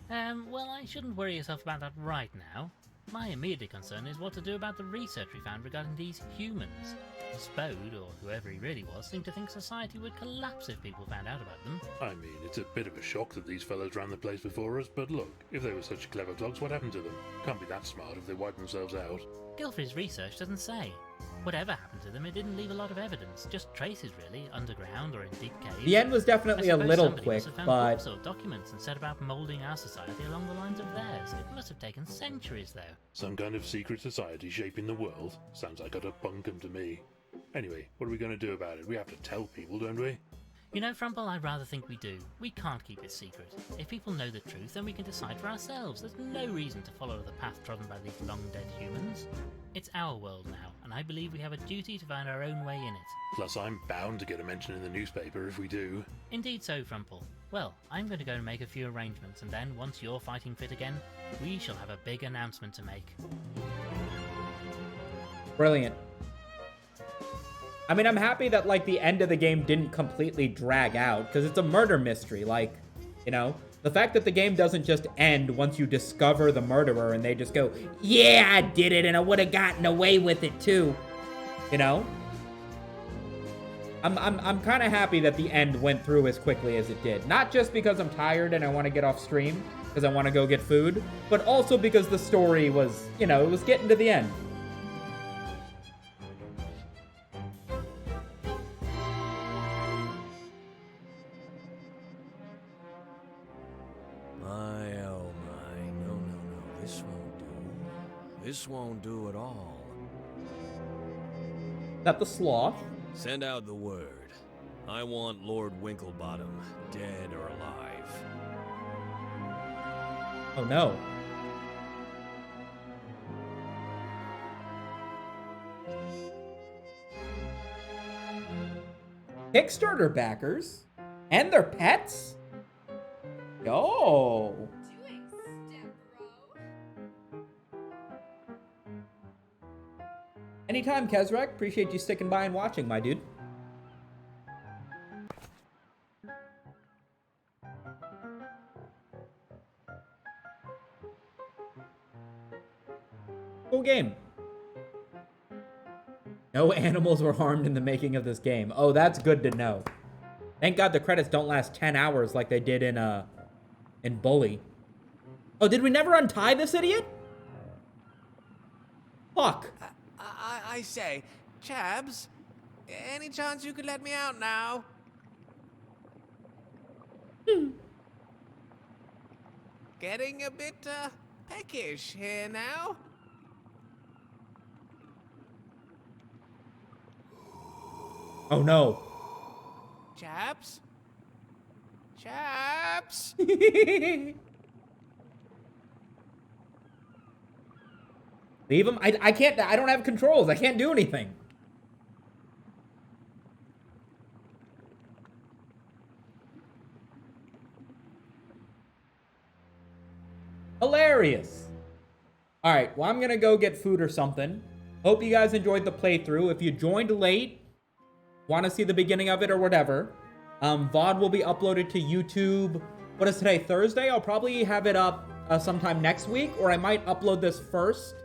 Well, I shouldn't worry yourself about that right now. My immediate concern is what to do about the research we found regarding these humans. Spode, or whoever he really was, seemed to think society would collapse if people found out about them. I mean, it's a bit of a shock that these fellows ran the place before us, but look, if they were such clever dogs, what happened to them? Can't be that smart if they wiped themselves out. Gilfrey's research doesn't say. Whatever happened to them, it didn't leave a lot of evidence. Just traces, really, underground or in deep caves. The end was definitely a little quick, found but... books or documents and set about moulding our society along the lines of theirs. It must have taken centuries, though. Some kind of secret society shaping the world? Sounds like utter bunkum to me. Anyway, what are we going to do about it? We have to tell people, don't we? You know, Frumple, I rather think we do. We can't keep it secret. If people know the truth, then we can decide for ourselves. There's no reason to follow the path trodden by these long-dead humans. It's our world now, and I believe we have a duty to find our own way in it. Plus, I'm bound to get a mention in the newspaper if we do. Indeed so, Frumple. Well, I'm going to go and make a few arrangements, and then, once you're fighting fit again, we shall have a big announcement to make. Brilliant. I mean, I'm happy that, like, the end of the game didn't completely drag out, because it's a murder mystery, like, you know? The fact that the game doesn't just end once you discover the murderer and they just go, yeah, I did it, and I would have gotten away with it, too. You know? I'm kind of happy that the end went through as quickly as it did. Not just because I'm tired and I want to get off stream, because I want to go get food, but also because the story was, you know, it was getting to the end. This won't do at all. That the sloth? Send out the word. I want Lord Winklebottom, dead or alive. Oh no. Kickstarter backers? And their pets? Yo. Anytime, Kezrak. Appreciate you sticking by and watching, my dude. Cool game. No animals were harmed in the making of this game. Oh, that's good to know. Thank God the credits don't last 10 hours like they did in Bully. Oh, did we never untie this idiot? Fuck. I say, Chabs, any chance you could let me out now? Getting a bit, peckish here now. Oh no. Chabs? Chabs? Leave him. I can't. I don't have controls. I can't do anything. Hilarious. All right. Well, I'm going to go get food or something. Hope you guys enjoyed the playthrough. If you joined late, want to see the beginning of it or whatever, VOD will be uploaded to YouTube. What is today? Thursday? I'll probably have it up sometime next week, or I might upload this first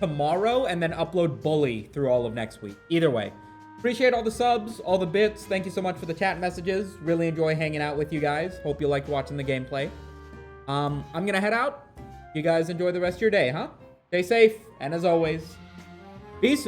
tomorrow and then upload Bully through all of next week. Either way, appreciate all the subs, all the bits. Thank you so much for the chat messages. Really enjoy hanging out with you guys. Hope you liked watching the gameplay. I'm gonna head out. You guys enjoy the rest of your day, huh? Stay safe, and as always, peace.